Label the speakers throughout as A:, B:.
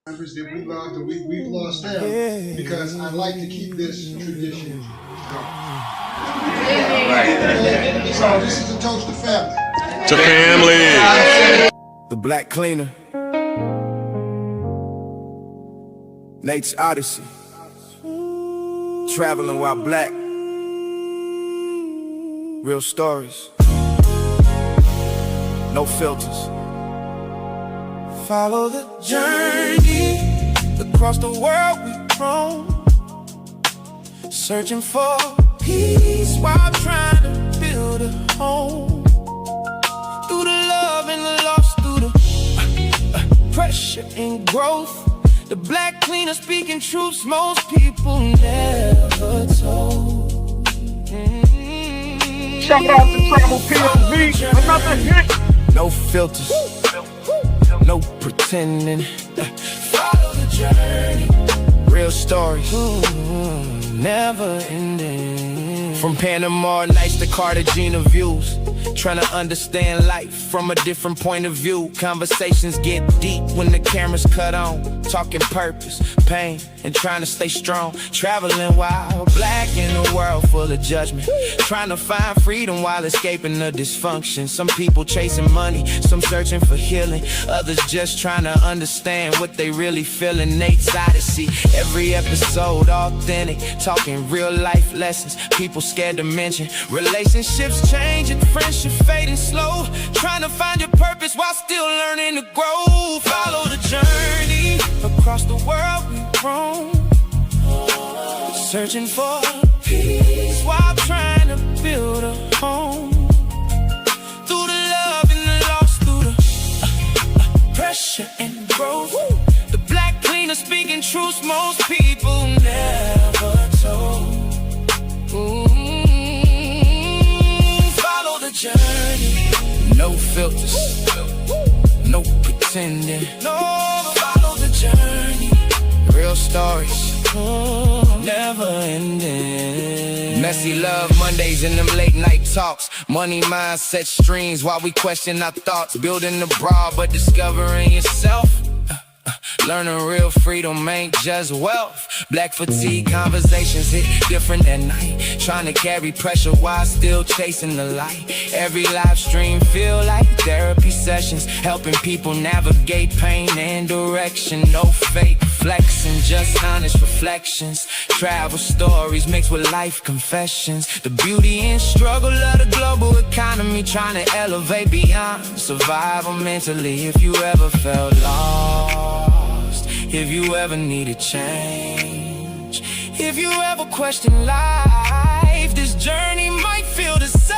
A: Members that we loved and we've lost them because I like to keep this tradition going. Right. So this is a toast to family.
B: To family.
C: The Black Cleaner. Nate's Odyssey. Traveling while black. Real stories. No filters. Follow the journey. Across the world we've roam, searching for peace while trying to build a home. Through the love and the loss, through the pressure and growth, the Black Cleaner speaking truths most people never told.
B: Shout out to Travel POV, another hit.
C: No filters, no pretending. Follow the journey. Real stories, never ending. From Panama nights to Cartagena views, trying to understand life from a different point of view. Conversations get deep when the camera's cut on. Talking purpose, pain, and trying to stay strong. Traveling while black in a world full of judgment. Trying to find freedom while escaping the dysfunction. Some people chasing money, some searching for healing. Others just trying to understand what they really feeling. Nate's Odyssey, every episode authentic. Talking real life lessons, people scared to mention. Relationships changing, friendship fading slow. Trying to find your purpose while still learning to grow. Follow the journey. Across the world we roam, searching for peace while trying to build a home. Through the love and the loss, through the pressure and growth, the Black Cleaner speaking truths most people never told. Follow the journey. No filters, no pretending. No, follow the journey. Real stories, never ending. Messy love Mondays and them late night talks. Money mindset streams while we question our thoughts. Building abroad but discovering yourself. Learning real freedom ain't just wealth. Black fatigue conversations hit different at night. Trying to carry pressure while still chasing the light. Every live stream feel like therapy sessions, helping people navigate pain and direction. No fake flexing, just honest reflections. Travel stories mixed with life confessions. The beauty and struggle of the global economy, trying to elevate beyond survival mentally. If you ever felt lost, if you ever needed change, if you ever question life, this journey might feel the same.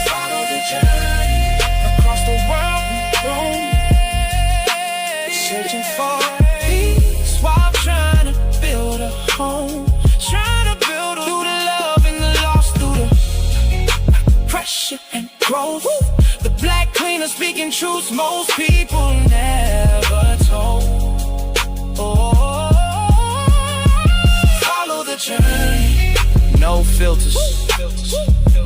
C: Follow the journey. Across the world we roam, searching for peace while trying to build a home. Trying to build through the love and the loss, through the pressure and growth. The Black Cleaner speaking truths most people never told. Follow the journey. No filters,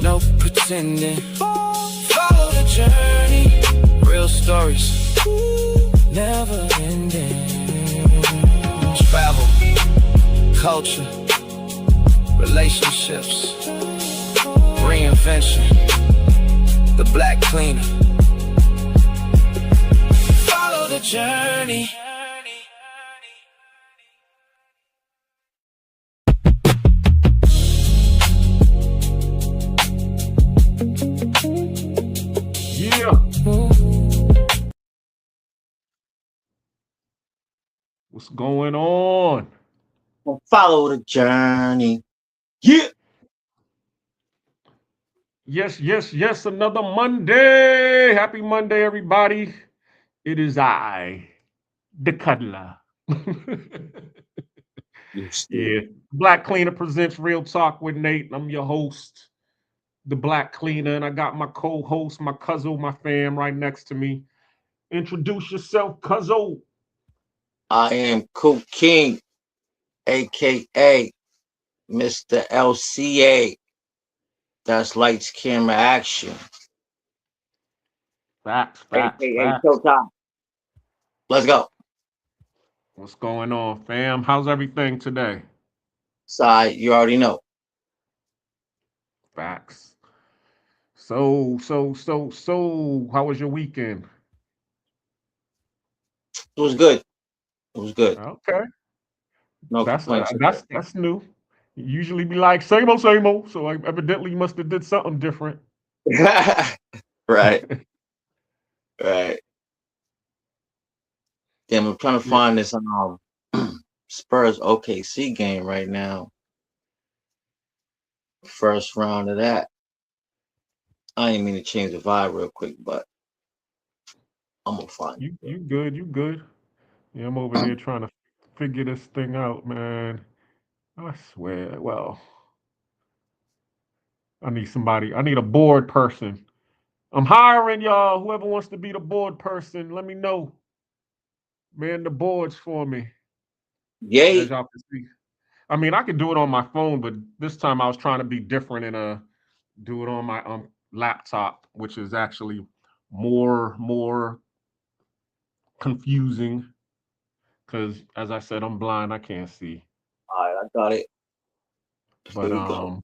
C: no pretending. Follow the journey. Real stories, never ending. Travel, culture, relationships, reinvention. The Black Cleaner. Follow the journey.
B: Yeah. What's going on?
D: Follow the journey. Yeah.
B: Yes, another Monday. Happy Monday, everybody. It is I, the Cuddler. Yeah. Black Cleaner presents Real Talk with Nate. I'm your host, the Black Cleaner, and I got my co-host, my cousin, my fam right next to me. Introduce yourself, cousin.
D: I am Cool King, aka Mr. LCA. That's lights, camera, action.
B: Facts.
D: AKA Showtime. Let's go.
B: What's going on, fam? How's everything today?
D: Side, you already know.
B: Facts. So, how was your weekend?
D: It was good. It was good.
B: Okay,
D: No
B: that's
D: complaints.
B: that's new. You usually be like same old, same old. So I evidently you must have did something different.
D: Right, right. Damn, I'm trying to
B: Yeah,
D: find this Spurs OKC game right now. First round of that. I didn't mean to change the vibe real quick, but I'm gonna find
B: you good, you good. Yeah, I'm over here trying to figure this thing out, man. I swear. Well, I need somebody. I need a board person. I'm hiring y'all. Whoever wants to be the board person, let me know. Man, the boards for me. As
D: Yay.
B: y'all can see. I mean, I could do it on my phone, but this time I was trying to be different and do it on my laptop, which is actually more confusing because as I said, I'm blind, I can't see.
D: All right, I got it.
B: But
D: Here we go.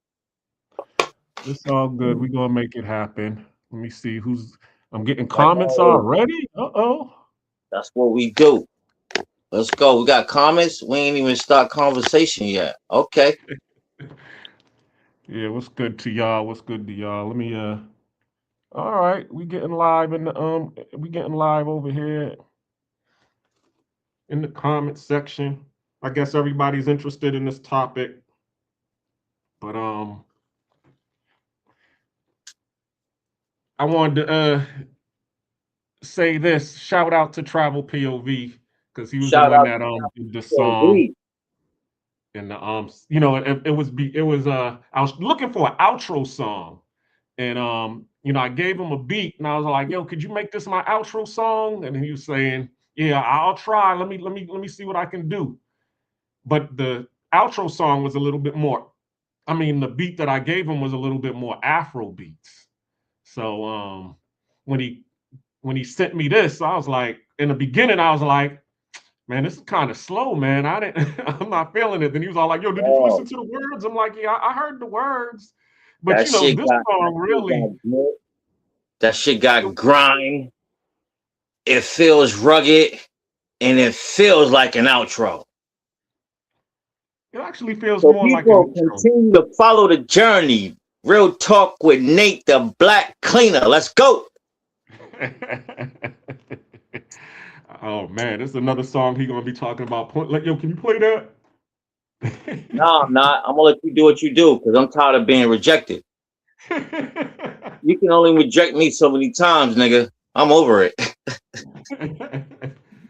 B: it's all good. We're gonna make it happen. Let me see who's I'm getting
D: Like
B: comments
D: always,
B: already. Uh-oh.
D: that's what we do. Let's go. We got comments. We ain't even start conversation yet. Okay.
B: Yeah, what's good to y'all? What's good to y'all? Let me all right, we getting live over here in the comment section. I guess everybody's interested in this topic, but I wanted to say this. Shout out to Travel POV because he was the
D: Shout
B: one
D: out
B: that
D: to
B: did this song
D: POV.
B: and the it was I was looking for an outro song and I gave him a beat and I was like, yo, could you make this my outro song? And he was saying, yeah, I'll try. Let me see what I can do. But the outro song was a little bit more. I mean, the beat that I gave him was a little bit more Afro beats. So when he when he sent me this, I was like, in the beginning, I was like, man, this is kind of slow, man. I didn't, I'm not feeling it. Then he was all like, yo, did you listen
D: Oh,
B: to the words? I'm like, yeah, I heard the words, but
D: that shit
B: this
D: got that
B: song
D: shit got
B: really,
D: good. That shit got grind. It feels rugged and it feels like an outro.
B: it actually feels
D: So
B: more like an
D: people
B: intro.
D: continue to follow the journey. Real talk with Nate, the black cleaner. Let's go.
B: Oh man, this is another song he gonna be talking about. Like, yo, can you play that?
D: No, I'm not. I'm gonna let you do what you do because I'm tired of being rejected. You can only reject me so many times, nigga. I'm over it.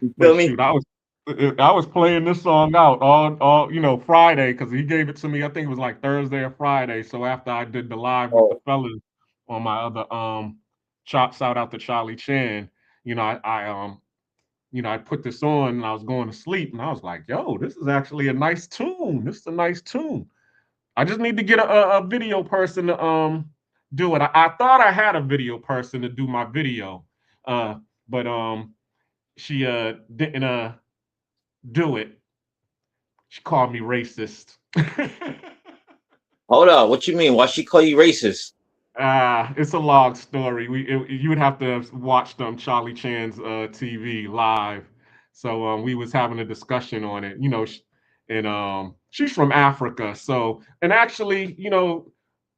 D: You feel
B: But
D: me?
B: shoot, I was playing this song out all Friday because he gave it to me. I think it was like Thursday or Friday. So after I did the live with the
D: Oh,
B: fellas on my other shout out to Charlie Chan, I put this on and I was going to sleep and I was like, yo, this is actually a nice tune. This is a nice tune. I just need to get a video person to do it. I thought I had a video person to do my video, uh, but she didn't do it. She called me racist.
D: hold up. What you mean? Why she call you racist?
B: It's a long story. You would have to watch Charlie Chan's TV live. So we was having a discussion on it, and she's from Africa. So and actually,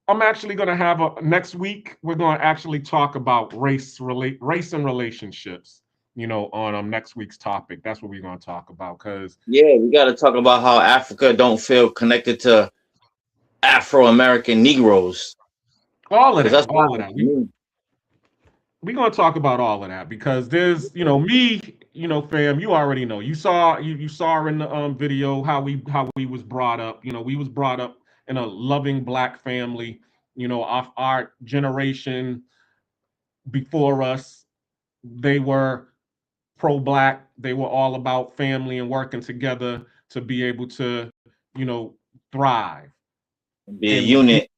B: I'm actually going to have a next week. We're going to actually talk about race and relationships. On next week's topic. That's what we're going to talk about because
D: Yeah, we got to talk about how Africa don't feel connected to Afro American Negroes
B: all of
D: because
B: that,
D: that's
B: all of
D: wild
B: that.
D: to me.
B: We're gonna talk about all of that because there's, me, fam, you already know. You saw in the video how we was brought up. We was brought up in a loving black family. Our generation before us, they were pro-black. They were all about family and working together to be able to, thrive
D: Be a
B: and be
D: unit.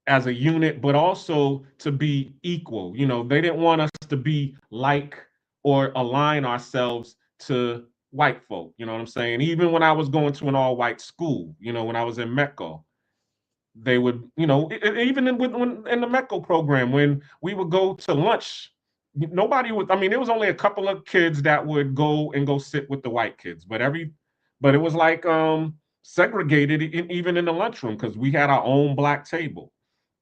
B: as a unit, but also to be equal. They didn't want us to be like or align ourselves to white folk. You know what I'm saying? Even when I was going to an all-white school, you know, when I was in Mecca, they would, you know, even in the Mecca program, when we would go to lunch, nobody would. I mean, there was only a couple of kids that would go sit with the white kids, but it was like segregated even in the lunchroom because we had our own black table.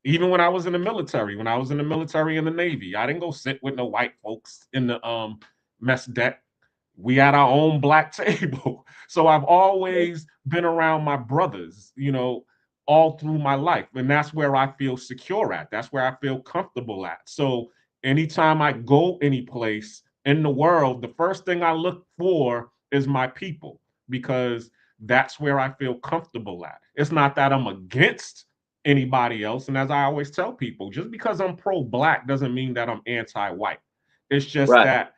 B: Even when I was in the military, in the Navy, I didn't go sit with no white folks in the mess deck. We had our own black table. So I've always been around my brothers, you know, all through my life. And that's where I feel secure at. That's where I feel comfortable at. So anytime I go any place in the world, the first thing I look for is my people because that's where I feel comfortable at. It's not that I'm against anybody else. And as I always tell people, just because I'm pro-black doesn't mean that I'm anti-white. It's just
D: Right.
B: that,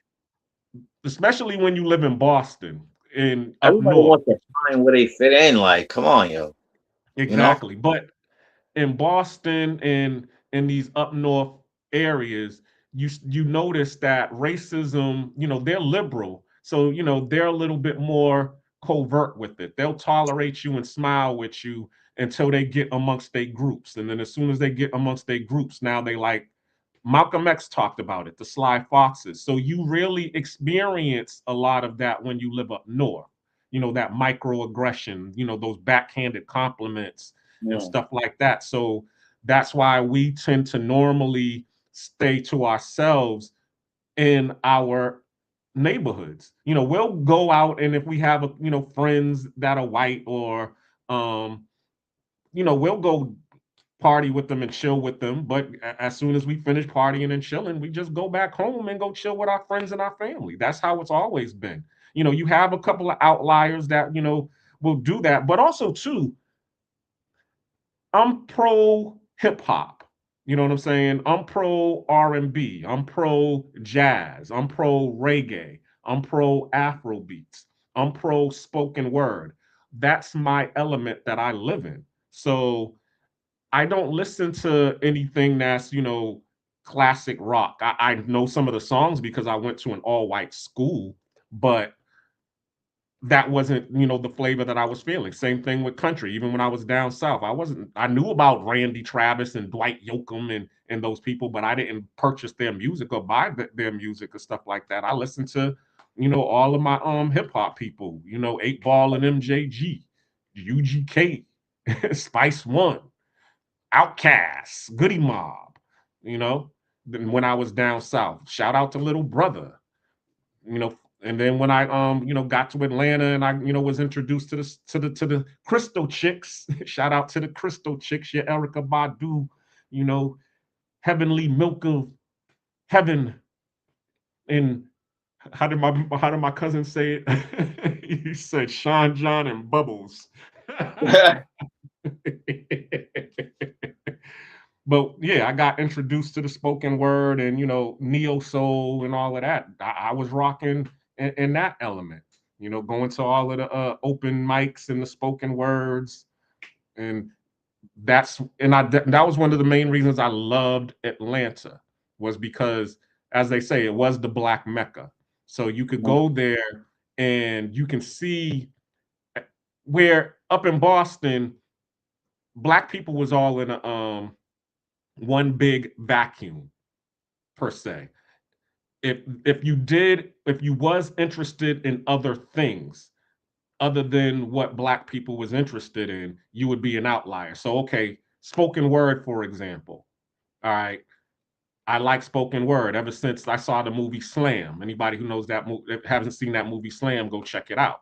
B: especially when you live in Boston and up
D: Everybody
B: north.
D: wants to find where they fit in. Like, come on, yo. You know?
B: Exactly. But in Boston and in these up north areas, you notice that racism, you know, they're liberal. So, you know, they're a little bit more covert with it. They'll tolerate you and smile with you until they get amongst their groups. And then as soon as they get amongst their groups, now they like Malcolm X talked about it, the sly foxes. So you really experience a lot of that when you live up north. You know, that microaggression, you know, those backhanded compliments and
D: Yeah.
B: stuff like that. So that's why we tend to normally stay to ourselves in our neighborhoods. You know, we'll go out and if we have you know, friends that are white or um, you know, we'll go party with them and chill with them. But as soon as we finish partying and chilling, we just go back home and go chill with our friends and our family. That's how it's always been. You know, you have a couple of outliers that, you know, will do that. But also, too, I'm pro hip hop. You know what I'm saying? I'm pro R&B. I'm pro jazz. I'm pro reggae. I'm pro Afro beats. I'm pro spoken word. That's my element that I live in. So I don't listen to anything that's, you know, classic rock. I know some of the songs because I went to an all-white school, but that wasn't, you know, the flavor that I was feeling. Same thing with country. Even when I was down south, I knew about Randy Travis and Dwight Yoakam and those people, but I didn't purchase their music or buy their music or stuff like that. I listened to, you know, all of my hip hop people, you know, 8 Ball and MJG, UGK, Spice One, Outkast, Goody Mob, you know. Then when I was down south, shout out to Little Brother, you know. And then when I you know, got to Atlanta and I, you know, was introduced to the Crystal Chicks, shout out to the Crystal Chicks, your Erica Badu, you know, Heavenly Milk of Heaven. And how did my cousin say it? He said Sean John and Bubbles. But yeah, I got introduced to the spoken word and, you know, neo soul and all of that. I was rocking in that element, you know, going to all of the open mics and the spoken words, and that was one of the main reasons I loved Atlanta, was because, as they say, it was the Black Mecca. So you could go there and you can see where up in Boston, Black people was all in a one big vacuum per se. If you was interested in other things other than what Black people was interested in, you would be an outlier. So okay, spoken word, for example. All right. I like spoken word ever since I saw the movie Slam. Anybody who knows that movie, haven't seen that movie Slam, go check it out.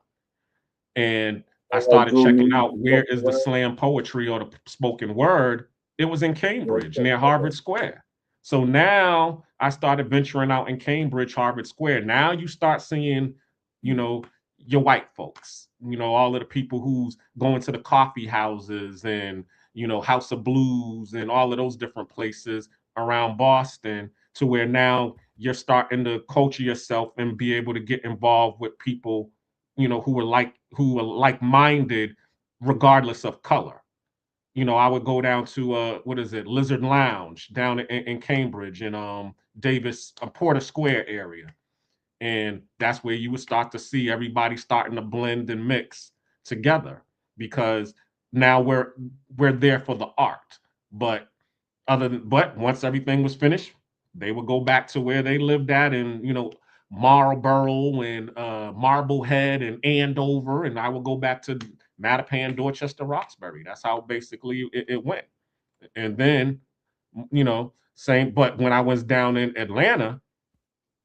B: And I started
D: Drew
B: checking
D: music.
B: out where is the slam poetry or the spoken word. It was in Cambridge near Harvard Square. So now I started venturing out in Cambridge, Harvard Square. Now you start seeing, you know, your white folks, you know, all of the people who's going to the coffee houses and, you know, House of Blues and all of those different places around Boston, to where now you're starting to culture yourself and be able to get involved with people, you know, who were like-minded regardless of color. You know, I would go down to what is it, Lizard Lounge down in Cambridge and Davis Porter Square area. And that's where you would start to see everybody starting to blend and mix together, because now we're there for the art. But but once everything was finished, they would go back to where they lived at, and Marlborough and Marblehead and Andover, and I would go back to Mattapan, Dorchester, Roxbury. That's how basically it went. And then, same. But when I was down in Atlanta,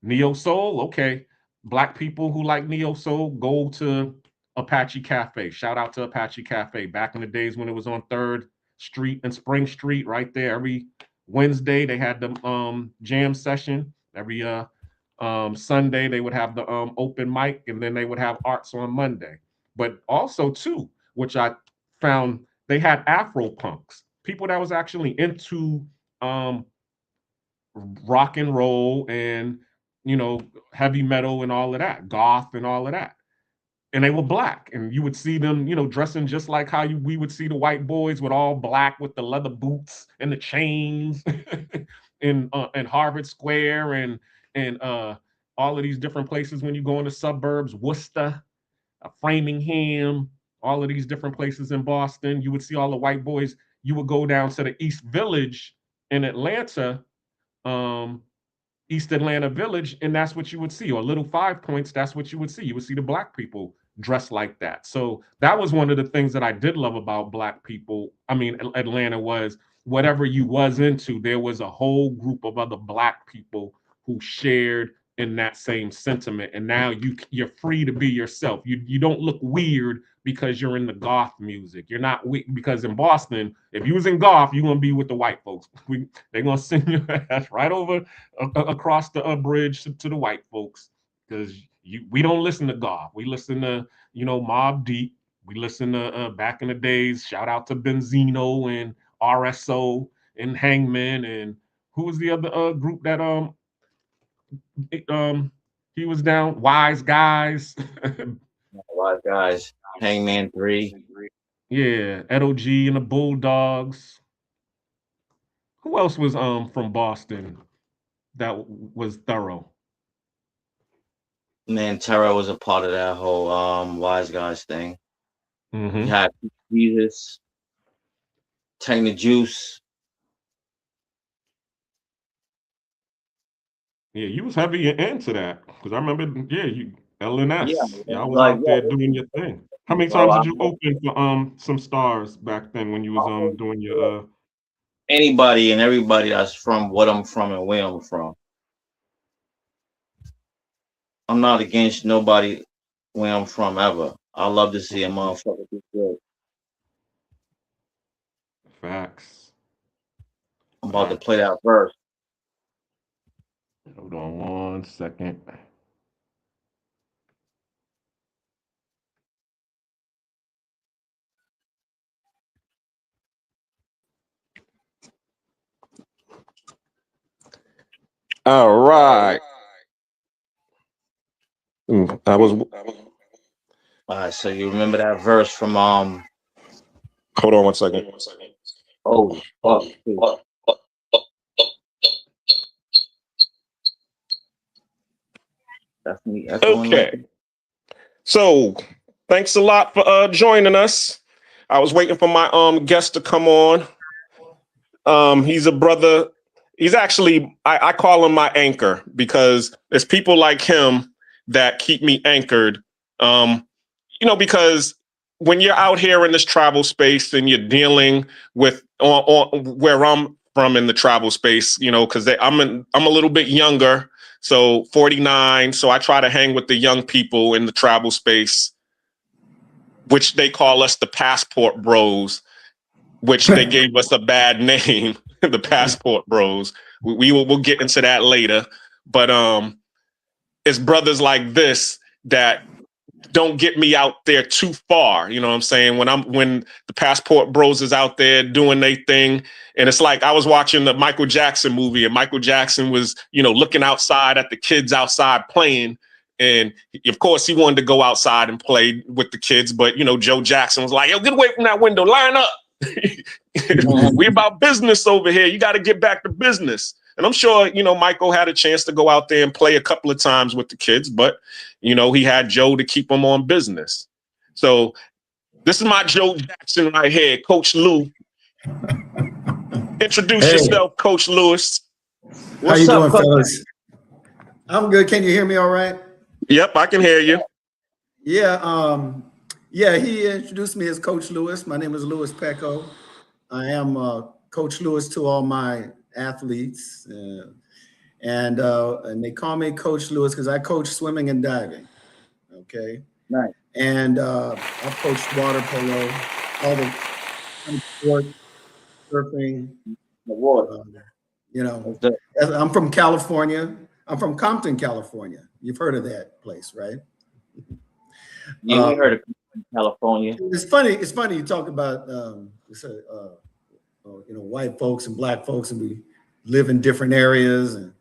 B: neo soul, okay. Black people who like neo soul go to Apache Cafe. Shout out to Apache Cafe. Back in the days when it was on 3rd Street and Spring Street, right there. Every Wednesday they had the jam session. Every Sunday they would have the open mic, and then they would have arts on Monday. But also too, which I found, they had Afro punks, people that was actually into rock and roll and heavy metal and all of that, goth and all of that. And they were black, and you would see them, dressing just like how we would see the white boys with all black with the leather boots and the chains, in Harvard Square and all of these different places. When you go in the suburbs, Worcester, Framingham, all of these different places in Boston, you would see all the white boys. You would go down to the East Village in Atlanta, East Atlanta Village, and that's what you would see. Or Little 5 Points, that's what you would see. You would see the black people dressed like that. So that was one of the things that I did love about black people. I mean, Atlanta, was whatever you was into, there was a whole group of other black people who shared in that same sentiment. And now you're free to be yourself. You don't look weird because you're in the goth music. You're not because in Boston, if you was in goth, you're gonna be with the white folks. They're gonna send your ass right over across the bridge to the white folks, because we don't listen to goth. We listen to Mobb Deep. We listen to back in the days. Shout out to Benzino and RSO and Hangman, and who was the other group that he was down? Wise Guys.
D: Wise Guys. Hangman 3.
B: Yeah, Edo G and the Bulldogs. Who else was from Boston that was thorough?
D: Man, Terror was a part of that whole Wise Guys thing.
B: Mm-hmm.
D: You had Jesus, Tang the Juice.
B: Yeah, you was heavy into that, because I remember, you LNS.
D: Yeah,
B: Y'all was out there doing your thing. How many times did you open for some stars back then when you was doing your
D: anybody and everybody that's from what I'm from and where I'm from. I'm not against nobody where I'm from ever. I love to see a motherfucker do good.
B: Facts.
D: I'm about to play that verse.
B: Hold on 1 second. All right. I was.
D: All right, so you remember that verse from
B: Hold on 1 second.
D: Oh, fuck. That's me.
B: Okay. So, thanks a lot for joining us. I was waiting for my guest to come on. He's a brother. He's actually, I call him my anchor, because there's people like him that keep me anchored. Because when you're out here in this travel space and you're dealing with on where I'm from in the travel space, because I'm a little bit younger, so 49. So I try to hang with the young people in the travel space, which they call us the passport bros, which they gave us a bad name, the passport bros. We'll get into that later, but it's brothers like this that don't get me out there too far. You know what I'm saying? When the passport bros is out there doing their thing, and it's like I was watching the Michael Jackson movie, and Michael Jackson was, looking outside at the kids outside playing. And of course he wanted to go outside and play with the kids, but Joe Jackson was like, yo, get away from that window, line up. We about business over here. You got to get back to business. And I'm sure, you know, Michael had a chance to go out there and play a couple of times with the kids, but, you know, he had Joe to keep him on business. So this is my Joe Jackson right here, Coach Lou. Introduce yourself, Coach Lewis.
E: How you doing, fellas? I'm good. Can you hear me all right?
B: Yep, I can hear you.
E: Yeah, he introduced me as Coach Lewis. My name is Louis Pecco. I am Coach Lewis to all my athletes. And they call me Coach Lewis because I coach swimming and diving. Okay.
D: Nice.
E: And I've coached water polo, all the sports, surfing.
D: The water.
E: You know, I'm from California. I'm from Compton, California. You've heard of that place, right?
D: Yeah, we heard of California.
E: It's funny. It's funny you talk about you know, white folks and black folks, and we live in different areas. And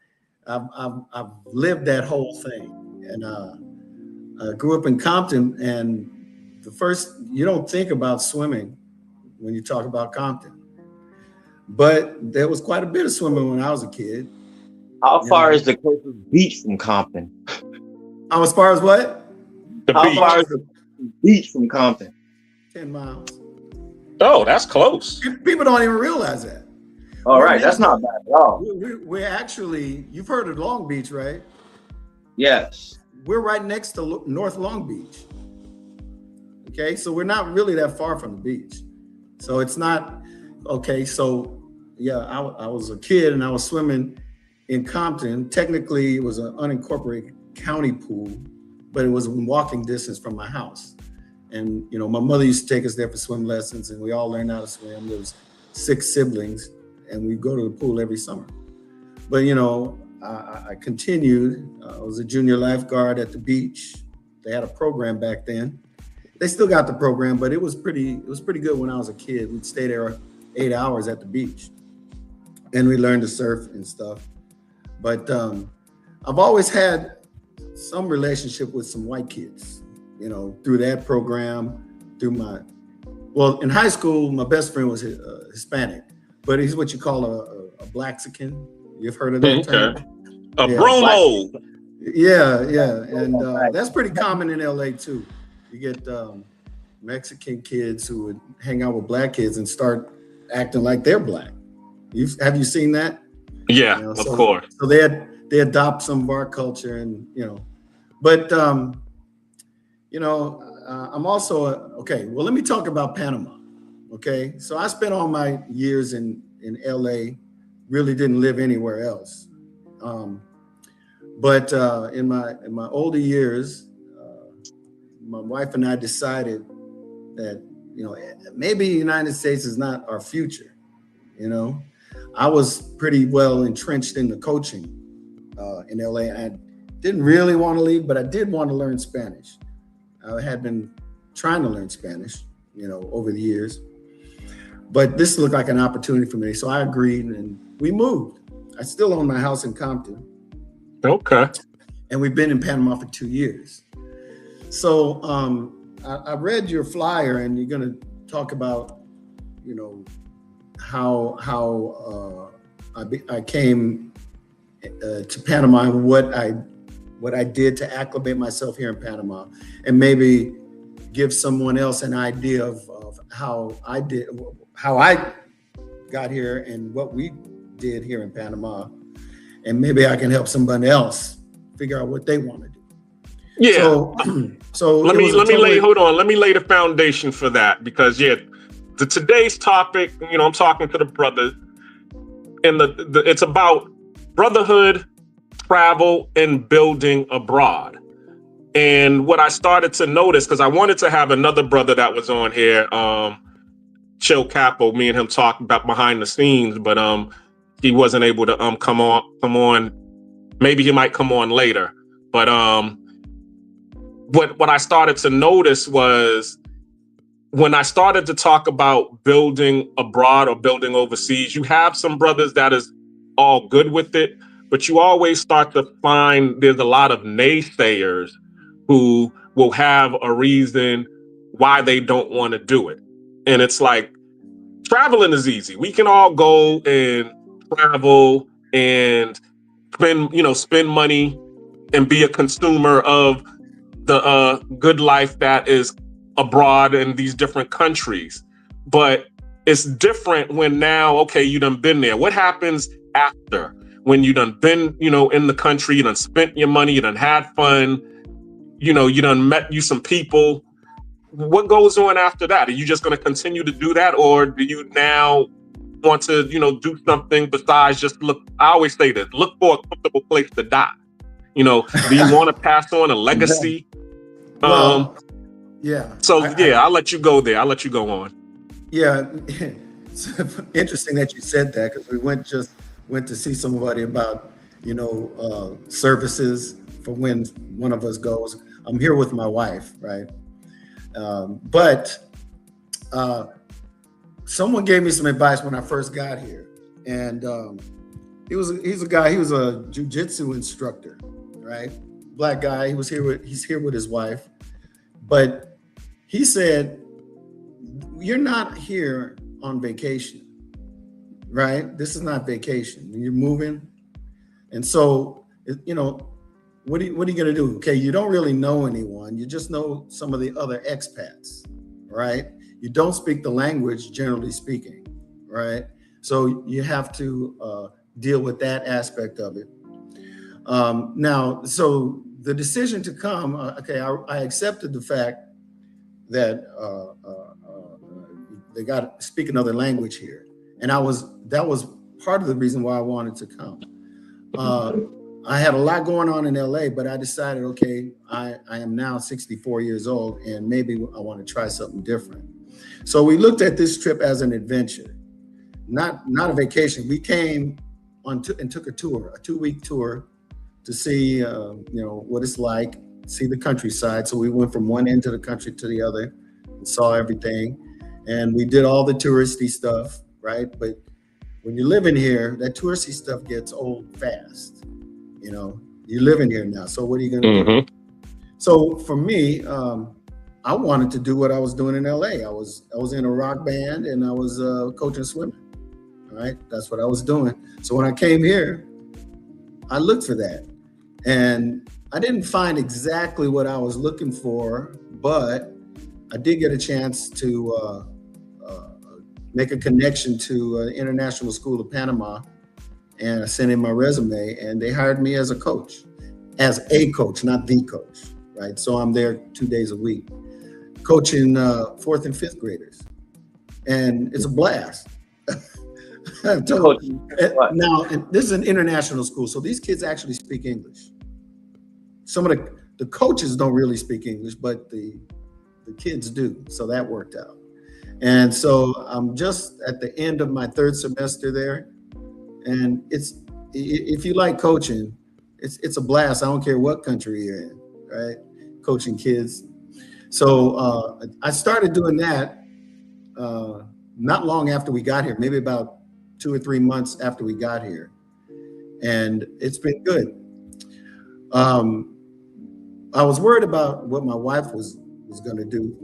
E: I've lived that whole thing. And I grew up in Compton, and you don't think about swimming when you talk about Compton. But there was quite a bit of swimming when I was a kid.
D: How far is the closest beach from Compton?
E: As far as what?
D: How far is the beach from Compton?
E: 10 miles.
B: Oh, that's close.
E: People don't even realize that.
D: All right, that's not bad at all.
E: We're actually, you've heard of Long Beach, right?
D: Yes.
E: We're right next to North Long Beach. Okay, so we're not really that far from the beach. So it's not, okay, so yeah, I was a kid and I was swimming in Compton. Technically, it was an unincorporated county pool, but it was in walking distance from my house. And, you know, my mother used to take us there for swim lessons, and we all learned how to swim. There was 6 siblings, and we'd go to the pool every summer. But, you know, I continued. I was a junior lifeguard at the beach. They had a program back then. They still got the program, but it was pretty good when I was a kid. We'd stay there 8 hours at the beach, and we learned to surf and stuff. But I've always had some relationship with some white kids, you know, through that program, in high school, my best friend was Hispanic, but he's what you call a Blaxican. You've heard of that term?
B: A bromo.
E: Yeah. And that's pretty common in LA too. You get Mexican kids who would hang out with black kids and start acting like they're black. Have you seen that?
B: Yeah,
E: you know,
B: of course.
E: So they adopt some of our culture, and you know, but you know, I'm also okay. Well, let me talk about Panama. Okay, so I spent all my years in LA, really didn't live anywhere else. But in my older years, my wife and I decided that, you know, maybe the United States is not our future. You know, I was pretty well entrenched in the coaching in LA. I didn't really want to leave, but I did want to learn Spanish. I had been trying to learn Spanish, you know, over the years. But this looked like an opportunity for me. So I agreed and we moved. I still own my house in Compton.
B: Okay.
E: And we've been in Panama for 2 years. So I read your flyer, and you're going to talk about, you know, how I came to Panama and what I did to acclimate myself here in Panama, and maybe give someone else an idea of how I got here and what we did here in Panama, and maybe I can help somebody else figure out what they want to do.
B: Yeah.
E: So
B: let me lay the foundation for that, because today's topic, you know, I'm talking to the brothers, and it's about brotherhood, travel, and building abroad. And what I started to notice, because I wanted to have another brother that was on here, Chill Capo, me and him talked about behind the scenes, but he wasn't able to come on. Maybe he might come on later. But what I started to notice was, when I started to talk about building abroad or building overseas, you have some brothers that is all good with it, but you always start to find there's a lot of naysayers who will have a reason why they don't want to do it. And it's like, traveling is easy. We can all go and travel and spend money and be a consumer of the good life that is abroad in these different countries. But it's different when now, okay, you done been there. What happens after when you done been, in the country, you done spent your money, you done had fun, you done met some people. What goes on after that? Are you just going to continue to do that, or do you now want to, do something besides just look? I always say this: look for a comfortable place to die. Do you want to pass on a legacy?
E: Well, yeah.
B: So I'll let you go there. I'll let you go on.
E: Yeah, it's interesting that you said that, because we went to see somebody about services for when one of us goes. I'm here with my wife, right? But someone gave me some advice when I first got here, and he's a guy. He was a jiu-jitsu instructor, right? Black guy. He's here with his wife, but he said, "You're not here on vacation, right? This is not vacation. You're moving, and so what are you going to do? Okay, you don't really know anyone. You just know some of the other expats, right? You don't speak the language, generally speaking, right? So you have to deal with that aspect of it. Now, so the decision to come, I accepted the fact that they got to speak another language here, and that was part of the reason why I wanted to come. I had a lot going on in LA, but I decided, okay, I am now 64 years old, and maybe I want to try something different. So we looked at this trip as an adventure, not a vacation. We came and took a 2-week tour to see, what it's like, see the countryside. So we went from one end of the country to the other and saw everything. And we did all the touristy stuff, right? But when you're living here, that touristy stuff gets old fast. You're living here now. So what are you going to do? So for me, I wanted to do what I was doing in LA. I was in a rock band, and I was coaching swimming. All right, that's what I was doing. So when I came here, I looked for that, and I didn't find exactly what I was looking for, but I did get a chance to make a connection to the International School of Panama, and I sent in my resume, and they hired me as a coach, not the coach, right? So I'm there 2 days a week, coaching 4th and 5th graders, and it's a blast. Now, this is an international school, so these kids actually speak English. Some of the coaches don't really speak English, but the kids do, so that worked out. And so I'm just at the end of my 3rd semester there, and if you like coaching, it's a blast. I don't care what country you're in, right? Coaching kids. So I started doing that not long after we got here, maybe about 2 or 3 months after we got here, and it's been good. I was worried about what my wife was going to do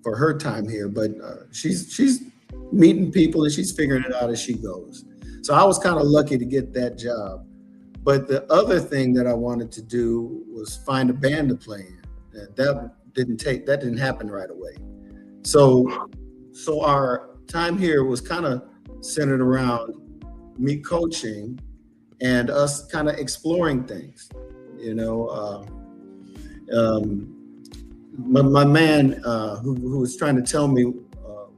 E: for her time here, but she's meeting people and she's figuring it out as she goes. So I was kind of lucky to get that job. But the other thing that I wanted to do was find a band to play in. That didn't happen right away. So our time here was kind of centered around me coaching and us kind of exploring things. My man who was trying to tell me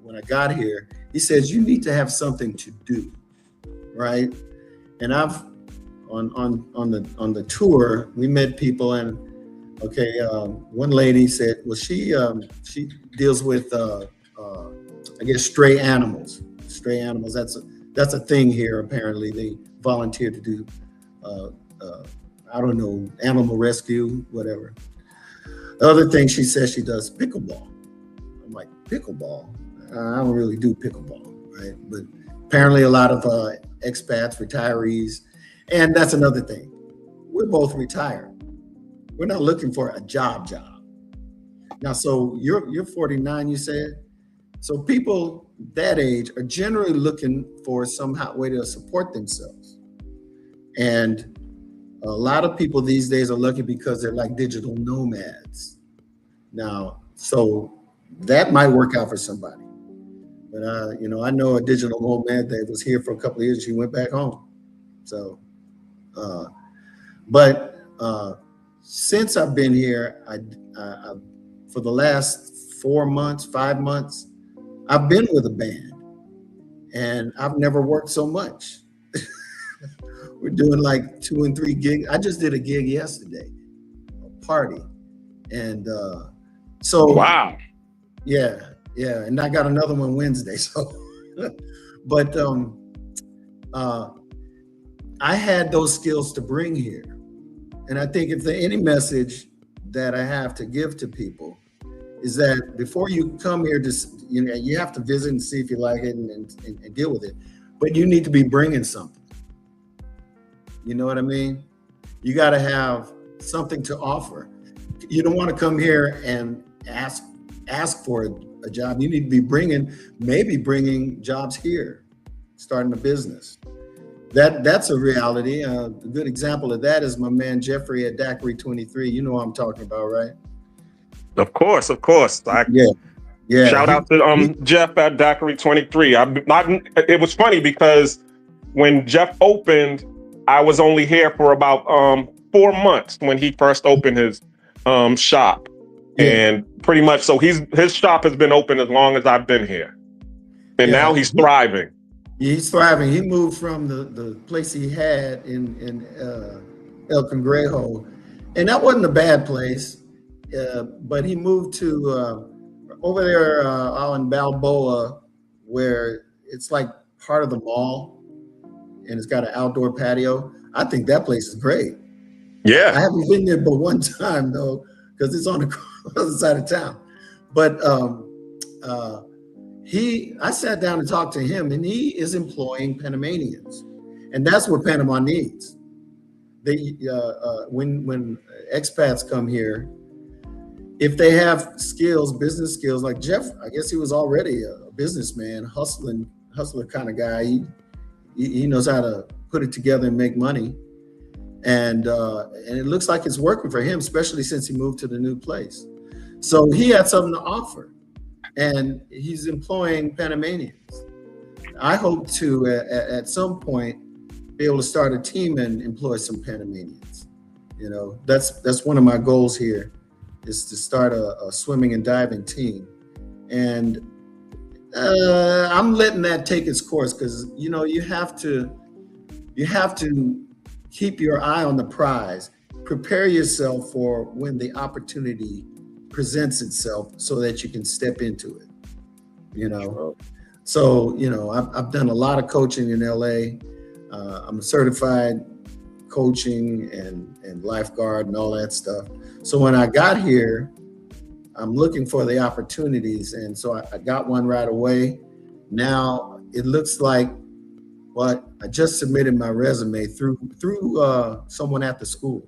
E: when I got here, he says, you need to have something to do, right? And I've on the tour, we met people, and one lady said, well, she deals with I guess stray animals. That's a thing here. Apparently, they volunteer to do I don't know, animal rescue, whatever. The other thing she says, she does pickleball. I'm like, pickleball? I don't really do pickleball, right? But apparently a lot of expats, retirees, and that's another thing. We're both retired. We're not looking for a job. Now, so you're 49, you said? So people that age are generally looking for some way to support themselves, And a lot of people these days are lucky because they're like digital nomads. Now, so that might work out for somebody. But I know a digital nomad that was here for a couple of years. She went back home. So, but since I've been here, I for the last 4 months, 5 months, I've been with a band, and I've never worked so much. We're doing like 2 and 3 gigs. I just did a gig yesterday, a party, and so
B: Wow.
E: yeah, and I got another one Wednesday. So, but I had those skills to bring here, and I think if there's any message that I have to give to people is that before you come here, just you have to visit and see if you like it and deal with it, but you need to be bringing something. You know what I mean? You got to have something to offer. You don't want to come here and ask for a job. You need to be bringing jobs here, starting a business. That's a reality. A good example of that is my man Jeffrey at Daiquiri 23. You know what I'm talking about, right?
B: Of course.
E: Yeah.
B: Shout out to Jeff at Daiquiri 23. It was funny because when Jeff opened, I was only here for about 4 months when he first opened his shop. Yeah. And pretty much, so his shop has been open as long as I've been here. And now he's thriving.
E: He's thriving. He moved from the place he had in El Cangrejo, and that wasn't a bad place. But he moved to over there out in Balboa, where it's like part of the mall, and it's got an outdoor patio. I think that place is great.
B: Yeah,
E: I haven't been there but one time though, because it's on the other side of town. But I sat down and talked to him, and he is employing Panamanians, and that's what Panama needs. They when expats come here, if they have skills, business skills, like Jeff, I guess he was already a businessman, hustler kind of guy. He knows how to put it together and make money, and it looks like it's working for him, especially since he moved to the new place. So he had something to offer, and he's employing Panamanians. I hope to at some point be able to start a team and employ some Panamanians. That's one of my goals here, is to start a swimming and diving team, and I'm letting that take its course, because you have to keep your eye on the prize. Prepare yourself for when the opportunity presents itself, so that you can step into it. So I've done a lot of coaching in LA. I'm a certified coaching and lifeguard and all that stuff. So when I got here, I'm looking for the opportunities, and so I got one right away. Now it looks like I just submitted my resume through someone at the school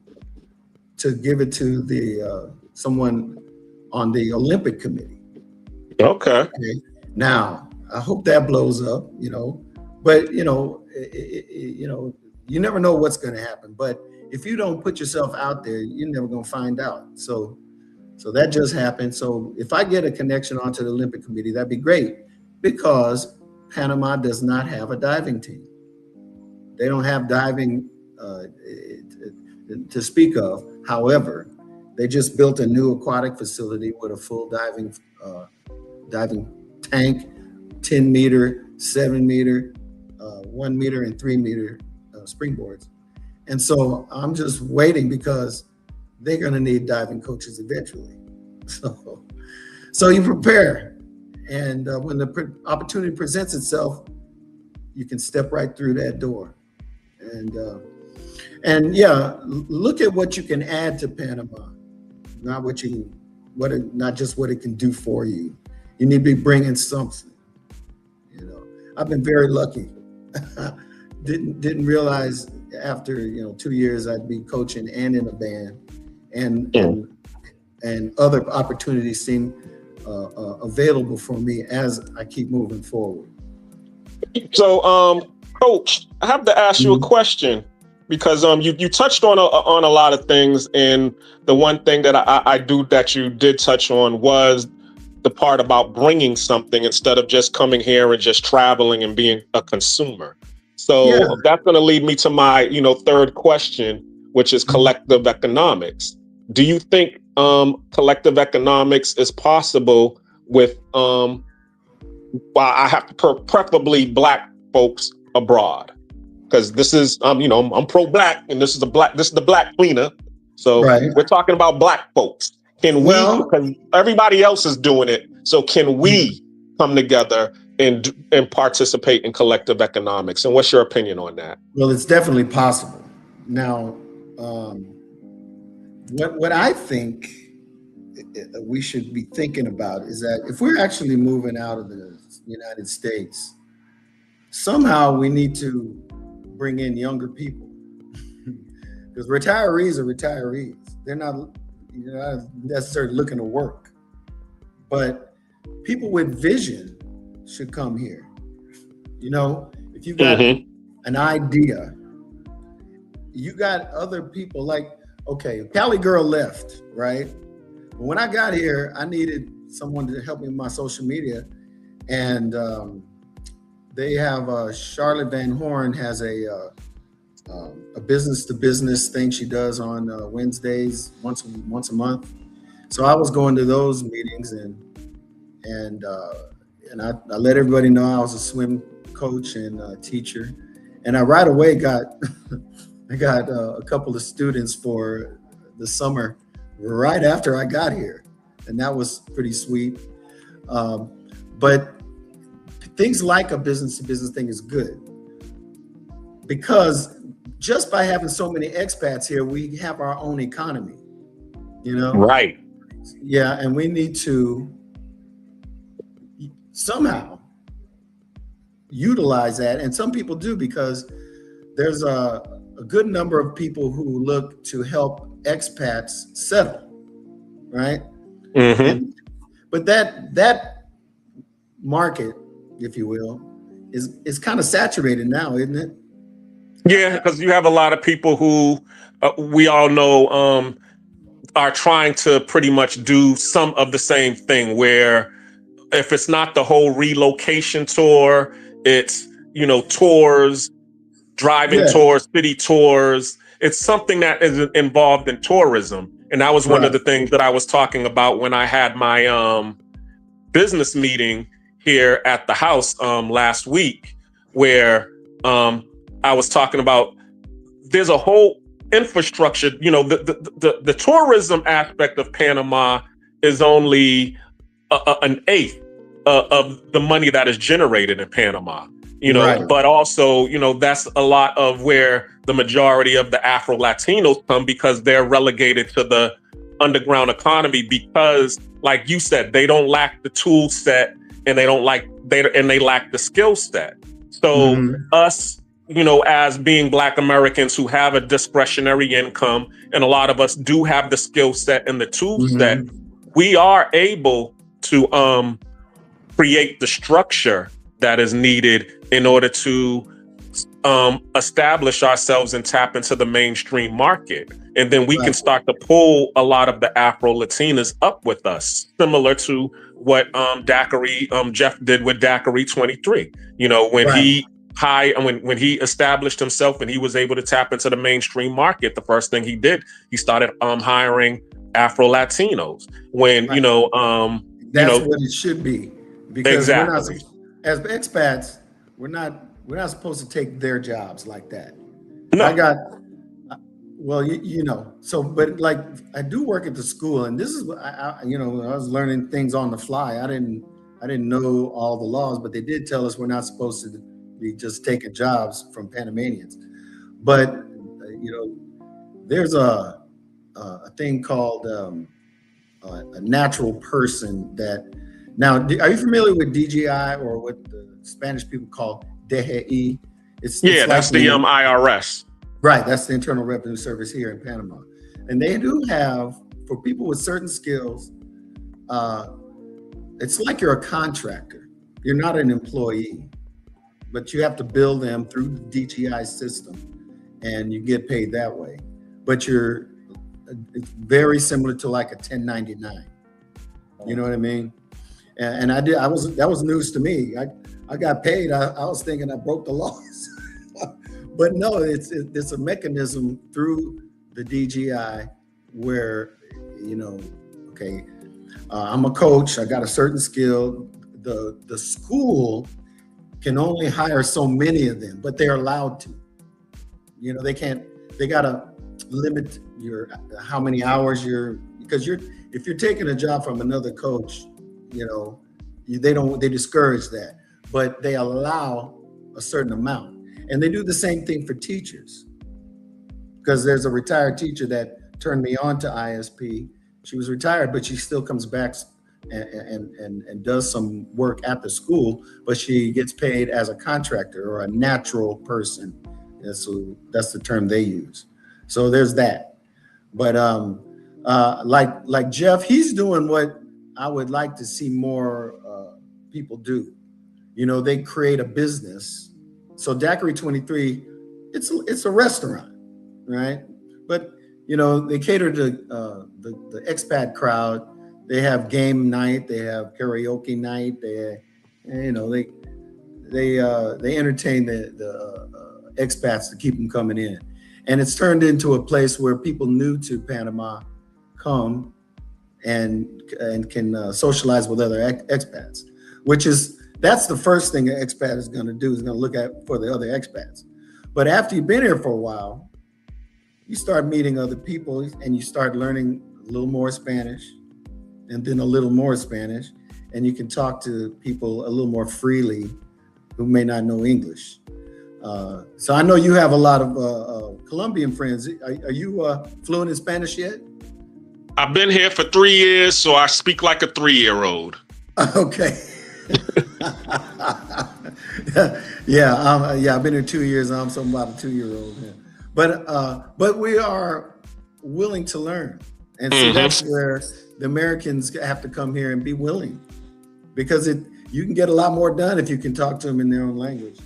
E: to give it to the someone on the Olympic committee. Okay. Now I hope that blows up, but you never know what's going to happen. But if you don't put yourself out there, you're never going to find out. So that just happened. So if I get a connection onto the Olympic committee, that'd be great, because Panama does not have a diving team. They don't have diving to speak of. However, they just built a new aquatic facility with a full diving tank, 10 meter, 7 meter, 1 meter, and 3 meter springboards. And so I'm just waiting, because they're going to need diving coaches eventually. So you prepare, and when the opportunity presents itself, you can step right through that door. And look at what you can add to Panama, not just what it can do for you. You need to be bringing something. I've been very lucky. Didn't realize after 2 years I'd be coaching and in a band, and other opportunities seem available for me as I keep moving forward.
B: So, Coach, I have to ask you a question, because you touched on a lot of things, and the one thing that that you did touch on was the part about bringing something instead of just coming here and just traveling and being a consumer.
E: Yeah.
B: So that's going to lead me to my third question, which is collective economics. Do you think collective economics is possible with well, I have to preferably Black folks abroad? Because this is I'm pro-Black, and this is the Black cleaner. So
E: Right.
B: we're talking about Black folks. Can we, because everybody else is doing it, so can we come together and participate in collective economics? And what's your opinion on that?
E: Well, it's definitely possible. Now, what I think we should be thinking about is that if we're actually moving out of the United States, somehow we need to bring in younger people, because retirees are retirees. They're not necessarily looking to work, but people with vision should come here. If you got an idea, you got other people like, okay, Cali Girl left, right? But when I got here, I needed someone to help me with my social media, and they have Charlotte Van Horn has a business to business thing she does on Wednesdays once a month. So I was going to those meetings, and I let everybody know I was a swim coach and teacher, and I right away got I got a couple of students for the summer right after I got here, and that was pretty sweet. But things like a business to business thing is good, because just by having so many expats here, we have our own economy,
B: Right.
E: Yeah, and we need to somehow utilize that. And some people do, because there's a good number of people who look to help expats settle, right? But that market, if you will, is kind of saturated now, isn't it?
B: Yeah, because you have a lot of people who we all know are trying to pretty much do some of the same thing, where if it's not the whole relocation tour, it's, tours, driving tours, city tours. It's something that is involved in tourism. And that was one of the things that I was talking about when I had my business meeting here at the house last week, where I was talking about there's a whole infrastructure. The tourism aspect of Panama is only an eighth of the money that is generated in Panama. But also, that's a lot of where the majority of the Afro Latinos come, because they're relegated to the underground economy, because, like you said, they don't lack the tool set, and they lack the skill set. So us, as being Black Americans who have a discretionary income, and a lot of us do have the skill set and the tool set, we are able to create the structure that is needed in order to establish ourselves and tap into the mainstream market. And then we can start to pull a lot of the Afro Latinas up with us, similar to what Jeff did with Daiquiri 23. When he established himself and he was able to tap into the mainstream market, the first thing he did, he started hiring Afro Latinos.
E: That's what it should be, because
B: exactly.
E: As expats, we're not supposed to take their jobs like that.
B: No.
E: But like, I do work at the school, and this is I was learning things on the fly. I didn't know all the laws, but they did tell us we're not supposed to be just taking jobs from Panamanians. But there's a thing called a natural person that. Now, are you familiar with DGI, or what the Spanish people call DGI? It's
B: that's the IRS.
E: Right, that's the Internal Revenue Service here in Panama. And they do have, for people with certain skills, it's like you're a contractor. You're not an employee, but you have to bill them through the DGI system. and you get paid that way. But it's very similar to like a 1099. You know what I mean? And that was news to me. I got paid. I was thinking I broke the laws, but no, it's a mechanism through the DGI where, okay, I'm a coach. I got a certain skill. The school can only hire so many of them, but they're allowed to. They gotta limit how many hours because if you're taking a job from another coach, they discourage that, but they allow a certain amount. And they do the same thing for teachers, because there's a retired teacher that turned me on to ISP. She was retired, but she still comes back and does some work at the school, but she gets paid as a contractor or a natural person. That's the term they use. So there's that. But like Jeff, he's doing what I would like to see more people do. They create a business. So Daiquiri 23, it's a restaurant, right? But they cater to the expat crowd. They have game night, they have karaoke night, they entertain the expats to keep them coming in. And it's turned into a place where people new to Panama come and can socialize with other expats, that's the first thing an expat is going to do, is going to look at for the other expats. But after you've been here for a while, you start meeting other people and you start learning a little more Spanish and then a little more Spanish, and you can talk to people a little more freely who may not know English. So I know you have a lot of Colombian friends. Are you fluent in Spanish yet?
B: I've been here for 3 years, so I speak like a 3-year-old.
E: Okay. Yeah, I've been here 2 years. I'm about a 2-year-old. Yeah. But we are willing to learn, and so that's where the Americans have to come here and be willing, because you can get a lot more done if you can talk to them in their own language.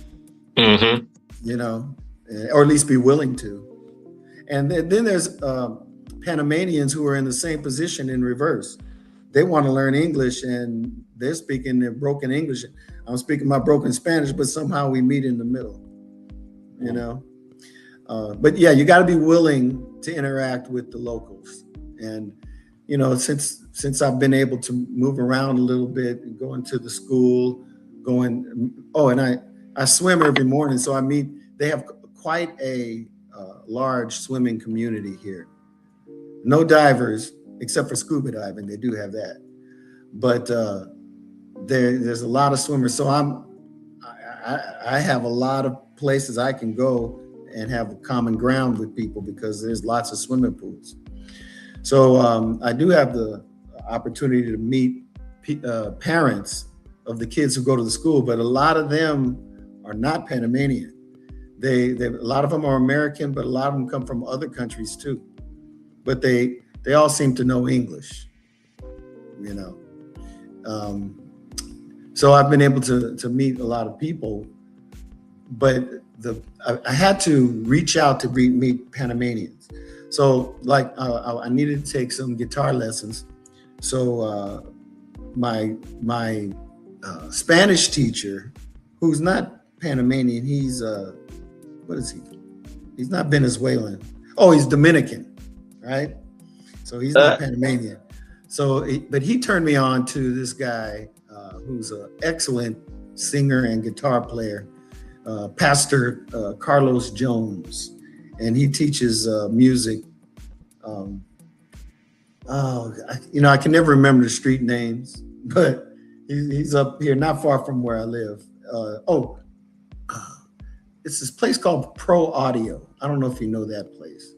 E: Or at least be willing to. And then there's Panamanians who are in the same position in reverse. They want to learn English and they're speaking their broken English. I'm speaking my broken Spanish, but somehow we meet in the middle, But yeah, you got to be willing to interact with the locals. And, since I've been able to move around a little bit, going to the school, and I swim every morning. So they have quite a large swimming community here. No divers, except for scuba diving. They do have that. But there's a lot of swimmers. So I have a lot of places I can go and have a common ground with people, because there's lots of swimming pools. So I do have the opportunity to meet parents of the kids who go to the school, but a lot of them are not Panamanian. A lot of them are American, but a lot of them come from other countries too. But they all seem to know English, So I've been able to meet a lot of people, but I had to reach out to meet Panamanians. So I needed to take some guitar lessons. So my Spanish teacher, who's not Panamanian, he's what is he? He's not Venezuelan. Oh, he's Dominican, right? So he's not Panamanian. But he turned me on to this guy who's an excellent singer and guitar player, Pastor Carlos Jones, and he teaches music. I can never remember the street names, but he's up here, not far from where I live. It's this place called Pro Audio. I don't know if you know that place,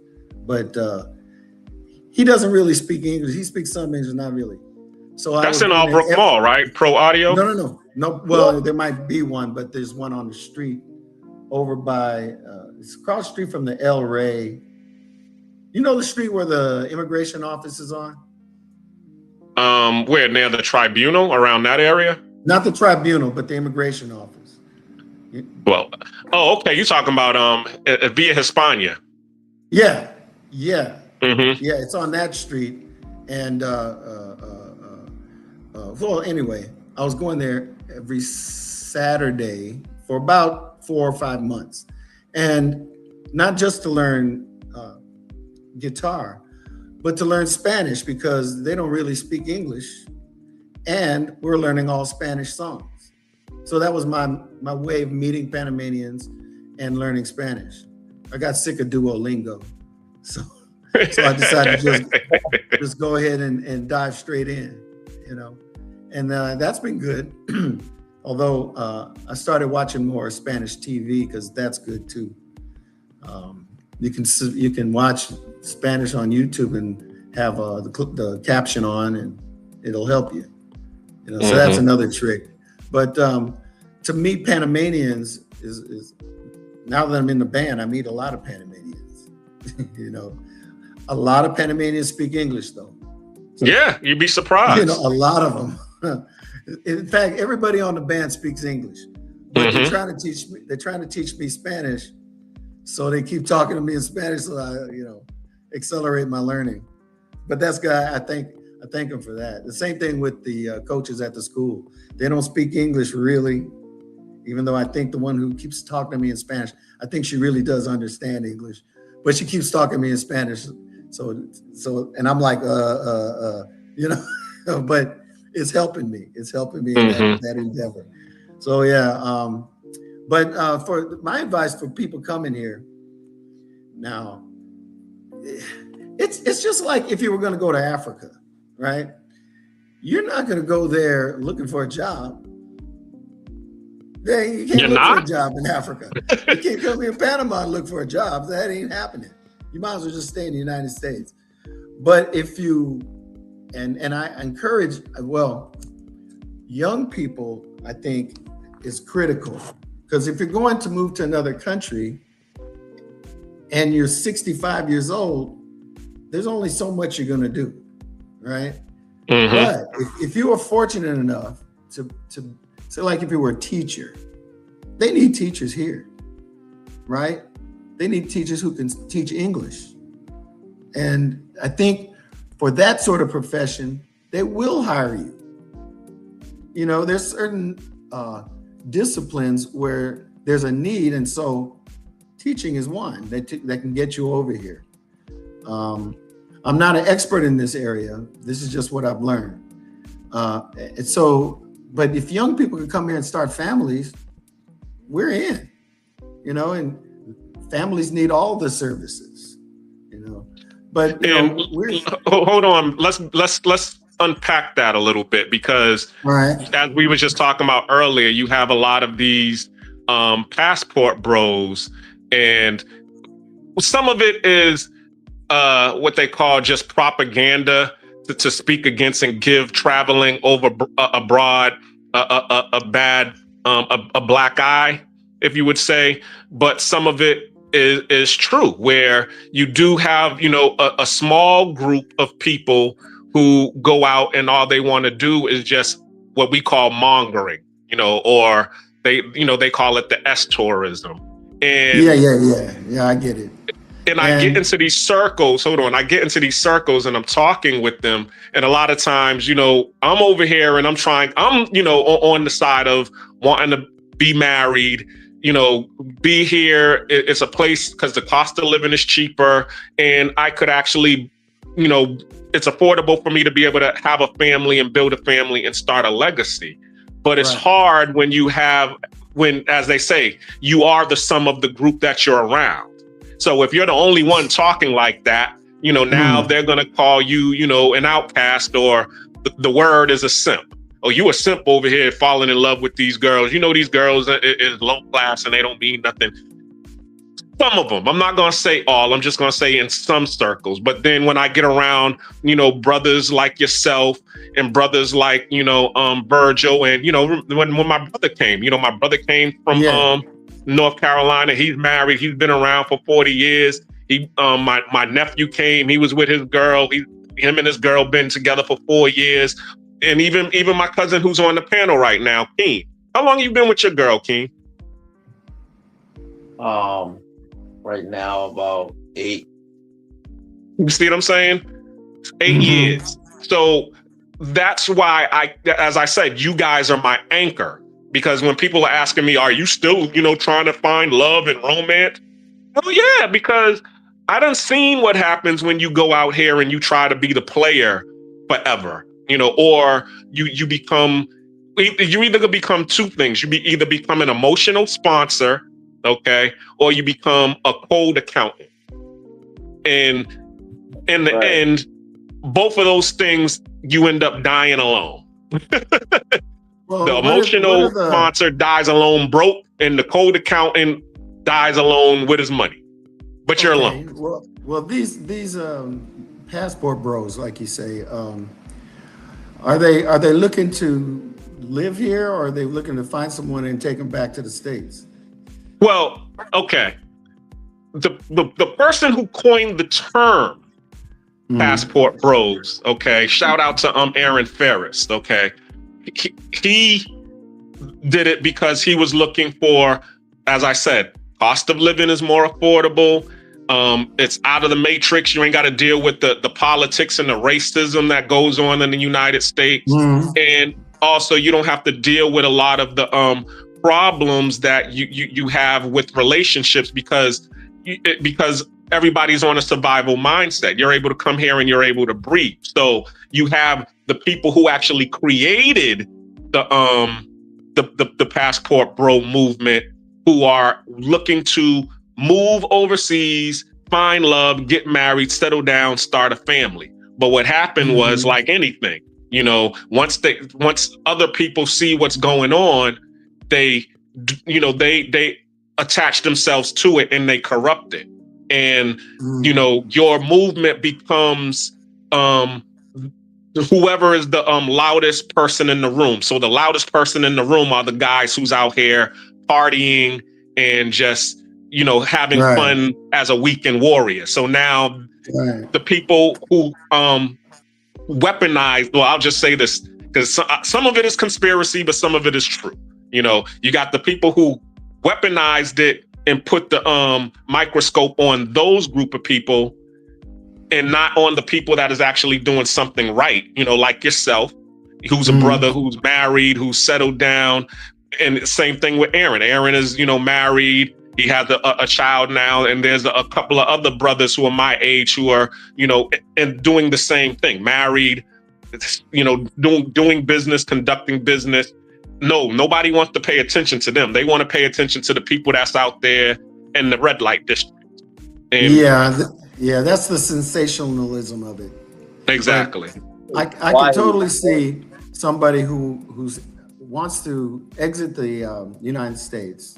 E: but he doesn't really speak English. He speaks some English, not really. So
B: that's in Albrook Mall, right? Pro Audio?
E: No. Well, there might be one, but there's one on the street over by, it's across the street from the El Rey. You know the street where the immigration office is on?
B: Where, near the tribunal, around that area?
E: Not the tribunal, but the immigration office.
B: Well, oh, okay. You're talking about Via Hispania.
E: Yeah.
B: Mm-hmm.
E: Yeah, it's on that street. And well, anyway, I was going there every Saturday for about 4 or 5 months, and not just to learn guitar, but to learn Spanish, because they don't really speak English, and we're learning all Spanish songs. So that was my way of meeting Panamanians and learning Spanish. I got sick of Duolingo, so I decided to just go ahead and dive straight in, and that's been good. Although I started watching more Spanish TV, because that's good too. You can watch Spanish on YouTube and have the caption on, and it'll help you. So that's another trick. But to meet Panamanians is now that I'm in the band, I meet a lot of Panamanians. A lot of Panamanians speak English, though. So,
B: yeah, you'd be surprised.
E: a lot of them. In fact, everybody on the band speaks English, but they're trying to teach me Spanish. So they keep talking to me in Spanish, so I, accelerate my learning. But that's good. I thank them for that. The same thing with the coaches at the school. They don't speak English really, even though I think the one who keeps talking to me in Spanish, I think she really does understand English, but she keeps talking to me in Spanish. So, and I'm like, but it's helping me. It's helping me in that endeavor. So yeah. But for my advice for people coming here now, it's just like if you were going to go to Africa, right? You're not going to go there looking for a job. You can't look for a job in Africa. You can't come here in Panama and look for a job. That ain't happening. You might as well just stay in the United States. But if you, and I encourage, young people, I think, is critical. Because if you're going to move to another country and you're 65 years old, there's only so much you're going to do, right? But if you are fortunate enough to so like if you were a teacher, they need teachers here, right? They need teachers who can teach English. And I think for that sort of profession, they will hire you. There's certain disciplines where there's a need, and so teaching is one that can get you over here. I'm not an expert in this area. This is just what I've learned. But if young people can come here and start families, we're in, and families need all the services, but
B: hold on. Let's unpack that a little bit, because as we were just talking about earlier, you have a lot of these passport bros, and some of it is what they call just propaganda to speak against and give traveling over abroad a black eye, if you would say. But some of it is true, where you do have a small group of people who go out and all they want to do is just what we call mongering, or they call it the S tourism. And
E: yeah, I get it.
B: And I get into these circles, I get into these circles and I'm talking with them. And a lot of times, I'm over here and I'm on the side of wanting to be married, be here. It's a place because the cost of living is cheaper, and I could actually, it's affordable for me to be able to have a family and build a family and start a legacy. But it's hard when as they say, you are the sum of the group that you're around. So if you're the only one talking like that, now they're going to call you, an outcast, or the word is a simp. Oh, you a simp over here falling in love with these girls. These girls is low class and they don't mean nothing. Some of them, I'm not going to say all, I'm just going to say in some circles. But then when I get around, brothers like yourself and brothers like, Virgil, and, when my brother came, my brother came from North Carolina. He's married. He's been around for 40 years. My nephew came. He was with his girl. Him and his girl been together for 4 years. And even my cousin who's on the panel right now, Keen. How long you been with your girl, Keen?
D: Right now about 8.
B: You see what I'm saying? 8 years. So that's why as I said, you guys are my anchor. Because when people are asking me, are you still, trying to find love and romance? Oh yeah, because I done seen what happens when you go out here and you try to be the player forever, or you become, you either become two things. You either become an emotional sponsor, okay, or you become a cold accountant. And in the end, both of those things, you end up dying alone.
E: Well,
B: the emotional sponsor dies alone broke, and the cold accountant dies alone with his money. But you're alone.
E: Well, these passport bros, like you say, are they looking to live here, or are they looking to find someone and take them back to the States?
B: Well, okay. The person who coined the term passport bros, okay, shout out to Aaron Ferris, okay. He did it because he was looking for, as I said, cost of living is more affordable. It's out of the matrix. You ain't got to deal with the politics and the racism that goes on in the United States. And also you don't have to deal with a lot of the problems that you have with relationships because everybody's on a survival mindset. You're able to come here and you're able to breathe. So you have the people who actually created the passport bro movement, who are looking to move overseas, find love, get married, settle down, start a family. But what happened was, like anything, once other people see what's going on, they attach themselves to it and they corrupt it. And, your movement becomes whoever is the loudest person in the room. So the loudest person in the room are the guys who's out here partying and just, having fun as a weekend warrior. So now the people who weaponize, well, I'll just say this, because some of it is conspiracy, but some of it is true. You got the people who weaponized it and put the microscope on those group of people and not on the people that is actually doing something right, like yourself, who's a brother, who's married, who's settled down. And same thing with Aaron. Aaron is, married. He has a child now, and there's a couple of other brothers who are my age who are, and doing the same thing, married, doing business, conducting business. No, nobody wants to pay attention to them. They want to pay attention to the people that's out there in the red light district. And
E: that's the sensationalism of it.
B: Exactly.
E: I can totally see somebody who wants to exit the United States,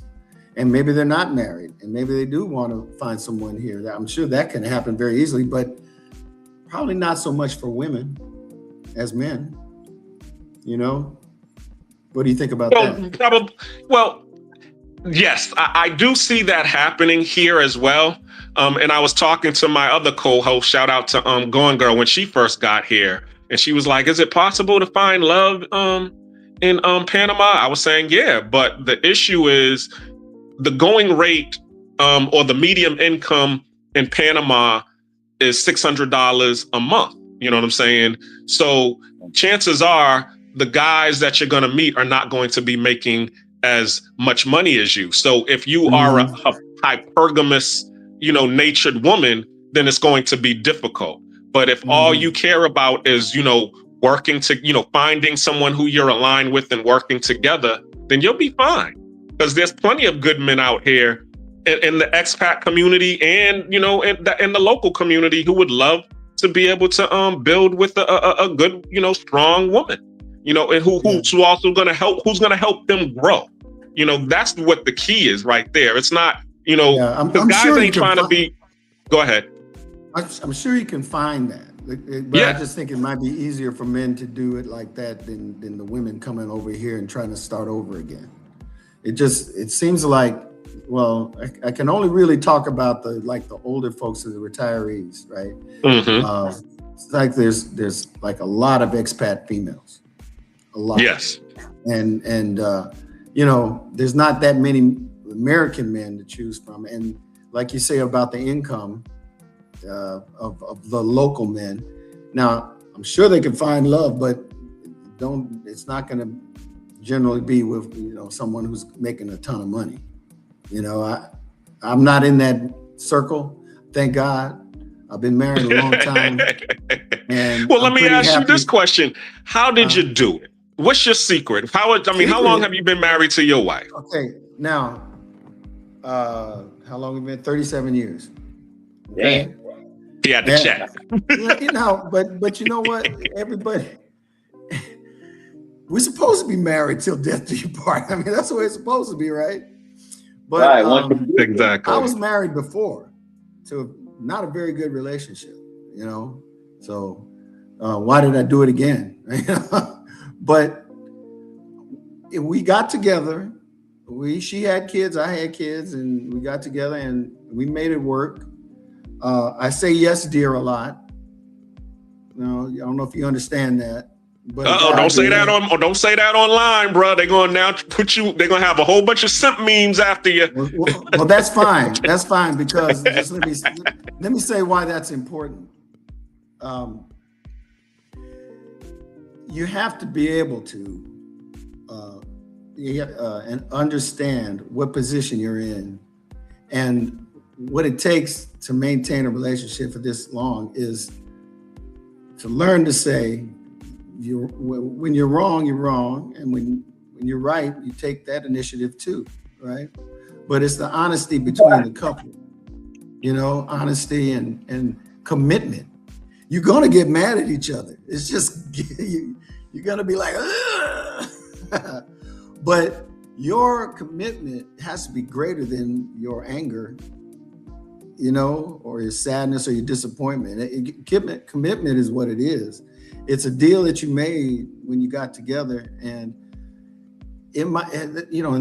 E: and maybe they're not married, and maybe they do want to find someone here. I'm sure that can happen very easily, but probably not so much for women as men. What do you think about that?
B: Well, yes, I do see that happening here as well. And I was talking to my other co-host, shout out to Gone Girl, when she first got here, and she was like, is it possible to find love in Panama? I was saying, yeah, but the issue is the going rate or the medium income in Panama is $600 a month. You know what I'm saying? So chances are the guys that you're going to meet are not going to be making as much money as you. So if you are a hypergamous, natured woman, then it's going to be difficult. But if all you care about is, working to, finding someone who you're aligned with and working together, then you'll be fine. Because there's plenty of good men out here in the expat community and, in the local community who would love to be able to build with a good, strong woman, and who's also going to help, who's going to help them grow. That's what the key is right there. It's not,
E: I'm
B: guys
E: sure
B: ain't trying to be, go ahead.
E: I'm sure you can find that. But I just think it might be easier for men to do it like that than the women coming over here and trying to start over again. It seems like, well, I can only really talk about the older folks and the retirees, right? It's like there's like a lot of expat females, a lot.
B: Yes.
E: And there's not that many American men to choose from. And like you say about the income of the local men. Now, I'm sure they can find love, but it's not going to generally be with, someone who's making a ton of money. I'm not in that circle. Thank God. I've been married a long time. And
B: well, let me ask
E: happy.
B: you this question. How did you do it? What's your secret? How long have you been married to your wife?
E: Okay. Now, how long have we been? 37 years.
D: Damn.
B: He had to check.
E: But you know what? Everybody, we're supposed to be married till death do you part. I mean, that's the way it's supposed to be, right? But
B: exactly.
E: I was married before to not a very good relationship, so why did I do it again? But we got together. She had kids, I had kids, and we got together and we made it work. I say yes, dear, a lot. I don't know if you understand that. But
B: don't say that online, bro. They're gonna now they're gonna have a whole bunch of simp memes after you.
E: Well, that's fine. That's fine, because just let me say why that's important. You have to be able to and understand what position you're in, and what it takes to maintain a relationship for this long is to learn to say, when you're wrong, you're wrong. And when you're right, you take that initiative too, right? But it's the honesty between the couple, honesty and commitment. You're going to get mad at each other. It's just, you're going to be like, ugh. But your commitment has to be greater than your anger, or your sadness or your disappointment. Commitment is what it is. It's a deal that you made when you got together. And in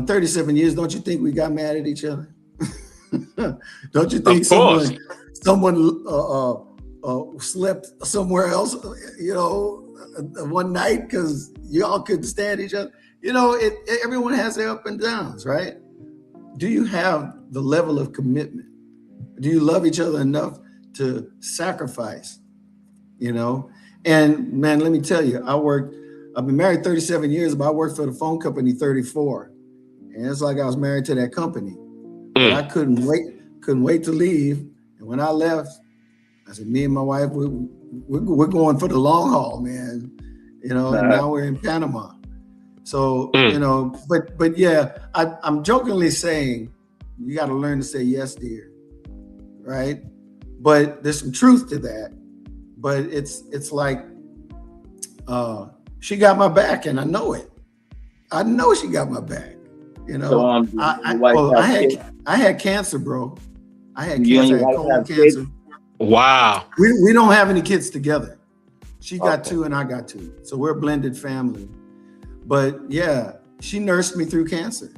E: 37 years, don't you think we got mad at each other? Don't you think someone slept somewhere else, one night because y'all couldn't stand each other? Everyone has their up and downs, right? Do you have the level of commitment? Do you love each other enough to sacrifice? And man, let me tell you, I've been married 37 years, but I worked for the phone company 34. And it's like I was married to that company. But I couldn't wait to leave. And when I left, I said, me and my wife, we're going for the long haul, man. And now we're in Panama. So, but yeah, I'm jokingly saying you got to learn to say yes, dear. Right? But there's some truth to that. But it's like she got my back, and I know it. I know she got my back.
D: So,
E: I had cancer, bro. I had cancer. I had colon cancer.
B: Wow.
E: We don't have any kids together. She got 2 and I got 2. So we're a blended family. But yeah, she nursed me through cancer.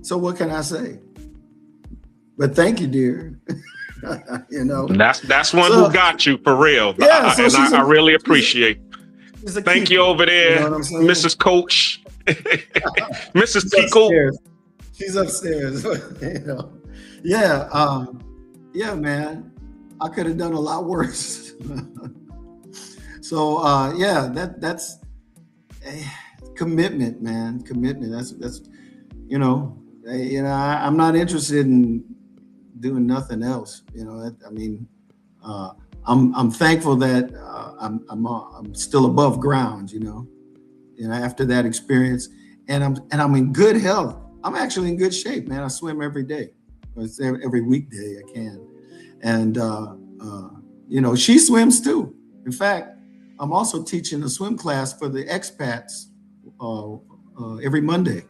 E: So what can I say? But thank you, dear.
B: That's one who got you for real.
E: Yeah,
B: I really appreciate. Thank you over there, Mrs. Coach, Mrs. Tico.
E: She's upstairs. Yeah, yeah, man. I could have done a lot worse. So yeah, that's commitment, man. Commitment. That's I'm not interested in doing nothing else. I'm thankful that I'm still above ground. After that experience, and I'm in good health. I'm actually in good shape, man. I swim every day. It's every weekday I can, and she swims too. In fact, I'm also teaching a swim class for the expats every Monday.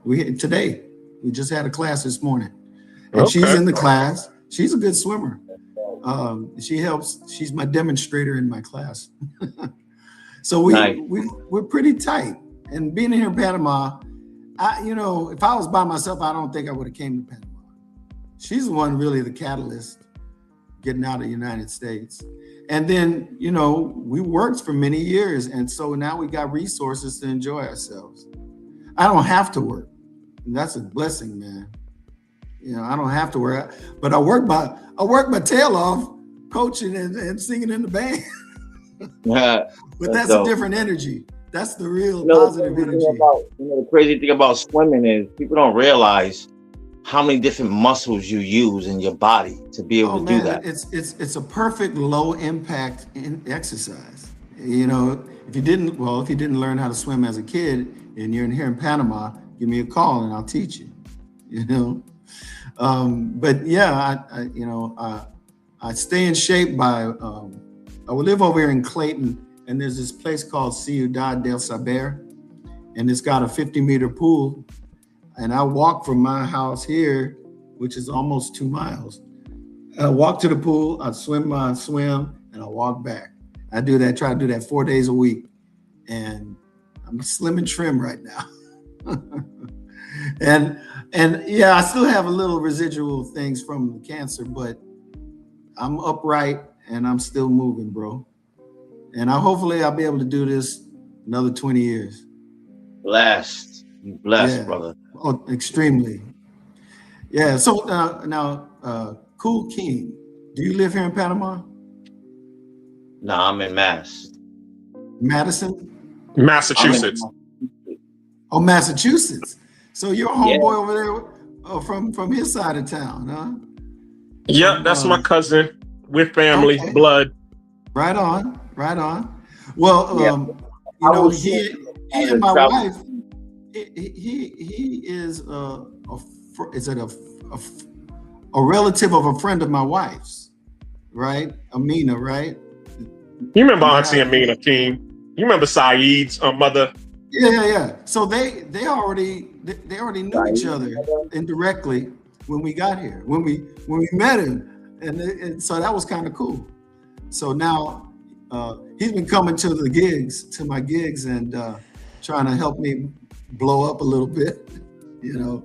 E: Today we just had a class this morning, and she's in the class. She's a good swimmer. She helps. She's my demonstrator in my class. So we're pretty tight. And being here in Panama, if I was by myself, I don't think I would have came to Panama. She's the one really the catalyst getting out of the United States. And then, we worked for many years. And so now we got resources to enjoy ourselves. I don't have to work. And that's a blessing, man. You know, I don't have to work, but I work my tail off coaching and singing in the band.
D: Yeah,
E: But that's
D: dope.
E: a different energy. That's the real
D: You know,
E: positive energy.
D: the crazy thing about swimming is people don't realize how many different muscles you use in your body to be able to do that.
E: It's a perfect low impact exercise. You know, if you didn't learn how to swim as a kid and you're in here in Panama, give me a call and I'll teach you. You know, but yeah, I stay in shape by. I would live over here in Clayton, and there's this place called Ciudad del Saber, and it's got a 50-meter pool. And I walk from my house here, which is almost 2 miles. I walk to the pool, I swim my swim, and I walk back. I do that, try to do that 4 days a week. And I'm slim and trim right now. and yeah, I still have a little residual things from the cancer, but I'm upright and I'm still moving, bro. And hopefully I'll be able to do this another 20 years.
D: Blessed. You blessed,
E: Yeah.
D: brother.
E: Oh, extremely. Yeah. So now, Cool King, do you live here in Panama?
D: No, I'm in Mass.
E: Madison?
B: Massachusetts.
E: Oh, Massachusetts. So you're a homeboy over there from his side of town, huh?
B: Yeah, that's my cousin. We're family,
E: Okay.
B: blood.
E: Right on, right on. Well, you know, he and my wife, he is a relative of a friend of my wife's, right? Amina, right?
B: You remember Auntie Amina, King? You remember Saeed's mother?
E: Yeah. So they already knew each other indirectly when we got here, when we met him, and so that was kind of cool. So now he's been coming to my gigs, and trying to help me blow up a little bit, you know.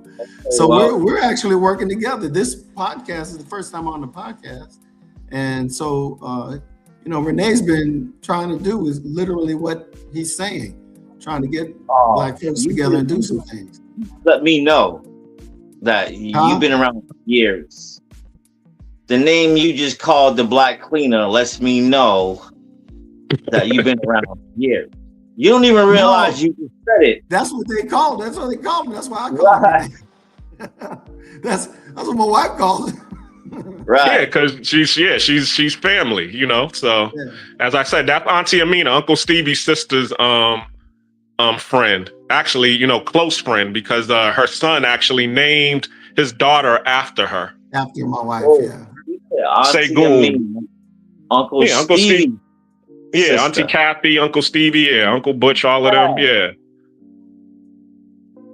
E: So we're actually working together. This podcast is the first time on the podcast, and so you know, Renee's been trying to do is literally what he's saying, trying to get Black folks together and do some things.
D: Let me know that you've been around for years. The name you just called the Black Cleaner lets me know that you've been around for years. You don't even realize you just said it.
E: That's what they call it. That's what they call me. That's why I call it. That's what my wife calls it.
D: Right.
B: Yeah, because she's family, you know. So as I said, that's Auntie Amina, Uncle Stevie's sister's friend. Actually, you know, close friend, because her son actually named his daughter after her.
E: After my wife,
D: Auntie Amina, Uncle Stevie.
B: Yeah,
D: sister.
B: Auntie Kathy, Uncle Stevie, Uncle Butch, all of them,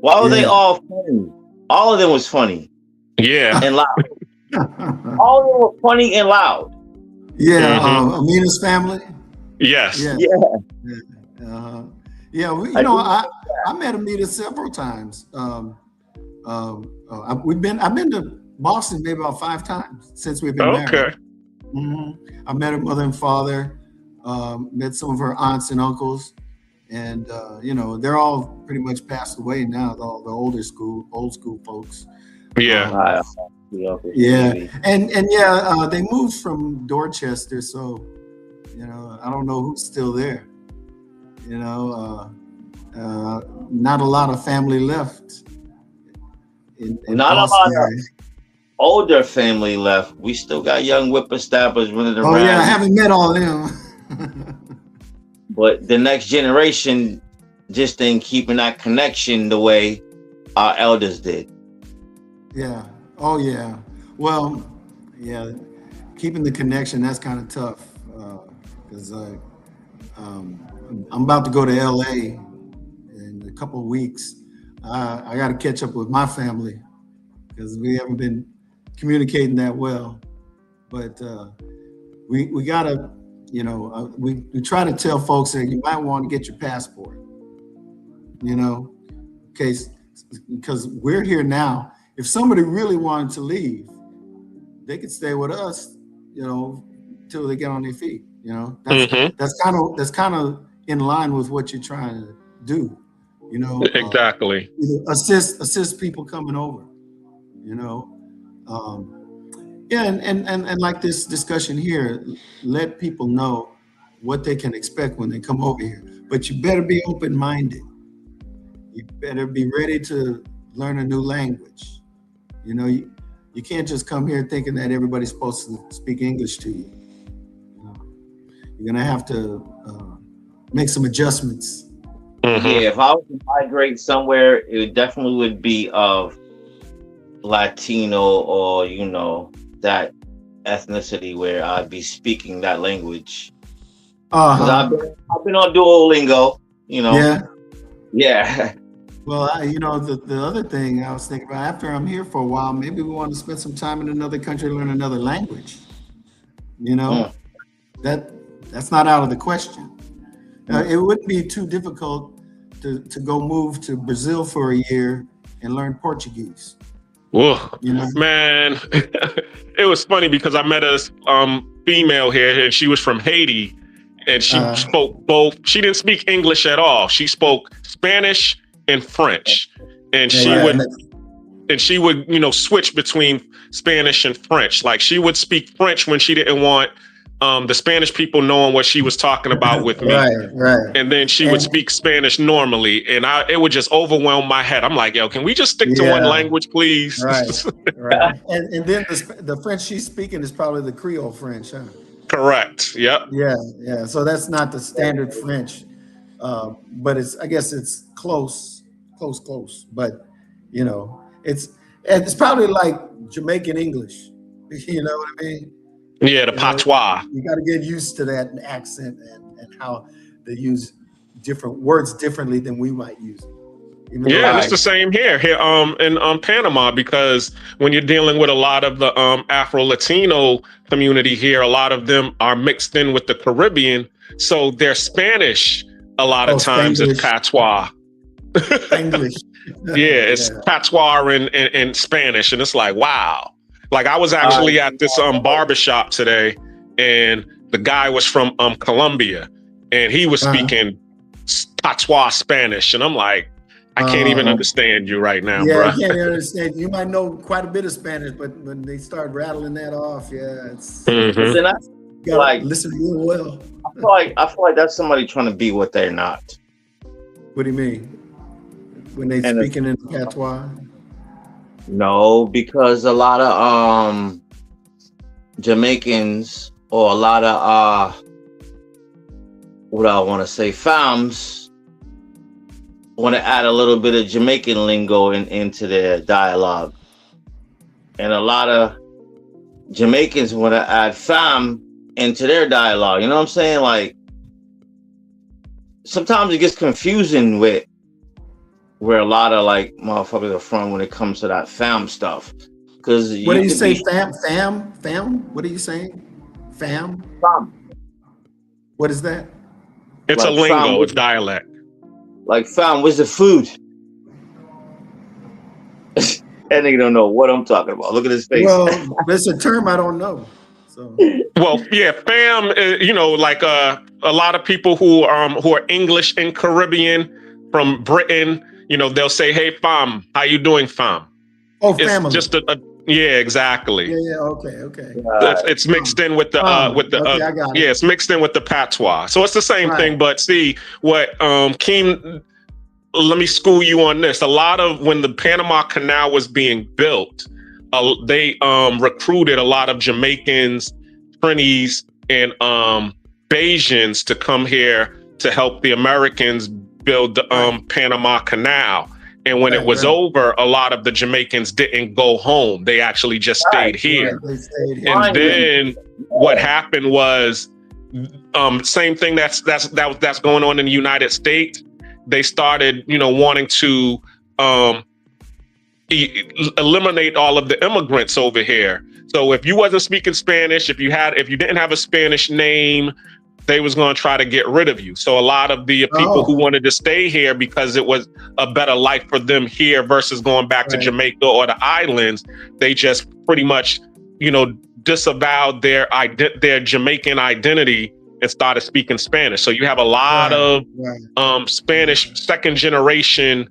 D: Why were they all funny? All of them was funny.
B: Yeah.
D: And loud. All of them were funny and loud.
E: Yeah, Amina's family.
B: Yes.
E: Yeah. I met Amina several times. I've been to Boston maybe about 5 times since we've been married.
B: Okay.
E: I met her mother and father. Met some of her aunts and uncles, and you know, they're all pretty much passed away now. All the old school folks.
B: Yeah.
E: And they moved from Dorchester, so you know, I don't know who's still there. You know, not a lot of family left.
D: Not a lot of older family left. We still got young whippersnappers running around.
E: Oh yeah, I haven't met all of them.
D: But the next generation just ain't keeping that connection the way our elders did.
E: Yeah. Oh yeah. Well, yeah. Keeping the connection, that's kind of tough, because I'm about to go to LA in a couple of weeks. I got to catch up with my family because we haven't been communicating that well. But we gotta, you know, we try to tell folks that you might want to get your passport, you know, because we're here now. If somebody really wanted to leave, they could stay with us, you know, till they get on their feet. You know, that's kind of in line with what you're trying to do. You know,
B: exactly.
E: Assist people coming over. You know, Yeah, and like this discussion here, let people know what they can expect when they come over here. But you better be open-minded. You better be ready to learn a new language. You know, you can't just come here thinking that everybody's supposed to speak English to you. You know, you're gonna have to make some adjustments.
D: Yeah, if I was to migrate somewhere, it definitely would be of Latino or that ethnicity where I'd be speaking that language. Because I've been on Duolingo,
E: Yeah.
D: Yeah.
E: Well, the other thing I was thinking about, after I'm here for a while, maybe we want to spend some time in another country, learn another language. That's not out of the question. It wouldn't be too difficult to go move to Brazil for a year and learn Portuguese.
B: Whoa, man, it was funny because I met a female here, and she was from Haiti, and she spoke both. She didn't speak English at all. She spoke Spanish and French, and she would switch between Spanish and French. Like, she would speak French when she didn't want the Spanish people knowing what she was talking about with me.
E: Right.
B: And then she would speak Spanish normally, and it would just overwhelm my head. I'm like, yo, can we just stick to one language, please?
E: Right. And then the French she's speaking is probably the Creole French, huh?
B: Correct. Yep.
E: Yeah. So that's not the standard French, but I guess it's close. But it's probably like Jamaican English. You know what I mean?
B: Yeah, the patois.
E: You got to get used to that accent and how they use different words differently than we might use it.
B: Yeah, it's the same here in Panama, because when you're dealing with a lot of the Afro-Latino community here, a lot of them are mixed in with the Caribbean, so their Spanish a lot of times is patois.
E: English.
B: Yeah, it's patois and Spanish, and it's like, wow. Like, I was actually at this barbershop today, and the guy was from Colombia, and he was speaking patois Spanish, and I'm like, I can't even understand you right now, bro.
E: I can't understand. You might know quite a bit of Spanish, but when they start rattling that off, it's you gotta listen real well.
D: I feel like that's somebody trying to be what they're not.
E: What do you mean? When they speaking in patois?
D: No, because a lot of Jamaicans, or a lot of what I want to say, femmes, want to add a little bit of Jamaican lingo into their dialogue, and a lot of Jamaicans want to add femme into their dialogue. You know what I'm saying? Like, sometimes it gets confusing with where a lot of like motherfuckers are from when it comes to that fam stuff. Because
E: what do you say, fam? What are you saying? Fam? What is that?
B: It's like a lingo, it's dialect.
D: Like, fam, where's the food? That nigga don't know what I'm talking about. Look at his face.
E: Well, it's a term I don't know. So.
B: Well, yeah, fam, like a lot of people who are English and Caribbean from Britain, they'll say, "Hey, fam, how you doing, fam?"
E: Oh,
B: it's
E: family.
B: Just yeah, exactly.
E: Yeah. Okay.
B: It's mixed in with the it's mixed in with the patois. So it's the same thing. But see what Keem. Let me school you on this. A lot of when the Panama Canal was being built, they recruited a lot of Jamaicans, Trinidadians, and Bajans to come here to help the Americans build the Panama Canal. And when it was over, a lot of the Jamaicans didn't go home. They actually just stayed here.
E: They stayed here.
B: And then what happened was same thing that's going on in the United States. They started, wanting to eliminate all of the immigrants over here. So if you wasn't speaking Spanish, if you didn't have a Spanish name, they was going to try to get rid of you. So a lot of the people who wanted to stay here because it was a better life for them here versus going back to Jamaica or the islands, they just pretty much, disavowed their Jamaican identity and started speaking Spanish. So you have a lot of Spanish second generation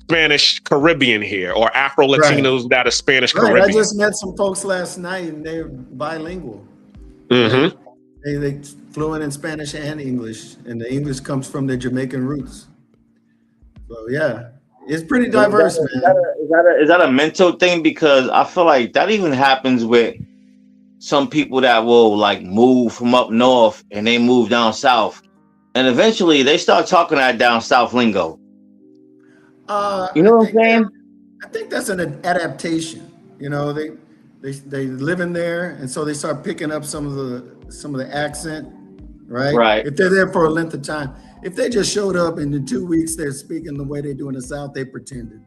B: Spanish Caribbean here, or Afro Latinos that are Spanish Caribbean.
E: I just met some folks last night, and they're bilingual.
B: Mm-hmm.
E: They fluent in Spanish and English, and the English comes from their Jamaican roots. So yeah, it's pretty diverse, man.
D: Is that a mental thing? Because I feel like that even happens with some people that will like move from up north and they move down south, and eventually they start talking that down south lingo. You know what I'm saying?
E: I think that's an adaptation. You know, they live in there, and so they start picking up some of the accent, right?
D: Right.
E: If they're there for a length of time. If they just showed up and in 2 weeks they're speaking the way they do in the South, they pretended,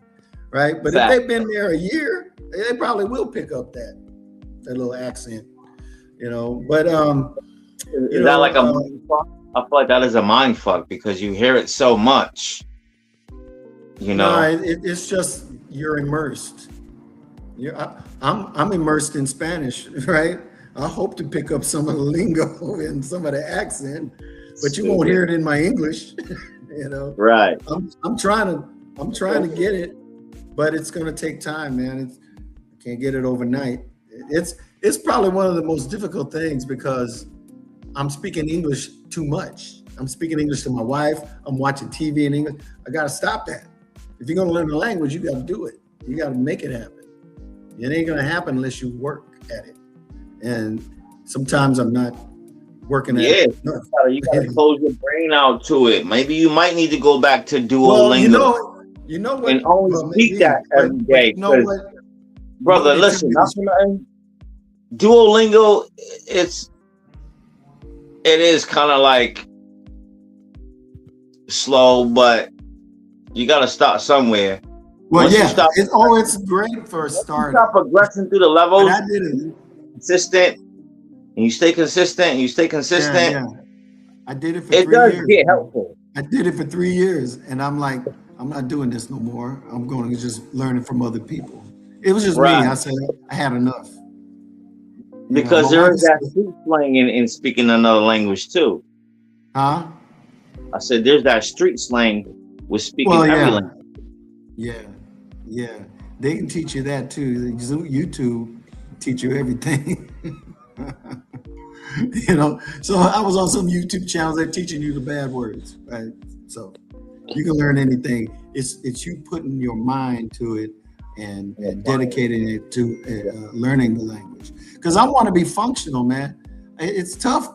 E: right? But if they've been there a year, they probably will pick up that little accent, you know. But
D: is that like a mind fuck? I feel like that is a mind fuck because you hear it so much. You know,
E: no, it's just you're immersed. I'm immersed in Spanish, right? I hope to pick up some of the lingo and some of the accent, but you won't hear it in my English, you know.
D: Right.
E: I'm trying to get it, but it's gonna take time, man. I can't get it overnight. It's probably one of the most difficult things because I'm speaking English too much. I'm speaking English to my wife. I'm watching TV in English. I gotta stop that. If you're gonna learn the language, you gotta do it. You gotta make it happen. It ain't gonna happen unless you work at it. And sometimes I'm not working at it.
D: You gotta close your brain out to it. Maybe you might need to go back to Duolingo.
E: Well, you know what?
D: And always speak that every day.
E: You know what?
D: Brother, listen, Duolingo, it is kind of like slow, but you gotta start somewhere.
E: Well, it's great for a start.
D: Stop progressing through the levels.
E: But I did it.
D: Consistent, and you stay consistent.
E: Yeah. I did it for 3 years.
D: It does get helpful.
E: I did it for 3 years, and I'm like, I'm not doing this no more. I'm going to just learn it from other people. It was just me. I said I had enough.
D: Because there is that street slang in speaking another language too.
E: Huh?
D: I said there's that street slang with speaking every language.
E: Yeah. They can teach you that too. YouTube teach you everything. You know, so I was on some YouTube channels that teaching you the bad words, right? So you can learn anything. It's you putting your mind to it and dedicating it to learning the language. Because I want to be functional, man. It's tough.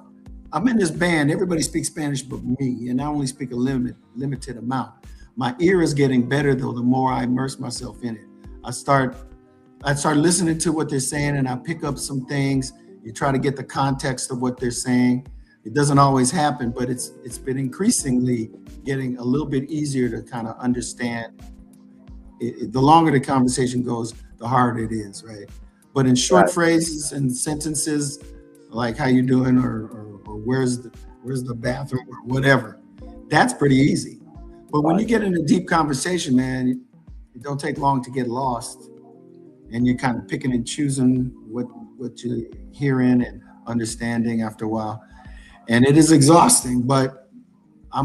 E: I'm in this band. Everybody speaks Spanish but me, and I only speak a limited amount. My ear is getting better though. The more I immerse myself in it, I start listening to what they're saying, and I pick up some things. You try to get the context of what they're saying. It doesn't always happen, but it's been increasingly getting a little bit easier to kind of understand. The longer the conversation goes, the harder it is, right? But in short phrases and sentences, like "How you doing?" or "Where's the bathroom?" or whatever, that's pretty easy. But when you get in a deep conversation, man, it don't take long to get lost, and you're kind of picking and choosing what you're hearing and understanding after a while, and it is exhausting. But I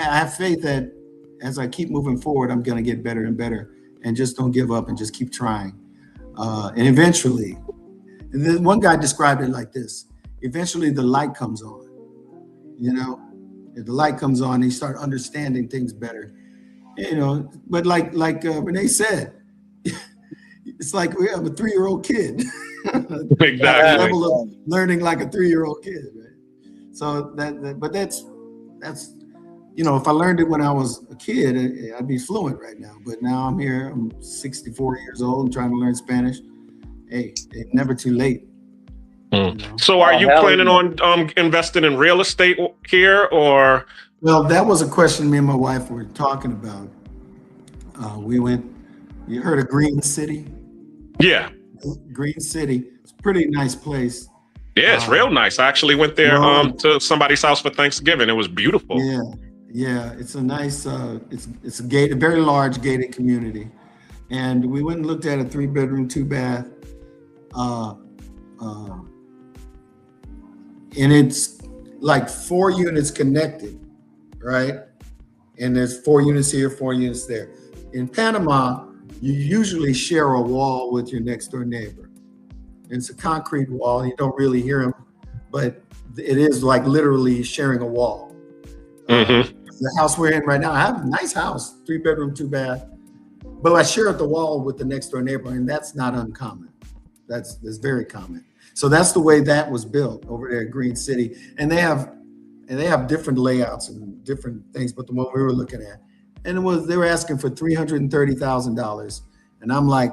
E: have faith that as I keep moving forward, I'm going to get better and better, and just don't give up and just keep trying. And eventually, and then one guy described it like this: eventually the light comes on. You know, if the light comes on, you start understanding things better. You know, but like Renee said, it's like we have a 3-year-old kid.
B: Exactly.
E: Level of learning like a 3-year-old kid, right? So but that's you know, if I learned it when I was a kid, I'd be fluent right now. But now I'm here. I'm 64 years old, trying to learn Spanish. Hey, it's never too late. You know?
B: So, are you planning on investing in real estate here, or?
E: Well, that was a question me and my wife were talking about. We went. You heard of Green City?
B: Yeah.
E: Green City. It's a pretty nice place.
B: Yeah, it's real nice. I actually went there to somebody's house for Thanksgiving. It was beautiful.
E: Yeah. It's a nice. It's a very large gated community, and we went and looked at a 3-bedroom, 2-bath. And it's like 4 units connected, right? And there's 4 units here, 4 units there. In Panama, you usually share a wall with your next door neighbor. It's a concrete wall. You don't really hear them, but it is like literally sharing a wall. The house we're in right now, I have a nice house, 3-bedroom, 2-bath, but I share the wall with the next door neighbor, and that's not uncommon. That's very common. So that's the way that was built over there at Green City, and they have different layouts and different things. But the one we were looking at, and they were asking for $330,000, and I'm like,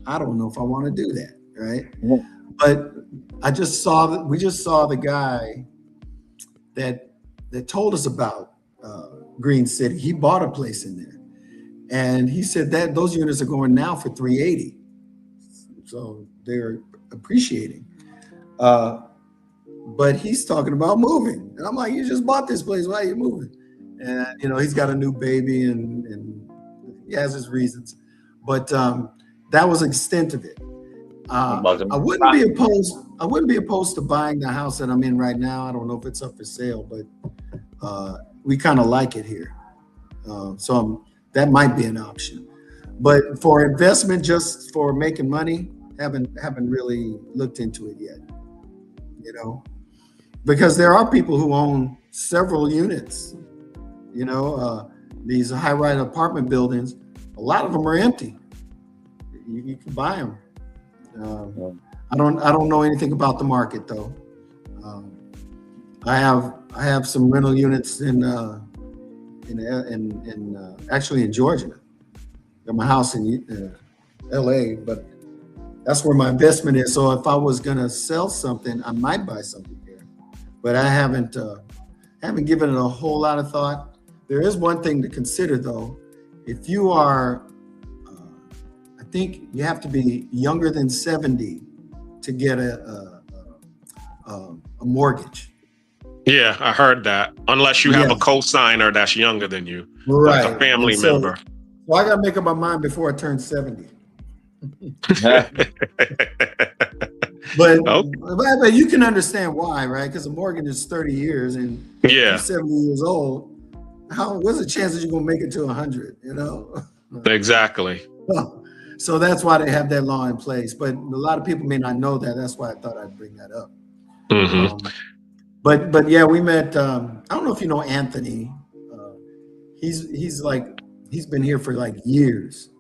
E: I don't know if I want to do that, right?
D: Yeah.
E: But we just saw the guy that told us about Green City. He bought a place in there, and he said that those units are going now for $380,000. So they're appreciating. But he's talking about moving. And I'm like, you just bought this place, why are you moving? And he's got a new baby and he has his reasons. But that was the extent of it. I wouldn't be opposed to buying the house that I'm in right now. I don't know if it's up for sale, but we kind of like it here. So that might be an option. But for investment, just for making money, haven't really looked into it yet, because there are people who own several units, these high-rise apartment buildings. A lot of them are empty. You can buy them. I don't know anything about the market though. I have some rental units in actually in Georgia. Got my house in LA, but that's where my investment is. So if I was gonna sell something, I might buy something here, but I haven't given it a whole lot of thought. There is one thing to consider though. If you are, I think you have to be younger than 70 to get a mortgage.
B: Yeah, I heard that. Unless you have a co-signer that's younger than you,
E: right?
B: Like a family member.
E: Well, I got to make up my mind before I turn 70. But you can understand why, right? Because a mortgage is 30 years, and you're 70 years old. What's the chance that you're gonna make it to 100?
B: Exactly.
E: So that's why they have that law in place. But a lot of people may not know that. That's why I thought I'd bring that up. But yeah, we met. I don't know if you know Anthony. He's been here for like years.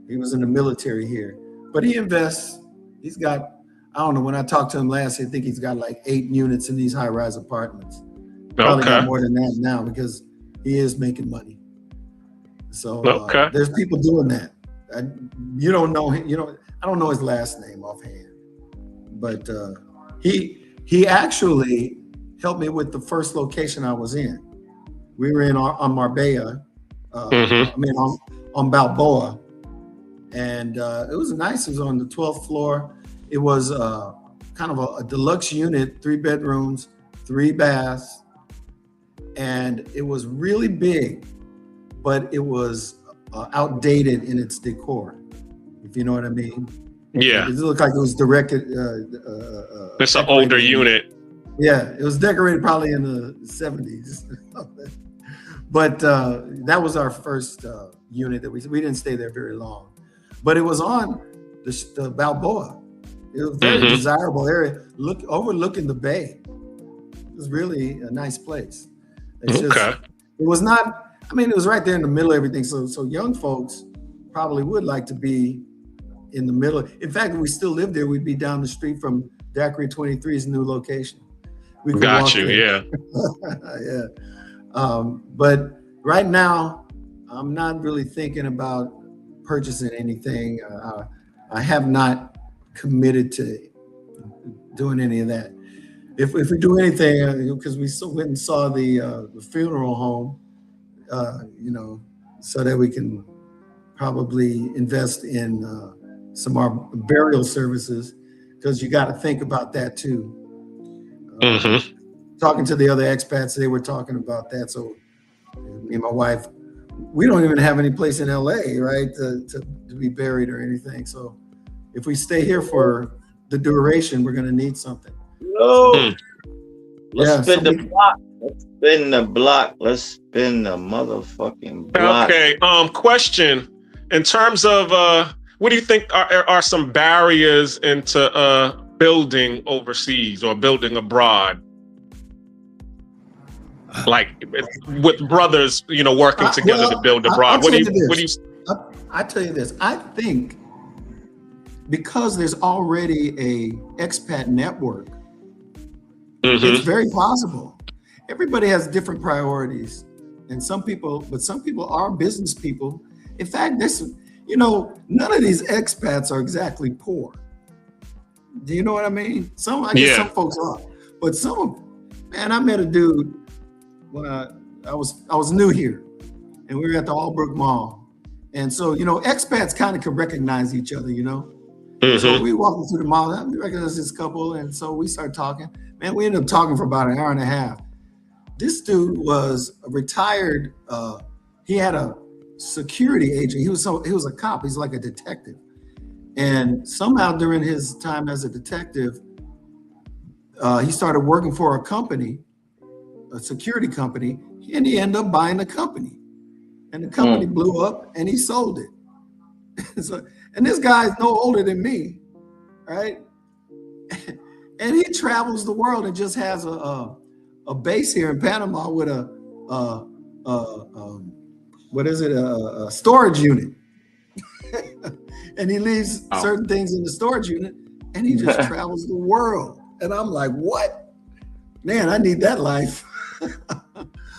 E: He was in the military here, but he invests. He's got, I don't know, when I talked to him last, I think he's got like 8 units in these high-rise apartments. Probably got more than that now because he is making money. So there's people doing that. You don't know him, I don't know his last name offhand, but he actually helped me with the first location I was in. We were on Marbella, on Balboa, and it was nice. It was on the 12th floor. It was kind of a deluxe unit, 3 bedrooms, 3 baths, and it was really big, but it was outdated in its decor, if you know what I mean.
B: Yeah.
E: It looked like it was directed.
B: It's an older unit.
E: Yeah, it was decorated probably in the 70s. But that was our first unit that we didn't stay there very long. But it was on the Balboa. It was a very desirable area, overlooking the bay. It was really a nice place. It's just, it was not, it was right there in the middle of everything. So young folks probably would like to be in the middle. In fact, if we still lived there, we'd be down the street from Daiquiri 23's new location. We could walk there.
B: Yeah.
E: Yeah. But right now, I'm not really thinking about purchasing anything. I have not committed to doing any of that. If we do anything, because we went and saw the funeral home, so that we can probably invest in some of our burial services, because you got to think about that too. Talking to the other expats, they were talking about that. So me and my wife, we don't even have any place in LA, right, to be buried or anything. So if we stay here for the duration, we're going to need something.
D: Let's spin the block. Let's spin the block. Let's spin the motherfucking block.
B: Okay. Question. In terms of what do you think are some barriers into building overseas or building abroad? Like with brothers, working together to build abroad.
E: I tell you this. I think because there's already a expat network, it's very possible. Everybody has different priorities, and some people are business people. In fact, none of these expats are exactly poor. Do you know what I mean? Some folks are, but I met a dude when I was new here, and we were at the Albrook Mall, and so expats kind of can recognize each other, So we walking through the mall, and we recognize this couple, and so we started talking. Man, we ended up talking for about an hour and a half. This dude was a retired. He had a security agent. He was a cop. He's like a detective, and somehow during his time as a detective, he started working for a company, a security company, and he ended up buying the company, and the company blew up, and he sold it. So, and this guy's no older than me, right? And he travels the world and just has a base here in Panama with a storage unit. And he leaves certain things in the storage unit, and he just travels the world. And I'm like, what? Man, I need that life.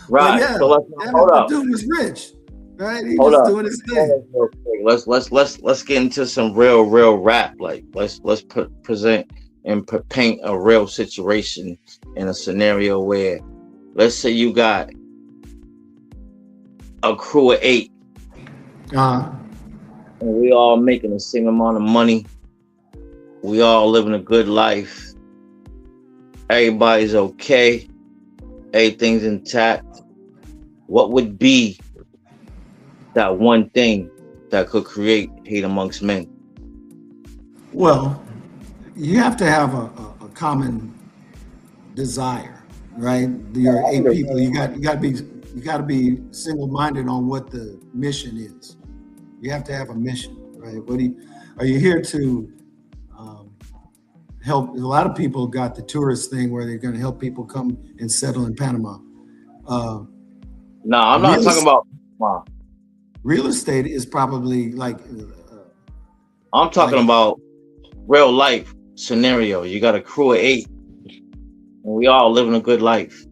D: Right.
E: Yeah,
D: so
E: the dude was rich, right? He was doing his thing.
D: Let's get into some real rap. Like let's present and paint a real situation in a scenario where, let's say you got a crew of 8, and we all making the same amount of money. We all living a good life. Everybody's okay. Everything's intact. What would be that one thing that could create hate amongst men?
E: Well, you have to have a common desire, right? Your 8 people, you got to be single-minded on what the mission is. You have to have a mission, right? Are you here to help? A lot of people got the tourist thing where they're going to help people come and settle in Panama.
D: No, I'm not talking about Panama.
E: Real estate is probably like.
D: I'm talking about real life scenario. You got a crew of 8, and we all living a good life.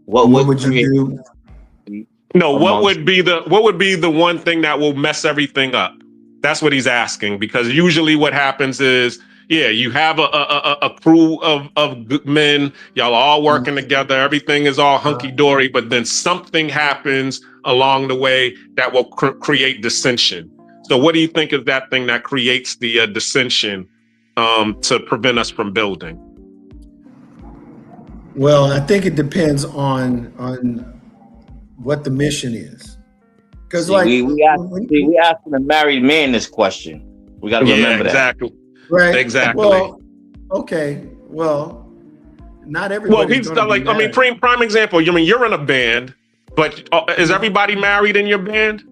D: What would you
B: do? No, what would be the one thing that will mess everything up? That's what he's asking, because usually what happens is, you have a crew of good men, y'all are all working together, everything is all hunky-dory, but then something happens along the way that will create dissension. So what do you think is that thing that creates the dissension to prevent us from building?
E: Well, I think it depends on what the mission is. Because
D: we asking a married man this question. We got to remember
B: exactly.
D: that.
E: Right.
B: Exactly.
E: Well, okay. Well, not everybody.
B: Well, he's like, prime example. You're in a band, but is everybody married in your band?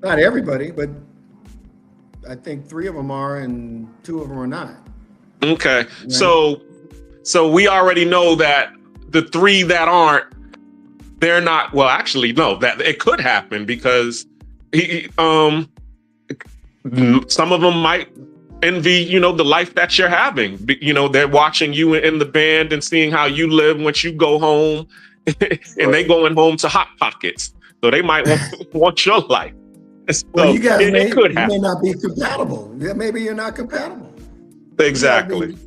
E: Not everybody, but I think 3 of them are, and 2 of them are not.
B: Okay, right. So we already know that the 3 that aren't, they're not. Well, actually, no. That it could happen because some of them might envy, the life that you're having. They're watching you in the band and seeing how you live once you go home, and they going home to Hot Pockets, so they might want your life. So
E: well, you guys may
B: not
E: be compatible. Yeah, maybe you're not compatible.
B: Exactly.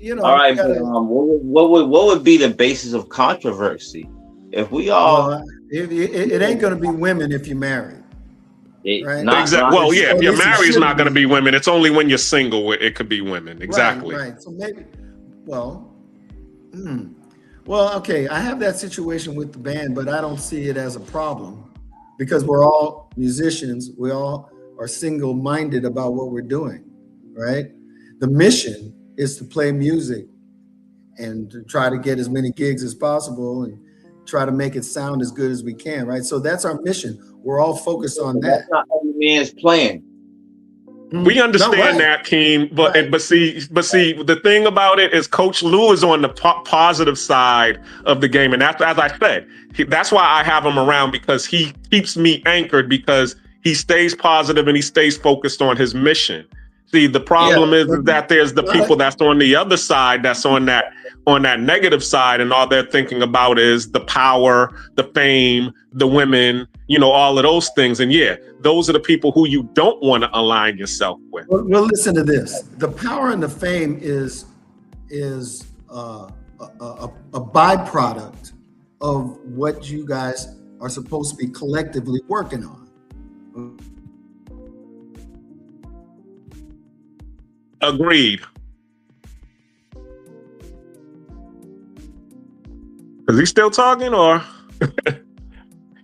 D: All right, but what would be the basis of controversy if we all?
E: It ain't going to be women if you're married. Right?
B: Well, if you're married, it's not going to be women. It's only when you're single it could be women. Exactly.
E: Right. So maybe, well, okay. I have that situation with the band, but I don't see it as a problem because we're all musicians. We all are single-minded about what we're doing, right? The mission is to play music and to try to get as many gigs as possible and try to make it sound as good as we can, right? So that's our mission. We're all focused on that.
D: That's not every man's plan.
B: We understand that, Keem, but see, the thing about it is, Coach Lou is on the positive side of the game, and that's, as I said, that's why I have him around, because he keeps me anchored, because he stays positive and he stays focused on his mission. See, the problem is that there's the people that's on the other side, that's on that negative side, and all they're thinking about is the power, the fame, the women, all of those things. And those are the people who you don't want to align yourself with.
E: Well, listen to this. The power and the fame is a byproduct of what you guys are supposed to be collectively working on.
B: Agreed. Is he still talking, or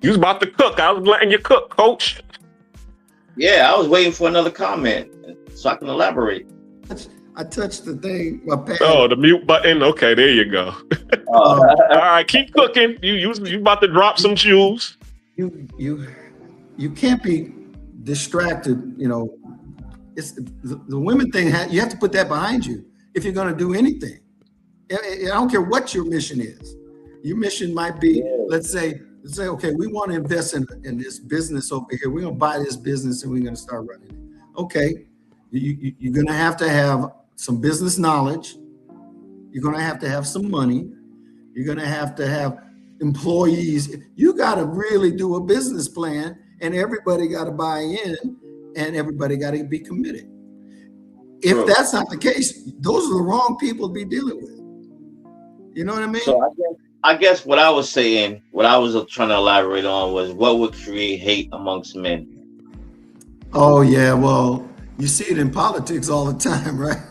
B: you was about to cook? I was letting you cook, Coach.
D: Yeah, I was waiting for another comment so I can elaborate.
E: I touched the thing. My pad.
B: Oh, the mute button. Okay, there you go. All right, keep cooking. You about to drop some jewels.
E: You can't be distracted. It's the women thing. You have to put that behind you if you're going to do anything. I don't care what your mission is. Your mission might be, let's say, okay, we want to invest in this business over here. We're going to buy this business and we're going to start running it. Okay, you're going to have some business knowledge. You're going to have some money. You're going to have employees. You got to really do a business plan, and everybody got to buy in, and everybody got to be committed. If that's not the case, those are the wrong people to be dealing with. You know what I mean?
D: So I guess what I was saying, what I was trying to elaborate on, was what would create hate amongst men.
E: Oh yeah, well, you see it in politics all the time, right?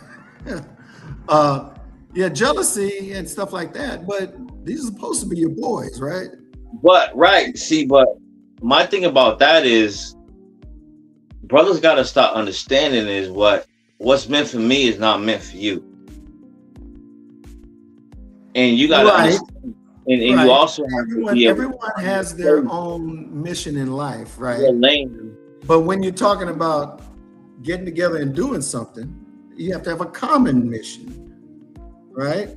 E: Jealousy and stuff like that. But these are supposed to be your boys, right?
D: But my thing about that is, brothers got to start understanding is what's meant for me is not meant for you, and you got to understand. And you also have
E: everyone has their own mission in life, right?
D: Lane.
E: But when you're talking about getting together and doing something, you have to have a common mission, right?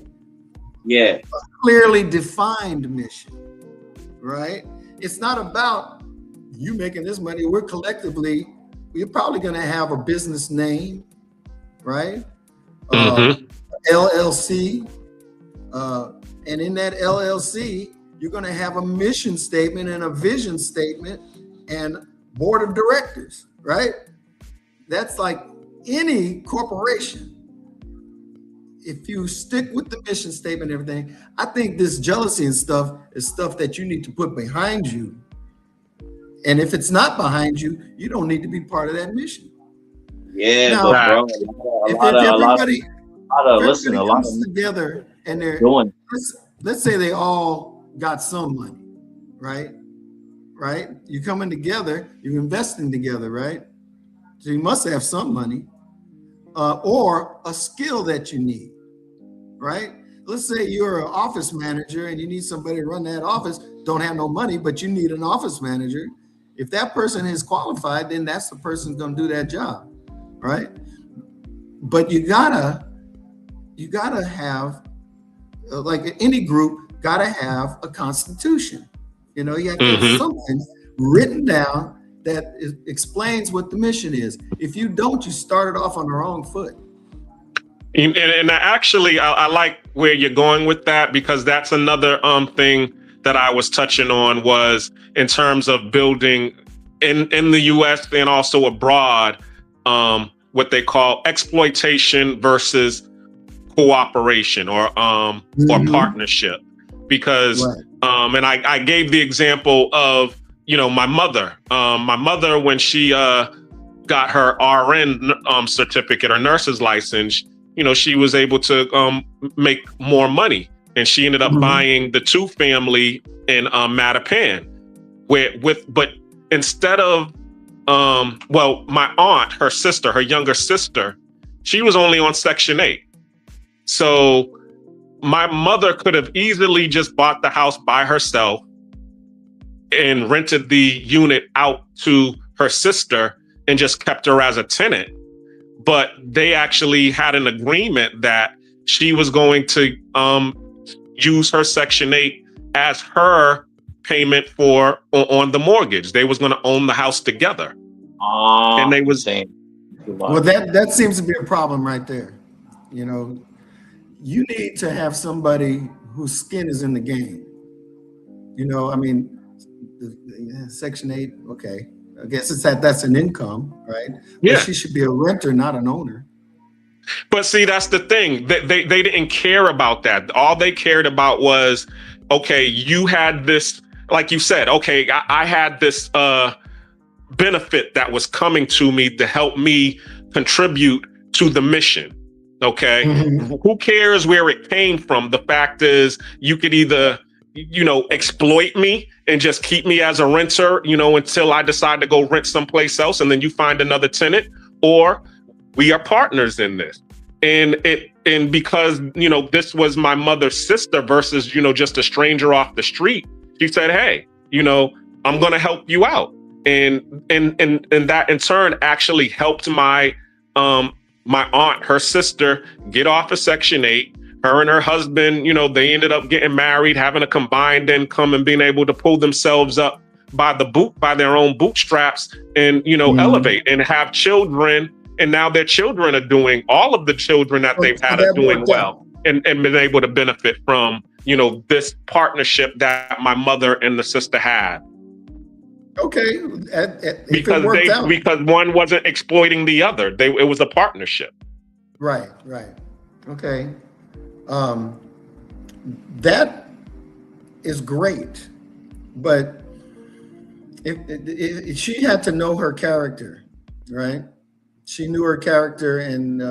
D: Yeah.
E: A clearly defined mission, right? It's not about you making this money. We're probably going to have a business name, right? LLC. And in that LLC, you're going to have a mission statement and a vision statement and board of directors, right? That's like any corporation. If you stick with the mission statement and everything, I think this jealousy and stuff is stuff that you need to put behind you. And if it's not behind you, you don't need to be part of that mission.
D: Yeah,
E: now,
D: bro.
E: If everybody
D: comes
E: together and they're
D: doing.
E: Let's say they all got some money, right? Right? You're coming together, you're investing together, right? So you must have some money or a skill that you need, right? Let's say you're an office manager and you need somebody to run that office, don't have no money, but you need an office manager. If that person is qualified, then that's the person who's going to do that job, right? But you gotta have, like any group, gotta have a constitution. You have to have something written down that explains what the mission is. If you don't, you started off on the wrong foot.
B: And actually, I like where you're going with that, because that's another thing that I was touching on, was in terms of building in the U.S. and also abroad, what they call exploitation versus cooperation or partnership. Because and I gave the example of my mother. My mother, when she got her RN certificate or nurse's license, she was able to make more money, and she ended up buying the 2-family in Mattapan, but instead of my aunt, her younger sister, she was only on Section 8. So my mother could have easily just bought the house by herself and rented the unit out to her sister and just kept her as a tenant. But they actually had an agreement that she was going to use her Section 8 as her payment on the mortgage. They was going to own the house together. And they was
D: saying,
E: well, that seems to be a problem right there. You know, you need to have somebody whose skin is in the game. You know, I mean, Section 8, okay. I guess it's that's an income, right?
B: Yeah.
E: But she should be a renter, not an owner.
B: But see, that's the thing. They didn't care about that. All they cared about was, okay, you had this, like you said, okay, I had this benefit that was coming to me to help me contribute to the mission. Okay. Mm-hmm. Who cares where it came from? The fact is, you could either, you know, exploit me and just keep me as a renter, you know, until I decide to go rent someplace else and then you find another tenant, or we are partners in this. And because, you know, this was my mother's sister versus, you know, just a stranger off the street, she said, hey, you know, I'm going to help you out. And that in turn actually helped my aunt, her sister, get off of Section 8. Her and her husband, you know, they ended up getting married, having a combined income and being able to pull themselves up by their own bootstraps and, you know, elevate and have children. And now their children are doing, all of the children that they've had are doing well and been able to benefit from, you know, this partnership that my mother and the sister had.
E: Okay.
B: Because one wasn't exploiting the other. It was a partnership.
E: Right. Okay. That is great, but if she had to know her character, right? She knew her character, and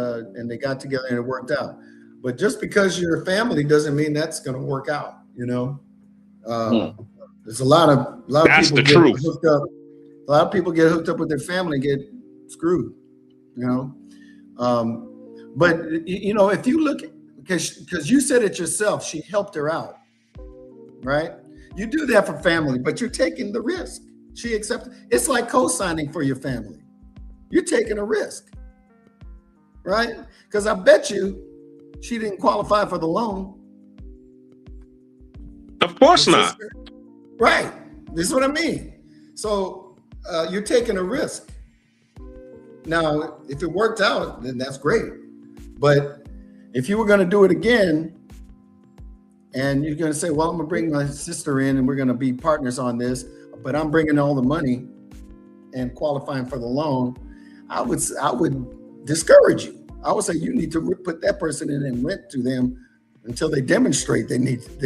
E: they got together and it worked out. But just because you're a family doesn't mean that's going to work out. You know, there's a lot of
B: that's
E: people
B: the truth.
E: Hooked up. A lot of people get hooked up with their family and get screwed. You know, but you know, if you look at, because you said it yourself, she helped her out, right? You do that for family, but you're taking the risk. She accepted. It's like co-signing for your family. You're taking a risk, right? Because I bet you she didn't qualify for the loan.
B: Of course not.
E: Right. This is what I mean. So you're taking a risk. Now, if it worked out, then that's great. But if you were going to do it again, and you're going to say, well, I'm going to bring my sister in and we're going to be partners on this, but I'm bringing all the money and qualifying for the loan, I would discourage you. I would say you need to put that person in and rent to them until they demonstrate they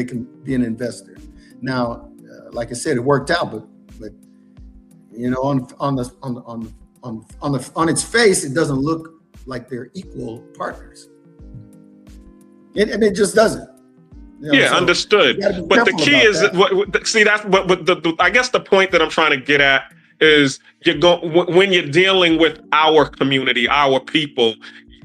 E: can be an investor. Now, like I said, it worked out, but you know, on its face, it doesn't look like they're equal partners. And it just doesn't. You know,
B: yeah,
E: so
B: understood. But the key is, I guess the point that I'm trying to get at is when you're dealing with our community, our people,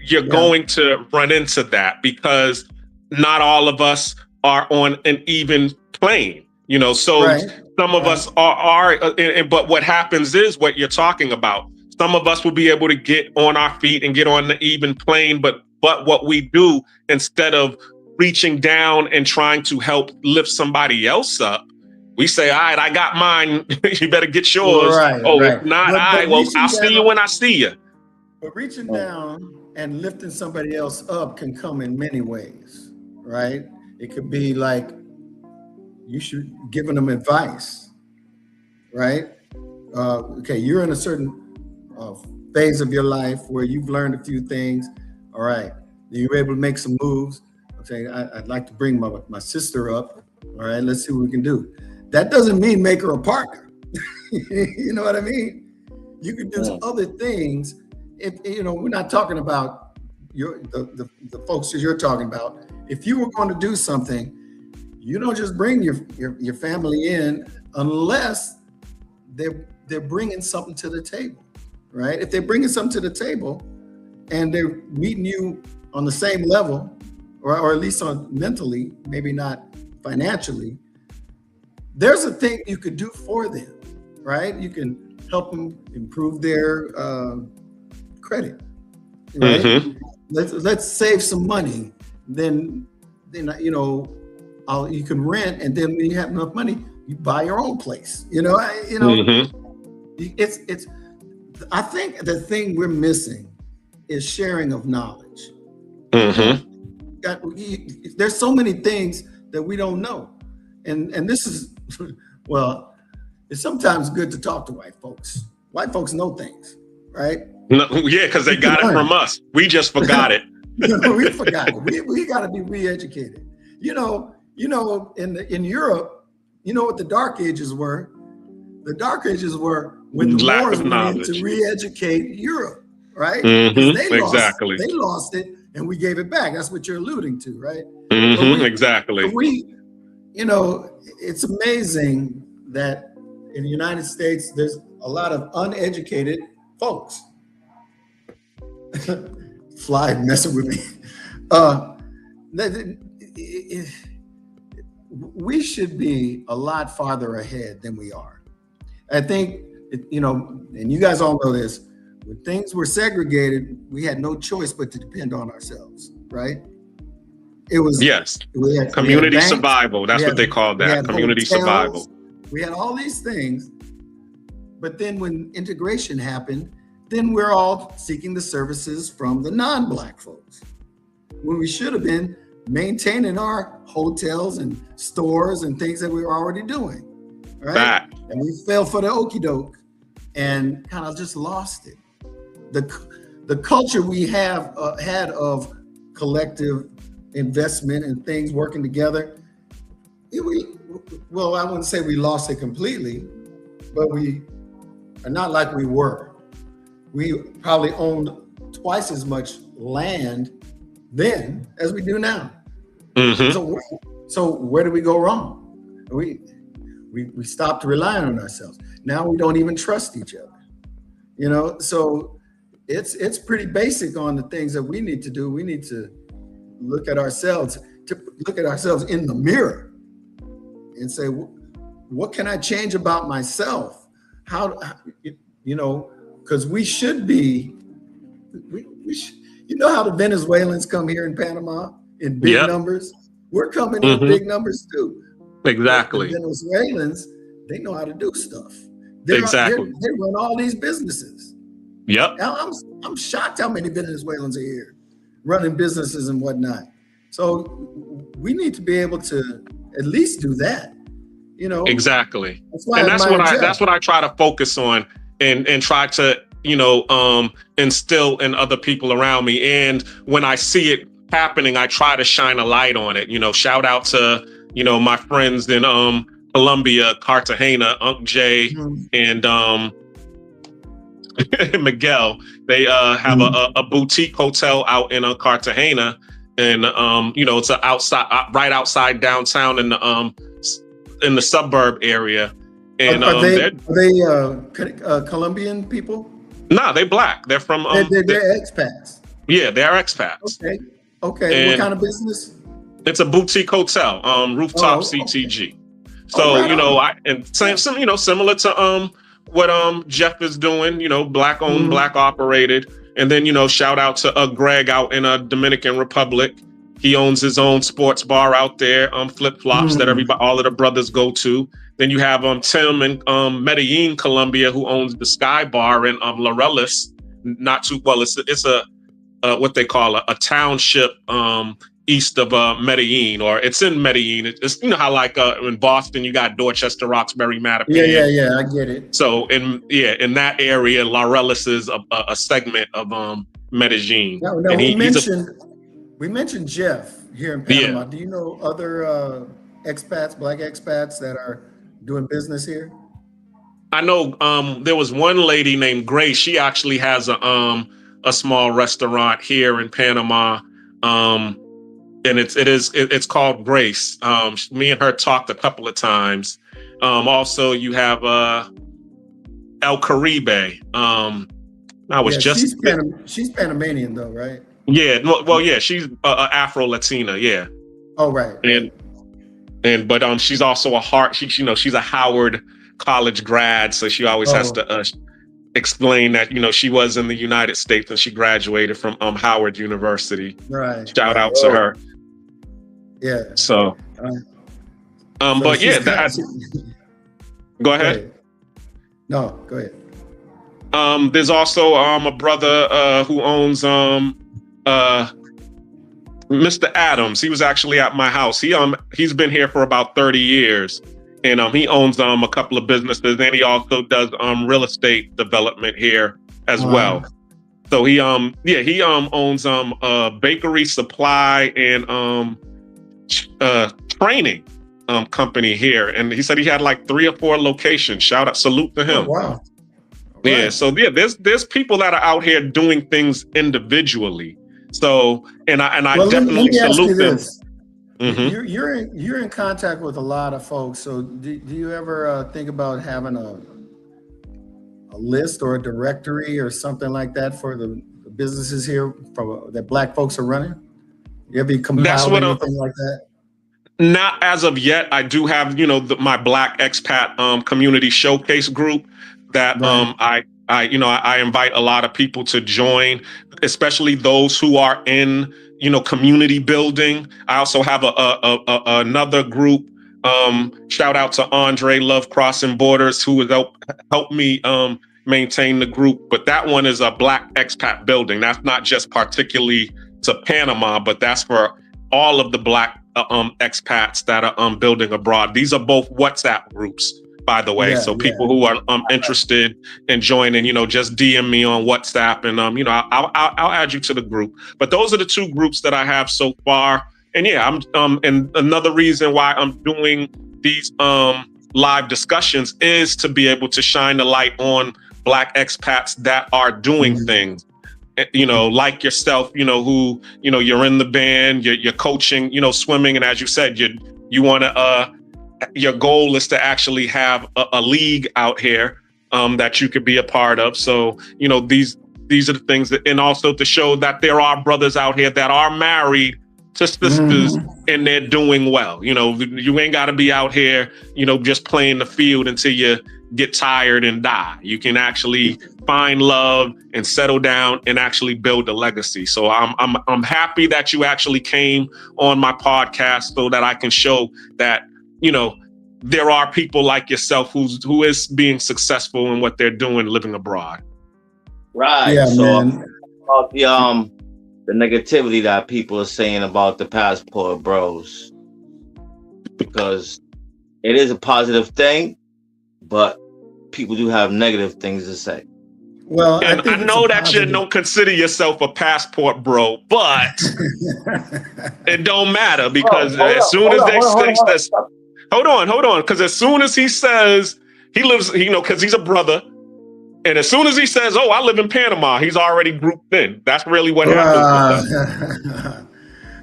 B: you're going to run into that because not all of us are on an even plane, you know, so some of us are, but what happens is what you're talking about. Some of us will be able to get on our feet and get on the even plane, but what we do, instead of reaching down and trying to help lift somebody else up, we say, all right, I got mine. You better get yours. If not, I'll see you when I see you.
E: But reaching down and lifting somebody else up can come in many ways, right? It could be like you should giving them advice, right? Okay, you're in a certain phase of your life where you've learned a few things. All right, you're able to make some moves. Okay, I'd like to bring my sister up. All right, let's see what we can do. That doesn't mean make her a partner. You know what I mean? You can do some other things. If you know, we're not talking about the folks that you're talking about. If you were going to do something, you don't just bring your family in unless they're bringing something to the table, right? If they're bringing something to the table and they're meeting you on the same level, or at least on mentally, maybe not financially, there's a thing you could do for them, right? You can help them improve their credit, right?
B: Mm-hmm.
E: Let's save some money. Then you know, you can rent, and then when you have enough money, you buy your own place.
B: Mm-hmm.
E: It's. I think the thing we're missing is sharing of knowledge.
B: Mm-hmm.
E: There's so many things that we don't know, and this is well, it's sometimes good to talk to white folks. White folks know things, right?
B: No, yeah, because they got it from us. We just forgot it.
E: We forgot it. We got to be re-educated. In Europe, you know what the Dark Ages were? The Dark Ages were when the
B: Lack
E: Moors
B: of
E: went in
B: knowledge.
E: to re-educate Europe, right?
B: Mm-hmm.
E: They lost it, and we gave it back. That's what you're alluding to, right?
B: Mm-hmm. Exactly.
E: It's amazing that in the United States, there's a lot of uneducated folks. Fly messing with me. We should be a lot farther ahead than we are. I think, and you guys all know this, when things were segregated, we had no choice but to depend on ourselves, right? It was
B: community survival. That's what they called that. Community survival.
E: We had all these things, but then when integration happened, then we're all seeking the services from the non-Black folks, when we should have been maintaining our hotels and stores and things that we were already doing, right? And we fell for the okie doke and kind of just lost it. The culture we have had of collective investment and things working together, I wouldn't say we lost it completely, but we are not like we were. We probably owned twice as much land then as we do now.
B: Mm-hmm.
E: So where did we go wrong? We stopped relying on ourselves. Now we don't even trust each other. So it's pretty basic on the things that we need to do. We need to look at ourselves in the mirror and say, what can I change about myself? Because we should be, how the Venezuelans come here in Panama in big numbers? We're coming in big numbers too.
B: Exactly.
E: The Venezuelans, they know how to do stuff. They run all these businesses.
B: Yep.
E: I'm shocked how many Venezuelans are here running businesses and whatnot. So we need to be able to at least do that.
B: Exactly. That's what I try to focus on and try to instill in other people around me. And when I see it happening, I try to shine a light on it. Shout out to my friends in Colombia, Cartagena, Unc Jay, and Miguel. They have a boutique hotel out in Cartagena, and it's right outside downtown in the suburb area. And
E: are they Colombian people?
B: No, they Black. They're from
E: they're expats.
B: Yeah, they're expats.
E: Okay. What kind of business?
B: It's a boutique hotel, rooftop CTG. So similar to what Jeff is doing. Black owned, Black operated, and then shout out to Greg out in Dominican Republic. He owns his own sports bar out there, Flip Flops, that all of the brothers go to. Then you have Tim in Medellin, Colombia, who owns the Sky Bar in Laureles. Not too well. It's a what they call a township east of Medellin, or it's in Medellin. It's how like in Boston you got Dorchester, Roxbury, Mattapan.
E: Yeah, I get it.
B: So in that area, Laureles is a segment of Medellin.
E: Now we mentioned Jeff here in Panama. Yeah. Do you know other expats, Black expats that are doing business here?
B: I know there was one lady named Grace. She actually has a small restaurant here in Panama, and it's called Grace. Me and her talked a couple of times. Also, you have El Caribe. She's
E: Panamanian though, right?
B: Yeah, well, yeah, she's Afro Latina, yeah.
E: Oh, right.
B: But she's also she's a Howard College grad, so she always has to explain that she was in the United States and she graduated from Howard University.
E: Right.
B: Shout out to her.
E: Yeah.
B: So, but yeah, go ahead.
E: No, go ahead.
B: There's also a brother who owns Mr. Adams. He was actually at my house. He's been here for about 30 years, and he owns a couple of businesses, and he also does real estate development here as well. So he owns a bakery, supply, and training company here, and he said he had like 3 or 4 locations. Salute to him.
E: Oh, wow.
B: Yeah, so yeah, there's people that are out here doing things individually. So and I definitely salute them. Mm-hmm.
E: You're in contact with a lot of folks. So do you ever think about having a list or a directory or something like that for the businesses here that Black folks are running? You ever compile anything like that?
B: Not as of yet. I do have my Black expat community showcase group that I invite a lot of people to join, especially those who are in community building. I also have another group. Shout out to Andre Love Crossing Borders, who has helped me maintain the group. But that one is a Black expat building. That's not just particularly to Panama, but that's for all of the Black expats that are building abroad. These are both WhatsApp groups, by the way. So people who are interested in joining, just DM me on WhatsApp, and I'll add you to the group. But those are the 2 groups that I have so far. And yeah, I'm and another reason why I'm doing these live discussions is to be able to shine the light on Black expats that are doing things. Like yourself, who you're in the band, you're coaching, swimming, and as you said, you want to your goal is to actually have a league out here that you could be a part of. So, these are the things that, and also to show that there are brothers out here that are married to sisters and they're doing well. You ain't got to be out here, just playing the field until you get tired and die. You can actually find love and settle down and actually build a legacy. So I'm happy that you actually came on my podcast so that I can show that there are people like yourself who is being successful in what they're doing, living abroad.
D: Right.
E: Yeah,
D: so
E: man.
D: About the negativity that people are saying about the passport bros, because it is a positive thing, but people do have negative things to say.
E: Well,
B: and I know that you don't consider yourself a passport bro, but it don't matter, because as soon as they say, hold on, because as soon as he says he lives, because he's a brother, and as soon as he says, "Oh, I live in Panama," he's already grouped in. That's really what happens with that.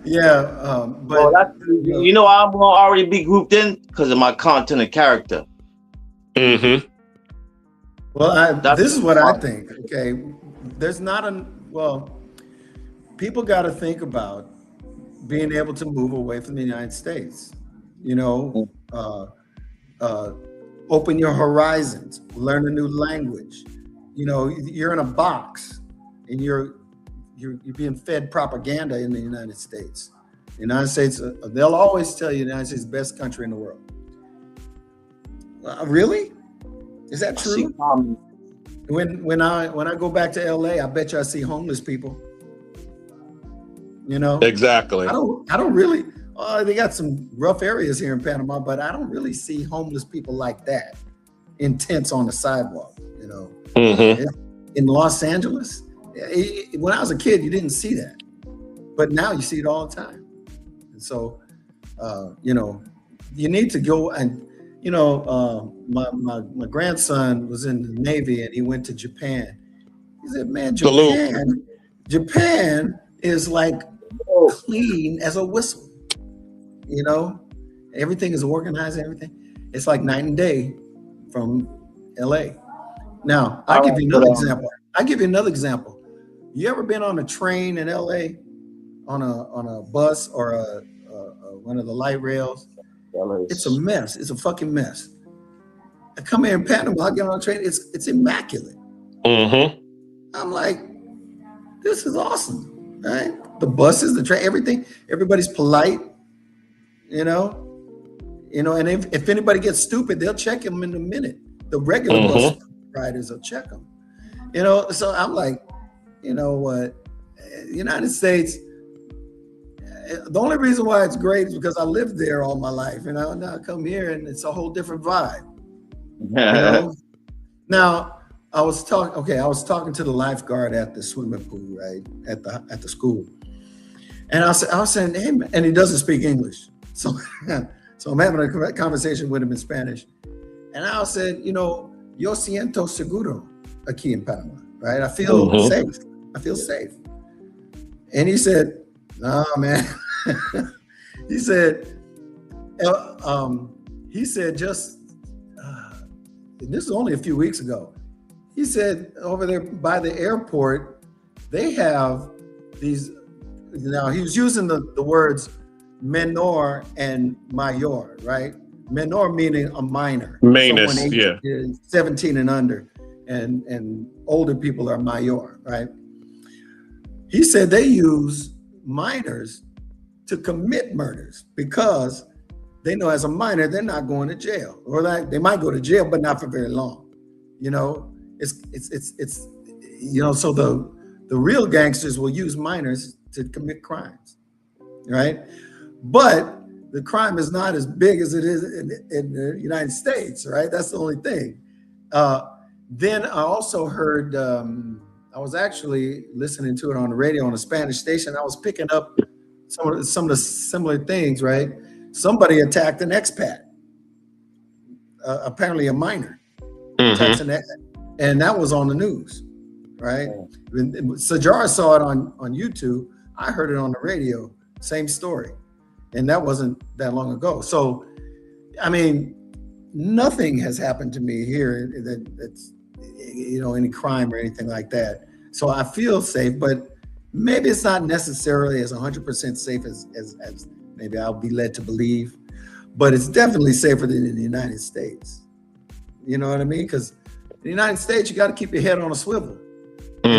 E: Yeah, but
D: I'm gonna already be grouped in because of my content and character.
B: Mm-hmm.
E: Well, this is what I think. Okay, there's not people got to think about being able to move away from the United States. Open your horizons, learn a new language. You're in a box, and you're being fed propaganda in the United States. The United States, they'll always tell you the United States is the best country in the world. Really? Is that true? When I go back to LA, I bet you I see homeless people.
B: Exactly.
E: I don't really. They got some rough areas here in Panama, but I don't really see homeless people like that, intense on the sidewalk. In Los Angeles, when I was a kid, you didn't see that, but now you see it all the time. And so, you need to go and. My grandson was in the Navy and he went to Japan. He said, "Man, Japan is like clean as a whistle. Everything is organized. Everything. It's like night and day from LA." Now, I'll give you another example. You ever been on a train in LA on a bus or one of the light rails? It's a mess. It's a fucking mess. I come here in Panama, I get on a train, it's immaculate.
B: Mm-hmm.
E: I'm like, this is awesome, right? The buses, the train, everything, everybody's polite, you know, and if anybody gets stupid, they'll check them in a minute. The regular bus riders will check them, so I'm like, you know what, United States, the only reason why it's great is because I lived there all my life, now I come here and it's a whole different vibe. Now I was talking to the lifeguard at the swimming pool, right, at the school, and I was saying, hey man, and he doesn't speak English, so I'm having a conversation with him in Spanish, and I said, yo siento seguro aquí en Panama, right? I feel safe. I feel safe. And he said, nah, man. He said, just, and this is only a few weeks ago. He said over there by the airport, they have these, now he was using the words menor and mayor, right? Menor meaning a minor.
B: Manus,
E: someone 18, 17 and under, and older people are mayor, right? He said they use minors to commit murders because they know as a minor they're not going to jail, or like they might go to jail but not for very long. So the real gangsters will use minors to commit crimes, right? But the crime is not as big as it is in the United States, right? That's the only thing. Then I also heard, I was actually listening to it on the radio on a Spanish station. I was picking up some of the similar things, right? Somebody attacked an expat, apparently a minor, attacks an expat, and that was on the news, right? Sajar saw it on YouTube. I heard it on the radio, same story. And that wasn't that long ago. So, I mean, nothing has happened to me here that's, any crime or anything like that. So I feel safe, but maybe it's not necessarily as 100% safe as maybe I'll be led to believe, but it's definitely safer than in the United States. You know what I mean? Because in the United States, you got to keep your head on a swivel. I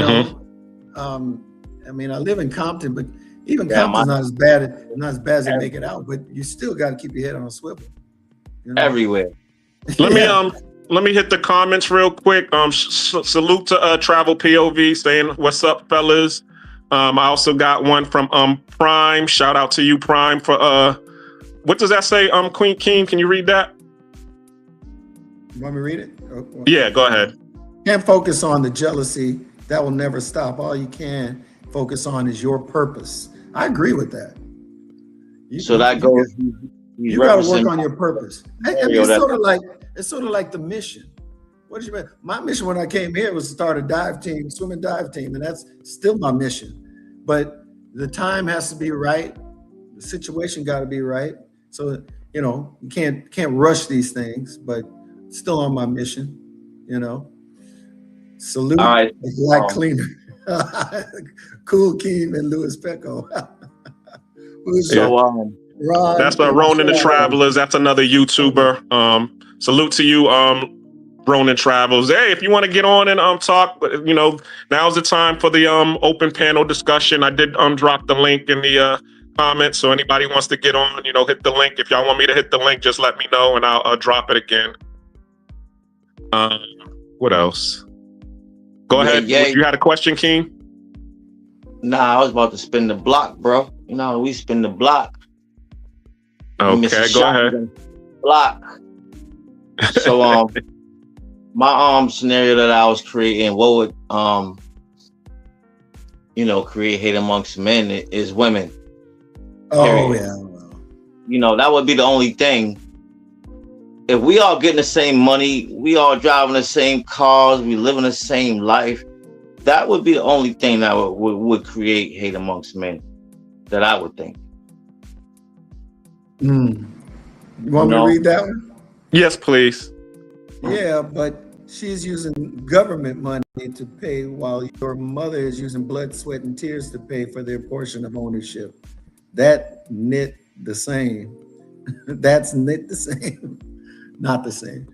E: live in Compton, but even Compton's not as bad as they make it out, but you still got to keep your head on a swivel.
D: Everywhere.
B: Let me hit the comments real quick. Salute to Travel POV saying, "What's up, fellas?" I also got one from Prime. Shout out to you, Prime, for what does that say? Queen King, can you read that?
E: You want me to read it?
B: Yeah, go ahead.
E: Can't focus on the jealousy. That will never stop. All you can focus on is your purpose. I agree with that. You got to work on your purpose. It's sort of like the mission. What did you mean? My mission when I came here was to start a swimming dive team, and that's still my mission. But the time has to be right. The situation got to be right. So you can't rush these things, but still on my mission. Salute the Black Cleaner. Cool Keem and Louis Pecco.
B: Ron, that's Ronan the Travelers. That's another YouTuber. Salute to you, Ronan Travels. Hey, if you want to get on and talk, now's the time for the open panel discussion. I did drop the link in the comments, so anybody wants to get on, hit the link. If y'all want me to hit the link, just let me know and I'll drop it again. What else? Go ahead. You had a question, King?
D: Nah, I was about to spin the block, bro. We spin the block.
B: Okay, go ahead.
D: Block. So my scenario that I was creating, what would create hate amongst men is women.
E: Oh
D: yeah. That would be the only thing. If we all getting the same money, we all driving the same cars, we living the same life, that would be the only thing that would create hate amongst men, that I would think.
E: You want me to read that one?
B: Yes, please.
E: Yeah, but she's using government money to pay while your mother is using blood, sweat, and tears to pay for their portion of ownership. That knit the same. That's knit the same. Not the same.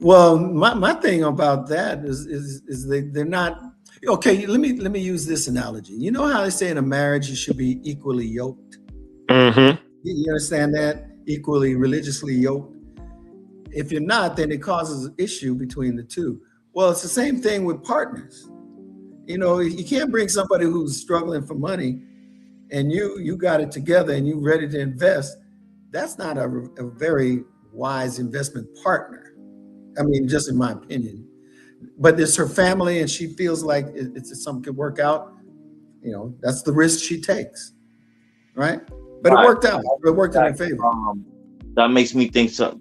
E: Well, my thing about that is they're not okay. Let me use this analogy. You know how they say in a marriage you should be equally yoked?
B: Mm-hmm.
E: You understand that? Equally religiously yoked. If you're not, then it causes an issue between the two. Well, it's the same thing with partners. You know, you can't bring somebody who's struggling for money and you got it together and you're ready to invest. That's not a very wise investment partner. I mean, just in my opinion. But it's her family and she feels like it's something could work out. You know, that's the risk she takes. Right? But it worked out. It worked in her favor.
D: That makes me think of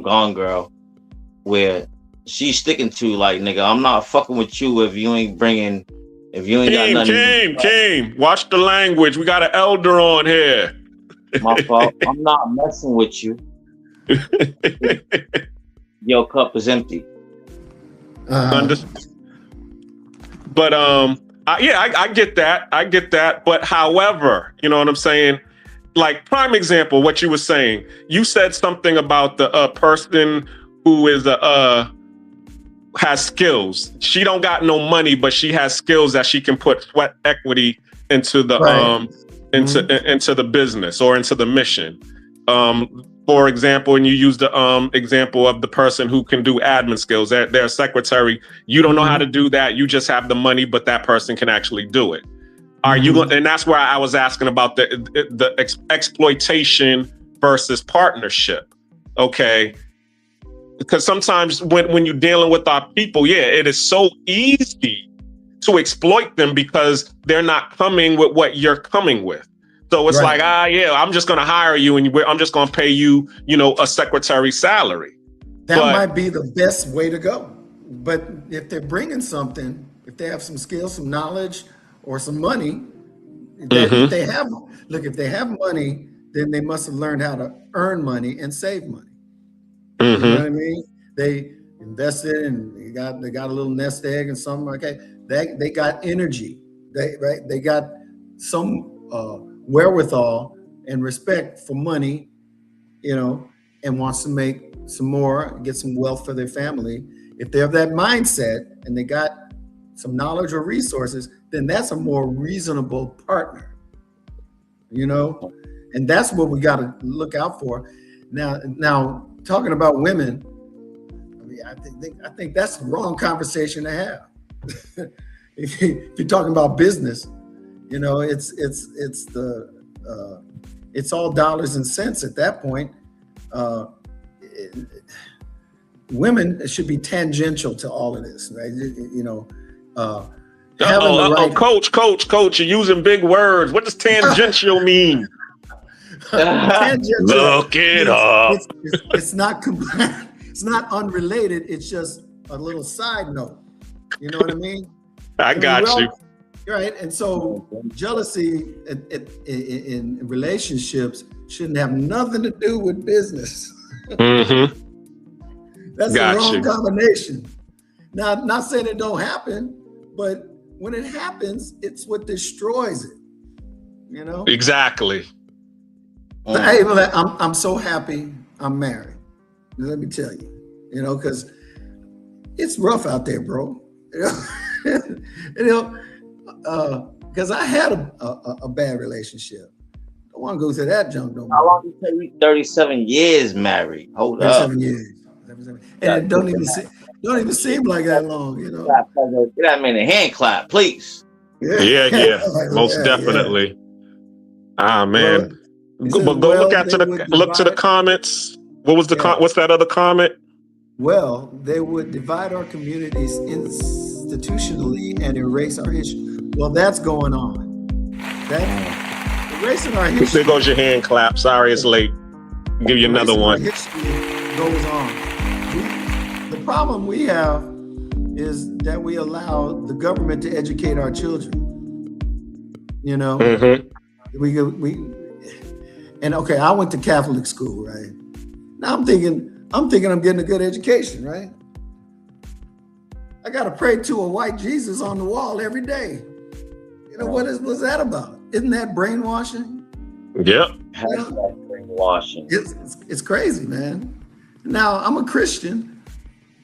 D: Gone Girl, where she's sticking to like, nigga, I'm not fucking with you if you ain't got nothing.
B: Team, watch the language. We got an elder on here.
D: My fault. I'm not messing with you. Your cup is empty.
B: But I get that. I get that. But however, you know what I'm saying? Like prime example, what you were saying. You said something about the person who is has skills. She don't got no money, but she has skills that she can put sweat equity into the into the business or into the mission. For example, and you use the example of the person who can do admin skills. They're a secretary. You don't know how to do that. You just have the money, but that person can actually do it. Are you? And that's where I was asking about the exploitation versus partnership. Okay, because sometimes when you're dealing with our people, it is so easy to exploit them because they're not coming with what you're coming with. So it's like, I'm just going to hire you and I'm just going to pay you, a secretary salary.
E: That might be the best way to go. But if they're bringing something, if they have some skills, some knowledge, or some money, if they have money, then they must have learned how to earn money and save money. You know what I mean? They invested and they got a little nest egg and something like that. They got energy. They got some wherewithal and respect for money, and wants to make some more, get some wealth for their family. If they have that mindset and they got some knowledge or resources, then that's a more reasonable partner, and that's what we got to look out for. Now talking about women, I think that's the wrong conversation to have. If you're talking about business, it's all dollars and cents at that point. Women should be tangential to all of this, right?
B: Coach, you're using big words. What does tangential mean? Look it up.
E: It's not it's not unrelated. It's just a little side note. You know what I mean?
B: I got you.
E: Right, and so jealousy in relationships shouldn't have nothing to do with business. That's the wrong combination. Now, not saying it don't happen, but when it happens, it's what destroys it.
B: Exactly.
E: Hey, I'm so happy I'm married. Let me tell you, because it's rough out there, bro. Because I had a bad relationship. Don't want to go through that junk no more.
D: How long did you say? 37 years married. Hold up.
E: 37 years. And it don't even seem like that long,
D: Get that man a hand clap, please.
B: Yeah. Most definitely. Yeah. Ah, man. Go look to the comments. What was what's that other comment?
E: Well, they would divide our communities institutionally and erase our history. Well, that's going on. That's erasing our history.
B: There goes your hand clap. Sorry, it's late. I'll give you another one.
E: History goes on. The problem we have is that we allow the government to educate our children. I went to Catholic school, right? Now I'm thinking I'm getting a good education, right? I got to pray to a white Jesus on the wall every day. You know, what's that about? Isn't that brainwashing?
B: Yep.
D: Hashtag brainwashing.
E: It's crazy, man. Now, I'm a Christian,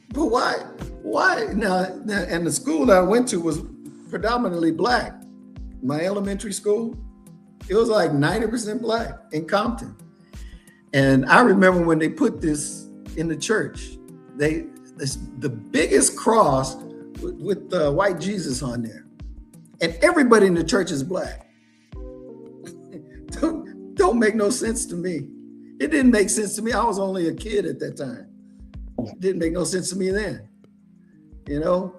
E: but why? Now, and the school that I went to was predominantly black. My elementary school, it was like 90% black in Compton. And I remember when they put this in the church, the biggest cross with the white Jesus on there. And everybody in the church is black. Don't make no sense to me. It didn't make sense to me. I was only a kid at that time. It didn't make no sense to me then. You know,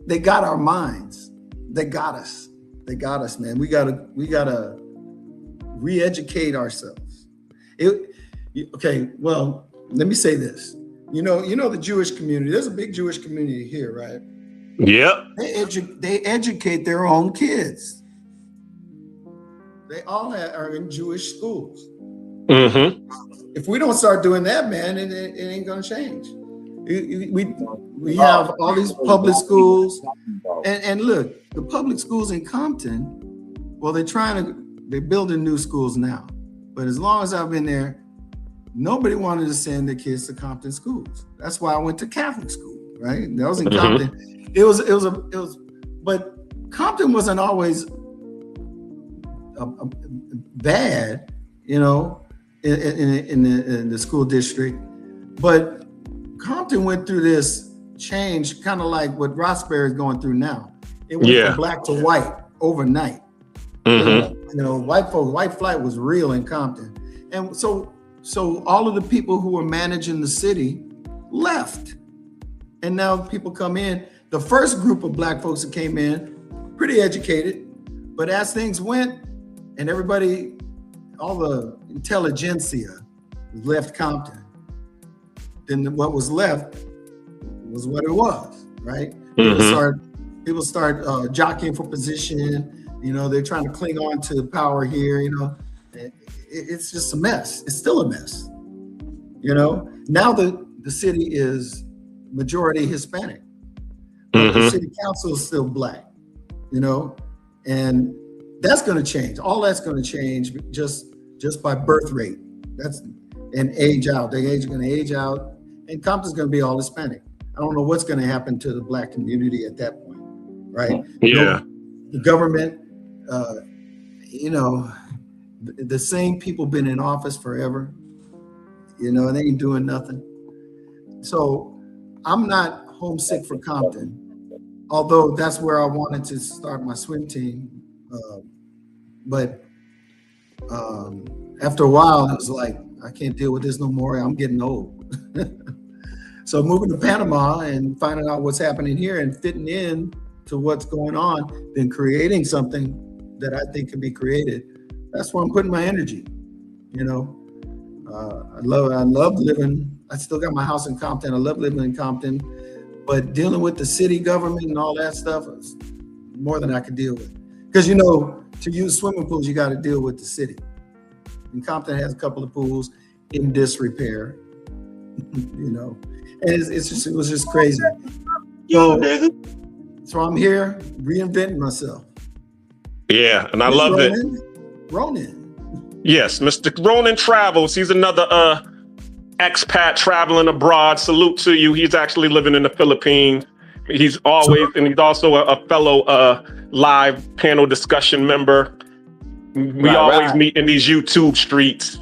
E: they got our minds. They got us. They got us, man. We gotta re-educate ourselves. Okay, well, let me say this. You know the Jewish community. There's a big Jewish community here, right?
B: Yep.
E: They educate their own kids. They all are in Jewish schools. Mm-hmm. If we don't start doing that, man, it ain't gonna change. We have all these public schools, and look, the public schools in Compton. Well, they're building new schools now, but as long as I've been there, nobody wanted to send their kids to Compton schools. That's why I went to Catholic school, right? That was in Compton. It was, but Compton wasn't always bad, you know, in the school district, but Compton went through this change, kind of like what Roxbury is going through now. It went from black to white overnight. You know, white flight was real in Compton, and so all of the people who were managing the city left, and now people come in. The first group of black folks that came in, pretty educated, but as things went, and everybody, all the intelligentsia left Compton, then what was left was what it was, right? People start jockeying for position. You know, they're trying to cling on to power here. You know, it's just a mess. It's still a mess. You know, now the city is majority Hispanic, but the city council is still black. You know, and that's going to change. All that's going to change just by birth rate. And age out. Their age is going to age out, and Compton's going to be all Hispanic. I don't know what's going to happen to the black community at that point, right?
B: Yeah.
E: The government, you know, the same people been in office forever, you know, and they ain't doing nothing. So I'm not homesick for Compton, although that's where I wanted to start my swim team. But after a while, I was like, I can't deal with this no more. I'm getting old. So moving to Panama and finding out what's happening here and fitting in to what's going on, then creating something that I think can be created. That's where I'm putting my energy. You know, I love living. I still got my house in Compton. I love living in Compton, but dealing with the city government and all that stuff is more than I could deal with. Because, you know, to use swimming pools, you got to deal with the city. And Compton has a couple of pools in disrepair, you know, and it was just crazy. So I'm here reinventing myself.
B: Yeah, and I love it.
E: Ronan.
B: Yes, Mr. Ronan Travels. He's another expat traveling abroad. Salute to you. He's actually living in the Philippines. He's also a fellow live panel discussion member. We always meet in these YouTube streets.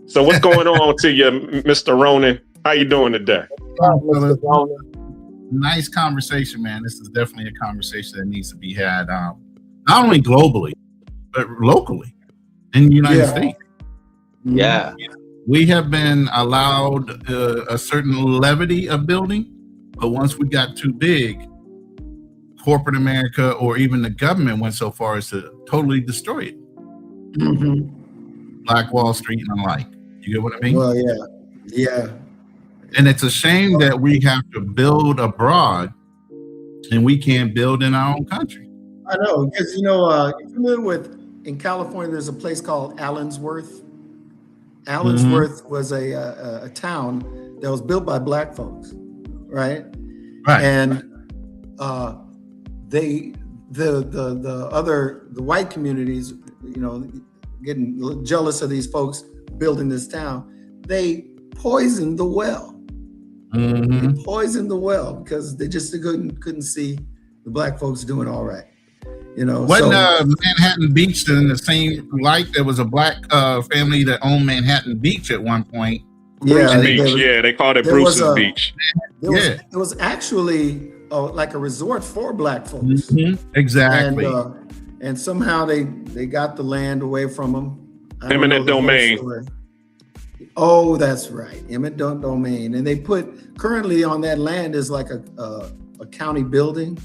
B: So what's going on to you, Mr. Ronan? How you doing today?
F: Nice conversation, man. This is definitely a conversation that needs to be had, not only globally, but locally in the United States.
D: Yeah.
F: We have been allowed a certain levity of building, but once we got too big, corporate America or even the government went so far as to totally destroy it. Black Wall Street and the like. You get what I mean?
E: Well, yeah.
F: And it's a shame that we have to build abroad and we can't build in our own country.
E: I know, because, you know, you're familiar with, in California, there's a place called Allensworth. Allensworth was a town that was built by black folks, right?
F: Right.
E: And the white communities, you know, getting jealous of these folks building this town, they poisoned the well.
F: Mm-hmm.
E: They poisoned the well because they just couldn't see the black folks doing all right. You know,
F: Wasn't Manhattan Beach in the same light? There was a black family that owned Manhattan Beach at one point.
B: Bruce Beach, they called it Bruce's Beach.
E: It was actually like a resort for black folks.
F: Mm-hmm. Exactly.
E: And somehow they got the land away from them.
B: Eminent domain.
E: Oh, that's right, eminent domain. And they put currently on that land is like a county building,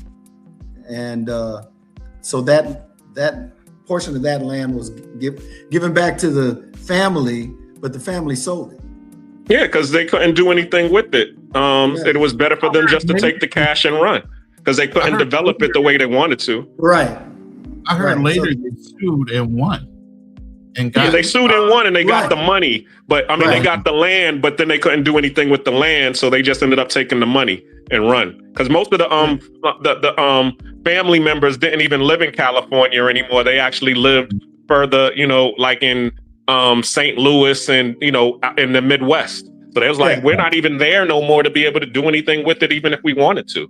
E: and so that portion of that land was given back to the family, but the family sold it.
B: Yeah, because they couldn't do anything with it. It was better for them just to take the cash and run because they couldn't develop it the way they wanted to.
E: Right.
F: I heard later they sued and won. And got
B: they sued and won, and they got the money. But I mean, they got the land, but then they couldn't do anything with the land, so they just ended up taking the money and run. Because most of the family members didn't even live in California anymore. They actually lived further, you know, like in St. Louis and, you know, in the Midwest. So they was like, we're not even there no more to be able to do anything with it, even if we wanted to.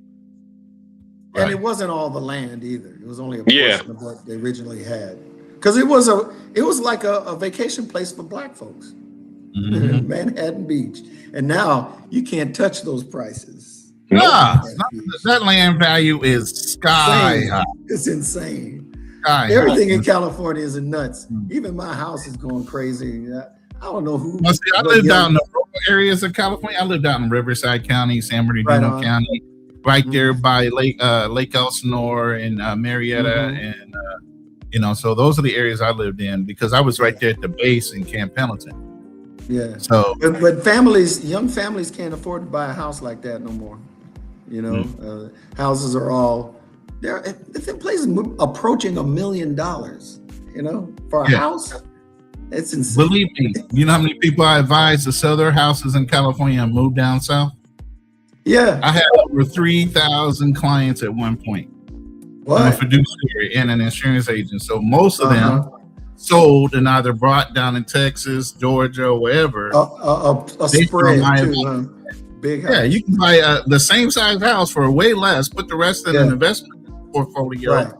E: And it wasn't all the land either. It was only a portion of what they originally had. Because it was like a vacation place for black folks. Mm-hmm. Manhattan Beach. And now you can't touch those prices.
F: That land value is sky high.
E: It's insane.
F: Everything
E: in California is nuts. Even my house is going crazy. I don't know who.
F: Well, see, I lived out in the rural areas of California. I lived out in Riverside County, San Bernardino County, right there by Lake Elsinore and Marietta, and you know, so those are the areas I lived in because I was right there at the base in Camp Pendleton.
E: Yeah.
F: So,
E: but young families can't afford to buy a house like that no more. You know, houses are all they're places approaching $1 million. You know, for a house. It's insane.
F: Believe me, you know how many people I advised to sell their houses in California and move down south?
E: Yeah.
F: I had over 3,000 clients at one point.
E: What?
F: I'm a fiduciary and an insurance agent. So most of them sold and either brought down in Texas, Georgia, or wherever.
E: A spread too, big house.
F: Yeah, you can buy the same size house for way less, put the rest in an investment portfolio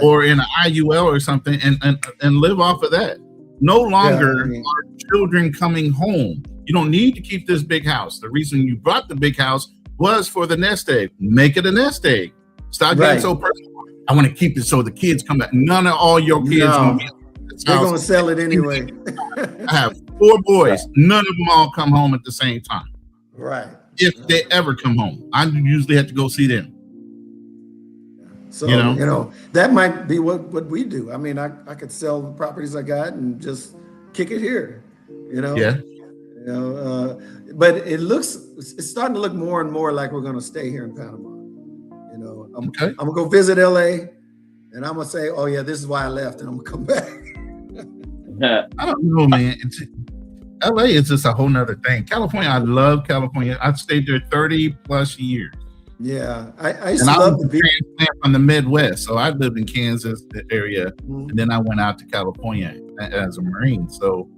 F: or in an IUL or something and live off of that. No longer are children coming home. You don't need to keep this big house. The reason you bought the big house was for the nest egg. Make it a nest egg. Stop getting so personal. I want to keep it so the kids come back. None of all your kids gonna be
E: they're gonna sell it anyway.
F: I have 4 boys. None of them all come home at the same time.
E: Right.
F: If they ever come home, I usually have to go see them.
E: So you know that might be what we do. I mean, I could sell the properties I got and just kick it here. You know.
F: Yeah.
E: You know, but it's starting to look more and more like we're going to stay here in Panama. You know, I'm going to go visit LA, and I'm going to say, oh yeah, this is why I left, and I'm going to come back.
F: I don't know, man. LA is just a whole nother thing. California, I love California. I've stayed there 30 plus years.
E: Yeah, I used to love the beach.
F: From the Midwest, so I lived in Kansas area, and then I went out to California as a Marine. So,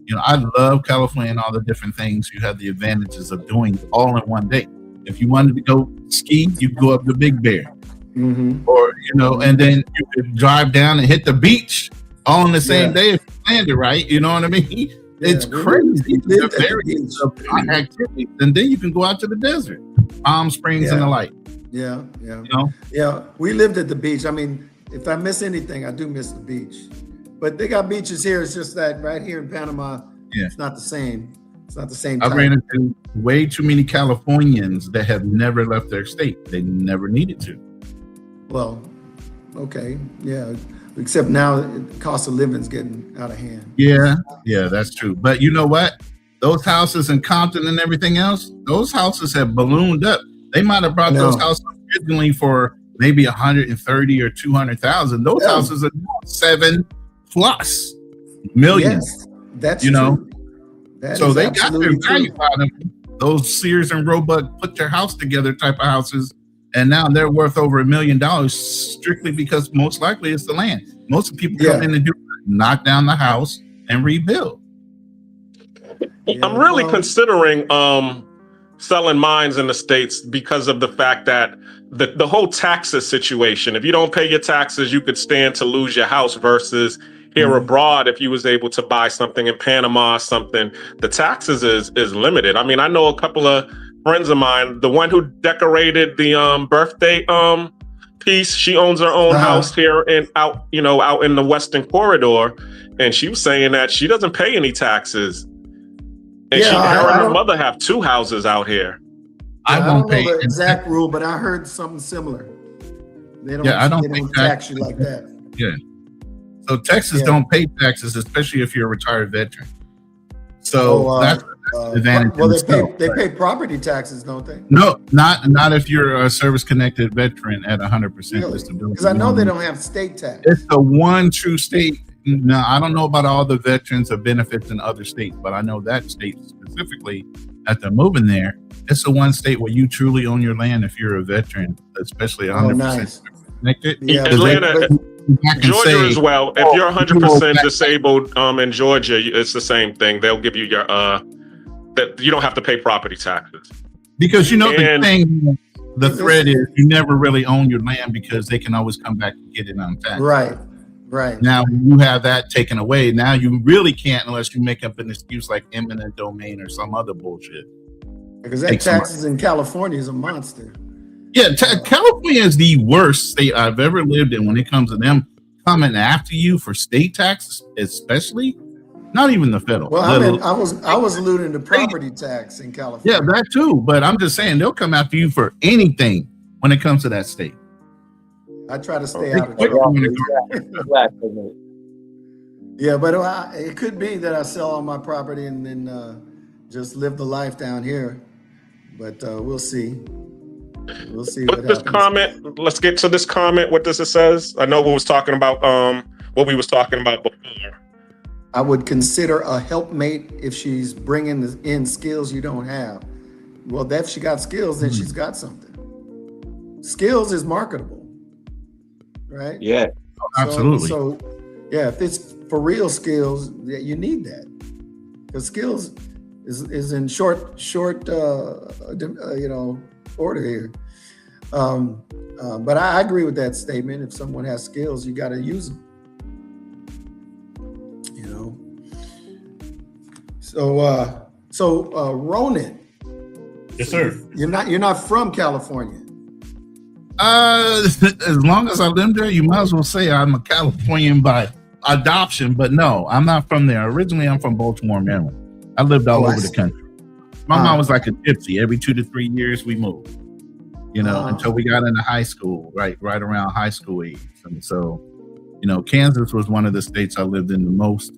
F: you know, I love California and all the different things. You have the advantages of doing all in one day. If you wanted to go ski, you go up to Big Bear, or you know, and then you could drive down and hit the beach all on the same day if you planned it right. You know what I mean? It's crazy. It's very activities, and then you can go out to the desert, Palm Springs and the like.
E: Yeah.
F: You know?
E: Yeah. We lived at the beach. I mean, if I miss anything, I do miss the beach. But they got beaches here. It's just that right here in Panama, it's not the same. It's not the same.
F: I ran into way too many Californians that have never left their state. They never needed to.
E: Well, okay, yeah. Except now, the cost of living is getting out of hand.
F: Yeah, that's true. But you know what? Those houses in Compton and everything else, those houses have ballooned up. They might have brought those houses originally for maybe 130 or 200,000. Those houses are now 7+ million.
E: Yes, that's
F: true.
E: That
F: so they got their value out of them. those Sears and Roebuck put your house together type of houses, and now they're worth over $1 million strictly because most likely it's the land. Most people come in and do knock down the house and rebuild.
B: I'm really considering selling mines in the States because of the fact that the whole taxes situation. If you don't pay your taxes, you could stand to lose your house versus here abroad. If you was able to buy something in Panama or something, the taxes is limited. I mean, I know a couple of friends of mine, the one who decorated the birthday piece, she owns her own house here out in the Western Corridor, and she was saying that she doesn't pay any taxes. And her and her mother have 2 houses out here.
E: I don't know the exact rule, but I heard something similar. They don't,
F: I don't
E: they don't tax you like that.
F: Yeah. So Texas don't pay taxes, especially if you're a retired veteran. So that's the advantage.
E: Well, they pay property taxes, don't they?
F: No, not if you're a service-connected veteran at 100% disability.
E: Because I know they don't have state tax.
F: It's the one true state. Now, I don't know about all the veterans or benefits in other states, but I know that state specifically, as they're moving there, it's the one state where you truly own your land if you're a veteran, especially 100% connected.
E: Yeah,
B: Atlanta, Georgia as well. If you're 100% disabled in Georgia, it's the same thing. They'll give you your that you don't have to pay property taxes.
F: Because the thread is you never really own your land because they can always come back and get it on tax.
E: Right.
F: Now you have that taken away. Now you really can't unless you make up an excuse like eminent domain or some other bullshit.
E: Because that taxes in California is a monster.
F: Yeah, California is the worst state I've ever lived in when it comes to them coming after you for state taxes, especially. Not even the federal.
E: Well, I was looting the property tax in California.
F: Yeah, that too. But I'm just saying they'll come after you for anything when it comes to that state.
E: I try to stay out of trouble. Yeah, but it could be that I sell all my property and then just live the life down here. But we'll see. We'll see what happens.
B: Comment. Let's get to this comment. What does it says? I know we was talking about what we was talking about before.
E: I would consider a helpmate if she's bringing in skills you don't have. Well, if she got skills, then she's got something. Skills is marketable, right?
D: Yeah,
F: absolutely.
E: So if it's for real skills, you need that because skills is in short order here. But I agree with that statement. If someone has skills, you got to use them. So Ronan.
F: Yes, sir.
E: You're not from California.
F: As long as I live there, you might as well say I'm a Californian by adoption, but no, I'm not from there. Originally, I'm from Baltimore, Maryland. I lived all over the country. My mom was like a gypsy. Every 2 to 3 years we moved, until we got into high school, right around high school age. And so, Kansas was one of the states I lived in the most.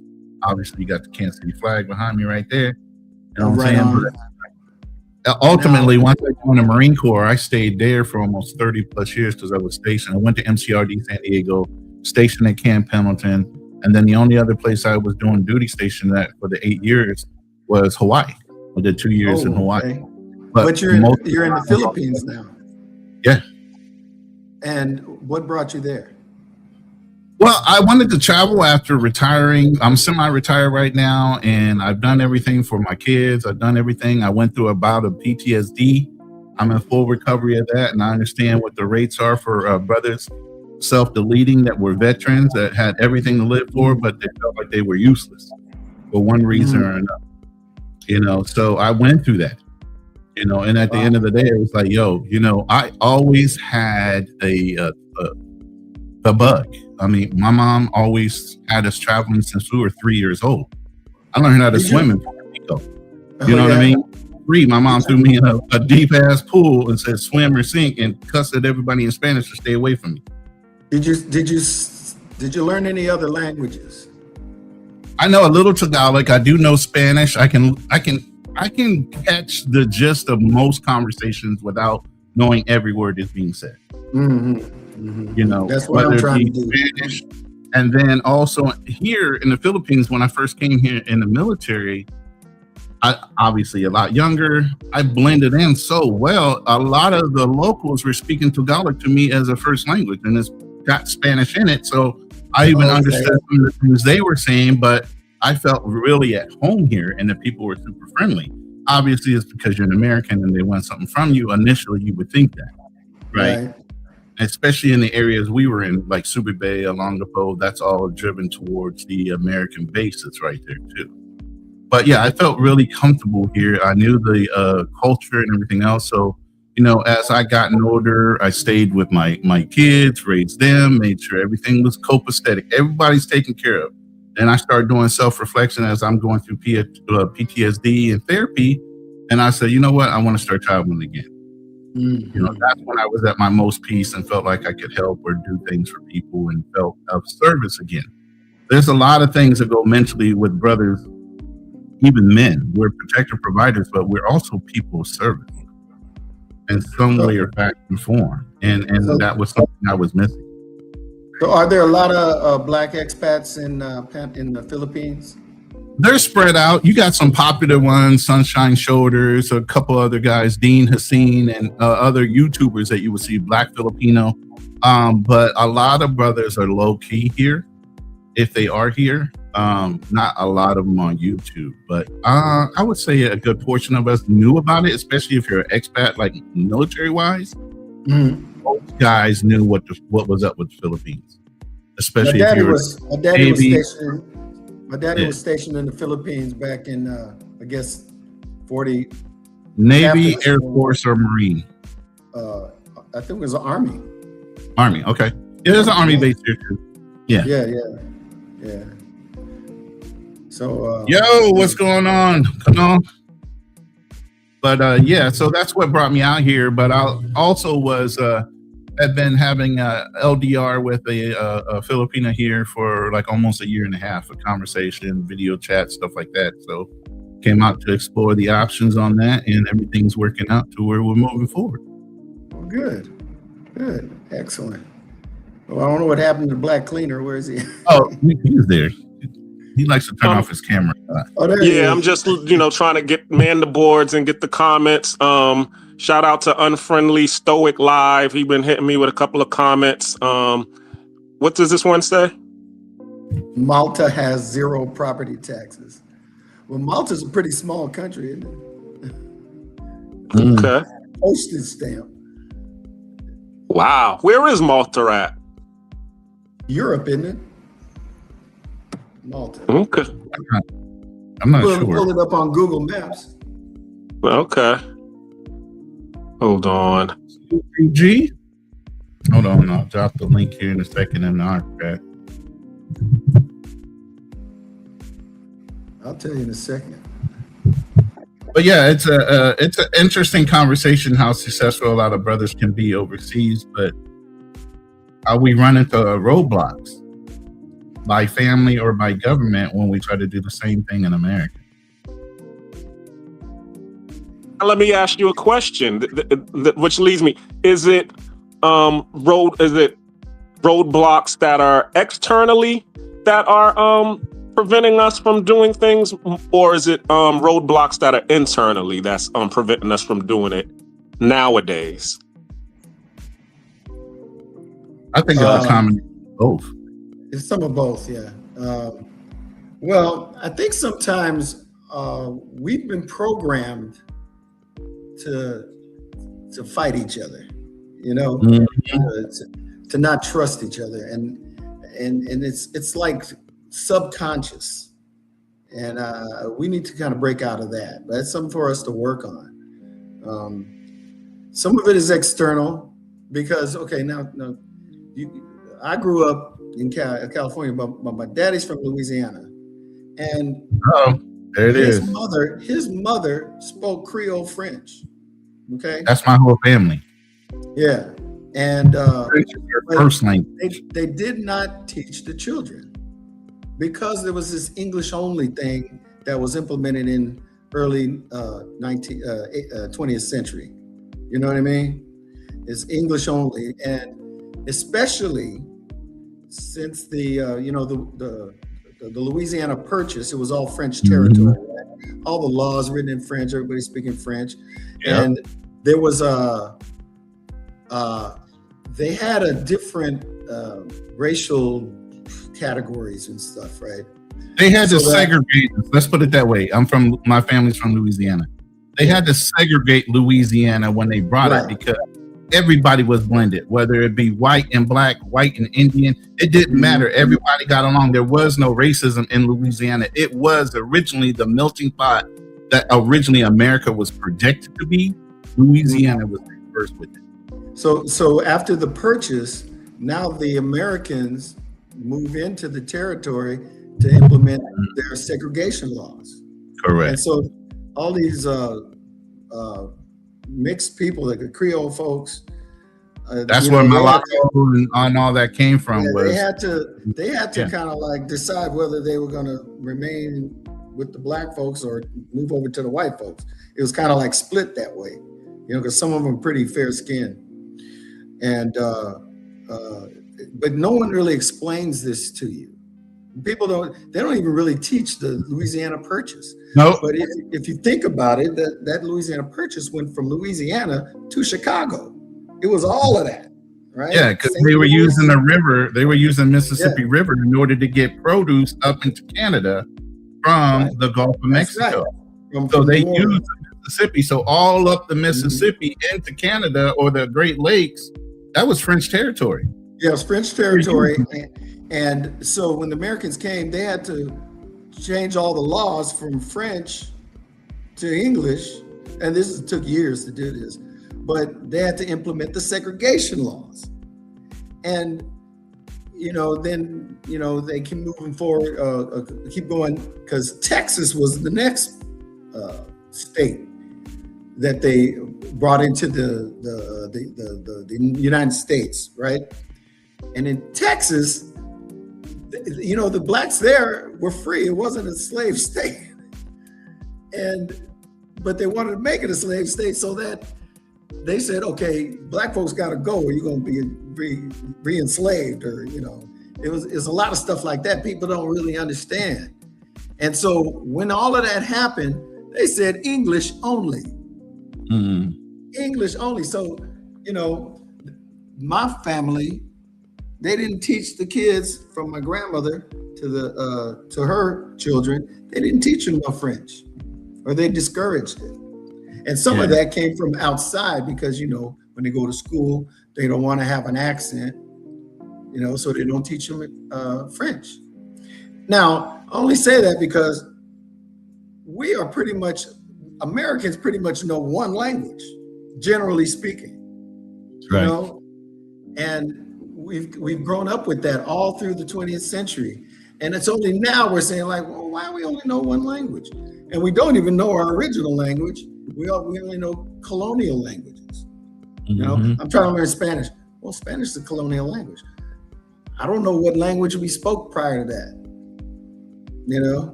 F: Obviously, you got the Kansas City flag behind me right there. You know what I'm saying? But ultimately, once I joined the Marine Corps, I stayed there for almost 30 plus years because I was stationed. I went to MCRD San Diego, stationed at Camp Pendleton, and then the only other place I was doing duty station at for the 8 years was Hawaii. I did 2 years in Hawaii.
E: Okay. But you're in the Philippines now.
F: Yeah.
E: And what brought you there?
F: Well, I wanted to travel after retiring. I'm semi-retired right now, and I've done everything for my kids. I've done everything. I went through a bout of PTSD. I'm in full recovery of that, and I understand what the rates are for brothers self-deleting that were veterans that had everything to live for, but they felt like they were useless for one reason or another. So I went through that. And at the end of the day, it was like, I always had a bug. I mean, my mom always had us traveling since we were 3 years old. I learned how to swim in Puerto Rico. You know what I mean? My mom threw me in a deep ass pool and said, swim or sink, and cussed at everybody in Spanish to stay away from me. Did
E: you learn any other languages?
F: I know a little Tagalog. I do know Spanish. I can catch the gist of most conversations without knowing every word that's being said.
E: That's what I'm trying to do.
F: Spanish. And then also here in the Philippines, when I first came here in the military, obviously a lot younger. I blended in so well. A lot of the locals were speaking Tagalog to me as a first language, and it's got Spanish in it. So I even understood some of the things they were saying, but I felt really at home here, and the people were super friendly. Obviously, it's because you're an American and they want something from you. Initially, you would think that, right? Especially in the areas we were in, like Subic Bay, Olongapo, that's all driven towards the American base that's right there too. But yeah, I felt really comfortable here. I knew the culture and everything else. So, as I gotten older, I stayed with my kids, raised them, made sure everything was copacetic. Everybody's taken care of. And I started doing self-reflection as I'm going through PTSD and therapy. And I said, you know what? I want to start traveling again. That's when I was at my most peace and felt like I could help or do things for people and felt of service again. There's a lot of things that go mentally with brothers, even men. We're protector providers, but we're also people of service in some way or fashion and form. And that was something I was missing.
E: So are there a lot of black expats in the Philippines?
F: They're spread out. You got some popular ones, Sunshine Shoulders, a couple other guys, Dean Hassan, and other YouTubers that you will see, Black Filipino. But a lot of brothers are low key here, if they are here. Not a lot of them on YouTube, but I would say a good portion of us knew about it, especially if you're an expat, like military wise. Most guys knew what was up with the Philippines, especially if you were.
E: My daddy was stationed in the Philippines back in, I guess, 40.
F: Navy, Air Force, or Marine?
E: I think it was the Army.
F: Army, okay. Yeah, there's an Army base here too. Yeah.
E: So,
F: yo, what's going on? Come on. But yeah, so that's what brought me out here. But I also had been having LDR with a Filipina here for like almost a year and a half, a conversation, video chat, stuff like that. So came out to explore the options on that, and everything's working out to where we're moving forward.
E: Well, good, excellent. Well, I don't know what happened to the black cleaner. Where is he?
F: Oh, he's there. He likes to turn off his camera.
B: I'm just trying to man the boards and get the comments. Shout out to Unfriendly Stoic Live. He been hitting me with a couple of comments. What does this one say?
E: Malta has 0 property taxes. Well, Malta's a pretty small country, isn't it?
B: Okay.
E: Postage stamp.
B: Wow. Where is Malta at?
E: Europe, isn't it? Malta.
B: Okay.
F: I'm not sure.
E: Pull it up on Google Maps.
B: Okay. Hold on.
F: G? Hold on, I'll drop the link here in a second in the archive.
E: I'll tell you in a second.
F: But yeah, it's an interesting conversation how successful a lot of brothers can be overseas, but we run into roadblocks by family or by government when we try to do the same thing in America.
B: Let me ask you a question, which leads me: is it roadblocks that are externally that are preventing us from doing things, or is it roadblocks that are internally that's preventing us from doing it nowadays?
F: I think it's a combination of both.
E: It's some of both, yeah. Well, I think sometimes we've been programmed to fight each other, to not trust each other, and it's like subconscious, and we need to kind of break out of that. But it's something for us to work on. Some of it is external because I grew up in California, but my daddy's from Louisiana, and
F: there it is.
E: His mother spoke Creole French. Okay,
F: that's my whole family.
E: Yeah, and
F: first language.
E: They did not teach the children because there was this English only thing that was implemented in early 20th century. You know what I mean? It's English only, and especially since the Louisiana Purchase, it was all French territory. all the laws written in French, everybody speaking French.
F: Yeah.
E: And there was they had a different racial categories and stuff, right?
F: They had to
E: So that-
F: segregate. Let's put it that way. My family's from Louisiana. They had to segregate Louisiana when they brought it because everybody was blended, whether it be white and black, white and Indian. It didn't matter. Everybody got along. There was no racism in Louisiana. It was originally the melting pot that originally America was projected to be. Louisiana was first with it.
E: So after the purchase, now the Americans move into the territory to implement their segregation laws.
F: Correct.
E: And so all these mixed people, like the Creole folks,
F: that's where mulatto and all that came from.
E: They had to kind of like decide whether they were going to remain with the black folks or move over to the white folks. It was kind of like split that way, because some of them are pretty fair skinned. And but no one really explains this to you. People don't even really teach the Louisiana Purchase.
F: No.
E: But if you think about it, that Louisiana Purchase went from Louisiana to Chicago. It was all of that, right?
F: Yeah, because they were using the river. They were using Mississippi River in order to get produce up into Canada from the Gulf of Mexico.
E: Right.
F: So they used the Mississippi. So all up the Mississippi into Canada or the Great Lakes, that was French territory.
E: Yeah, it was French territory. And so when the Americans came, they had to change all the laws from French to English. And this took years to do this, but they had to implement the segregation laws. And, then, they keep moving forward, keep going, because Texas was the next state that they brought into the United States, right? And in Texas, the blacks there were free. It wasn't a slave state. But they wanted to make it a slave state so that they said, okay, black folks got to go or you're going to be re-enslaved, or, it was a lot of stuff like that. People don't really understand. And so when all of that happened, they said English only. English only. So, my family, they didn't teach the kids, from my grandmother to her children, they didn't teach them no French, or they discouraged it. And some of that came from outside because, when they go to school, they don't want to have an accent, so they don't teach them French. Now, I only say that because Americans pretty much know one language, generally speaking,
F: right.
E: And we've grown up with that all through the 20th century. And it's only now we're saying, like, well, why do we only know one language? And we don't even know our original language. We only know colonial languages. I'm trying to learn Spanish. Well, Spanish is a colonial language. I don't know what language we spoke prior to that.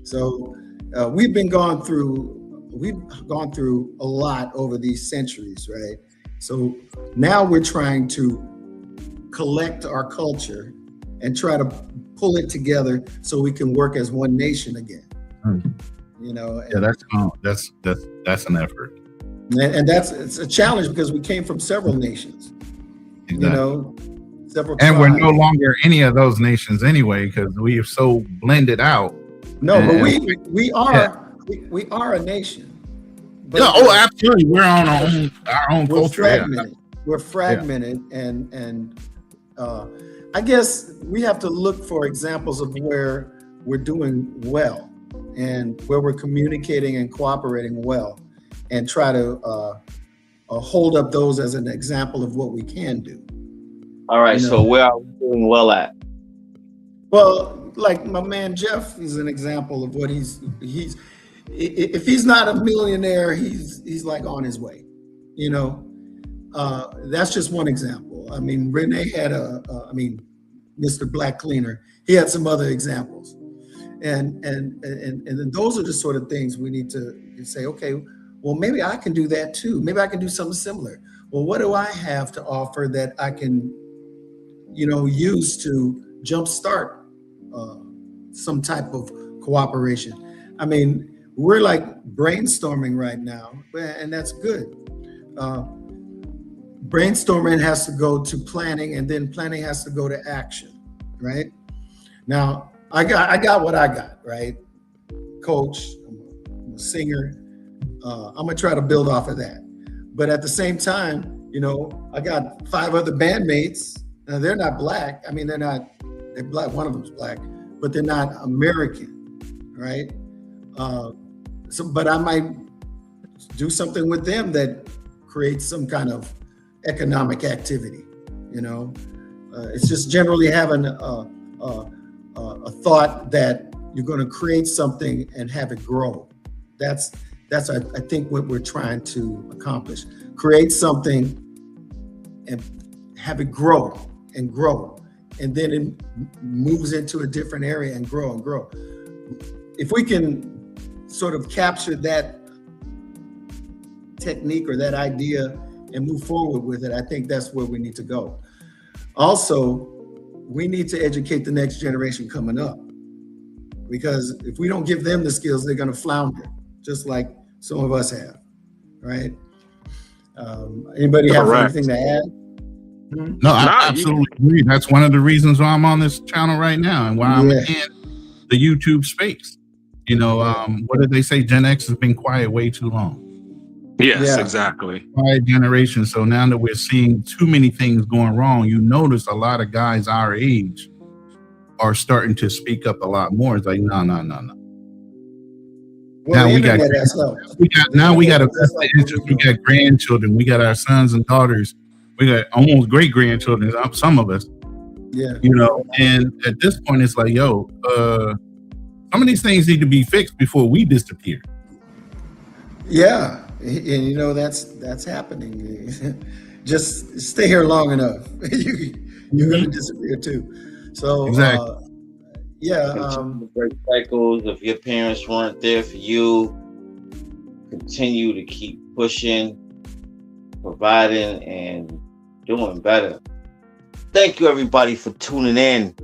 E: So we've gone through a lot over these centuries, right? So now we're trying to collect our culture and try to pull it together so we can work as one nation again.
F: That's an effort.
E: And it's a challenge because we came from several nations.
F: Exactly.
E: Several
F: and
E: tribes.
F: we're no longer any of those nations anyway, because we are so blended out.
E: No, but we are a nation. But
F: absolutely. We're on our own culture.
E: Fragmented. We're fragmented, and I guess we have to look for examples of where we're doing well and where we're communicating and cooperating well, and try to hold up those as an example of what we can do.
D: All right, so where are we doing well at?
E: Well, like my man Jeff is an example of what he's. If he's not a millionaire, he's like on his way. That's just one example. I mean, Renee had Mr. Black Cleaner. He had some other examples, and then those are the sort of things we need to say. Okay, well, maybe I can do that too. Maybe I can do something similar. Well, what do I have to offer that I can, use to jumpstart some type of cooperation? I mean, we're like brainstorming right now, and that's good. Brainstorming has to go to planning, and then planning has to go to action, right? Now, I got what I got, right? Coach, I'm a singer. I'm gonna try to build off of that. But at the same time, you know, I got 5 other bandmates. They're not black. I mean, they're black. One of them's black, but they're not American, right? But I might do something with them that creates some kind of economic activity. You know, it's just generally having a thought that you're going to create something and have it grow. That's I think what we're trying to accomplish. Create something and have it grow, and then it moves into a different area and grow. If we can sort of capture that technique or that idea and move forward with it, I think that's where we need to go. Also, we need to educate the next generation coming up, because if we don't give them the skills, they're going to flounder, just like some of us have, right? Anybody have anything to add?
F: No, I absolutely agree. That's one of the reasons why I'm on this channel right now and why I'm in the YouTube space. You know, what did they say? Gen X has been quiet way too long.
B: Yes, exactly.
F: Quiet generation. So now that we're seeing too many things going wrong, you notice a lot of guys our age are starting to speak up a lot more. It's like, no.
E: Well,
F: now we got a vested interest. We got grandchildren. We got our sons and daughters. We got almost great grandchildren. Some of us.
E: Yeah.
F: You know, and at this point, it's like, yo, some of these things need to be fixed before we disappear.
E: Yeah, and you know that's happening. Just stay here long enough, you're going to disappear too. So
F: exactly.
D: Break cycles. If your parents weren't there for you, continue to keep pushing, providing, and doing better. Thank you, everybody, for tuning in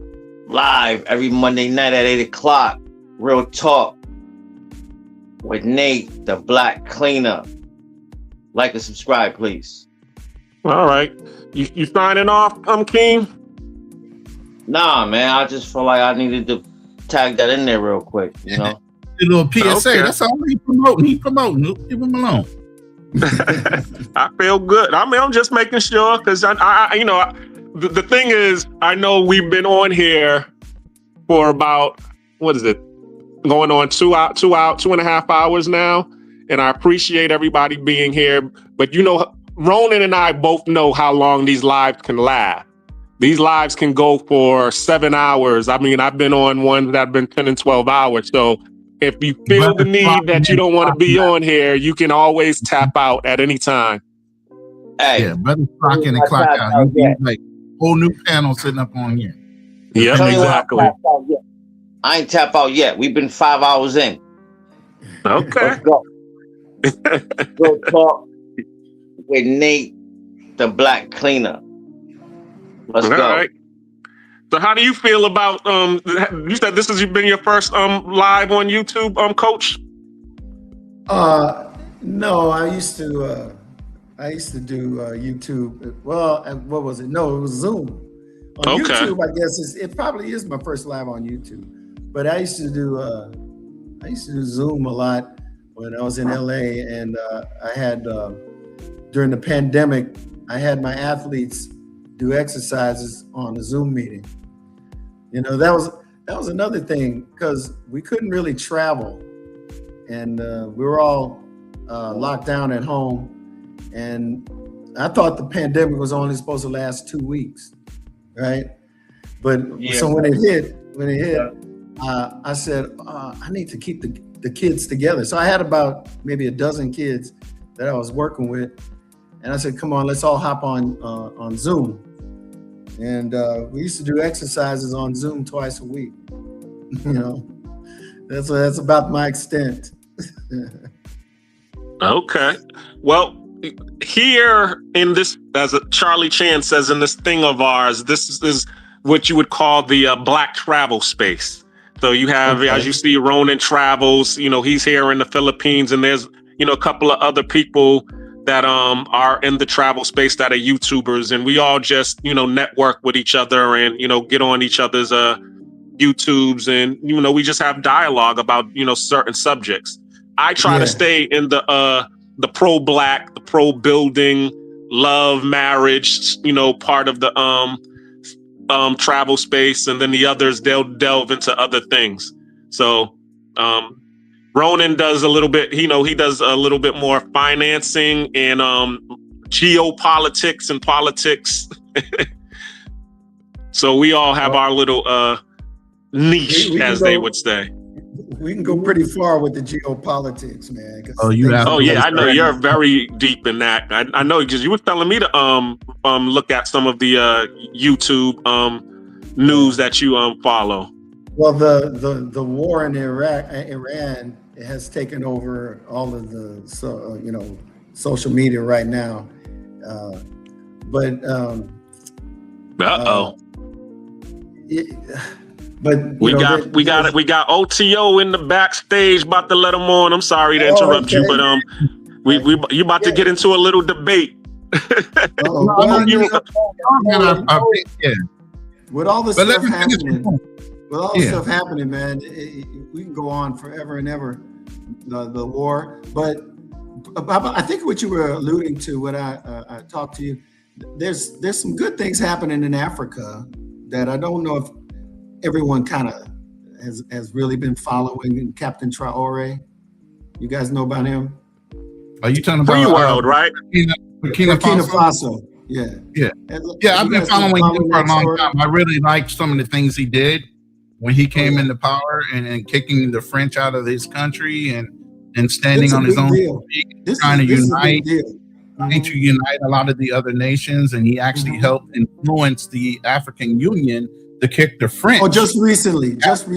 D: live every Monday night at 8 o'clock. Real Talk with Nate, the Black Cleaner. Like and subscribe, please.
B: All right. You signing off, King?
D: Nah, man. I just feel like I needed to tag that in there real quick, you know?
F: A little PSA. Okay. That's all he's promoting. Leave him alone.
B: I feel good. I mean, I'm just making sure, because I you know, the thing is, I know we've been on here for about, what is it? Going on 2.5 hours now. And I appreciate everybody being here. But you know, Ronan and I both know how long these lives can last. These lives can go for 7 hours. I mean, I've been on ones that have been 10 and 12 hours. So if you feel the need that you don't want to be on here, you can always tap out at any time.
D: Hey,
F: yeah, brother, clock in and clock out. You like whole new panel sitting up on here.
B: Yeah, exactly.
D: I ain't tap out yet. We've been 5 hours in.
B: Okay.
D: Let's go. Real Talk with Nate, the Black Cleaner. Let's go. Right.
B: So how do you feel about you said this has been your first live on YouTube, Coach?
E: No, I used to do YouTube. Well, what was it? No, it was Zoom. On YouTube, I guess it probably is my first live on YouTube. But I used to do Zoom a lot when I was in LA, and I had during the pandemic, I had my athletes do exercises on a Zoom meeting. You know, that was another thing, because we couldn't really travel, and we were all locked down at home. And I thought the pandemic was only supposed to last 2 weeks, right? But so when it hit, I said, I need to keep the kids together. So I had about maybe a dozen kids that I was working with, and I said, come on, let's all hop on Zoom. And we used to do exercises on Zoom twice a week. You know, that's about my extent.
B: Okay. Well, here in this, as Charlie Chan says, in this thing of ours, this is what you would call the Black travel space. So you have, as you see, Ronan Travels. He's here in the Philippines, and there's a couple of other people that are in the travel space that are YouTubers, and we all just network with each other and get on each other's YouTubes, and we just have dialogue about certain subjects. I try to stay in the pro-black, the pro-building, love, marriage, part of the travel space, and then the others, they'll delve into other things. So Ronan does a little bit, he does a little bit more financing and geopolitics and politics. So we all have our little niche, as they would say.
E: We can go pretty far with the geopolitics, man.
B: I know you're very deep in that. I know, because you were telling me to look at some of the YouTube news that you follow.
E: Well, the war in Iran has taken over all of the social media right now. But we got OTO in the backstage, about to let them on. I'm sorry to interrupt you, but you about to get into a little debate. With all this stuff happening, man, we can go on forever and ever. The war, but I think what you were alluding to when I talked to you, there's some good things happening in Africa that I don't know if everyone kind of has really been following. Captain Traore, you guys know about him?
F: Are you talking about
B: Free World, right?
F: Burkina Faso?
E: Yeah.
F: I've been following him for a long time. I really liked some of the things he did when he came into power and kicking the French out of his country and standing on his own feet, trying to unite a lot of the other nations, and he actually helped influence the African Union to kick the French.
E: Oh, just recently.
F: Just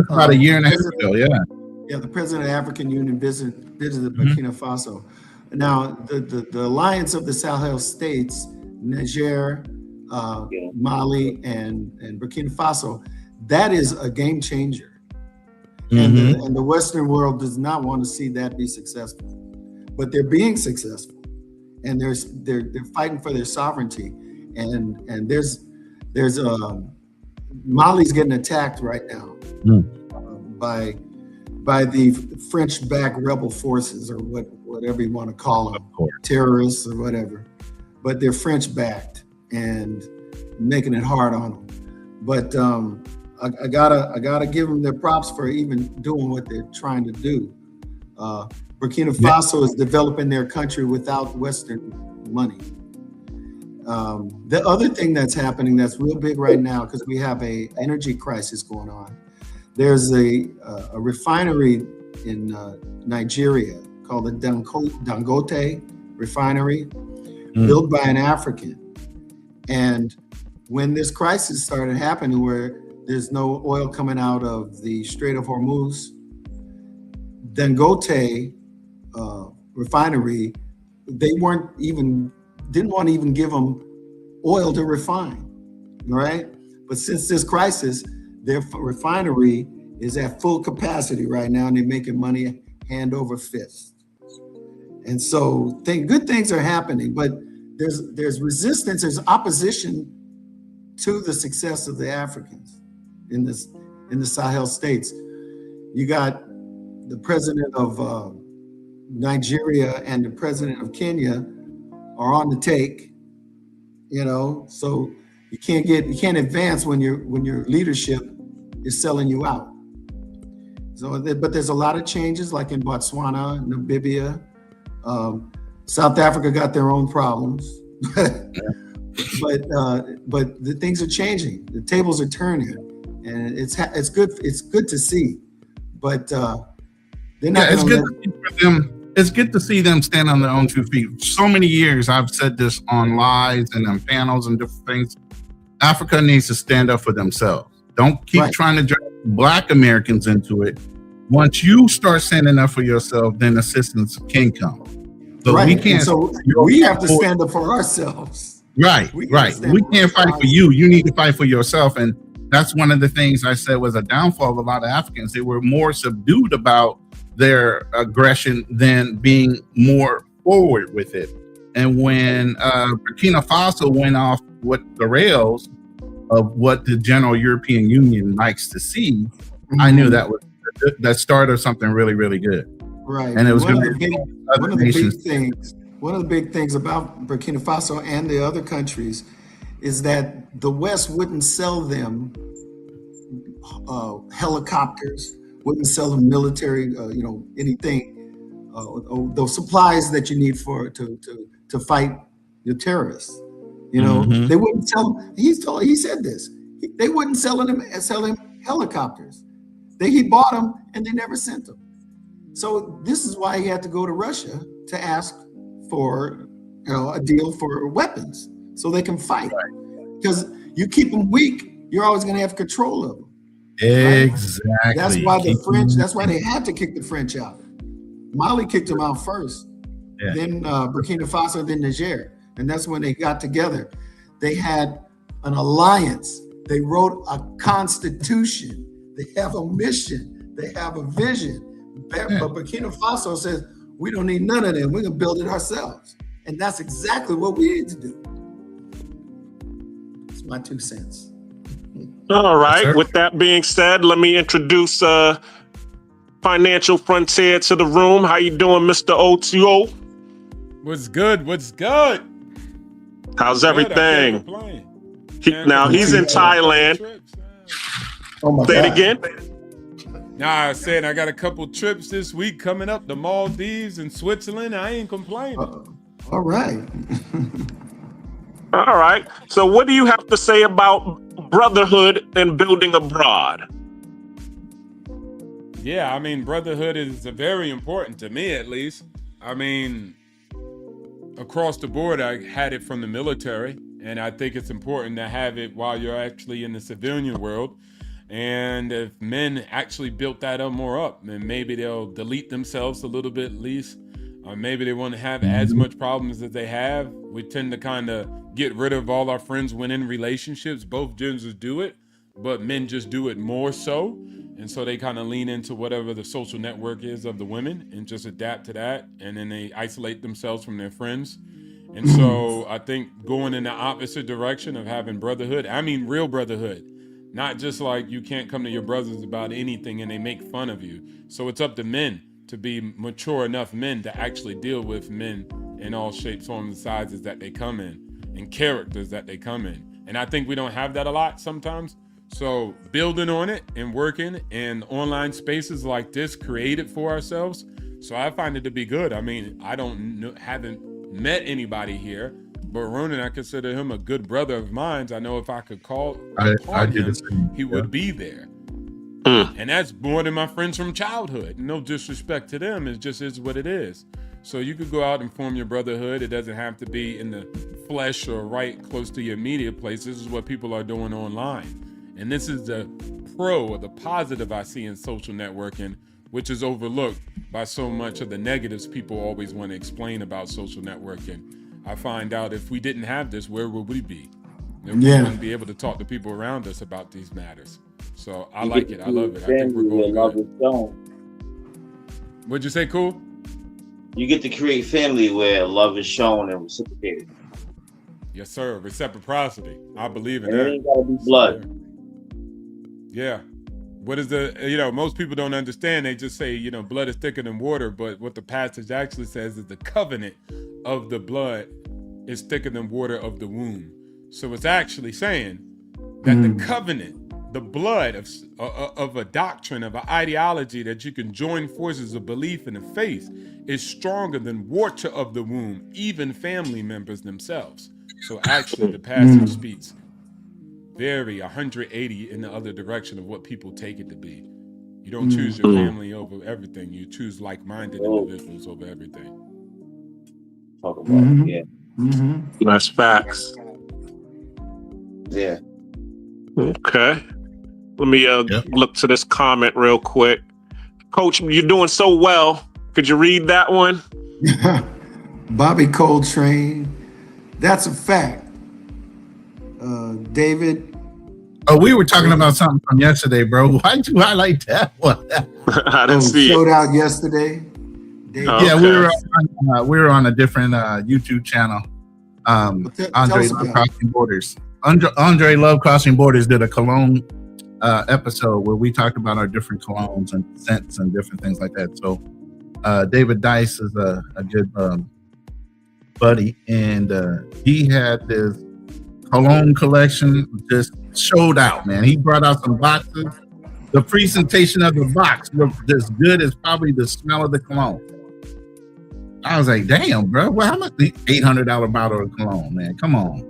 F: about a year and a half ago,
E: Yeah, the president of the African Union visited Burkina Faso. Now, the alliance of the Sahel states, Niger, Mali, and Burkina Faso, that is a game changer. And the Western world does not want to see that be successful, but they're being successful, and they're fighting for their sovereignty. And there's Mali's getting attacked right now by the French-backed rebel forces, or whatever you want to call them, terrorists or whatever. But they're French-backed and making it hard on them. But I gotta give them their props for even doing what they're trying to do. Burkina Faso is developing their country without Western money. The other thing that's happening that's real big right now, because we have a energy crisis going on. There's a refinery in Nigeria called the Dangote refinery, built by an African. And when this crisis started happening, where there's no oil coming out of the Strait of Hormuz, Dangote refinery, they didn't want to even give them oil to refine, right? But since this crisis, their refinery is at full capacity right now, and they're making money hand over fist. And so good things are happening, but there's resistance, there's opposition to the success of the Africans in the Sahel states. You got the president of Nigeria and the president of Kenya are on the take, so you can't advance when your leadership is selling you out. So, but there's a lot of changes, like in Botswana, Namibia, South Africa got their own problems, but the things are changing. The tables are turning, and it's good to see. But they're not.
F: It's good to see for them. It's good to see them stand on their own 2 feet. So many years I've said this on lives and on panels and different things. Africa needs to stand up for themselves. Don't keep trying to drag Black Americans into it. Once you start standing up for yourself, then assistance can come. So we can't.
E: So we have to stand up for ourselves.
F: Right. We can't fight for you. You need to fight for yourself. And that's one of the things I said was a downfall of a lot of Africans. They were more subdued about their aggression than being more forward with it. And when Burkina Faso went off with the rails of what the general European Union likes to see, I knew that was the start of something really, really good.
E: Right.
F: And it was
E: one
F: going
E: of
F: to
E: one of the big things about Burkina Faso and the other countries is that the West wouldn't sell them helicopters, wouldn't sell them military, anything, those supplies that you need to fight your terrorists. They wouldn't sell them. He said this. They wouldn't sell him helicopters. He bought them and they never sent them. So this is why he had to go to Russia to ask for a deal for weapons so they can fight. Because you keep them weak, you're always going to have control of them.
F: Exactly.
E: Right? That's why that's why they had to kick the French out. Mali kicked them out first, then Burkina Faso, then Niger. And that's when they got together. They had an alliance. They wrote a constitution. They have a mission. They have a vision. But Burkina Faso says, we don't need none of them. We're going to build it ourselves. And that's exactly what we need to do. It's my 2 cents.
B: All right. With that being said, let me introduce Financial Frontier to the room. How you doing, Mr. Otio?
G: What's good? What's good?
B: How's everything? Now he's in Thailand.
E: Oh my
B: Say
E: God.
B: it again.
G: Nah, I said I got a couple trips this week coming up, the Maldives and Switzerland. I ain't complaining.
E: All right.
B: All right. So what do you have to say about brotherhood and building abroad?
G: Yeah, I mean, brotherhood is very important to me, at least. I mean, across the board, I had it from the military, and I think it's important to have it while you're actually in the civilian world. And if men actually built that up more up, then maybe they'll delete themselves a little bit at least. Or maybe they won't have as much problems as they have. We tend to kind of get rid of all our friends when in relationships. Both genders do it, but men just do it more so. And so they kind of lean into whatever the social network is of the women and just adapt to that. And then they isolate themselves from their friends. And so I think going in the opposite direction of having brotherhood, I mean real brotherhood. Not just like you can't come to your brothers about anything and they make fun of you. So it's up to men to be mature enough men to actually deal with men in all shapes, forms, and sizes that they come in and characters that they come in. And I think we don't have that a lot sometimes. So building on it and working in online spaces like this created for ourselves. So I find it to be good. I mean, haven't met anybody here, but Ronan, I consider him a good brother of mine. I know if I could call him, he would be there. And that's more than my friends from childhood. No disrespect to them. It just is what it is. So you could go out and form your brotherhood. It doesn't have to be in the flesh or right close to your immediate place. This is what people are doing online. And this is the pro or the positive I see in social networking, which is overlooked by so much of the negatives people always want to explain about social networking. I find out if we didn't have this, where would we be? We wouldn't be able to talk to people around us about these matters. So I like it. I love it. I think we're going good. What'd you say, Cool?
D: You get to create family where love is shown and reciprocated.
G: Yes, sir. Reciprocity. I believe in
D: And
G: that.
D: it ain't gotta be blood.
G: Yeah. What is the, most people don't understand. They just say, blood is thicker than water. But what the passage actually says is the covenant of the blood is thicker than water of the womb. So it's actually saying that the covenant, the blood of a doctrine, of an ideology that you can join forces of belief in a faith is stronger than water of the womb, even family members themselves. So actually the passage speaks very 180 in the other direction of what people take it to be. You don't choose your family over everything. You choose like-minded individuals over everything.
D: Talk about it,
B: That's facts.
D: yeah.
B: Okay. Let me look to this comment real quick. Coach, you're doing so well. Could you read that one?
E: Bobby Coltrane, that's a fact. David
F: Oh, we were talking about something from yesterday, bro. Why'd you highlight that one?
H: I didn't see
E: Showed
H: it.
E: out yesterday.
F: Yeah, we were on a different YouTube channel.
E: Tell
F: Andre
E: us
F: Love
E: about it.
F: Crossing Borders. Andre Love Crossing Borders did a cologne episode where we talked about our different colognes and scents and different things like that. So David Dice is a good buddy, and he had this cologne collection just showed out, man. He brought out some boxes. The presentation of the box looked as good as probably the smell of the cologne. I was like, damn, bro. Well, how much? $800 bottle of cologne, man. Come on.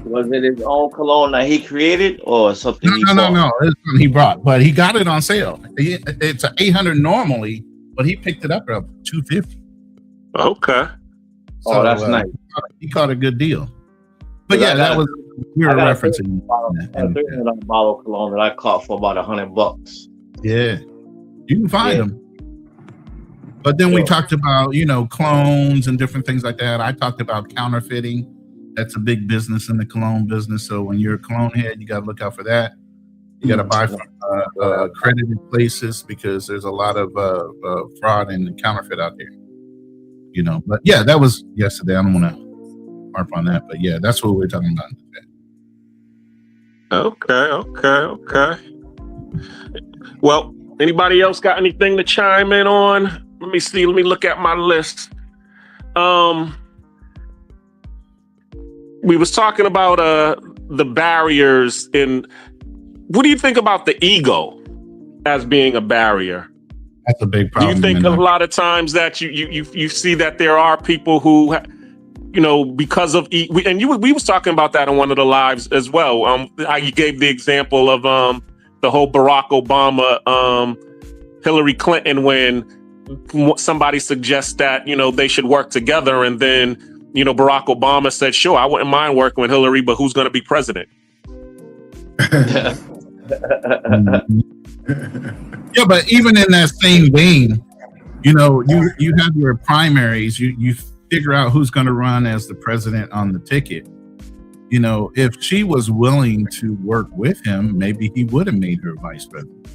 D: Was it his own cologne that he created or something?
F: No. It's something he brought, but he got it on sale. It's a $800 normally, but he picked it up at $250.
H: Okay.
D: Oh, that's nice.
F: He caught a good deal. But yeah, that was we were referencing.
D: A $300 bottle of cologne that I caught for about $100.
F: Yeah, you can find them. But then we talked about, clones and different things like that. I talked about counterfeiting. That's a big business in the cologne business. So when you're a cologne head, you got to look out for that. You got to buy from accredited places because there's a lot of fraud and counterfeit out there. But yeah, that was yesterday. I don't want to harp on that, but yeah, that's what we're talking about today.
H: Okay.
B: Well, anybody else got anything to chime in on? Let me see. Let me look at my list. We was talking about the barriers in. What do you think about the ego as being a barrier?
F: That's a big problem.
B: Do you think a lot of times that you see that there are people who, because of and we was talking about that on one of the lives as well. You gave the example of the whole Barack Obama, Hillary Clinton, when somebody suggests that they should work together, and then Barack Obama said, "Sure, I wouldn't mind working with Hillary, but who's going to be president?"
F: Yeah, but even in that same vein, you have your primaries. You figure out who's going to run as the president on the ticket. If she was willing to work with him, maybe he would have made her vice president.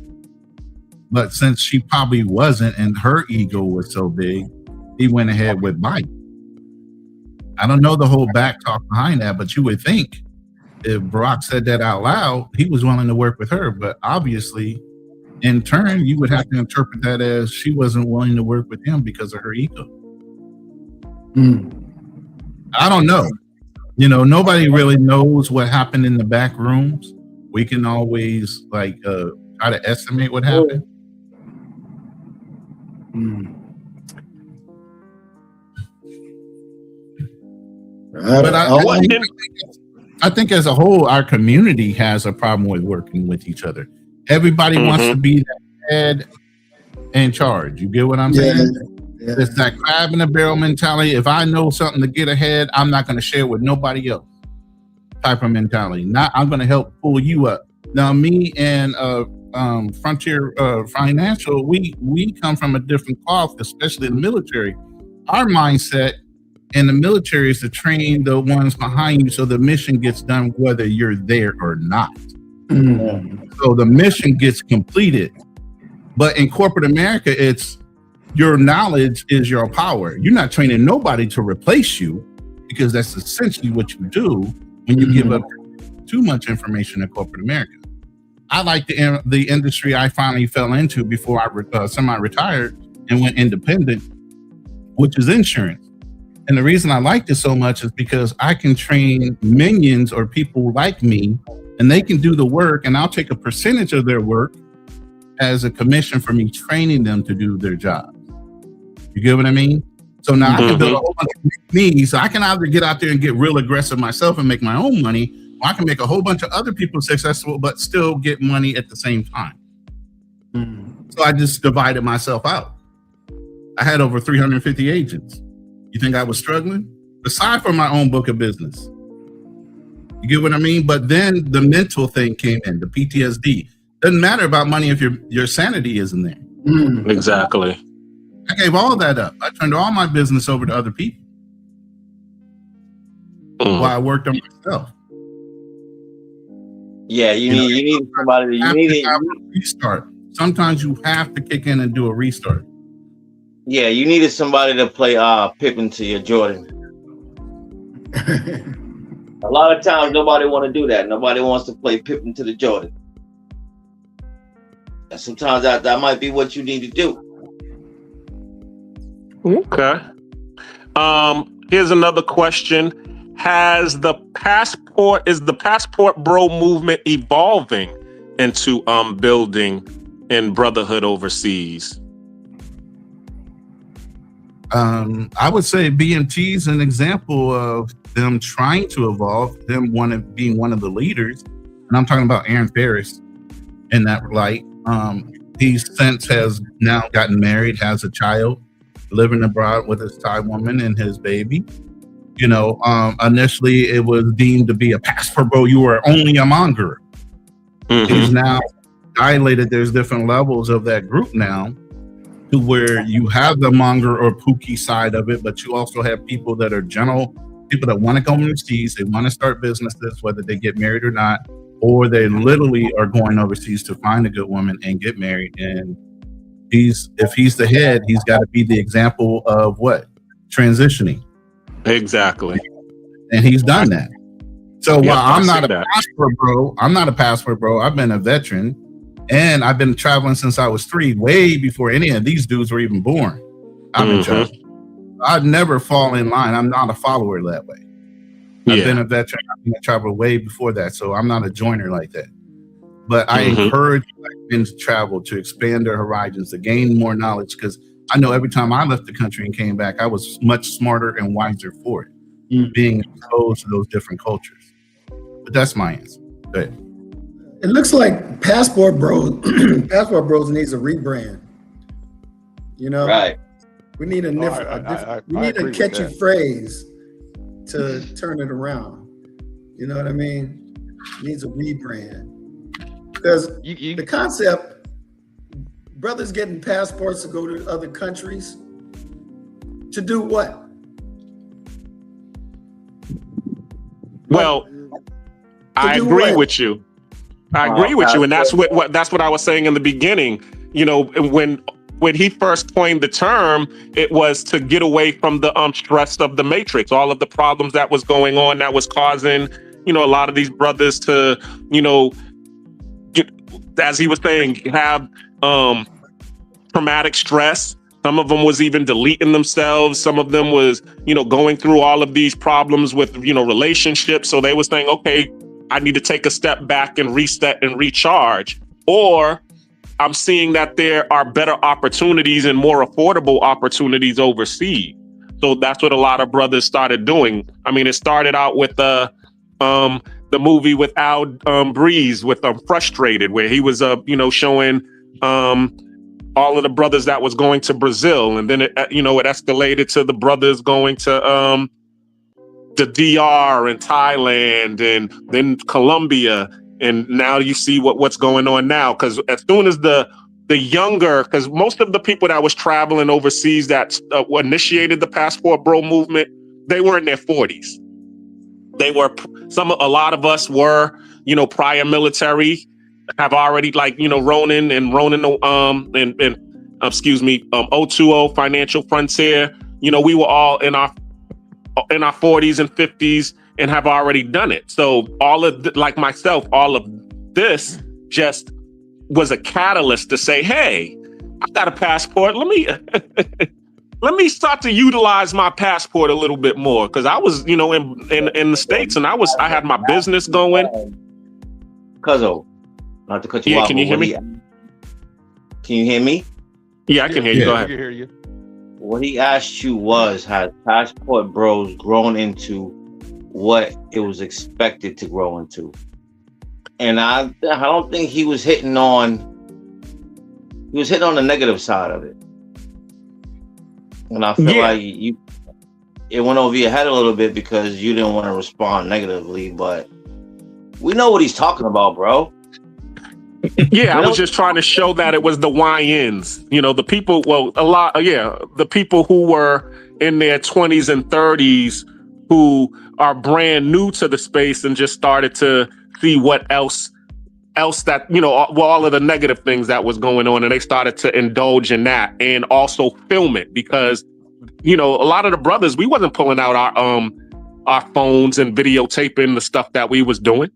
F: But since she probably wasn't, and her ego was so big, he went ahead with Biden. I don't know the whole back talk behind that, but you would think if Barack said that out loud, he was willing to work with her. But obviously, in turn, you would have to interpret that as she wasn't willing to work with him because of her ego. I don't know. Nobody really knows what happened in the back rooms. We can always try to estimate what happened. But I think as a whole, our community has a problem with working with each other. Everybody wants to be the head in charge. You get what I'm saying? Yeah. It's that crab in the barrel mentality. If I know something to get ahead, I'm not going to share with nobody else type of mentality. I'm going to help pull you up. Now, me and Frontier Financial, we come from a different cloth, especially in the military. Our mindset in the military is to train the ones behind you so the mission gets done whether you're there or not. So the mission gets completed. But in corporate America, it's your knowledge is your power. You're not training nobody to replace you, because that's essentially what you do when you give up too much information in corporate America. I like the industry I finally fell into before I semi-retired and went independent, which is insurance. And the reason I like this so much is because I can train minions or people like me, and they can do the work, and I'll take a percentage of their work as a commission for me training them to do their job. You get what I mean? So now I can build a whole bunch of me. So I can either get out there and get real aggressive myself and make my own money, or I can make a whole bunch of other people successful, but still get money at the same time. So I just divided myself out. I had over 350 agents. You think I was struggling? Aside from my own book of business. You get what I mean? But then the mental thing came in, the PTSD. Doesn't matter about money if your sanity isn't there.
H: Exactly.
F: I gave all that up. I turned all my business over to other people while I worked on myself.
D: Yeah, you need somebody. You need it.
F: Restart. Sometimes you have to kick in and do a restart.
D: Yeah, you needed somebody to play Pippen to your Jordan. A lot of times, nobody want to do that. Nobody wants to play Pippen to the Jordan. And sometimes that might be what you need to do.
H: Okay. Here's another question. Is the passport bro movement evolving into building in brotherhood overseas?
F: I would say BMT is an example of them trying to evolve, them being one of the leaders. And I'm talking about Aaron Ferris in that light. He since has now gotten married, has a child, living abroad with his Thai woman and his baby. You know, initially it was deemed to be a passport bro. You were only a monger. Mm-hmm. He's now dilated. There's different levels of that group now, to where you have the monger or pookie side of it, but you also have people that are general, people that want to go overseas, they want to start businesses, whether they get married or not, or they literally are going overseas to find a good woman and get married. And if he's the head, he's got to be the example of what? Transitioning.
H: Exactly.
F: And he's done that. So while I'm not a passport bro, I've been a veteran. And I've been traveling since I was 3, way before any of these dudes were even born. I've been traveling. I'd never fall in line. I'm not a follower that way. I've been a veteran. I've been a traveler way before that. So I'm not a joiner like that. But I encourage men to travel, to expand their horizons, to gain more knowledge, because I know every time I left the country and came back, I was much smarter and wiser for it, being exposed to those different cultures. But that's my answer. Go ahead.
E: It looks like Passport Bros needs a rebrand. You know,
D: right?
E: We need a catchy phrase to turn it around. You know what I mean? It needs a rebrand, because the concept, brothers getting passports to go to other countries to do what?
H: Well, I agree with you. I agree with you, and that's what I was saying in the beginning. You know, when he first coined the term, it was to get away from the stress of the matrix, all of the problems that was going on that was causing, you know, a lot of these brothers to, you know, as he was saying, have traumatic stress. Some of them was even deleting themselves. Some of them was, you know, going through all of these problems with, you know, relationships. So they were saying, okay, I need to take a step back and reset and recharge. Or I'm seeing that there are better opportunities and more affordable opportunities overseas. So that's what a lot of brothers started doing. I mean, it started out with the movie with Al Breeze with Frustrated, where he was, you know, showing all of the brothers that was going to Brazil. And then, it escalated to the brothers going to the DR and Thailand and then Colombia. And now you see what's going on now. Because as soon as the younger, because most of the people that was traveling overseas that initiated the Passport Bro movement, they were in their 40s. They were a lot of us were, you know, prior military, have already, like, you know, Ronin 020 Financial Frontier. You know, we were all in our 40s and 50s and have already done it. So like myself, all of this just was a catalyst to say, hey, I got a passport. Let me start to utilize my passport a little bit more. Cause I was, you know, in the States, and I had my business going.
D: Cuzzo, not to cut you off.
H: Can you hear me?
D: Can you hear me?
H: Yeah, I can hear you. Go ahead.
I: I can hear you.
D: What he asked you was, has Passport Bros grown into what it was expected to grow into? And I don't think he was hitting on the negative side of it. And I feel like it went over your head a little bit because you didn't want to respond negatively, but we know what he's talking about, bro.
H: Yeah, I was just trying to show that it was the YNs, you know, the people, the people who were in their 20s and 30s who are brand new to the space and just started to see what else else that, all of the negative things that was going on, and they started to indulge in that and also film it because, a lot of the brothers, we wasn't pulling out our phones and videotaping the stuff that we was doing.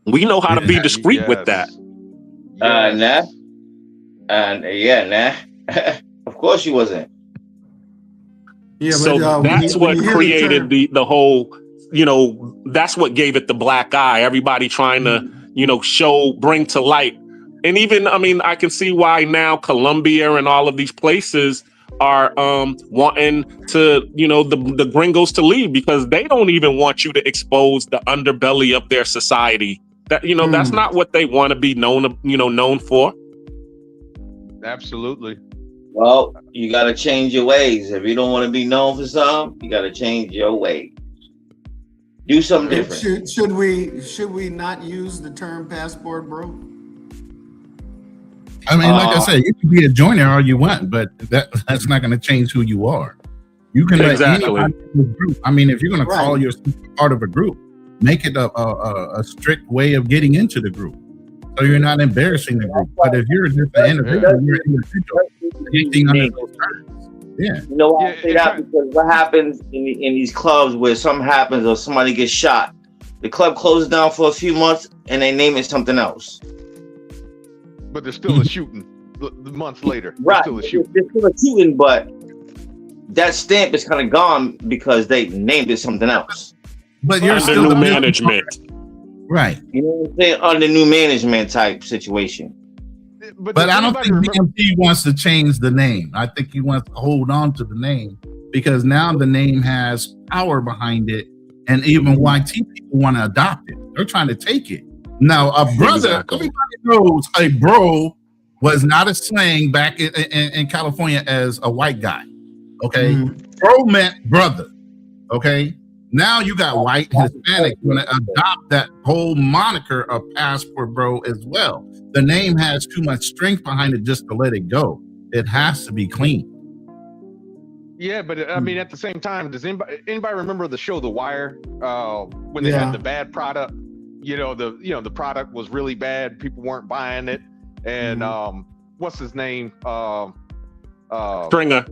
H: We know how to be discreet with that.
D: Nah. Of course you wasn't.
E: Yeah,
H: So
E: but,
H: that's what created the whole, that's what gave it the black eye. Everybody trying to, bring to light. And even, I can see why now Colombia and all of these places are wanting to, the gringos to leave because they don't even want you to expose the underbelly of their society. That, that's not what they want to be known for.
I: Absolutely.
D: Well, you got to change your ways. If you don't want to be known for something, you got to change your ways. Do something different.
E: Should we not use the term passport bro?
F: Like I said, you can be a joiner all you want, but that's not going to change who you are. You can let anybody in the group. If you're going to call yourself part of a group, make it a strict way of getting into the group, so you're not embarrassing the group. But if you're just an individual, you're an individual. Anything under those terms. Yeah.
D: You know why I say that? Because what happens in these clubs where something happens or somebody gets shot, the club closes down for a few months and they name it something else.
I: But there's still a shooting months later.
D: Right.
I: There's still
D: a shooting, but that stamp is kind of gone because they named it something else.
F: But you're
H: under
F: still
H: new management.
F: Right.
D: You know what I'm saying? Under new management type situation.
F: But I don't think BMP wants to change the name. I think he wants to hold on to the name because now the name has power behind it, and even YT people want to adopt it. They're trying to take it. Now, a brother, everybody knows a bro was not a slang back in California as a white guy. Okay. Bro meant brother. Okay. Now you got white and Hispanic going to adopt that whole moniker of passport bro as well. The name has too much strength behind it just to let it go. It has to be clean.
I: Yeah, but at the same time, does anybody remember the show The Wire when they had the bad product? The product was really bad. People weren't buying it, and what's his name?
H: Stringer.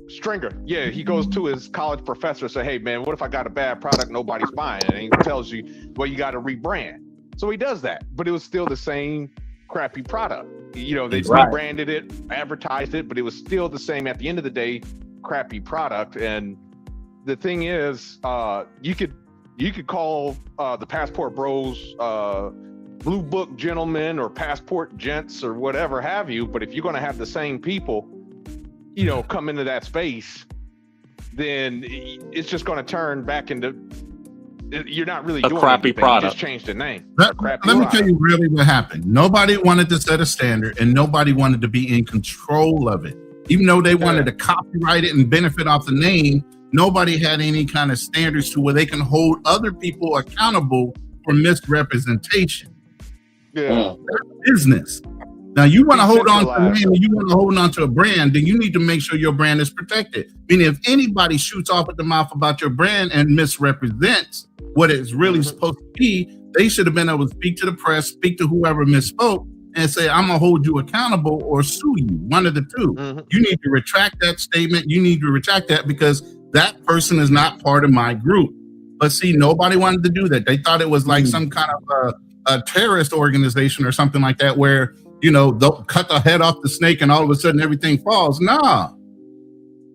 I: Stringer. Yeah, he goes to his college professor and say, "Hey man, what if I got a bad product nobody's buying?" And he tells you, "Well, you got to rebrand." So he does that, but it was still the same crappy product. They rebranded it, advertised it, but it was still the same. At the end of the day, crappy product. And the thing is, you could call the Passport Bros Blue Book Gentlemen or Passport Gents or whatever have you, but if you're going to have the same people, come into that space, then it's just going to turn back into. You're not really doing
H: crappy
I: anything.
H: product.
I: You just changed the name.
F: Let me tell you really what happened. Nobody wanted to set a standard, and nobody wanted to be in control of it. Even though they wanted to copyright it and benefit off the name, nobody had any kind of standards to where they can hold other people accountable for misrepresentation.
I: Yeah.
F: Business. Now, you want to hold on to a name, you want to hold on to a brand, then you need to make sure your brand is protected. Meaning, if anybody shoots off at the mouth about your brand and misrepresents what it's really supposed to be, they should have been able to speak to the press, speak to whoever misspoke, and say, I'm going to hold you accountable or sue you, one of the two. You need to retract that statement. You need to retract that because that person is not part of my group. But see, nobody wanted to do that. They thought it was like some kind of a terrorist organization or something like that where, they'll cut the head off the snake and all of a sudden everything falls. Nah.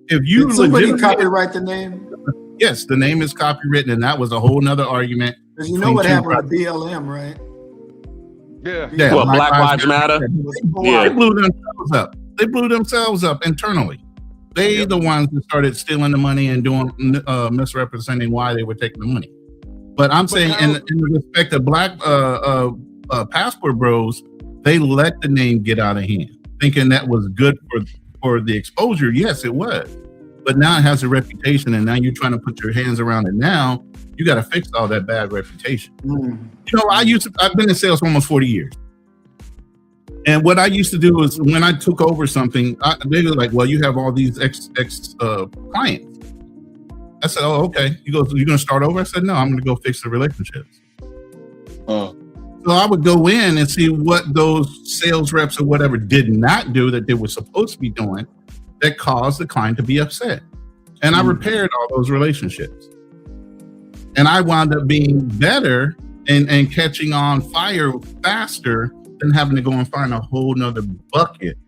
F: If you
E: Did somebody copyright the name?
F: Yes, the name is copywritten, and that was a whole nother argument.
E: Because you know what happened to BLM, right?
I: Yeah.
H: Well, Black Lives Matter.
F: They blew themselves up. They blew themselves up internally. They the ones that started stealing the money and doing misrepresenting why they were taking the money. But I'm saying in respect of Black Passport Bros, they let the name get out of hand, thinking that was good for the exposure. Yes, it was. But now it has a reputation, and now you're trying to put your hands around it. Now you got to fix all that bad reputation. I've been in sales for almost 40 years. And what I used to do is when I took over something, they were like, well, you have all these ex clients. I said, oh, okay. You're going to start over? I said, no, I'm going to go fix the relationships. So I would go in and see what those sales reps or whatever did not do that they were supposed to be doing that caused the client to be upset. And I repaired all those relationships. And I wound up being better and catching on fire faster than having to go and find a whole nother bucket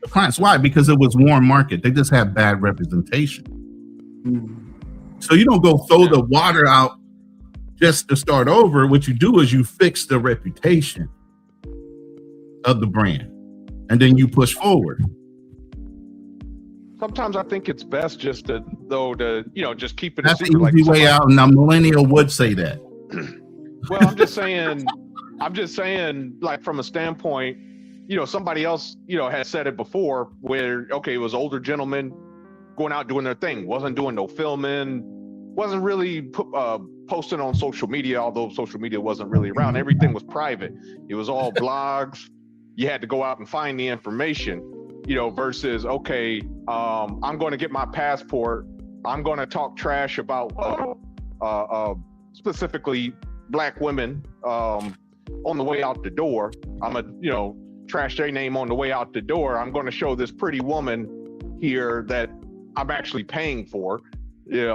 F: of clients. Why? Because it was warm market. They just had bad representation. So you don't go throw the water out just to start over. What you do is you fix the reputation of the brand, and then you push forward.
I: Sometimes I think it's best just to just keep it
F: That's
I: a
F: the
I: secret.
F: easy way out, and a millennial would say that.
I: Well, I'm just saying, like from a standpoint, somebody else, has said it before where, okay, it was older gentlemen going out doing their thing, wasn't doing no filming, wasn't really posting on social media, although social media wasn't really around. Everything was private. It was all blogs. You had to go out and find the information, versus, okay, I'm going to get my passport. I'm going to talk trash about specifically Black women on the way out the door. I'm gonna, trash their name on the way out the door. I'm going to show this pretty woman here that I'm actually paying for, it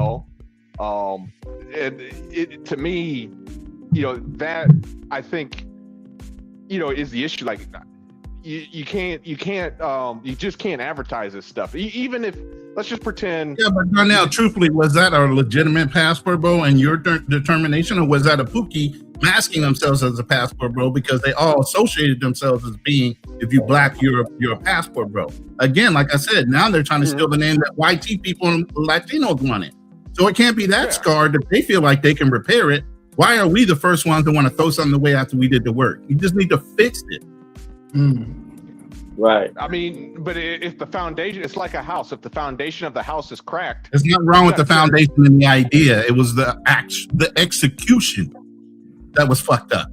I: to me, that I think, is the issue. Like you just can't advertise this stuff. Even if, let's just pretend.
F: Yeah, but now, truthfully, was that a legitimate passport bro and your determination, or was that a Pookie masking themselves as a passport bro because they all associated themselves as being, if you Black, you're a passport bro? Again, like I said, now they're trying to steal the name that YT people and Latinos wanted. So it can't be that scarred that they feel like they can repair it. Why are we the first ones to want to throw something away after we did the work? You just need to fix it.
D: Right.
I: I mean, but if the foundation, it's like a house. If the foundation of the house is cracked,
F: there's nothing wrong with the foundation and the idea. It was the execution that was fucked up.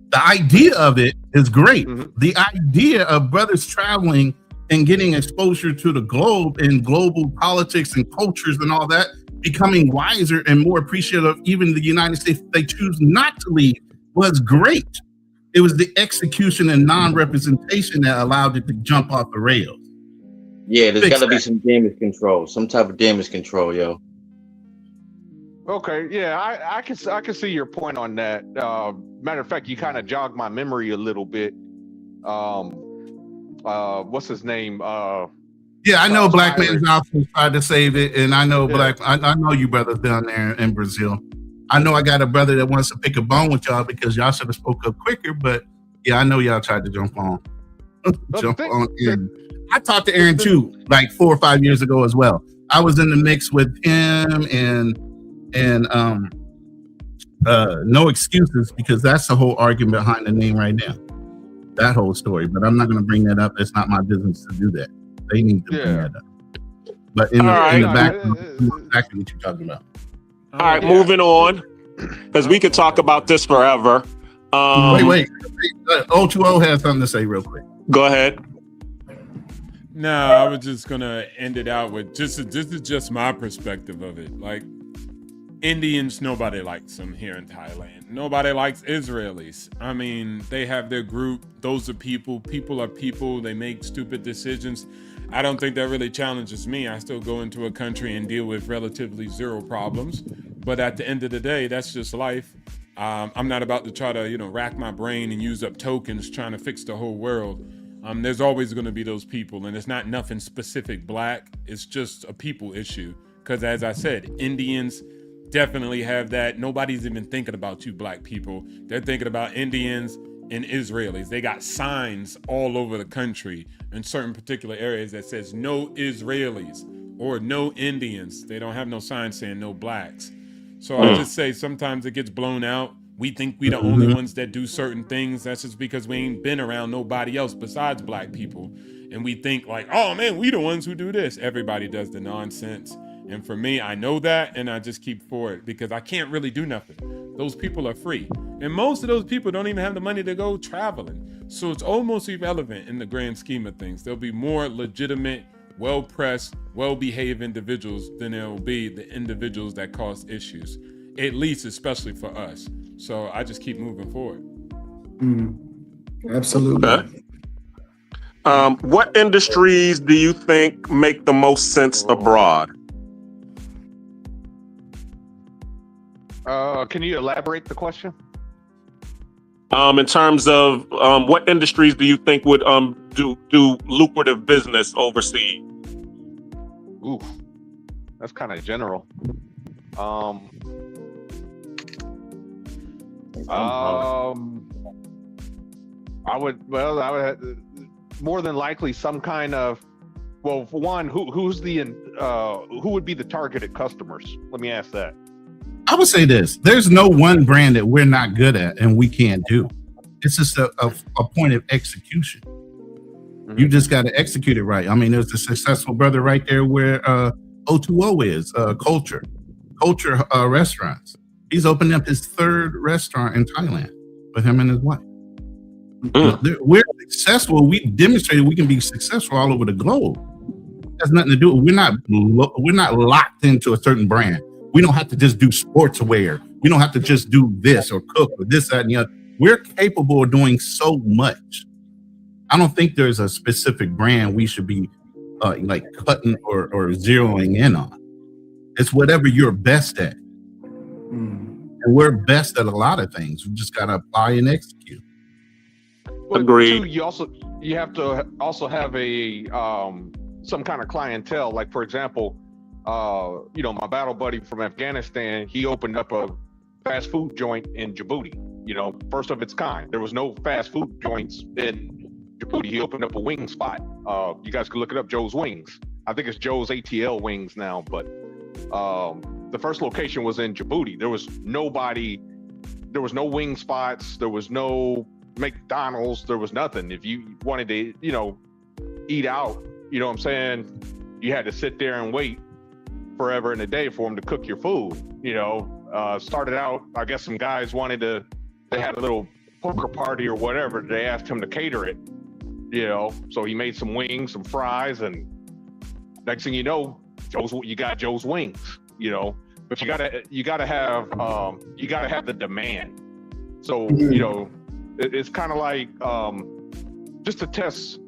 F: The idea of it is great. The idea of brothers traveling and getting exposure to the globe and global politics and cultures and all that, becoming wiser and more appreciative of even the United States they choose not to leave, was great. It was the execution and non-representation that allowed it to jump off the rails.
D: Yeah, there's got to be some damage control, some type of damage control, yo.
I: Okay, yeah, I can see your point on that. Matter of fact, you kind of jogged my memory a little bit. What's his name?
F: Yeah, I know Black Man's Office tried to save it, and I know I know you brothers down there in Brazil. I know I got a brother that wants to pick a bone with y'all because y'all should have spoke up quicker, but yeah, I know y'all tried to jump on. Aaron. I talked to Aaron too, like 4 or 5 years ago as well. I was in the mix with him and No Excuses, because that's the whole argument behind the name right now. That whole story, but I'm not going to bring that up. It's not my business to do that. They need to bring that up. But in the background, exactly what you're talking about.
H: All right, moving on, because we could talk about this forever.
F: Wait. 020 has something to say real quick.
H: Go ahead.
G: No, I was just gonna end it out with this is just my perspective of it. Like, Indians, nobody likes them here in Thailand. Nobody likes Israelis. I mean, they have their group. Those are people. People are people. They make stupid decisions. I don't think that really challenges me. I still go into a country and deal with relatively zero problems. But at the end of the day, that's just life. I'm not about to try to, rack my brain and use up tokens trying to fix the whole world. There's always going to be those people, and it's not nothing specific Black. It's just a people issue. Because as I said, Indians definitely have that. Nobody's even thinking about you Black people. They're thinking about Indians and Israelis. They got signs all over the country in certain particular areas that says no Israelis or no Indians. They don't have no sign saying no Blacks. So I just say sometimes it gets blown out. We think we the only ones that do certain things. That's just because we ain't been around nobody else besides Black people. And we think like, oh man, we the ones who do this. Everybody does the nonsense. And for me, I know that, and I just keep forward because I can't really do nothing. Those people are free. And most of those people don't even have the money to go traveling. So it's almost irrelevant in the grand scheme of things. There'll be more legitimate, well-pressed, well-behaved individuals than there will be the individuals that cause issues, at least especially for us. So I just keep moving forward.
E: Absolutely.
H: Okay. What industries do you think make the most sense abroad?
I: Can you elaborate the question?
H: In terms of what industries do you think would do lucrative business overseas?
I: Ooh, that's kind of general. I would have, more than likely some kind of, well, for one, who would be the targeted customers? Let me ask that.
F: I would say this: there's no one brand that we're not good at and we can't do. It's just a point of execution. Mm-hmm. You just got to execute it right. I mean, there's a successful brother right there where O2O is Culture Restaurants. He's opened up his 3rd restaurant in Thailand with him and his wife. We're successful. We demonstrated we can be successful all over the globe. It has nothing to do. We're not locked into a certain brand. We don't have to just do sportswear. We don't have to just do this or cook or this, that, and the other. We're capable of doing so much. I don't think there's a specific brand we should be like cutting or zeroing in on. It's whatever you're best at. And we're best at a lot of things. We just got to apply and execute.
I: But
H: Agreed.
I: Too, you have to also have a some kind of clientele. Like, for example, my battle buddy from Afghanistan, he opened up a fast food joint in Djibouti, first of its kind. There was no fast food joints in Djibouti. He opened up a wing spot. You guys can look it up, Joe's Wings. I think it's Joe's ATL Wings now, but the first location was in Djibouti. There was no wing spots. There was no McDonald's. There was nothing. If you wanted to, eat out, you know what I'm saying? You had to sit there and wait forever in a day for them to cook your food. Started out, I guess some guys they had a little poker party or whatever. They asked him to cater it, so he made some wings, some fries, and next thing you know, you got Joe's Wings, but you gotta have the demand. So, it's kind of like, just to test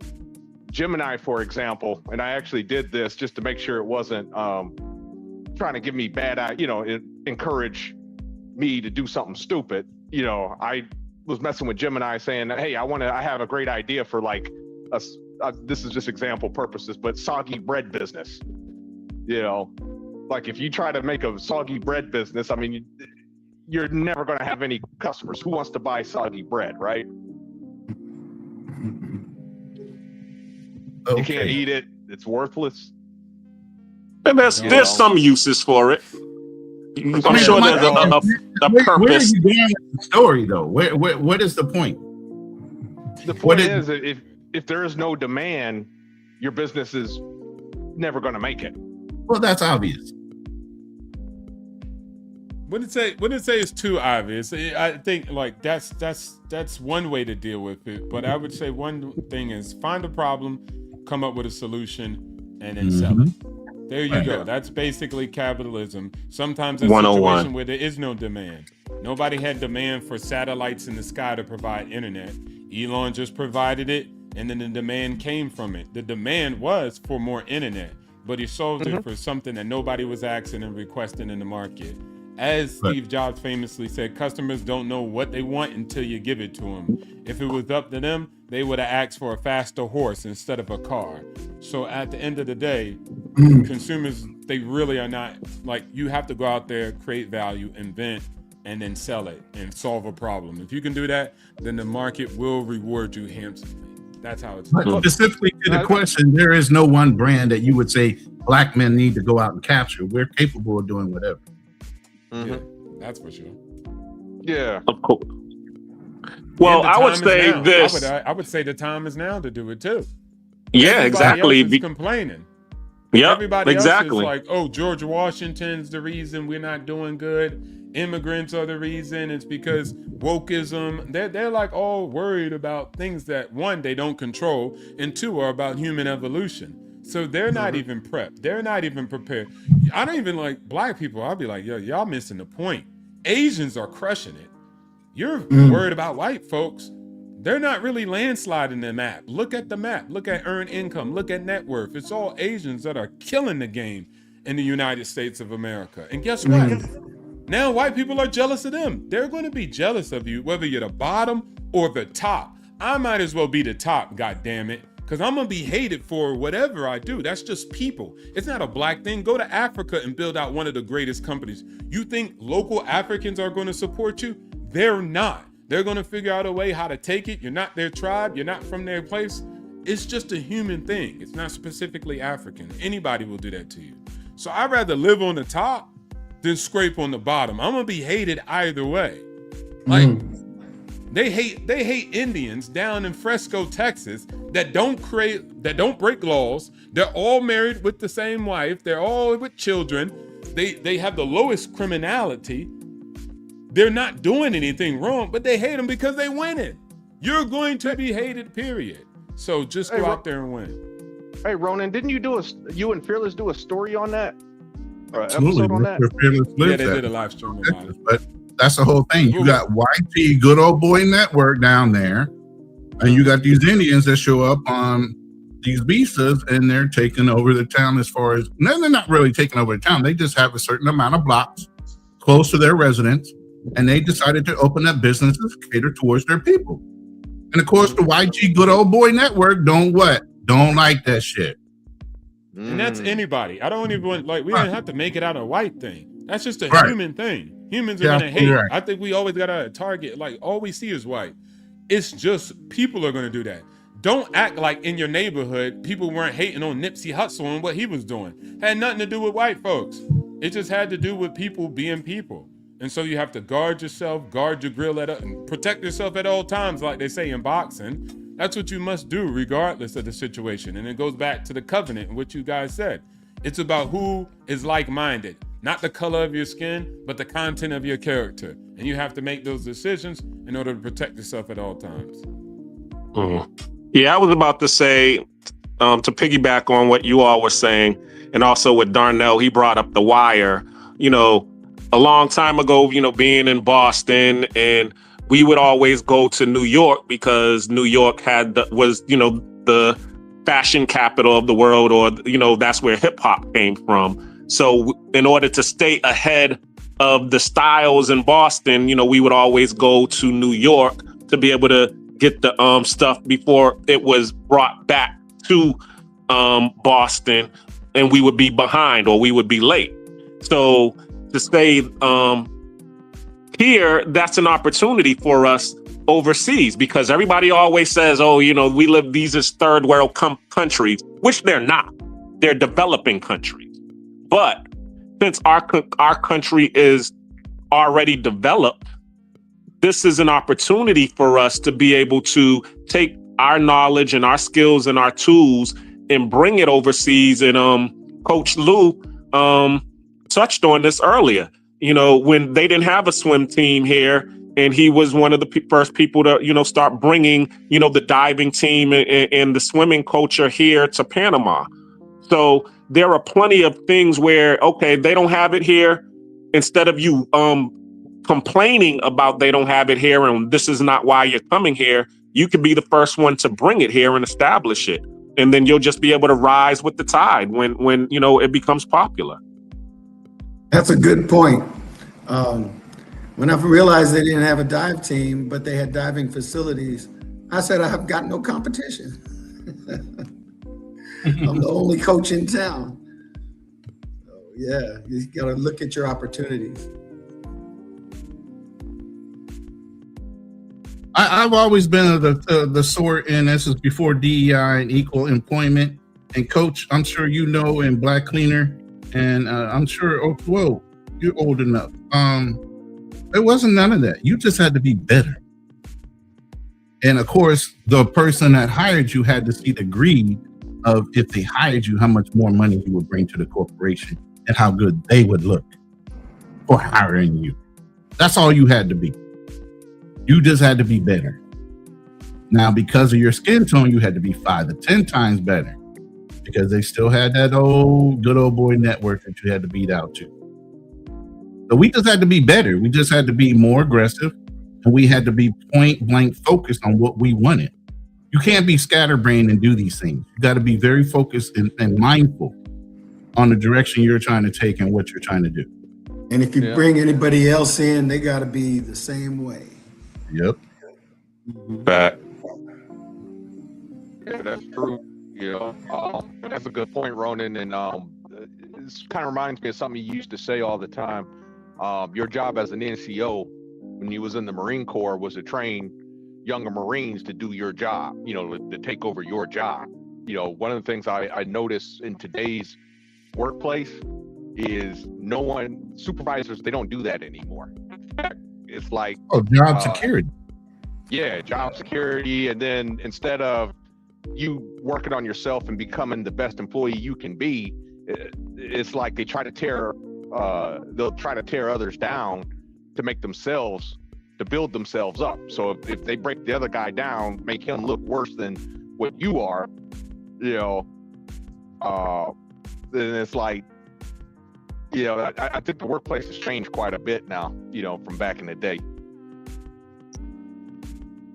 I: Gemini, for example, and I actually did this just to make sure it wasn't, trying to give me encourage me to do something stupid. I was messing with Gemini saying, hey, I have a great idea for like this is just example purposes, but soggy bread business. Like if you try to make a soggy bread business, I mean, you're never going to have any customers. Who wants to buy soggy bread, right? Okay. You can't eat it. It's worthless.
H: And there's some uses for it. I'm sure there's a purpose.
F: Where are you going with the story, though? What is the point?
I: The point is, if there is no demand, your business is never going to make it.
F: Well, that's obvious.
G: Wouldn't say it's too obvious. I think like that's one way to deal with it. But I would say one thing is find a problem, come up with a solution, and then sell it. There you go. That's basically capitalism. Sometimes a situation where there is no demand. Nobody had demand for satellites in the sky to provide internet. Elon just provided it, and then the demand came from it. The demand was for more internet, but he solved it for something that nobody was asking and requesting in the market. As Steve Jobs famously said, customers don't know what they want until you give it to them. If it was up to them, they would have asked for a faster horse instead of a car. So at the end of the day, consumers, they really are not, like, you have to go out there, create value, invent, and then sell it and solve a problem. If you can do that, then the market will reward you handsomely. That's how it's done.
F: Specifically to the question, there is no one brand that you would say black men need to go out and capture. We're capable of doing whatever.
G: Yeah, that's for sure.
I: Yeah.
H: Of course. Well, I would say this.
G: I would say the time is now to do it too.
H: Yeah, exactly.
G: Else is complaining.
H: Yeah,
G: everybody
H: exactly.
G: else is like, oh, George Washington's the reason we're not doing good. Immigrants are the reason. It's because wokeism. They're like all worried about things that, one, they don't control, and two, are about human evolution. So they're not even prepped. They're not even prepared. I don't even like black people. I'll be like, yo, y'all missing the point. Asians are crushing it. You're worried about white folks. They're not really landsliding the map. Look at the map. Look at earned income. Look at net worth. It's all Asians that are killing the game in the United States of America. And guess what? Now white people are jealous of them. They're going to be jealous of you, whether you're the bottom or the top. I might as well be the top, goddammit, because I'm going to be hated for whatever I do. That's just people. It's not a black thing. Go to Africa and build out one of the greatest companies. You think local Africans are going to support you? They're not. They're going to figure out a way how to take it. You're not their tribe. You're not from their place. It's just a human thing. It's not specifically African. Anybody will do that to you. So I'd rather live on the top than scrape on the bottom. I'm going to be hated either way. Like, they hate Indians down in Fresco, Texas that don't break laws. They're all married with the same wife. They're all with children. They have the lowest criminality. They're not doing anything wrong, but they hate them because they win it. You're going to be hated, period. So just go out there and win.
I: Hey, Ronan, didn't you and Fearless do a story on that? Or an
F: Absolutely.
I: episode on that?
G: Yeah, they did a live stream about it.
F: But that's the whole thing. You got YT, Good Old Boy Network down there, and you got these Indians that show up on these visas, and they're taking over the town as far as, no, they're not really taking over the town. They just have a certain amount of blocks close to their residence, and they decided to open up businesses catered towards their people. And of course, the YG Good Old Boy Network don't like that shit.
G: And that's anybody. I don't even want, we don't have to make it out a white thing. That's just a human thing. Humans are gonna hate. Right. I think we always gotta target, all we see is white. It's just people are gonna do that. Don't act like in your neighborhood people weren't hating on Nipsey Hussle and what he was doing. Had nothing to do with white folks. It just had to do with people being people. And so you have to guard yourself, guard your grill and protect yourself at all times, like they say in boxing. That's what you must do regardless of the situation. And it goes back to the covenant and what you guys said. It's about who is like-minded, not the color of your skin, but the content of your character. And you have to make those decisions in order to protect yourself at all times.
H: Yeah, I was about to say, to piggyback on what you all were saying, and also with Darnell, he brought up The Wire. A long time ago, being in Boston, and we would always go to New York because New York was the fashion capital of the world, or that's where hip hop came from. So in order to stay ahead of the styles in Boston, we would always go to New York to be able to get the stuff before it was brought back to Boston, and we would be behind or we would be late. So to stay here, that's an opportunity for us overseas, because everybody always says, we live, these is third world countries, which they're not. They're developing countries. But since our country is already developed, this is an opportunity for us to be able to take our knowledge and our skills and our tools and bring it overseas. And Coach Lou touched on this earlier, when they didn't have a swim team here, and he was one of the first people to, start bringing, the diving team and the swimming culture here to Panama. So there are plenty of things where, okay, they don't have it here. Instead of you complaining about they don't have it here and this is not why you're coming here, you could be the first one to bring it here and establish it. And then you'll just be able to rise with the tide when it becomes popular.
E: That's a good point. When I realized they didn't have a dive team, but they had diving facilities, I said, I have got no competition. I'm the only coach in town. So, yeah, you got to look at your opportunities.
F: I've always been the sort, and this is before DEI and equal employment. And Coach, I'm sure in Black Cleaner, and I'm sure, whoa, you're old enough. There wasn't none of that. You just had to be better. And of course, the person that hired you had to see the greed of, if they hired you, how much more money you would bring to the corporation and how good they would look for hiring you. That's all you had to be. You just had to be better. Now, because of your skin tone, you had to be 5 to 10 times better, because they still had that old Good Old Boy Network that you had to beat out to. So we just had to be better. We just had to be more aggressive, and we had to be point blank focused on what we wanted. You can't be scatterbrained and do these things. You got to be very focused and mindful on the direction you're trying to take and what you're trying to do.
E: And if you bring anybody else in, they got to be the same way.
F: Yep.
H: Back.
I: Yeah, that's true. You know, that's a good point, Ronan. And this kind of reminds me of something you used to say all the time. Your job as an NCO when you was in the Marine Corps was to train younger Marines to do your job, you know, to take over your job. You know, one of the things I notice in today's workplace is supervisors, they don't do that anymore. It's like
F: job security.
I: Yeah, job security. And then instead of you working on yourself and becoming the best employee you can be, it's like they try to tear others down to make themselves, to build themselves up. So if they break the other guy down, make him look worse than what you are, you know, then it's like, you know, I think the workplace has changed quite a bit now, you know, from back in the day.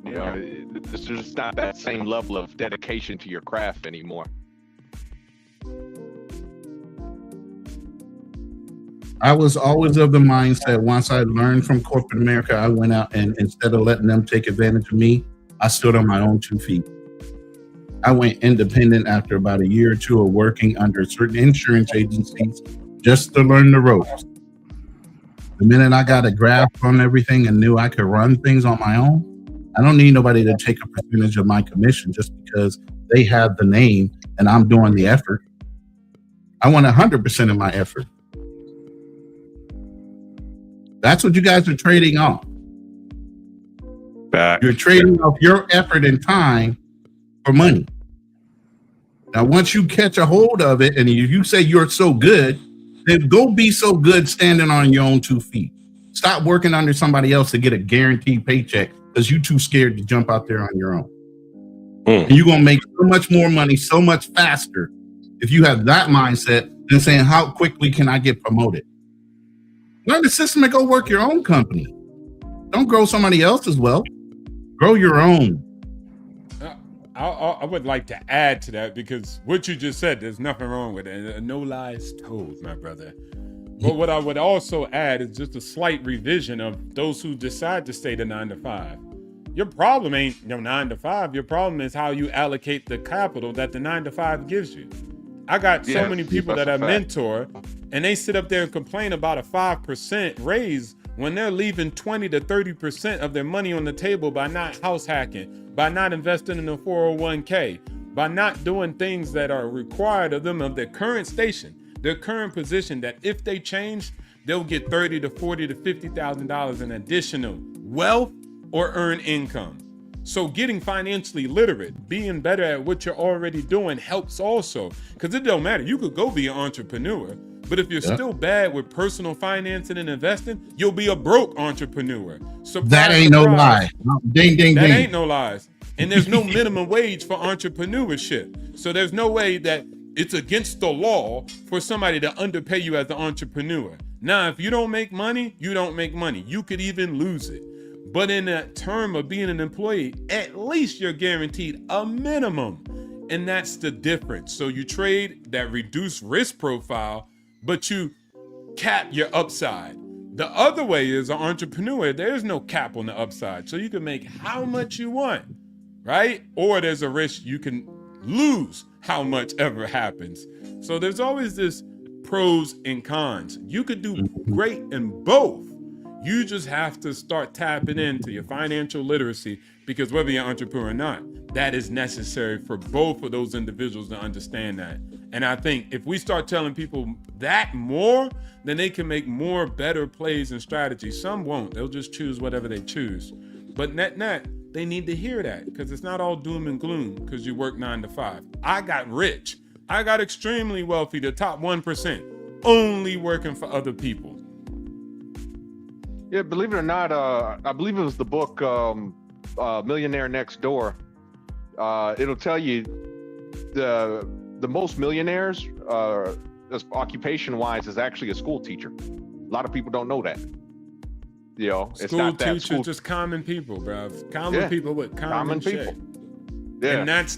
I: You know, it's just not that same level of dedication to your craft anymore.
F: I was always of the mindset, once I learned from corporate America, I went out and instead of letting them take advantage of me, I stood on my own 2 feet. I went independent after about a year or 2 of working under certain insurance agencies just to learn the ropes. The minute I got a grasp on everything and knew I could run things on my own, I don't need nobody to take a percentage of my commission just because they have the name and I'm doing the effort. I want 100% of my effort. That's what you guys are trading off. You're trading off your effort and time for money. Now, once you catch a hold of it and you say you're so good, then go be so good standing on your own 2 feet. Stop working under somebody else to get a guaranteed paycheck because you're too scared to jump out there on your own. And you're going to make so much more money so much faster if you have that mindset than saying, how quickly can I get promoted? Learn the system and go work your own company. Don't grow somebody else's wealth. Grow your own.
G: I would like to add to that, because what you just said, there's nothing wrong with it. No lies told, my brother. But what I would also add is just a slight revision of those who decide to stay to 9 to 5. Your problem ain't your 9 to 5. Your problem is how you allocate the capital that the 9 to 5 gives you. I got so many people that I mentor, and they sit up there and complain about a 5% raise when they're leaving 20 to 30% of their money on the table by not house hacking, by not investing in a 401k, by not doing things that are required of them of their current station, their current position, that if they change, they'll get $30 to $40 to $50,000 in additional wealth or earn income. So getting financially literate, being better at what you're already doing helps also, because it don't matter. You could go be an entrepreneur, but if you're still bad with personal financing and investing, you'll be a broke entrepreneur. Surprise,
F: that ain't no lie. Ding, ding,
G: that
F: ding.
G: ain't no lies. And there's no minimum wage for entrepreneurship. So there's no way that it's against the law for somebody to underpay you as an entrepreneur. Now, if you don't make money, you don't make money. You could even lose it. But in that term of being an employee, at least you're guaranteed a minimum. And that's the difference. So you trade that reduced risk profile, but you cap your upside. The other way is an entrepreneur, there's no cap on the upside. So you can make how much you want, right? Or there's a risk you can lose how much ever happens. So there's always this pros and cons. You could do great in both. You just have to start tapping into your financial literacy, because whether you're an entrepreneur or not, that is necessary for both of those individuals to understand that. And I think if we start telling people that more, then they can make more better plays and strategies. Some won't. They'll just choose whatever they choose. But net, they need to hear that, because it's not all doom and gloom because you work 9 to 5. I got rich. I got extremely wealthy, the top 1%, only working for other people.
I: Yeah, believe it or not, I believe it was the book Millionaire Next Door. It'll tell you the most millionaires, occupation-wise, is actually a school teacher. A lot of people don't know that. You know, it's
G: School
I: not that
G: teachers,
I: school.
G: just common people, bro. Common
I: Yeah.
G: people with common
I: people.
G: shit.
I: Yeah.
G: And that's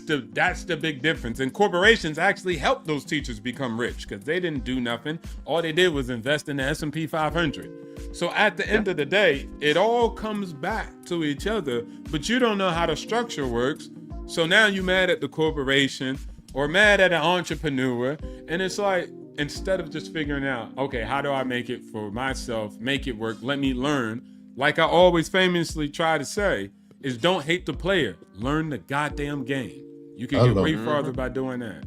G: the big difference. And corporations actually helped those teachers become rich because they didn't do nothing. All they did was invest in the S&P 500. So at the end of the day, it all comes back to each other, but you don't know how the structure works. So now you're mad at the corporation or mad at an entrepreneur. And it's like, instead of just figuring out, okay, how do I make it for myself, make it work, let me learn, like I always famously try to say, is don't hate the player, learn the goddamn game. You can get way farther by doing that.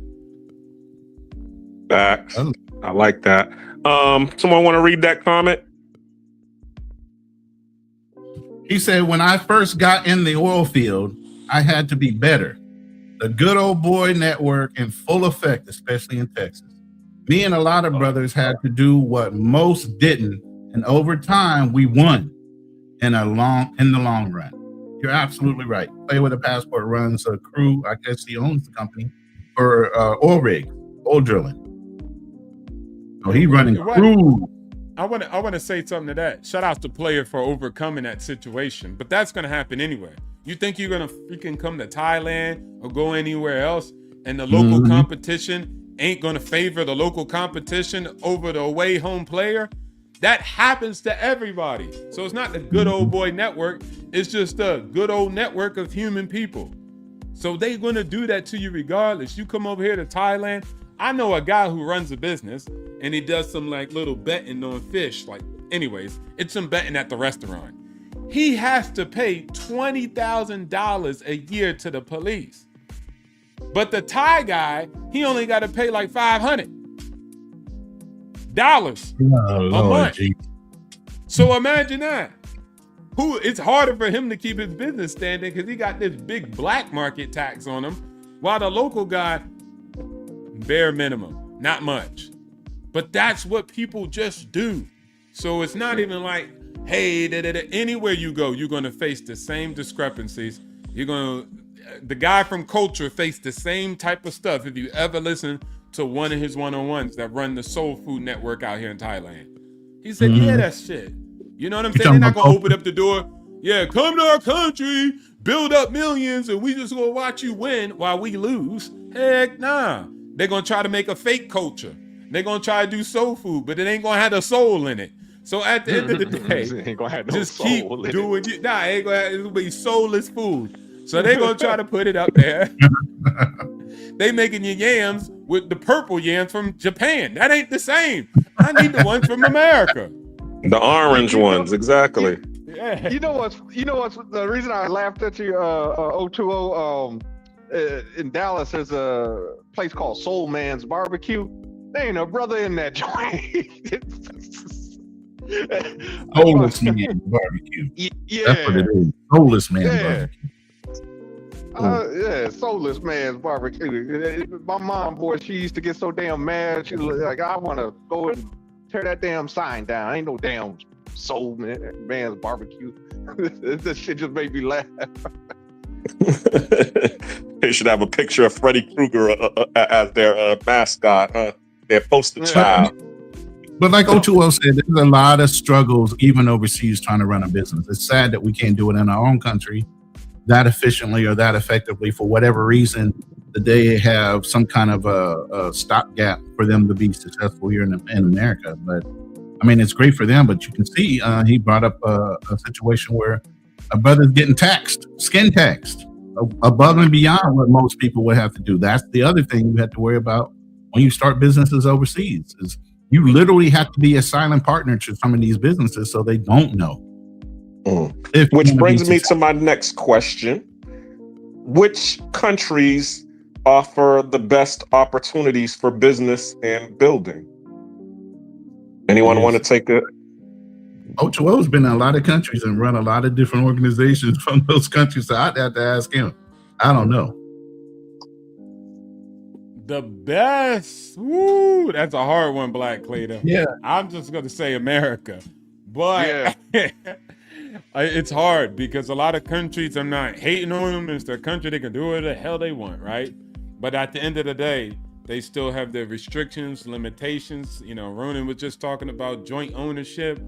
H: Facts. I like that. Someone want to read that comment?
F: He said, when I first got in the oil field, I had to be better. The good old boy network in full effect, especially in Texas. Me and a lot of brothers had to do what most didn't, and over time we won in the long run. You're absolutely right. Play with a Passport runs a crew. I guess he owns the company for oil rigs, oil drilling. So he running crew.
G: I want to say something to that. Shout out to Player for overcoming that situation, but that's gonna happen anyway. You think you're gonna freaking come to Thailand or go anywhere else, and the local competition ain't gonna favor the local competition over the away home player? That happens to everybody. So it's not the good old boy network. It's just a good old network of human people. So they're gonna do that to you regardless. You come over here to Thailand. I know a guy who runs a business and he does some like little betting on fish. Like, anyways, it's some betting at the restaurant. He has to pay $20,000 a year to the police. But the Thai guy, he only got to pay like $500 a month. So imagine that. It's harder for him to keep his business standing because he got this big black market tax on him, while the local guy, bare minimum, not much. But that's what people just do. So it's not even like, hey, anywhere you go, you're going to face the same discrepancies. The guy from Culture faced the same type of stuff if you ever listen to one of his one-on-ones that run the Soul Food Network out here in Thailand. He said, yeah, that's shit. You know what I'm saying? They're not going to open up the door. Yeah, come to our country, build up millions, and we just going to watch you win while we lose. Heck nah. They're going to try to make a fake culture. They're going to try to do soul food, but it ain't going to have a soul in it. So at the end of the day, just keep doing it. Nah, it ain't going to be soulless food. So they're going to try to put it up there. They making your yams with the purple yams from Japan. That ain't the same. I need the ones from America.
H: The orange ones, exactly.
G: Yeah.
I: You know what's the reason I laughed at you, 020, in Dallas, there's a place called Soul Man's Barbecue. There ain't a brother in that joint.
F: Soulless Man Barbecue.
I: Yeah.
F: That's what it is. Soulless Man Barbecue.
I: Yeah, Soulless Man's Barbecue. My mom, boy, she used to get so damn mad. She was like, I want to go and tear that damn sign down. Ain't no damn Soul Man's Barbecue. This shit just made me laugh.
H: They should have a picture of Freddy Krueger as their mascot, their poster child.
F: But like 020 said, there's a lot of struggles even overseas trying to run a business. It's sad that we can't do it in our own country that efficiently or that effectively for whatever reason that they have some kind of a stopgap for them to be successful here in America. But I mean, it's great for them, but you can see he brought up a situation where a brother's getting taxed, skin taxed, above and beyond what most people would have to do. That's the other thing you have to worry about when you start businesses overseas is you literally have to be a silent partner to some of these businesses so they don't know.
H: Which brings me to my next question. Which countries offer the best opportunities for business and building? Anyone want to take it?
F: 020's been in a lot of countries and run a lot of different organizations from those countries, so I'd have to ask him. I don't know.
G: The best. Woo, that's a hard one, Black Cleaner.
F: Yeah.
G: I'm just going to say America. But it's hard because a lot of countries, I'm not hating on them. It's their country. They can do whatever the hell they want, right? But at the end of the day, they still have their restrictions, limitations. You know, Ronan was just talking about joint ownership.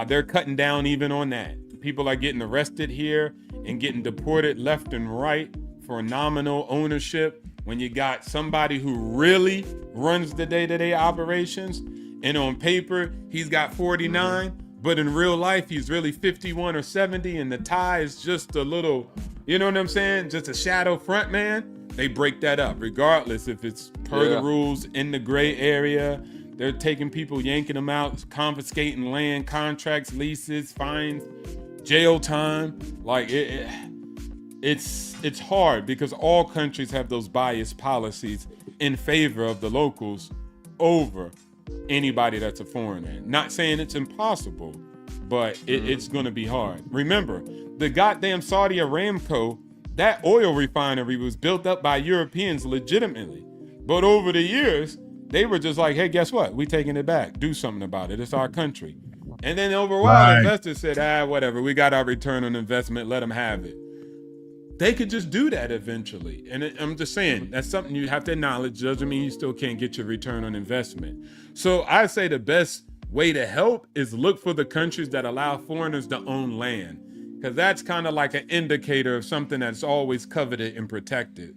G: They're cutting down even on that. People are getting arrested here and getting deported left and right for nominal ownership. When you got somebody who really runs the day-to-day operations, and on paper he's got 49, but in real life he's really 51 or 70, and the tie is just a little, you know what I'm saying, just a shadow front man, they break that up regardless if it's per the rules in the gray area. They're taking people, yanking them out, confiscating land, contracts, leases, fines, jail time. Like it's hard because all countries have those biased policies in favor of the locals over anybody that's a foreigner. Not saying it's impossible, but it's going to be hard. Remember, the goddamn Saudi Aramco, that oil refinery was built up by Europeans legitimately. But over the years, they were just like, hey, guess what? We taking it back. Do something about it. It's our country. And then over a while, investors said, whatever. We got our return on investment. Let them have it. They could just do that eventually. And I'm just saying, that's something you have to acknowledge. Doesn't mean you still can't get your return on investment. So I say the best way to help is look for the countries that allow foreigners to own land, because that's kind of like an indicator of something that's always coveted and protected,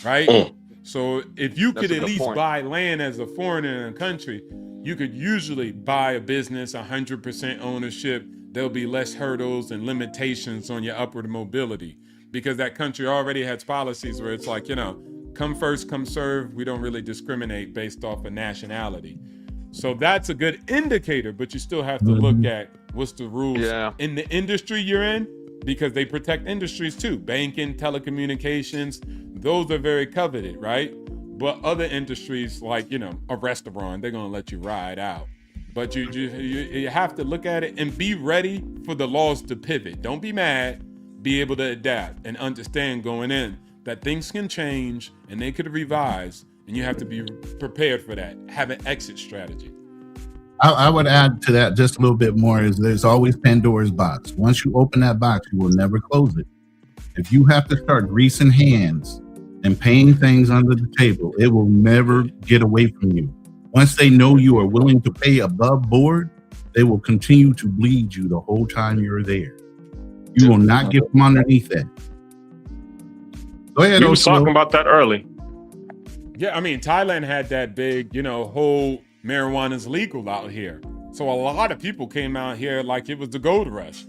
G: right? So if you could at least buy land as a foreigner in a country, you could usually buy a business 100% ownership. There'll be less hurdles and limitations on your upward mobility, because that country already has policies where it's like, you know, come first, come serve. We don't really discriminate based off of nationality. So that's a good indicator, but you still have to look at what's the rules in the industry you're in, because they protect industries too. Banking, telecommunications, those are very coveted, right? But other industries like, you know, a restaurant, they're gonna let you ride out. But you have to look at it and be ready for the laws to pivot. Don't be mad, be able to adapt and understand going in that things can change and they could revise, and you have to be prepared for that. Have an exit strategy.
F: I would add to that just a little bit more is there's always Pandora's box. Once you open that box, you will never close it. If you have to start greasing hands and paying things under the table, it will never get away from you. Once they know you are willing to pay above board, they will continue to bleed you the whole time you're there. You will not get from underneath that. Go ahead.
H: We was talking about that early.
G: Yeah, I mean, Thailand had that big, you know, whole marijuana's legal out here. So a lot of people came out here like it was the gold rush.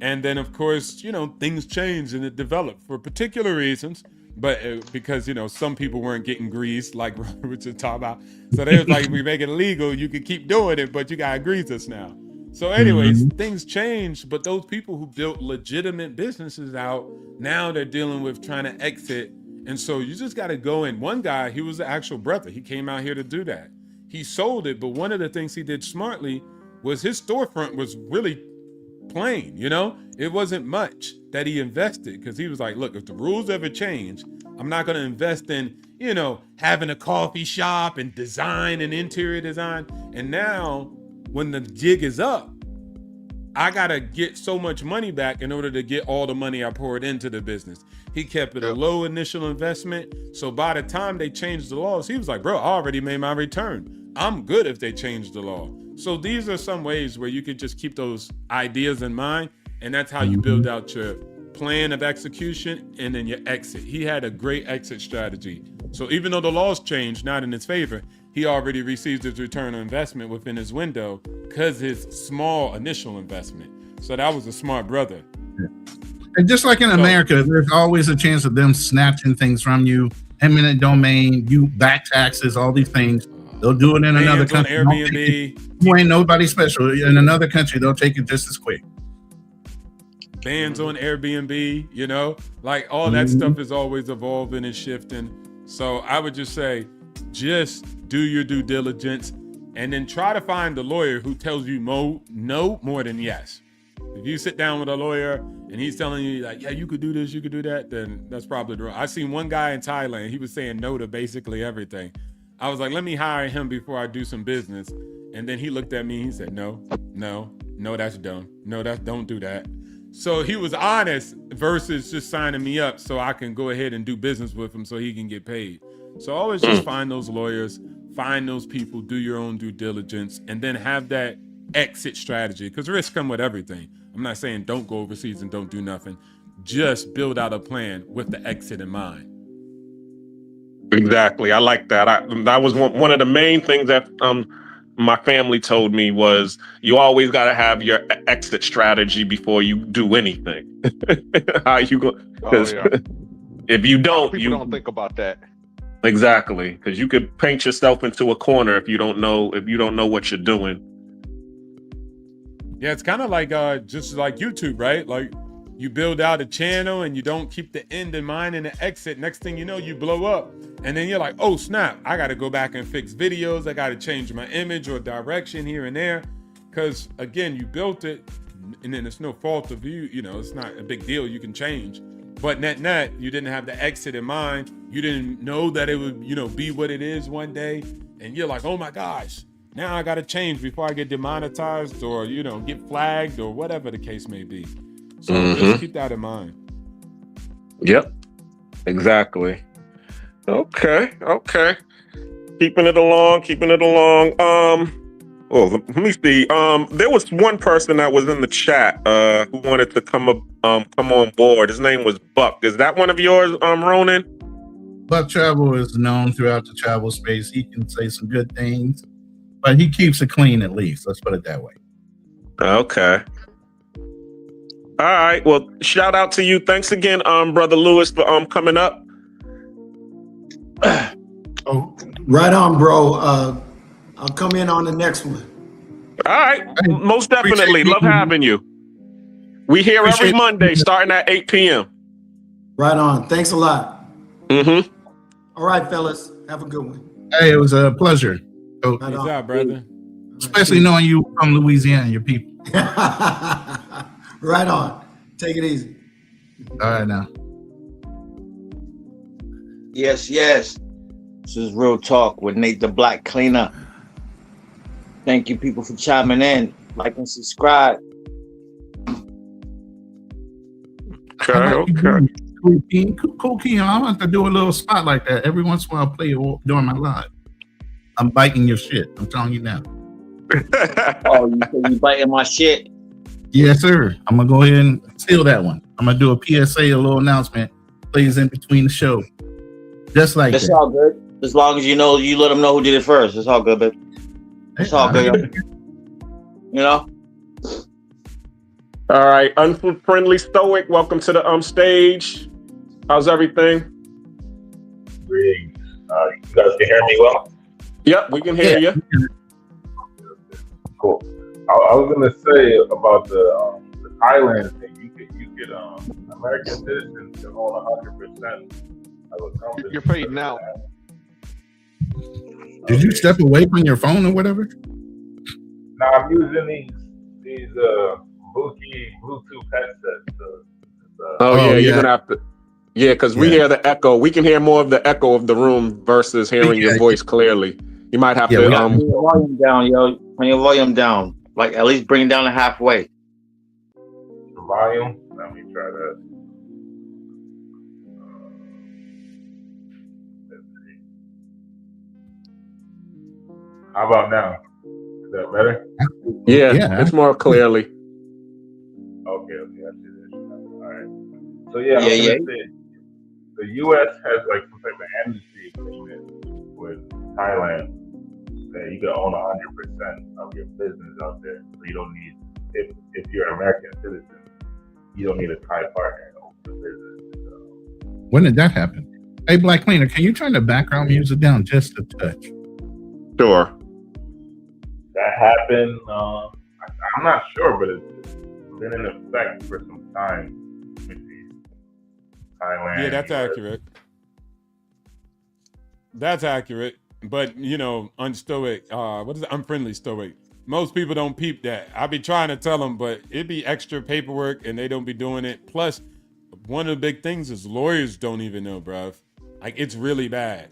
G: And then, of course, you know, things changed and it developed for particular reasons. But because, you know, some people weren't getting greased, like we were just talking about. So they was like, if we make it legal, you can keep doing it, but you got to grease us now. So anyways, things changed, but those people who built legitimate businesses out, now they're dealing with trying to exit. And so you just got to go in. One guy, he was the actual brother. He came out here to do that. He sold it, but one of the things he did smartly was his storefront was really plain, you know? It wasn't much that he invested, because he was like, look, if the rules ever change, I'm not going to invest in, you know, having a coffee shop and design and interior design. And now when the jig is up, I got to get so much money back in order to get all the money I poured into the business. He kept it a low initial investment. So by the time they changed the laws, he was like, bro, I already made my return. I'm good if they change the law. So these are some ways where you could just keep those ideas in mind. And that's how you build out your plan of execution and then your exit. He had a great exit strategy. So even though the laws changed, not in his favor, he already received his return on investment within his window because his small initial investment. So that was a smart brother.
F: And just like in America, there's always a chance of them snatching things from you, eminent domain, you back taxes, all these things. They'll do it in another country.
G: Airbnb.
F: You ain't nobody special. In another country, they'll take it just as quick.
G: Bans on Airbnb, you know, like all that stuff is always evolving and shifting. So I would just say, just do your due diligence and then try to find a lawyer who tells you no more than yes. If you sit down with a lawyer and he's telling you like, yeah, you could do this, you could do that, then that's probably wrong. I seen one guy in Thailand, he was saying no to basically everything. I was like, let me hire him before I do some business. And then he looked at me, he said, no, that's dumb. No, don't do that. So he was honest versus just signing me up so I can go ahead and do business with him so he can get paid. So always just find those lawyers, find those people, do your own due diligence, and then have that exit strategy, because risks come with everything. I'm not saying don't go overseas and don't do nothing. Just build out a plan with the exit in mind.
H: Exactly. I like that. That was one of the main things that my family told me was you always got to have your exit strategy before you do anything. How you go? Because if you don't,
I: people don't think about that.
H: Exactly, because you could paint yourself into a corner if you don't know what you're doing.
G: Yeah, it's kind of like just like YouTube, right? Like you build out a channel and you don't keep the end in mind and the exit. Next thing you know, you blow up. And then you're like, oh snap, I got to go back and fix videos. I got to change my image or direction here and there. Because again, you built it and then it's no fault of you. You know, it's not a big deal. You can change. But net, you didn't have the exit in mind. You didn't know that it would, be what it is one day. And you're like, oh my gosh, now I got to change before I get demonetized or, get flagged or whatever the case may be. So just keep that in mind.
H: Yep, exactly. Okay. Keeping it along. Well, let me see. There was one person that was in the chat who wanted to come on board. His name was Buck. Is that one of yours, Ronan?
F: Buck Travel is known throughout the travel space. He can say some good things, but he keeps it clean at least. Let's put it that way.
H: Okay. All right. Well, shout out to you. Thanks again, Brother Lewis, for coming up.
E: Oh, right on, bro. I'll come in on the next one.
H: All right. Most definitely. Love having you. We here every Monday starting at 8 p.m.
E: Right on. Thanks a lot.
H: Mm-hmm.
E: All right, fellas. Have a good one.
F: Hey, it was a pleasure.
E: Right
G: Peace
E: on.
G: out, brother.
F: Especially knowing you from Louisiana, your people.
E: Right on. Take it easy.
F: All right now.
D: Yes. This is Real Talk with Nate the Black Cleaner. Thank you, people, for chiming in. Like and subscribe.
H: Okay.
F: Cool key. I want to do a little spot like that. Every once in a while, I'll play it during my live. I'm biting your shit. I'm telling you now.
D: Oh, you biting my shit?
F: Yes, sir. I'm going to go ahead and steal that one. I'm going to do a PSA, a little announcement. Plays in between the show. Just like
D: It's
F: that.
D: all good. As long as you let them know who did it first. It's all good, baby. It's all good.
H: All right. Unfriendly Stoic, welcome to the stage. How's everything?
J: Great. You guys can hear me well?
H: Yep, we can hear you.
J: Cool. I was gonna say about the Thailand thing. You could American citizens can own 100% of a company.
I: You're fading out.
F: Did you step away from your phone or whatever?
J: Now I'm using these Bluetooth headsets.
H: You're gonna have to. Yeah, because we hear the echo. We can hear more of the echo of the room versus hearing your voice clearly. You might have to.
D: Turn your volume down, yo. Turn your volume down. Like at least bring it down to halfway.
J: The volume. Let me try that. Let's see. How about now? Is that better?
H: Yeah, it's more clearly.
J: Okay, I see this. All right. So I was gonna say, the U.S. has like some type of amnesty agreement with Thailand that you can own 100% of your business out there. So you don't need, if you're an American citizen, you don't need a Thai partner to open the business. So.
F: When did that happen? Hey, Black Cleaner, can you turn the background music down just a touch?
H: Sure.
J: That happened. I'm not sure, but it's been in effect for some time. Thailand.
G: Yeah, that's accurate. That's accurate. But, unstoic, what is it? Unfriendly stoic. Most people don't peep that. I be trying to tell them, but it be extra paperwork and they don't be doing it. Plus, one of the big things is lawyers don't even know, bruv. Like, it's really bad.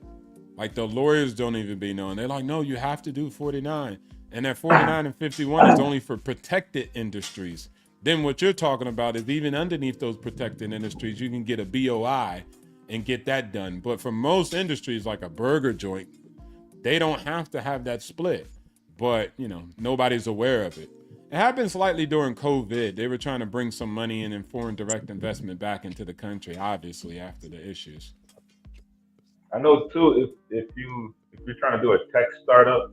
G: Like, the lawyers don't even be knowing. They're like, no, you have to do 49. And that 49 and 51 is only for protected industries. Then what you're talking about is even underneath those protected industries, you can get a BOI and get that done. But for most industries, like a burger joint, they don't have to have that split. but you know, nobody's aware of it. It happened slightly during COVID. They were trying to bring some money in and foreign direct investment back into the country, obviously after the issues.
J: I know too. If you're trying to do a tech startup,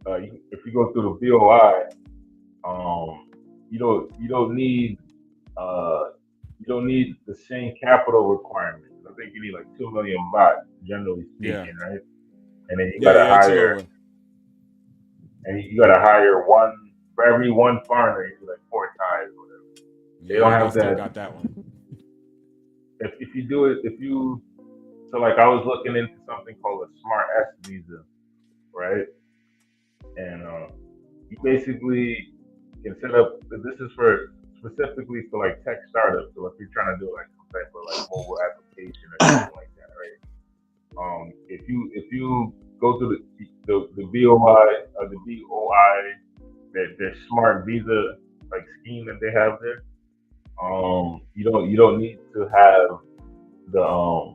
J: if you go through the BOI, you don't need the same capital requirements. I think you need like 2 million baht, generally speaking, right? And then you gotta hire, one for every one foreigner. You do like 4 ties or whatever. They don't have that.
G: Got that one.
J: If you do it, so like I was looking into something called a Smart S visa, right? And you basically can set up. This is specifically for like tech startups. So if you're trying to do like some type of like mobile application or something like that, right? If you go through the BOI or the BOI, their smart visa like scheme that they have there, you don't need to have the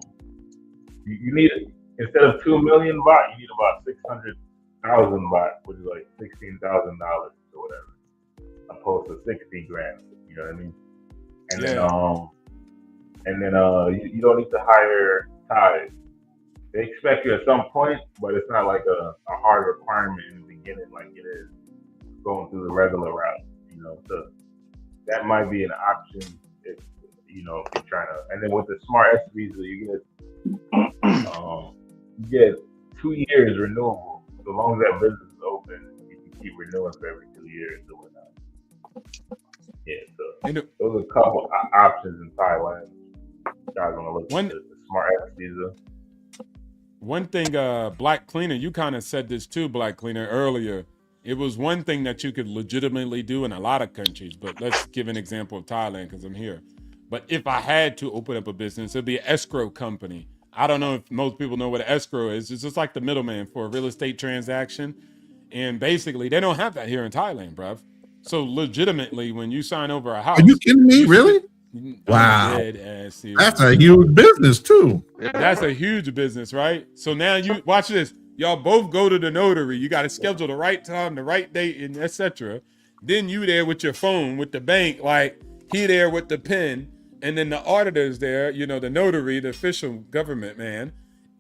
J: you need, instead of 2 million baht, you need about 600,000 baht, which is like $16,000 or whatever, opposed to 60 grand. You know what I mean? And then you don't need to hire ties. They expect you at some point, but it's not like a hard requirement in the beginning like it is going through the regular route. You know, so that might be an option if you're trying to. And then with the Smart S visa, you get 2 years renewable. So long as that business is open, you can keep renewing for every 2 years or whatnot. Yeah, so those are a couple options in Thailand. You guys want to look at the Smart S visa.
G: One thing, Black Cleaner, you kind of said this too, Black Cleaner, earlier. It was one thing that you could legitimately do in a lot of countries, but let's give an example of Thailand because I'm here. But if I had to open up a business, it'd be an escrow company. I don't know if most people know what an escrow is. It's just like the middleman for a real estate transaction. And basically, they don't have that here in Thailand, bruv. So legitimately, when you sign over a house.
F: Are you kidding me? Really? Wow. That's a huge business too.
G: That's a huge business, right? So now you watch this. Y'all both go to the notary. You got to schedule the right time, the right date, and etc. Then you there with your phone with the bank, like he there with the pen, and then the auditor's there, the notary, the official government man.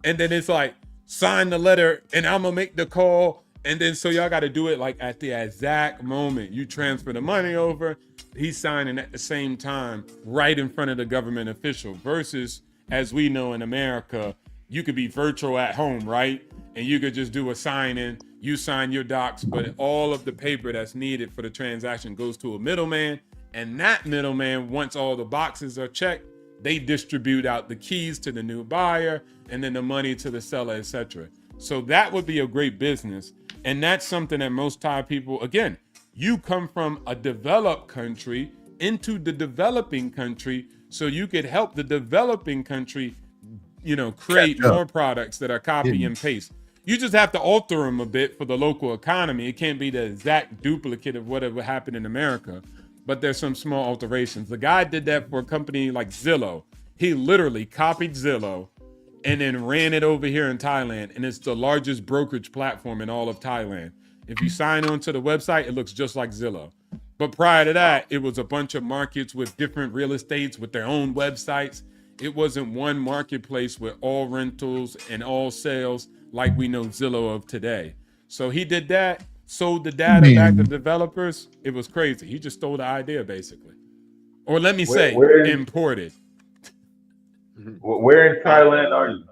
G: And then it's like, sign the letter and I'm gonna make the call. And then so y'all got to do it like at the exact moment you transfer the money over, he's signing at the same time right in front of the government official versus, as we know in America, you could be virtual at home, right? And you could just do a sign-in, you sign your docs, but all of the paper that's needed for the transaction goes to a middleman. And that middleman, once all the boxes are checked, they distribute out the keys to the new buyer and then the money to the seller, etc. So that would be a great business. And that's something that most Thai people, again, you come from a developed country into the developing country so you could help the developing country, create more products that are copy and paste. You just have to alter them a bit for the local economy. It can't be the exact duplicate of whatever happened in America, but there's some small alterations. The guy did that for a company like Zillow. He literally copied Zillow and then ran it over here in Thailand. And it's the largest brokerage platform in all of Thailand. If you sign on to the website, it looks just like Zillow. But prior to that, it was a bunch of markets with different real estates with their own websites. It wasn't one marketplace with all rentals and all sales like we know Zillow of today. So he did that, sold the data back to developers. It was crazy. He just stole the idea, basically. Or let me say, imported.
J: Where in Thailand are you?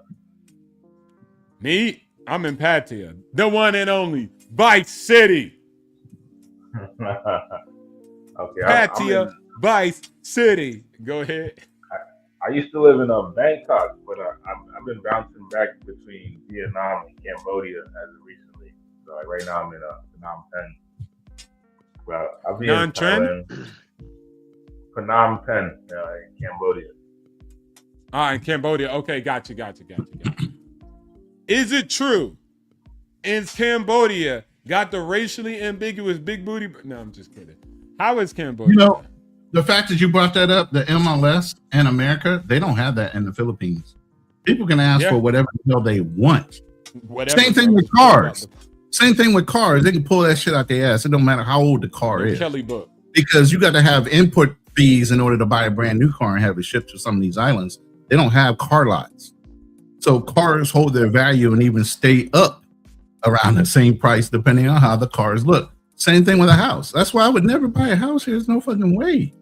G: Me? I'm in Pattaya, the one and only Vice City.
J: Okay,
G: Pattaya, Vice City. Go ahead.
J: I used to live in Bangkok, but I've been bouncing back between Vietnam and Cambodia as of recently. So like right now I'm in Phnom Penh. Well, I'll be in Thailand. Phnom Penh, in Cambodia.
G: In Cambodia. Okay, got you. Is it true? Is Cambodia got the racially ambiguous big booty? No, I'm just kidding. How is Cambodia?
F: The fact that you brought that up, the MLS in America, they don't have that in the Philippines. People can ask for whatever the hell they want. Same thing with cars. Same thing with cars. They can pull that shit out their ass. It don't matter how old the car is.
G: Kelly book.
F: Because you got to have input fees in order to buy a brand new car and have it shipped to some of these islands. They don't have car lots. So cars hold their value and even stay up around the same price depending on how the cars look. Same thing with a house. That's why I would never buy a house here. There's no fucking way.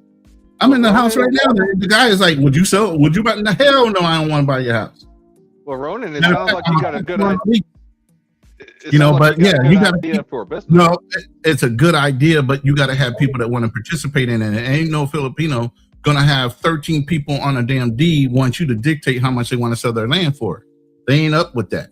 F: I'm in the house right now. The guy is like, would you sell? Would you buy? No, hell no, I don't want to buy your house.
I: Well, Ronan, it sounds like you got a good idea.
F: You know, but yeah, you got
I: idea for a business.
F: No, it's a good idea, but you got to have people that want to participate in it. And ain't no Filipino gonna have 13 people on a damn deed want you to dictate how much they want to sell their land for. They ain't up with that.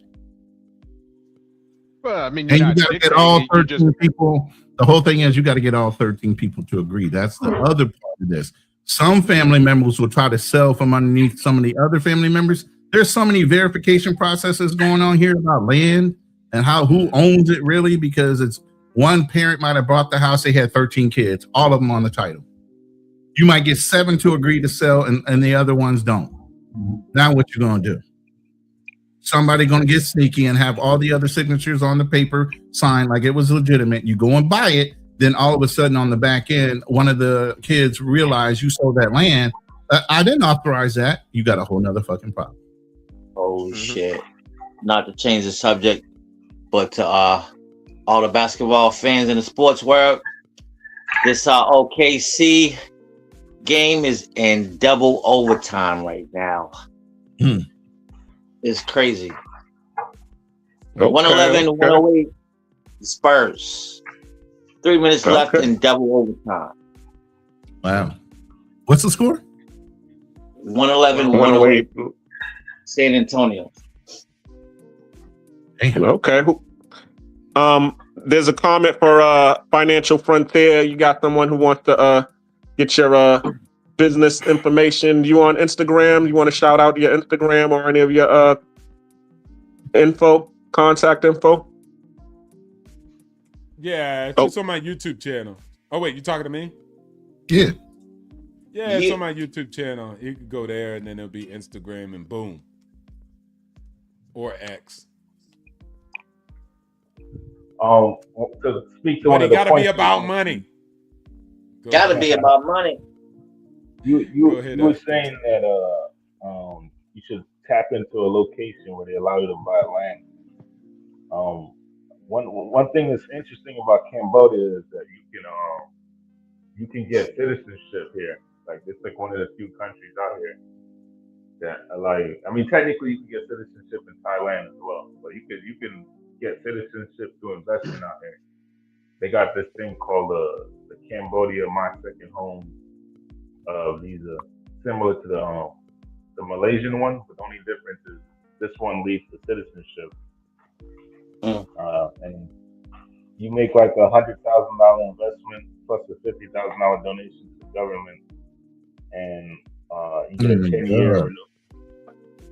I: Well, I mean,
F: and you got to get all 13 people. The whole thing is you got to get all 13 people to agree. That's the other part of this. Some family members will try to sell from underneath some of the other family members. There's so many verification processes going on here about land and who owns it really, because it's one parent might have bought the house. They had 13 kids, all of them on the title. You might get 7 to agree to sell and the other ones don't. Now what you going to do? Somebody going to get sneaky and have all the other signatures on the paper signed like it was legitimate. You go and buy it. Then all of a sudden on the back end, one of the kids realized you sold that land. I didn't authorize that. You got a whole nother fucking problem.
D: Oh shit. Not to change the subject, but to all the basketball fans in the sports world, this OKC game is in double overtime right now. It's crazy. 111, 108, Spurs. 3 minutes left in double overtime.
F: Wow. What's the score?
D: 111, 108, San Antonio.
H: Okay. There's a comment for Financial Frontier. You got someone who wants to get your business information. You on Instagram? You want to shout out your Instagram or any of your contact info?
G: Yeah, it's on my YouTube channel. Oh wait, you talking to me?
F: Yeah.
G: Yeah, it's on my YouTube channel. You can go there and then it'll be Instagram and boom. Or X.
J: To speak to
G: but
J: one
G: it
J: of the
G: gotta
J: points
G: be about money.
D: Gotta be about money.
J: You were saying that you should tap into a location where they allow you to buy land. One thing that's interesting about Cambodia is that you can get citizenship here. Like it's like one of the few countries out here that technically you can get citizenship in Thailand as well, but you can get citizenship through investment out here. They got this thing called the Cambodia My Second Home visa, similar to the Malaysian one, but the only difference is this one leads to citizenship. And you make like $100,000 investment plus a $50,000 donation to the government, and you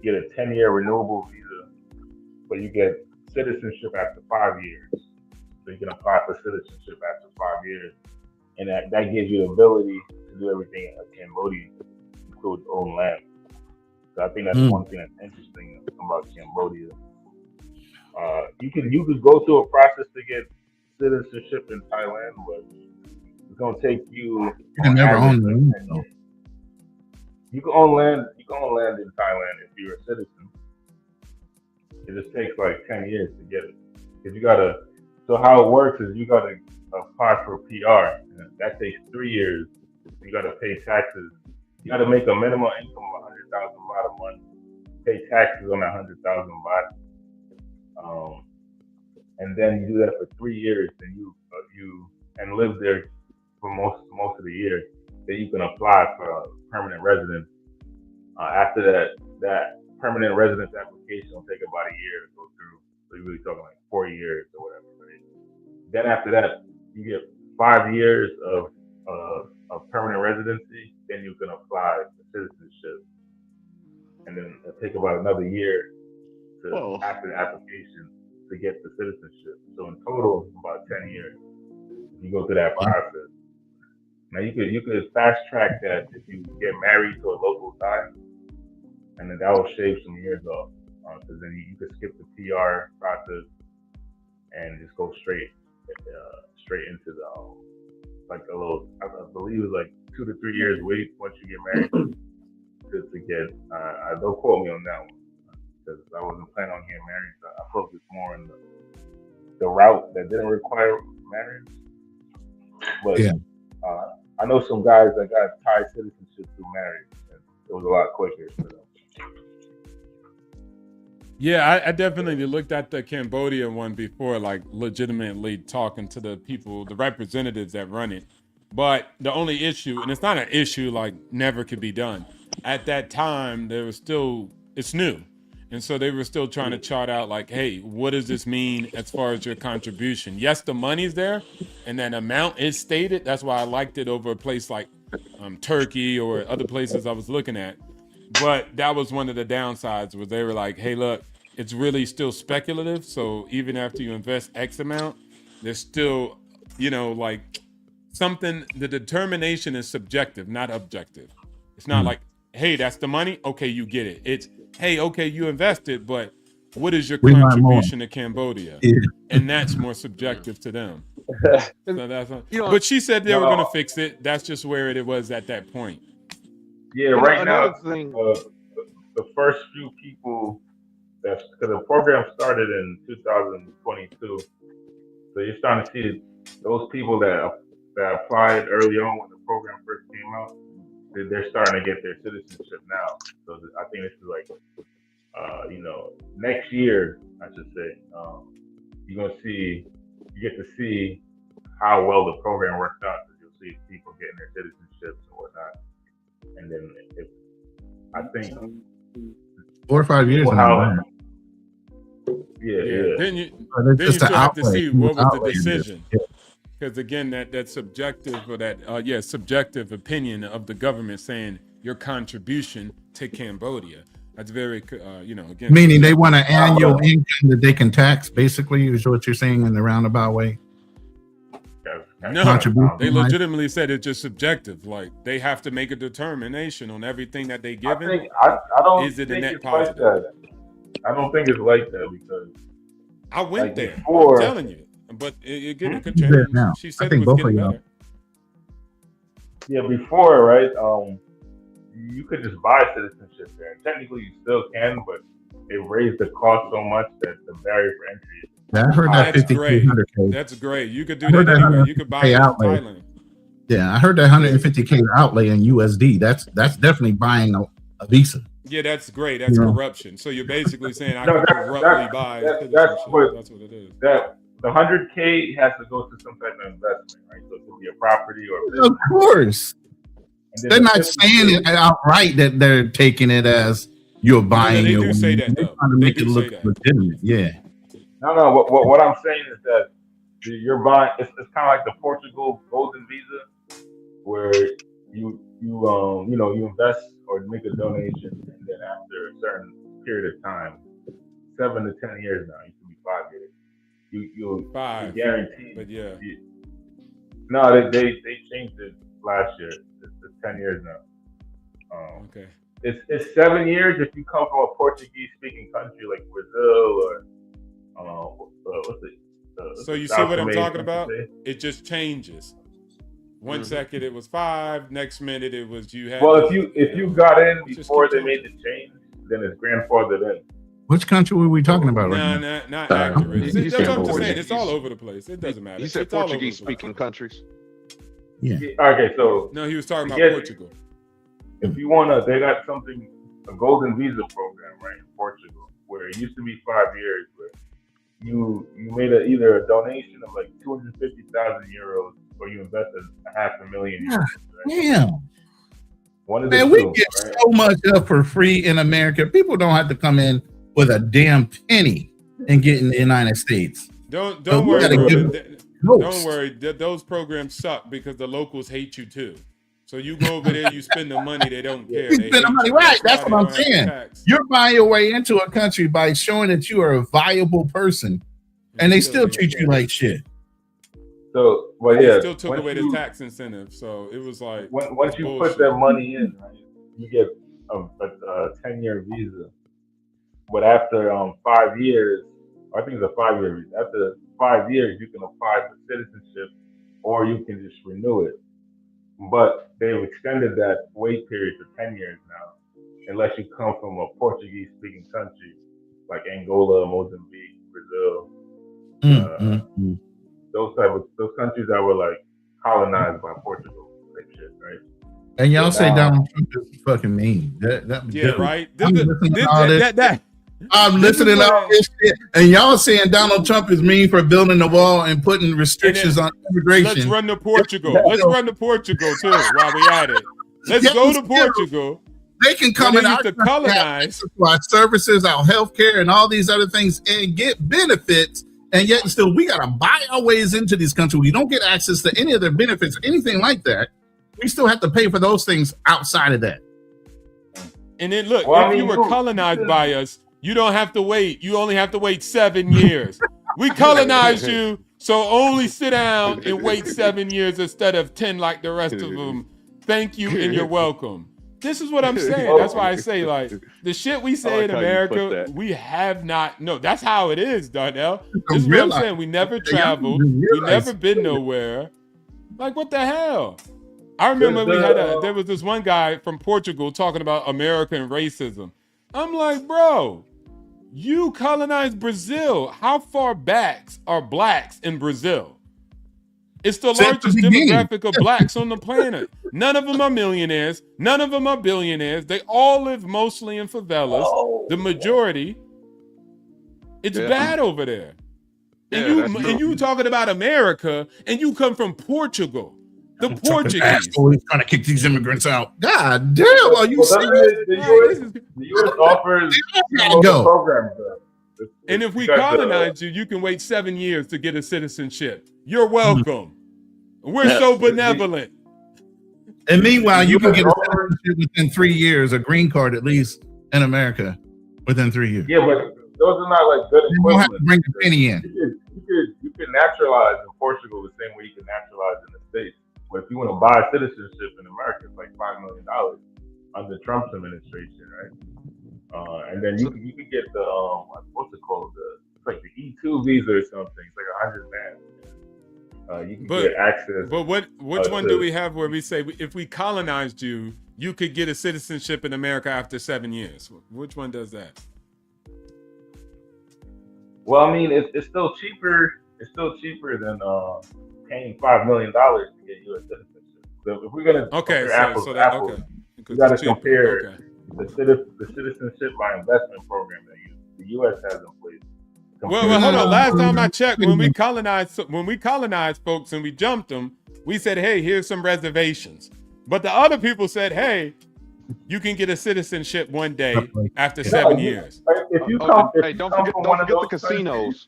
J: get a 10-year renewable visa, but you get citizenship after 5 years. So you can apply for citizenship after 5 years, and that gives you the ability to do everything in Cambodia, include own land. So I think that's one thing that's interesting about Cambodia. You could go through a process to get citizenship in Thailand, but it's gonna take you.
F: You can never own land.
J: You can own land. You can own land in Thailand if you're a citizen. It just takes like 10 years to get it, because you gotta. So how it works is you gotta apply for PR, and that takes 3 years. You gotta pay taxes. You gotta make a minimum income of 100,000 baht a month. Pay taxes on that 100,000 baht. And then you do that for 3 years, and you live there for most of the year. Then you can apply for a permanent residence. After that permanent residence application will take about a year to go through. So you're really talking like 4 years or whatever. Right? Then after that, you get 5 years of permanent residency. Then you can apply for citizenship, and then it'll take about another year after the application to get the citizenship. So in total, about 10 years. You go through that process. Now you could fast track that if you get married to a local Thai, and then that will shave some years off. Because then you could skip the PR process, and just go straight into the like a little. I believe it was like 2 to 3 years wait once you get married to get. Don't quote me on that one because I wasn't planning on getting married. So I focused more on the route that didn't require marriage. But I know some guys that got Thai citizenship through marriage, and it was a lot quicker for them.
G: Yeah, I definitely looked at the Cambodia one before, like legitimately talking to the people, the representatives that run it. But the only issue, and it's not an issue like never could be done. At that time, there was still, it's new. And so they were still trying to chart out like, hey, what does this mean as far as your contribution? Yes, the money's there and that amount is stated. That's why I liked it over a place like Turkey or other places I was looking at. But that was one of the downsides where they were like, hey, look, it's really still speculative. So even after you invest X amount, there's still, like something, the determination is subjective, not objective. It's not like, hey, that's the money. Okay, you get it. It's, hey, okay, you invested, but what is your contribution to Cambodia? Yeah. And that's more subjective to them. So that's but she said they were going to fix it. That's just where it was at that point.
J: Yeah, right now, the first few people, because the program started in 2022, so you're starting to see those people that applied early on when the program first came out, they're starting to get their citizenship now. So I think this is like, next year, I should say, you get to see how well the program worked out. Because you'll see people getting their citizenships and whatnot. And then I think
F: 4 or 5 years.
J: Yeah.
G: Then you still have to see what was the decision. Because again, that subjective or that subjective opinion of the government saying your contribution to Cambodia. That's very again.
F: Meaning they want an annual income that they can tax. Basically, is what you're saying in the roundabout way.
G: No, they legitimately said it's just subjective. Like they have to make a determination on everything that they given.
J: I don't
G: is it a net
J: positive?
G: Like
J: I don't think it's like that because
G: I went there.
J: Before,
G: I'm telling you, but it could change. She said it was getting better.
J: Yeah, before, right? You could just buy citizenship there. And technically, you still can, but it raised the cost so much that the barrier for entry.
F: Yeah, I heard that
G: that's great. That's great. You could do that anywhere. You could buy it in Thailand.
F: Yeah, I heard that $150K outlay in USD. That's definitely buying a visa.
G: Yeah, that's great. That's corruption. So you're basically saying I can corruptly buy citizenship. That's what it is.
J: The $100K has to go to some type of investment, right? So it could be a property or
F: of course. They're not saying it outright that they're taking it as you're buying.
G: They do say that though.
F: They're trying to make it look legitimate. Yeah.
J: No. What I'm saying is that you're buying. It's kind of like the Portugal Golden Visa, where you invest or make a donation, and then after a certain period of time, 7 to 10 years now, it could be 5 years. You'll guarantee.
G: But yeah.
J: No, they changed it last year. It's 10 years now.
G: Okay.
J: It's 7 years if you come from a Portuguese-speaking country like Brazil or what's it?
G: So you see what I'm talking about? It just changes. One second it was 5, next minute it was you had.
J: Well, if you got in before they made the change, then it's grandfathered in.
F: Which country were we talking about right
G: now? Not accurate. That's what I'm just saying. It's all over the place. It doesn't matter.
I: He said Portuguese-speaking countries.
F: Yeah.
J: Okay, so
G: no, he was talking about Portugal.
J: If you wanna, they got a golden visa program, right, in Portugal, where it used to be 5 years, where you made either a donation of like 250,000 euros, or you invested $500,000.
F: Yeah.
J: Right? One of the
F: Man, we get so much up for free in America. People don't have to come in with a damn penny and get in the United States.
G: Don't worry. Don't worry. Those programs suck because the locals hate you too. So you go over there, you spend the money, they don't care.
F: You spend the money, right? That's what I'm saying. You're buying your way into a country by showing that you are a viable person, and they still treat you like shit.
J: So, well, yeah.
G: They still took away the tax incentive, so it was like
J: once you put that money in, right, you get a 10-year visa. But after 5 years, I think it's a 5-year visa. After 5 years, you can apply for citizenship, or you can just renew it. But they've extended that wait period to 10 years now, unless you come from a Portuguese-speaking country like Angola, Mozambique, Brazil, those countries that were like colonized by Portugal, like shit, right?
F: And y'all say Donald Trump is fucking mean.
G: Right.
F: I'm listening to all this shit, and y'all saying Donald Trump is mean for building a wall and putting restrictions on immigration.
G: Let's run to Portugal. Let's run to Portugal too while we at it. Let's go to Portugal.
F: They can come in to colonize our services, our healthcare, and all these other things, and get benefits. And yet, still, we gotta buy our ways into these countries. We don't get access to any of their benefits, anything like that. We still have to pay for those things outside of that.
G: And then look, if you were colonized by us, you don't have to wait. You only have to wait 7 years. We colonized you, so only sit down and wait 7 years instead of 10 like the rest of them. Thank you and you're welcome. This is what I'm saying. That's why I say, like, the shit we say in America, we have not. No, that's how it is, Darnell. This is what I'm saying. We never traveled. We never been nowhere. Like, what the hell? I remember there was this one guy from Portugal talking about American racism. I'm like, bro, you colonized Brazil. How far back are blacks in Brazil? It's the largest demographic of blacks on the planet. None of them are millionaires. None of them are billionaires. They all live mostly in favelas. The majority. It's bad over there. And you talking about America, and you come from Portugal. The Portuguese.
F: Always trying to kick these immigrants out. God damn, are you serious?
J: The U.S. offers programs.
G: And if we colonize you, you can wait 7 years to get a citizenship. You're welcome. We're so benevolent.
F: And meanwhile, you can get a citizenship within 3 years, a green card at least in America within 3 years.
J: Yeah, but those are not like good equivalents.
F: You don't have to bring a penny in.
J: You can naturalize in Portugal the same way you can naturalize in the States. But if you want to buy citizenship in America, it's like $5 million under Trump's administration, right? And then you can get the what's it called? It's like the E2 visa or something. It's like $100,000. You can get access.
G: But which one do we have where we say if we colonized you, you could get a citizenship in America after 7 years? Which one does that?
J: Well, I mean, it's still cheaper. It's still cheaper than paying $5 million to get you a citizenship. So if we're gonna compare apples to apples, you got to compare the citizenship by investment program that the U.S. has in place.
G: Well, hold on. Last time I checked, when we colonized folks and we jumped them, we said, "Hey, here's some reservations." But the other people said, "Hey, you can get a citizenship one day after 7 years."
J: If you come,
I: don't forget the casinos.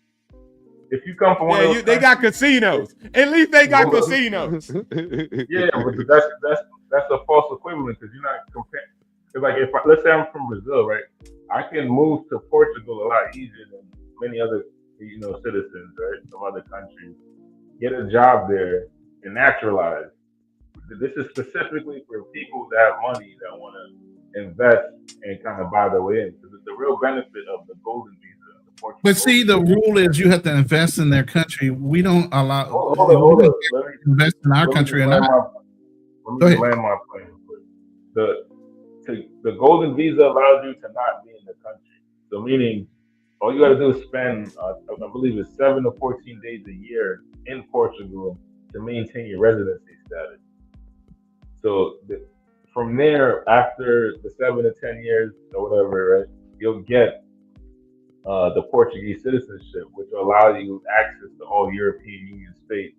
J: If you come from one of those
G: they got casinos. At least they got casinos.
J: Yeah, but that's a false equivalent because you're not comparing. Because like let's say I'm from Brazil, right? I can move to Portugal a lot easier than many other citizens, right, from other countries. Get a job there and naturalize. This is specifically for people that have money that want to invest and kind of buy their way in. Because the real benefit of the golden visa.
F: But see, the rule is you have to invest in their country. We don't allow invest in our country.
J: Let me land my plane. The golden visa allows you to not be in the country. So meaning, all you got to do is spend, I believe it's 7 to 14 days a year in Portugal to maintain your residency status. So from there, after the 7 to 10 years or whatever, right, you'll get the Portuguese citizenship, which will allow you access to all European Union states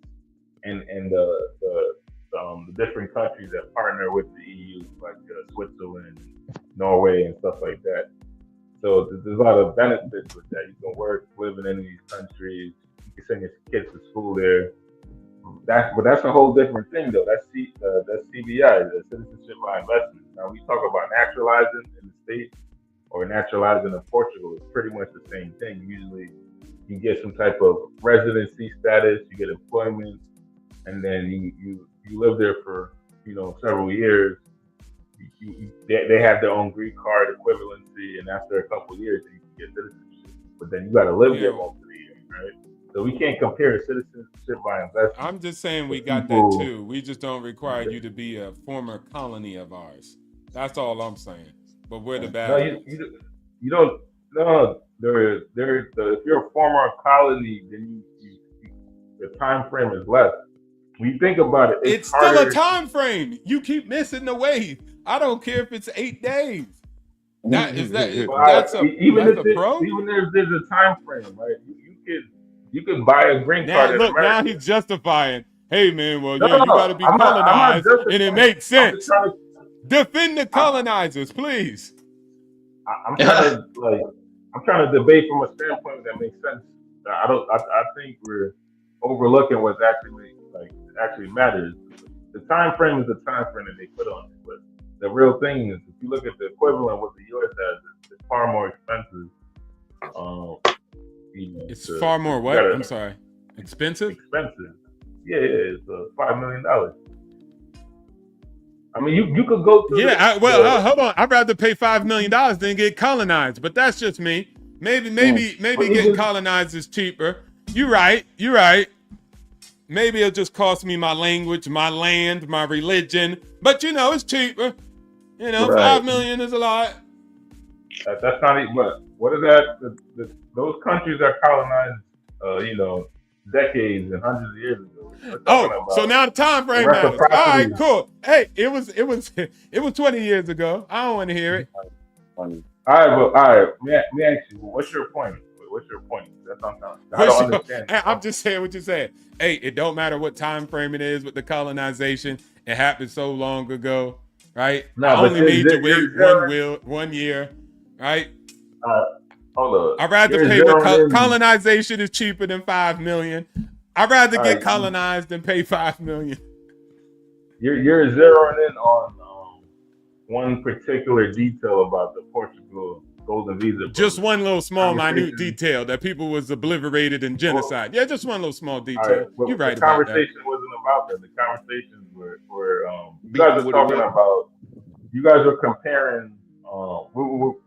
J: and the different countries that partner with the EU, like Switzerland, Norway, and stuff like that. So there's a lot of benefits with that. You can work, live in any of these countries. You can send your kids to school there. But that's a whole different thing, though. That's CBI, the Citizenship by Investment. Now we talk about naturalizing in the States or naturalizing in Portugal. It's pretty much the same thing. Usually, you get some type of residency status, you get employment, and then you live there for several years. They have their own green card equivalency, and after a couple of years, you can get citizenship. But then you got to live there most of the year, right? So we can't compare citizenship by investment.
G: I'm just saying we got that too. We just don't require you to be a former colony of ours. That's all I'm saying. But we're the bad ones.
J: You don't. No, if you're a former colony, then the time frame is less. When you think about it,
G: it's still a time frame. You keep missing the wave. I don't care if it's 8 days. That's a pro.
J: Even if there's a time frame, right? You could buy a green card.
G: Now, look, now he's justifying. Hey man, well, you got to be colonized, and it makes sense. Defend the colonizers, please.
J: I'm trying to debate from a standpoint that makes sense. I think we're overlooking what's actually matters. The time frame is the time frame that they put on it, but the real thing is, if you look at the equivalent of what the U.S. has, it's far more expensive.
G: It's far more what? I'm sorry. Expensive?
J: Expensive. Yeah, it's $5 million. I mean, you could go to
G: hold on. I'd rather pay $5 million than get colonized, but that's just me. Maybe getting colonized is cheaper. You're right. Maybe it'll just cost me my language, my land, my religion, but it's cheaper. Right. $5 million is a lot.
J: That's not even. What is that? Those countries are colonized, decades and hundreds of years ago.
G: So now the time frame matters. All right, cool. Hey, it was 20 years ago. I don't want to hear it.
J: All right. Let me ask you, what's your point? That's what I'm talking about. I don't understand.
G: I'm just saying what you're saying. Hey, it don't matter what time frame it is with the colonization. It happened so long ago, right? I only need to wait 1 year, right?
J: Hold on.
G: I'd rather pay colonization is cheaper than $5 million. I'd rather get colonized than pay $5 million.
J: You're zeroing in on one particular detail about the Portugal Golden Visa program.
G: Just one little small minute detail that people was obliterated in genocide. Just one little small detail.
J: Well,
G: You're right
J: about that.
G: The
J: conversation wasn't about that. The conversations were you guys were talking about. You guys were comparing.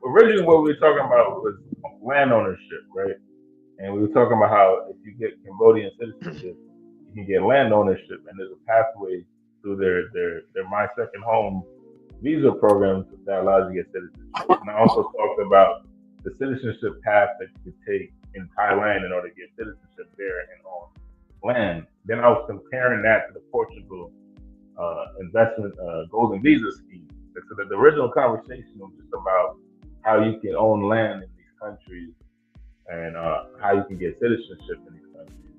J: Originally, what we were talking about was land ownership, right? And we were talking about how if you get Cambodian citizenship, you can get land ownership, and there's a pathway through their My Second Home visa programs that allows you to get citizenship. And I also talked about the citizenship path that you could take in Thailand in order to get citizenship there and on land. Then I was comparing that to the Portugal investment golden visa scheme. So the original conversation was just about how you can own land in these countries and how you can get citizenship in these countries.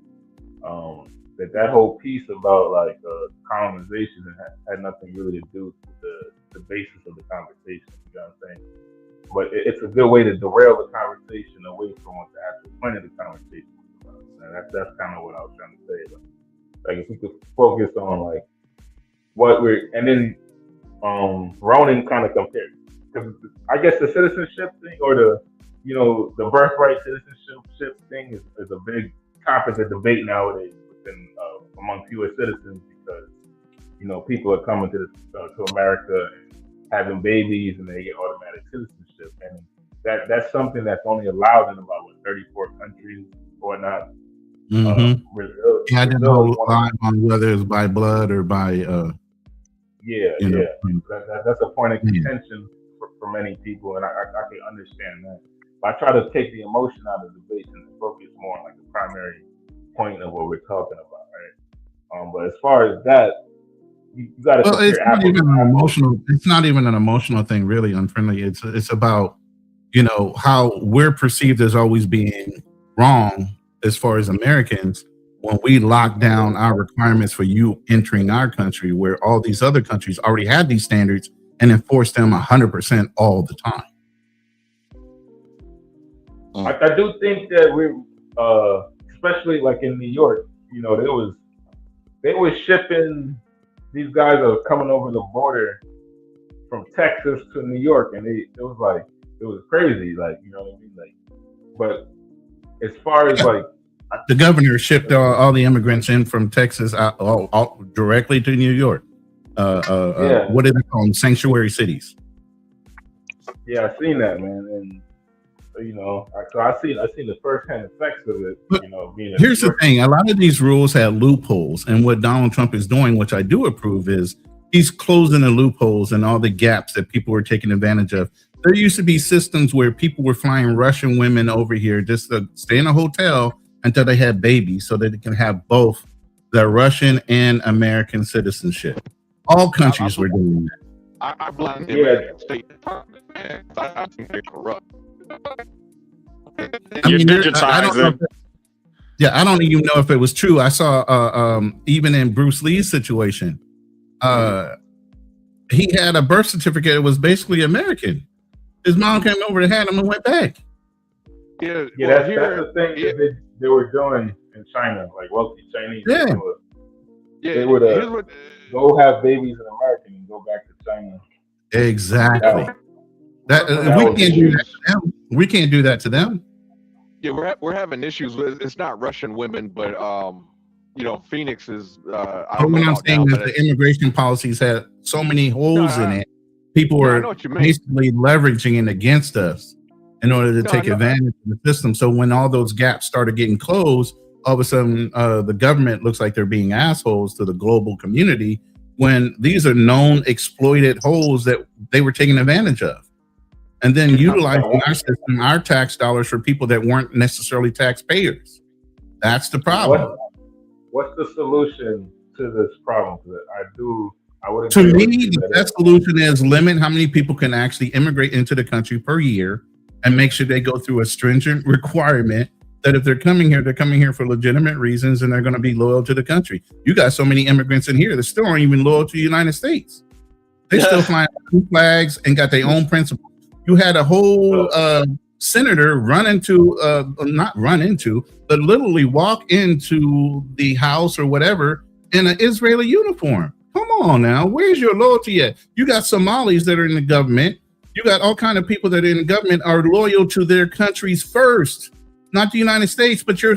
J: That whole piece about colonization had nothing really to do with the basis of the conversation. You know what I'm saying? But it's a good way to derail the conversation away from what the actual point of the conversation was about. And that's kind of what I was trying to say. Like if we could focus on what we're, and then Ronan kind of compared, because I guess the citizenship thing or the birthright citizenship thing is a big topic of debate nowadays within amongst U.S. citizens, because people are coming to America and having babies and they get automatic citizenship, and that's something that's only allowed in about 34 countries or not. Brazil,
F: I didn't know on whether it's by blood or by
J: that's a point of contention for many people, and I can understand that. But I try to take the emotion out of the debate and focus more on the primary point of what we're talking about, right? But as far as that, you got to. Well,
F: it's not even an emotional. It's not even an emotional thing, really. Unfriendly. It's about how we're perceived as always being wrong as far as Americans when we lock down our requirements for you entering our country, where all these other countries already had these standards and enforce them 100% all the time.
J: I do think that we're, especially in New York, they was shipping these guys that were coming over the border from Texas to New York, and it was crazy, you know what I mean? But as far as
F: the governor shipped all the immigrants in from Texas all directly to New York. What do they call them? Sanctuary cities.
J: Yeah, I've seen that, man. And you know, so I seen the firsthand effects of it.
F: But
J: you know, being
F: here's the thing: a lot of these rules have loopholes, and what Donald Trump is doing, which I do approve, is he's closing the loopholes and all the gaps that people were taking advantage of. There used to be systems where people were flying Russian women over here just to stay in a hotel until they had babies, so that they can have both the Russian and American citizenship. All countries were doing that.
I: I blame the American State Department, man. I think they're corrupt.
F: I mean, I don't know I don't even know if it was true. I saw even in Bruce Lee's situation, he had a birth certificate. It was basically American. His mom came over and had him and went back.
I: Yeah,
J: that's the thing that they were doing in China, like wealthy Chinese.
F: Yeah.
J: They would go have babies in America and go back to China.
F: Exactly. We can't do that to them. We can't do that to them.
I: Yeah, we're having issues with it's not Russian women, but you know, Phoenix is. I don't know
F: what I'm
I: about
F: saying
I: now,
F: is
I: but
F: the immigration policies had so many holes in it. People
I: I
F: were
I: know what you mean.
F: basically leveraging it against us in order to take advantage of the system. So when all those gaps started getting closed, all of a sudden the government looks like they're being assholes to the global community when these are known exploited holes that they were taking advantage of. And then utilizing our system, our tax dollars for people that weren't necessarily taxpayers. That's the problem.
J: What's the solution to this problem?
F: To me, the best solution is limit how many people can actually immigrate into the country per year and make sure they go through a stringent requirement that if they're coming here for legitimate reasons and they're going to be loyal to the country. You got so many immigrants in here that still aren't even loyal to the United States. They still flying flags and got their own principles. You had a whole senator but literally walk into the house or whatever in an Israeli uniform. Come on now, where's your loyalty at? You got Somalis that are in the government. You got all kind of people that are in the government are loyal to their countries first, not the United States. But you're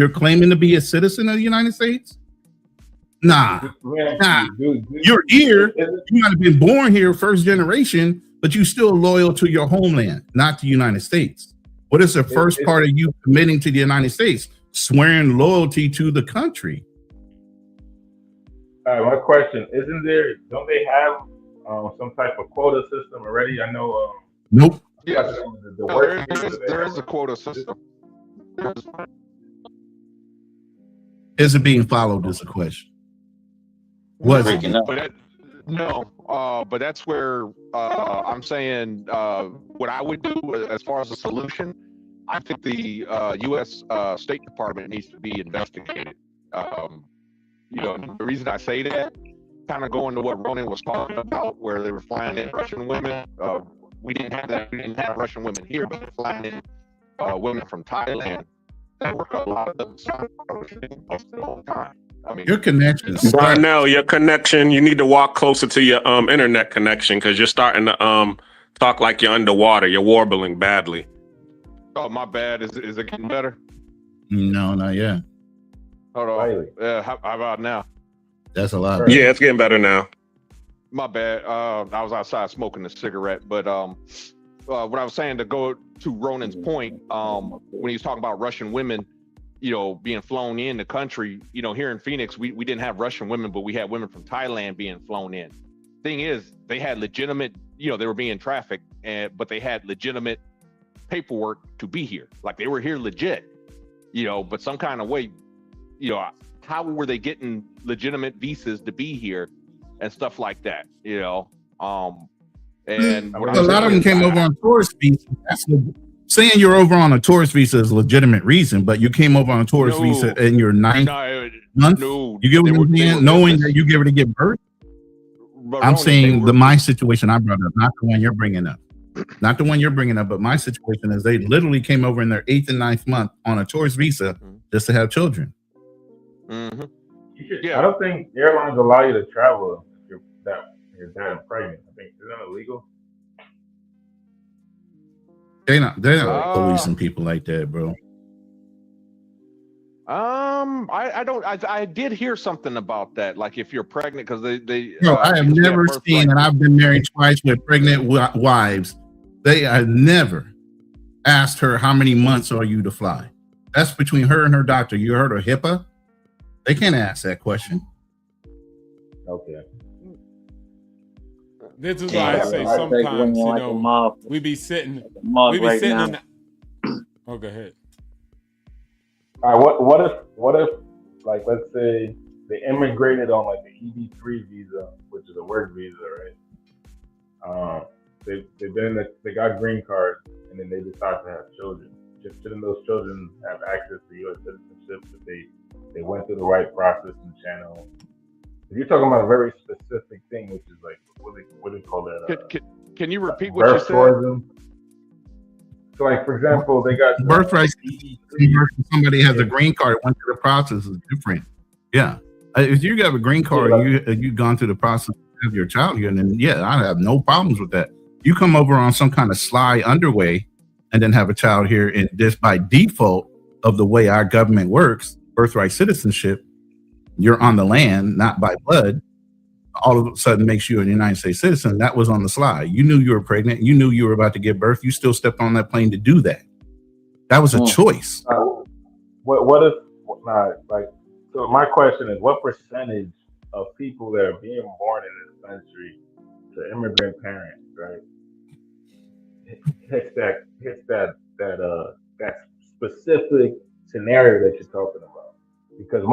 F: claiming to be a citizen of the United States? Nah. You're here. You might have been born here, first generation, but you still loyal to your homeland, not the United States. What is the first part of you committing to the United States? Swearing loyalty to the country.
J: All right, my question, don't they have some type of quota system already? I know.
F: Nope.
I: Yes, there is a quota system.
F: Is it being followed is the question. Was it?
I: But that's where I'm saying what I would do as far as a solution. I think the U.S. State Department needs to be investigated. You know, the reason I say that, kind of going to what Ronan was talking about, where they were flying in Russian women. We didn't have that. We didn't have Russian women here, but they're flying in women from Thailand. That work a lot of them all the time. I mean,
F: your connection,
H: Darnell, your connection. You need to walk closer to your internet connection because you're starting to talk like you're underwater. You're warbling badly.
I: Oh, my bad. Is it getting better?
F: No, not yet.
I: Hold on. How about now?
F: That's a lot.
H: Yeah, it's getting better now.
I: My bad. I was outside smoking a cigarette, but what I was saying, to go to Ronan's point, when he was talking about Russian women, you know, being flown in the country, you know, here in Phoenix, we didn't have Russian women, but we had women from Thailand being flown in. Thing is, they had legitimate, you know, they were being trafficked, but they had legitimate paperwork to be here. Like, they were here legit, you know, but some kind of way, you know, how were they getting legitimate visas to be here and stuff like that, you know? And
F: a lot of them came over on tourist visas. Saying you're over on a tourist visa is a legitimate reason, but you came over on a tourist visa in your ninth month. You get what I'm saying? Knowing that you give it to give birth. I'm saying my situation I brought up, not the one you're bringing up. Not the one you're bringing up, but my situation is they literally came over in their 8th and 9th month on a tourist visa just to have children.
I: Mm-hmm.
J: I don't think airlines allow you to travel if you're that pregnant. I think is that illegal?
F: They're not policing people like that, bro.
I: I did hear something about that. Like, if you're pregnant, because they.
F: No, I have never seen, and I've been married twice with pregnant wives. They are never asked her, how many months are you to fly? That's between her and her doctor. You heard of HIPAA? They can't ask that question.
J: Okay.
G: This is why I say sometimes, you know, we be sitting in the... Oh, go ahead.
J: All right, what if, like, let's say they immigrated on like the EB3 visa, which is a work visa, right? They got green cards, and then they decide to have children. Shouldn't those children have access to U.S. citizenship if they went through the right process and channel? If you're talking about a very specific thing, which is like what do you call that?
I: Can you repeat what you said?
J: Tourism. So, like, for example, they got
F: birthright. Somebody has a green card, went through the process is different. Yeah, if you have a green card, you've gone through the process of your child here, and then I have no problems with that. You come over on some kind of sly underway, and then have a child here, and just by default of the way our government works, birthright citizenship, you're on the land, not by blood. All of a sudden makes you a United States citizen. That was on the slide. You knew you were pregnant. You knew you were about to give birth. You still stepped on that plane to do that. That was a choice.
J: What if, like, so my question is, what percentage of people that are being born in this country to immigrant parents, right, hits that specific scenario that you're talking about? Because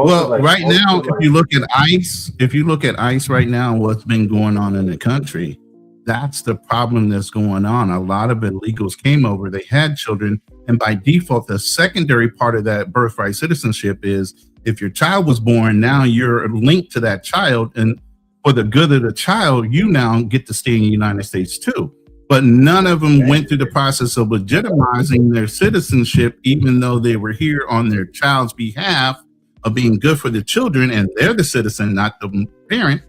F: right now, if you look at ICE right now, what's been going on in the country, that's the problem that's going on. A lot of illegals came over, they had children, and by default, the secondary part of that birthright citizenship is if your child was born, now you're linked to that child, and for the good of the child, you now get to stay in the United States too. But none of them went through the process of legitimizing their citizenship, even though they were here on their child's behalf, of being good for the children, and they're the citizen, not the parent.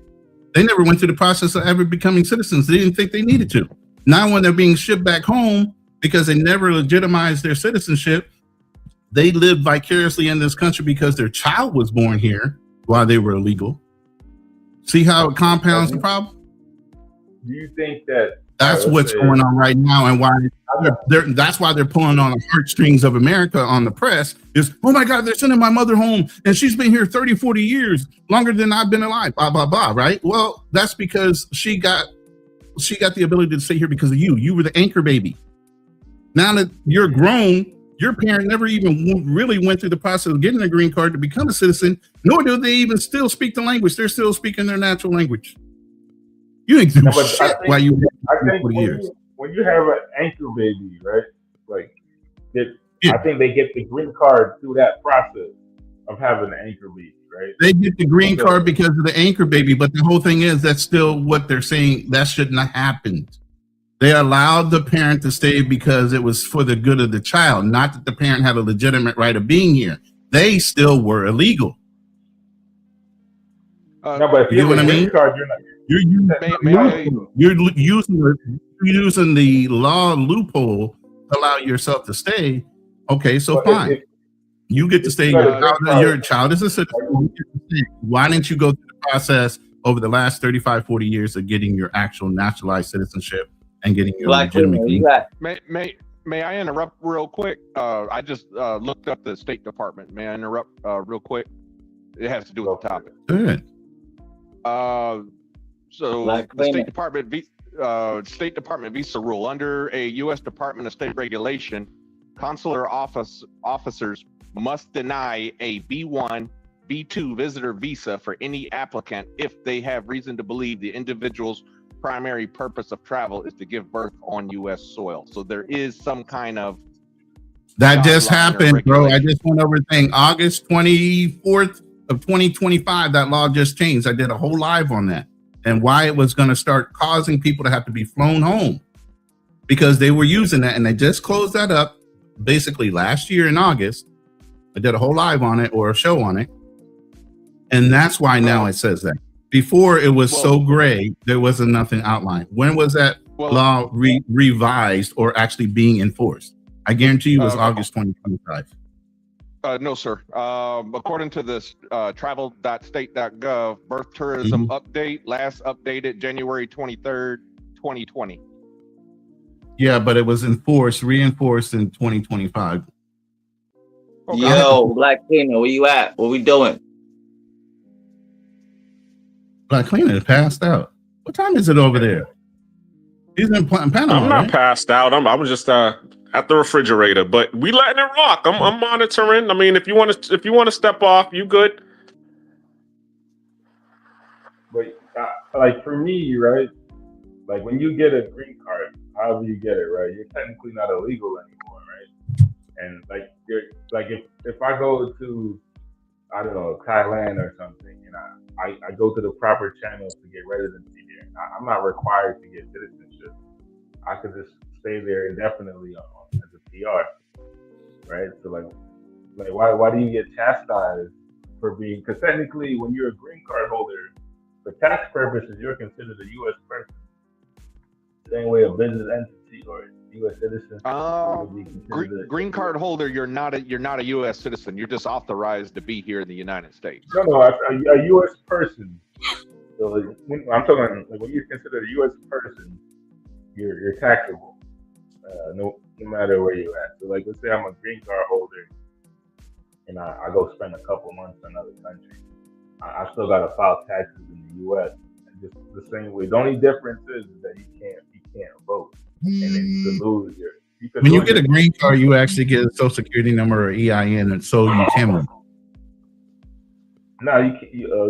F: They never went through the process of ever becoming citizens. They didn't think they needed to. Now, when they're being shipped back home because they never legitimized their citizenship, they lived vicariously in this country because their child was born here while they were illegal. See how it compounds the problem?
J: Do you think
F: that's what's going on right now, and why that's why they're pulling on the heartstrings of America on the press is, oh my God, they're sending my mother home and she's been here 30, 40 years, longer than I've been alive, blah, blah, blah, right? Well, that's because she got the ability to stay here because of you. You were the anchor baby. Now that you're grown, your parent never even really went through the process of getting a green card to become a citizen, nor do they even still speak the language. They're still speaking their natural language. You ain't do shit while you were 40 years.
J: When you have an anchor baby, right? Like, I think they get the green card through that process of having an anchor baby, right?
F: They get the green card because of the anchor baby, but the whole thing is that's still what they're saying. That shouldn't have happened. They allowed the parent to stay because it was for the good of the child, not that the parent had a legitimate right of being here. They still were illegal.
J: No, but if you know what I mean? Card,
F: You're using the law loophole to allow yourself to stay. Okay, so fine. You get to stay. Your child is a citizen. Why didn't you go through the process over the last 35, 40 years of getting your actual naturalized citizenship and getting your legitimate?
I: May I interrupt real quick? I just looked up the State Department. May I interrupt real quick? It has to do with the topic.
F: Good.
I: So the State Department visa rule, under a U.S. Department of State regulation, consular officers must deny a B1, B2 visitor visa for any applicant if they have reason to believe the individual's primary purpose of travel is to give birth on U.S. soil. So there is some kind of
F: that just happened, bro. I just went over thing August 24th of 2025. That law just changed. I did a whole live on that and why it was going to start causing people to have to be flown home because they were using that, and they just closed that up basically last year in August. I did a whole live on it or a show on it, and that's why now it says that. Before it was so gray, there wasn't nothing outlined. When was that law revised or actually being enforced? I guarantee you it was August 2025.
I: No, sir. According to this travel.state.gov birth tourism update, last updated January 23rd, 2020.
F: Yeah, but it was reinforced in 2025.
D: Okay. Yo, Black Cleaner, where you at? What we doing?
F: Black Cleaner passed out. What time is it over there? He's in Panama.
H: I'm not passed out. I was just at the refrigerator, but we letting it rock. I'm monitoring. I mean, if you want to step off, you good.
J: But like for me, right? Like when you get a green card, however you get it, right? You're technically not illegal anymore, right? And like if I go to, I don't know, Thailand or something, and I go to the proper channels to get residency there, I'm not required to get citizenship. I could just stay there indefinitely as a PR, right? So like why do you get chastised for being? Because technically, when you're a green card holder, for tax purposes, you're considered a U.S. person. Same way a business entity or U.S. citizen.
I: Green card holder, you're not a U.S. citizen. You're just authorized to be here in the United States.
J: No, a U.S. person. So I'm talking like when you're considered a U.S. person, you're taxable, no matter where you're at. So like let's say I'm a green card holder, and I go spend a couple months in another country. I still got to file taxes in the U.S. Just the same way. The only difference is that you can't vote, and then you could lose your.
F: When you get a green card, you actually get a Social Security number or EIN, and so you can vote.
J: No, you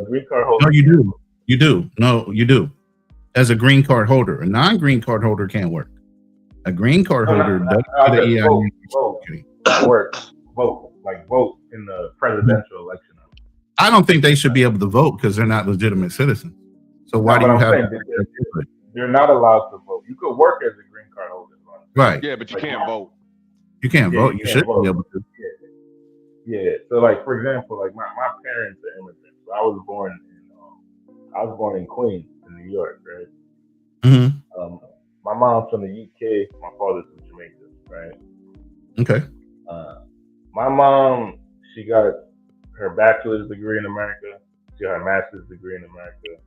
J: green card holder.
F: No, you do. You do. No, you do. As a green card holder, a non-green card holder can't work. A green card holder doesn't get an EIN.
J: Vote in the presidential election.
F: I don't think they should be able to vote because they're not legitimate citizens. So why do you have?
J: They're not allowed to vote. You could work as a green card holder,
F: right?
I: Yeah, but you can't vote.
F: You can't vote. You should be able to.
J: Yeah. So, like for example, like my parents are immigrants. So I was born in Queens, in New York, right?
F: Mm-hmm.
J: My mom's from the UK. My father's from Jamaica, right?
F: Okay.
J: My mom, she got her bachelor's degree in America. She got her master's degree in America.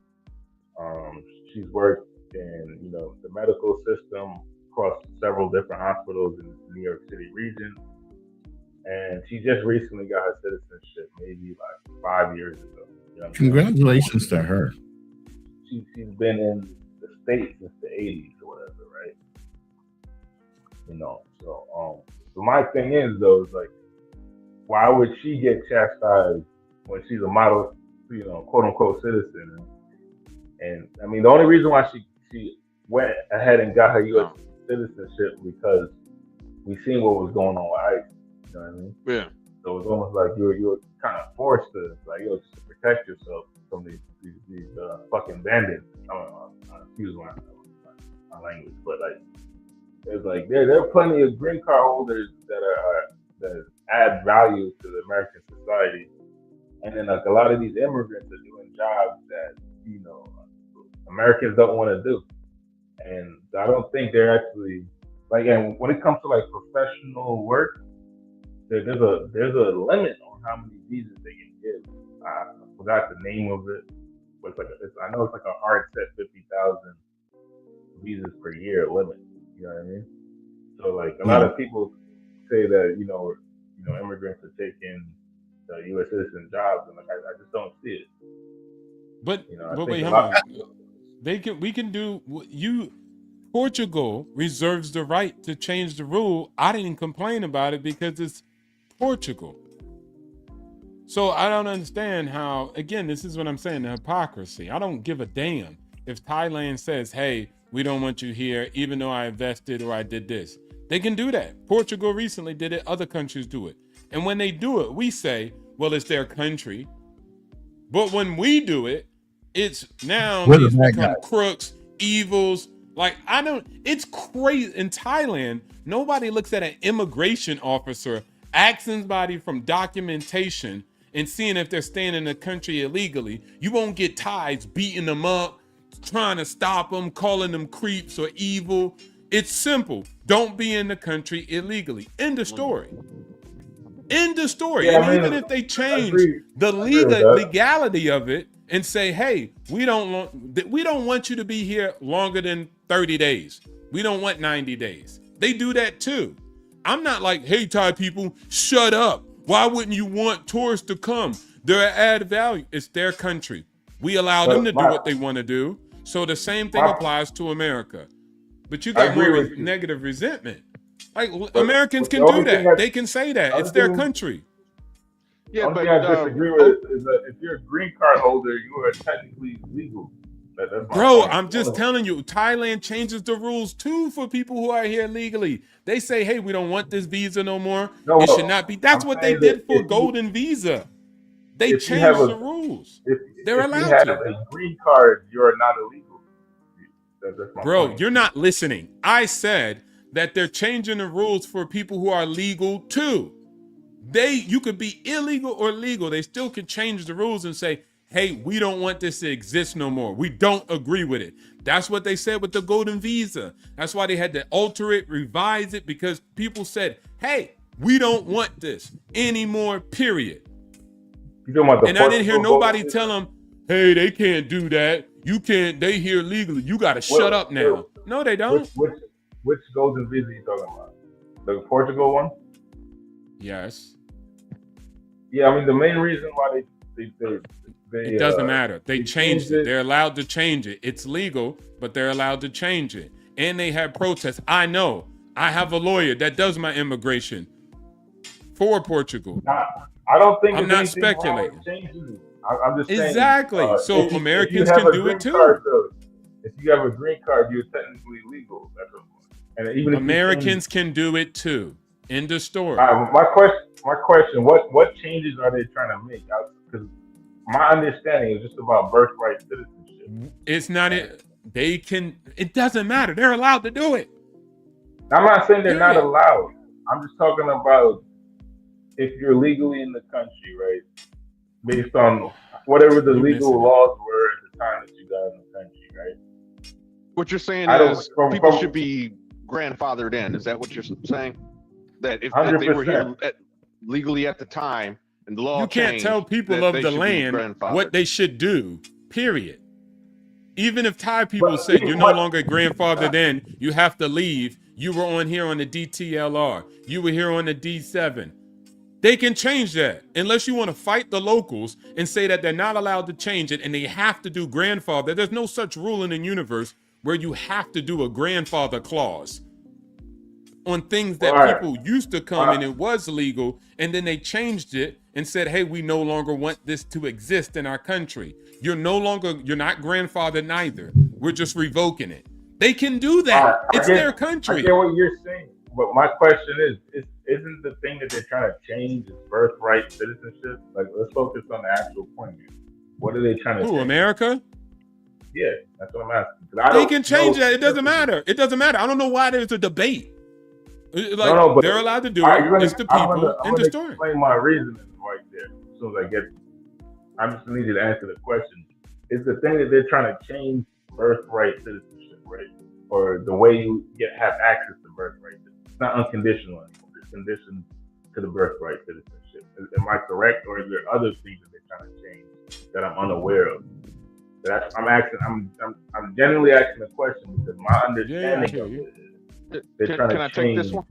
J: She's worked in, the medical system across several different hospitals in the New York City region. And she just recently got her citizenship, maybe like 5 years ago.
F: Congratulations to her.
J: She's been in the States since the 80s or whatever, right? So my thing is though, is like, why would she get chastised when she's a model, quote unquote citizen? And I mean, the only reason why she went ahead and got her U.S. citizenship because we seen what was going on with ICE. You know what I mean?
I: Yeah.
J: So it's almost like you're kind of forced to just to protect yourself from these fucking bandits. Excuse my language, but like it's like there are plenty of green card holders that add value to the American society, and then like a lot of these immigrants are doing jobs that Americans don't want to do, and I don't think they're actually like. And when it comes to like professional work, there's a limit on how many visas they can give. I forgot the name of it, but I know it's like a hard set 50,000 visas per year limit. You know what I mean? So like a lot of people say that immigrants are taking the U.S. citizen jobs, and like I just don't see it.
G: But wait, hold on. We can do you. Portugal reserves the right to change the rule. I didn't complain about it because it's Portugal. So I don't understand how. Again, this is what I'm saying: the hypocrisy. I don't give a damn if Thailand says, "Hey, we don't want you here," even though I invested or I did this. They can do that. Portugal recently did it. Other countries do it. And when they do it, we say, well, it's their country. But when we do it, it's now these become crooks, evils. Like, it's crazy. In Thailand, nobody looks at an immigration officer asking somebody from documentation and seeing if they're staying in the country illegally. You won't get Thais beating them up, trying to stop them, calling them creeps or evil. It's simple. Don't be in the country illegally. End of story. End of story. Yeah, and even if they change the legality of it and say, hey, we don't want you to be here longer than 30 days. We don't want 90 days. They do that too. I'm not like, hey, Thai people, shut up. Why wouldn't you want tourists to come? They're added value. It's their country. We allow them to do what they want to do. So the same thing applies to America. But you got more negative resentment. Like Americans can do that. They can say that. It's their country.
J: Yeah, but I disagree with is that if you're a green card holder, you are technically legal.
G: Bro, I'm just telling you, Thailand changes the rules too for people who are here legally. They say, hey, we don't want this visa no more. It should not be. That's what they did for golden visa. They changed the rules. They're allowed to. If you have
J: a green card, you're not illegal.
G: Bro, you're not listening. I said that they're changing the rules for people who are legal too. You could be illegal or legal. They still can change the rules and say, hey, we don't want this to exist no more. We don't agree with it. That's what they said with the golden visa. That's why they had to alter it, revise it, because people said, hey, we don't want this anymore, period. And I didn't hear nobody tell them, hey, they can't do that. You can't, they here legally. You got to shut up now. No, they don't.
J: Which golden visa are you talking about? The Portugal one?
G: Yes.
J: Yeah, I mean, the main reason why
G: it doesn't matter. They changed it. They're allowed to change it. It's legal, but they're allowed to change it. And they have protests. I know. I have a lawyer that does my immigration for Portugal.
J: I don't think
G: I'm not speculating.
J: I'm just saying.
G: Exactly. So Americans can do it too.
J: If you have a green card, you're technically legal. That's what I'm saying. And even
G: Americans can do it too. End of story.
J: My question: What changes are they trying to make? Because my understanding is just about birthright citizenship.
G: It's not it. They can. It doesn't matter. They're allowed to do it.
J: I'm not saying they're not allowed. I'm just talking about if you're legally in the country, right? Based on whatever the legal laws were at the time that you got in the country, right?
I: What you're saying is people should be grandfathered in. Is that what you're saying? That if they were here legally at the time and the law
G: you can't tell people of the land what they should do, period. Even if Thai people said you're no longer grandfathered in, you have to leave. You were on here on the DTLR. You were here on the D7. They can change that unless you want to fight the locals and say that they're not allowed to change it and they have to do grandfather. There's no such rule in the universe where you have to do a grandfather clause on things that people used to come and it was legal, and then they changed it and said, hey, we no longer want this to exist in our country. You're not grandfathered neither. We're just revoking it. They can do that. It's their country.
J: I get what you're saying, but my question isn't the thing that they're trying to change is birthright citizenship? Like, let's focus on the actual point here. What are they trying to change?
G: America?
J: Yeah, that's what I'm asking.
G: They can change that. It doesn't matter. It doesn't matter. I don't know why there's a debate. Like, they're allowed to do it. It's the people in the story.
J: Explain my reasoning right there. As soon as I get it. I just need you to answer the question. Is the thing that they're trying to change birthright citizenship, right? Or the way you have access to birthright? It's not unconditional anymore. It's conditioned to the birthright citizenship. Am I correct, or is there other things that they're trying to change that I'm unaware of? I'm genuinely asking the question because my understanding of it is they're trying to change. Can I take this one?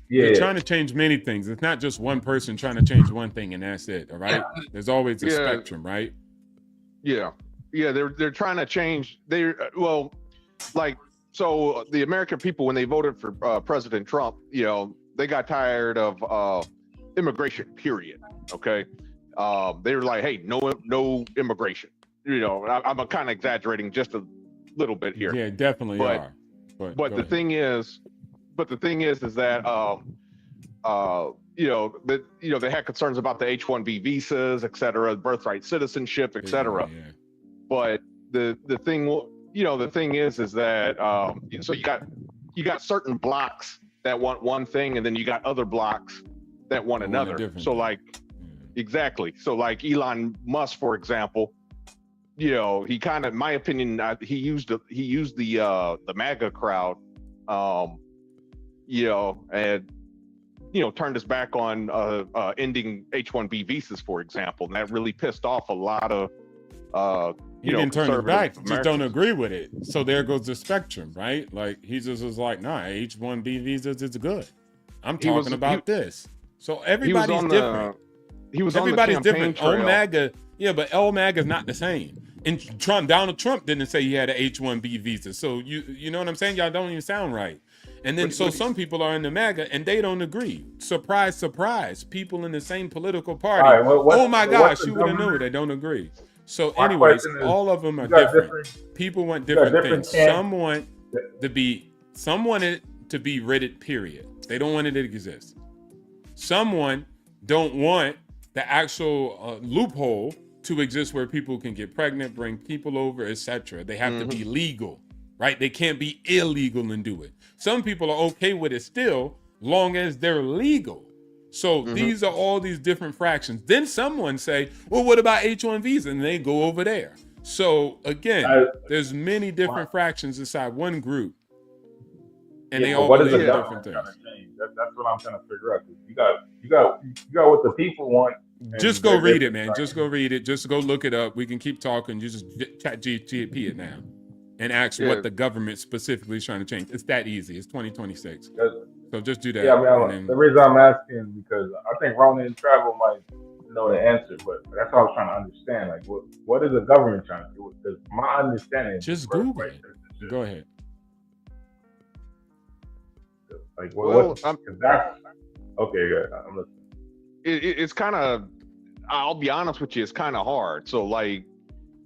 G: Yeah. They're trying to change many things. It's not just one person trying to change one thing and that's it. All right. There's always a spectrum, right?
I: Yeah. Yeah. They're trying to change. So the American people, when they voted for President Trump, they got tired of immigration, period. Okay. They were like, hey, no immigration. I'm kind of exaggerating just a little bit here.
G: Yeah, definitely are.
I: But the thing is that they had concerns about the H-1B visas, et cetera, birthright citizenship, et cetera. Yeah. But the thing is that so you got certain blocks that want one thing, and then you got other blocks that want another. So exactly. So like Elon Musk, for example, he kind of, in my opinion, he used the MAGA crowd, and turned his back on ending H-1B visas, for example, and that really pissed off a lot of
G: He didn't turn his back, just don't agree with it. So there goes the spectrum, right? Like he just was like, nah, H-1B visas is good. I'm talking about this. So everybody's different. Everybody's different. OMAGA, yeah, but OMAGA is not the same. And Donald Trump didn't say he had an H-1B visa. So you know what I'm saying? Y'all don't even sound right. And then some people are in the MAGA and they don't agree. Surprise, surprise. People in the same political party.
J: Right,
G: oh my gosh, you would have known they don't agree. So anyways, all of them are different. People want different things. Some want to be written, period. They don't want it to exist. Someone don't want the actual loophole to exist where people can get pregnant, bring people over, etc. They have to be legal, right? They can't be illegal and do it. Some people are okay with it still, long as they're legal. So these are all these different fractions. Then someone say, well, what about H-1Bs? And they go over there. So again, there's many different fractions inside one group. And they all believe different things.
J: That's what I'm trying to figure out. You got what the people want.
G: Just go read it, man. Just go read it. Just go look it up. We can keep talking. You just chat GTP it now and ask what the government specifically is trying to change. It's that easy. It's 2026. So just do that.
J: Yeah, I mean, the reason I'm asking because I think Brotherhood Travel might know the answer, but that's what I was trying to understand. Like, what is the government trying to do? Because my understanding.
G: Just Google it. Go ahead.
J: Like, that's okay. Good. I'm listening.
I: It's kind of. I'll be honest with you. It's kind of hard. So, like,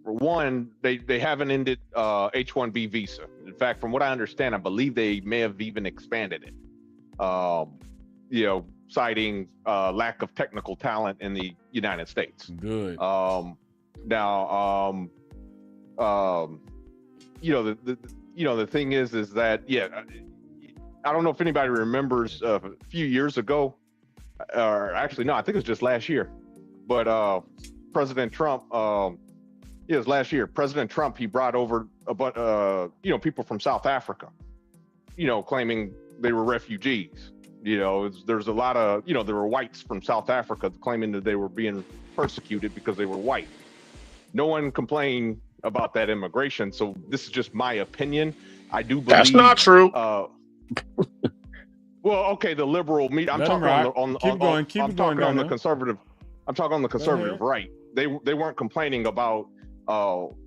I: for one, they haven't ended H-1B visa. In fact, from what I understand, I believe they may have even expanded it. Citing lack of technical talent in the United States.
G: Good.
I: The thing is that I don't know if anybody remembers a few years ago, or actually no, I think it was just last year, but President Trump, it was last year. President Trump, he brought over people from South Africa, claiming they were refugees. There's a lot of, there were whites from South Africa claiming that they were being persecuted because they were white. No one complained about that immigration. So this is just my opinion. I do believe
H: that's not true.
I: Well, okay, the liberal media. I'm talking on the conservative. I'm talking on the conservative right. They weren't complaining about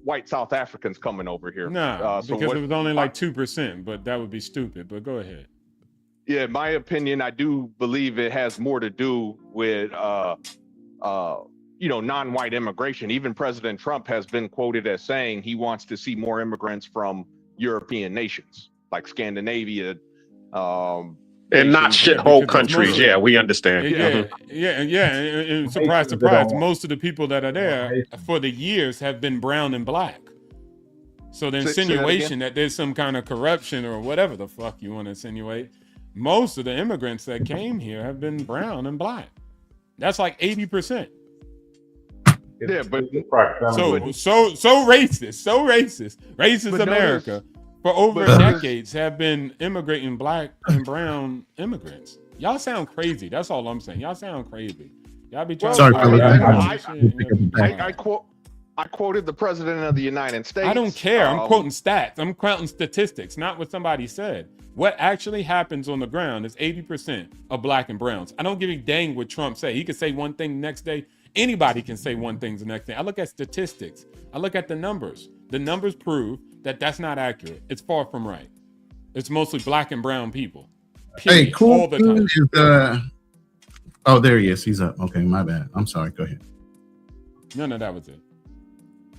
I: white South Africans coming over here.
G: No, because it was only like 2%, but that would be stupid. But go ahead.
I: Yeah, in my opinion, I do believe it has more to do with non-white immigration. Even President Trump has been quoted as saying he wants to see more immigrants from European nations like Scandinavia.
H: And not shithole countries. Yeah, we understand.
G: And surprise, most of the people that are there for the years have been brown and black. So the insinuation that there's some kind of corruption or whatever the fuck you want to insinuate, most of the immigrants that came here have been brown and black. That's like 80%.
I: Yeah, but
G: so racist America for over decades have been immigrating black and brown immigrants. Y'all sound crazy. That's all I'm saying. Y'all sound crazy. Y'all be trying
I: I quoted the president of the United States.
G: I don't care. I'm quoting stats. I'm quoting statistics, not what somebody said. What actually happens on the ground is 80% of black and browns. I don't give a dang what Trump say. He could say one thing the next day. Anybody can say one thing the next day. I look at statistics. I look at the numbers. The numbers prove that that's not accurate. It's far from right. It's mostly black and brown people. Period.
F: Hey, cool.
G: All the time.
F: Oh, there he is. He's up. Okay, my bad. I'm sorry. Go ahead.
G: No, that was it.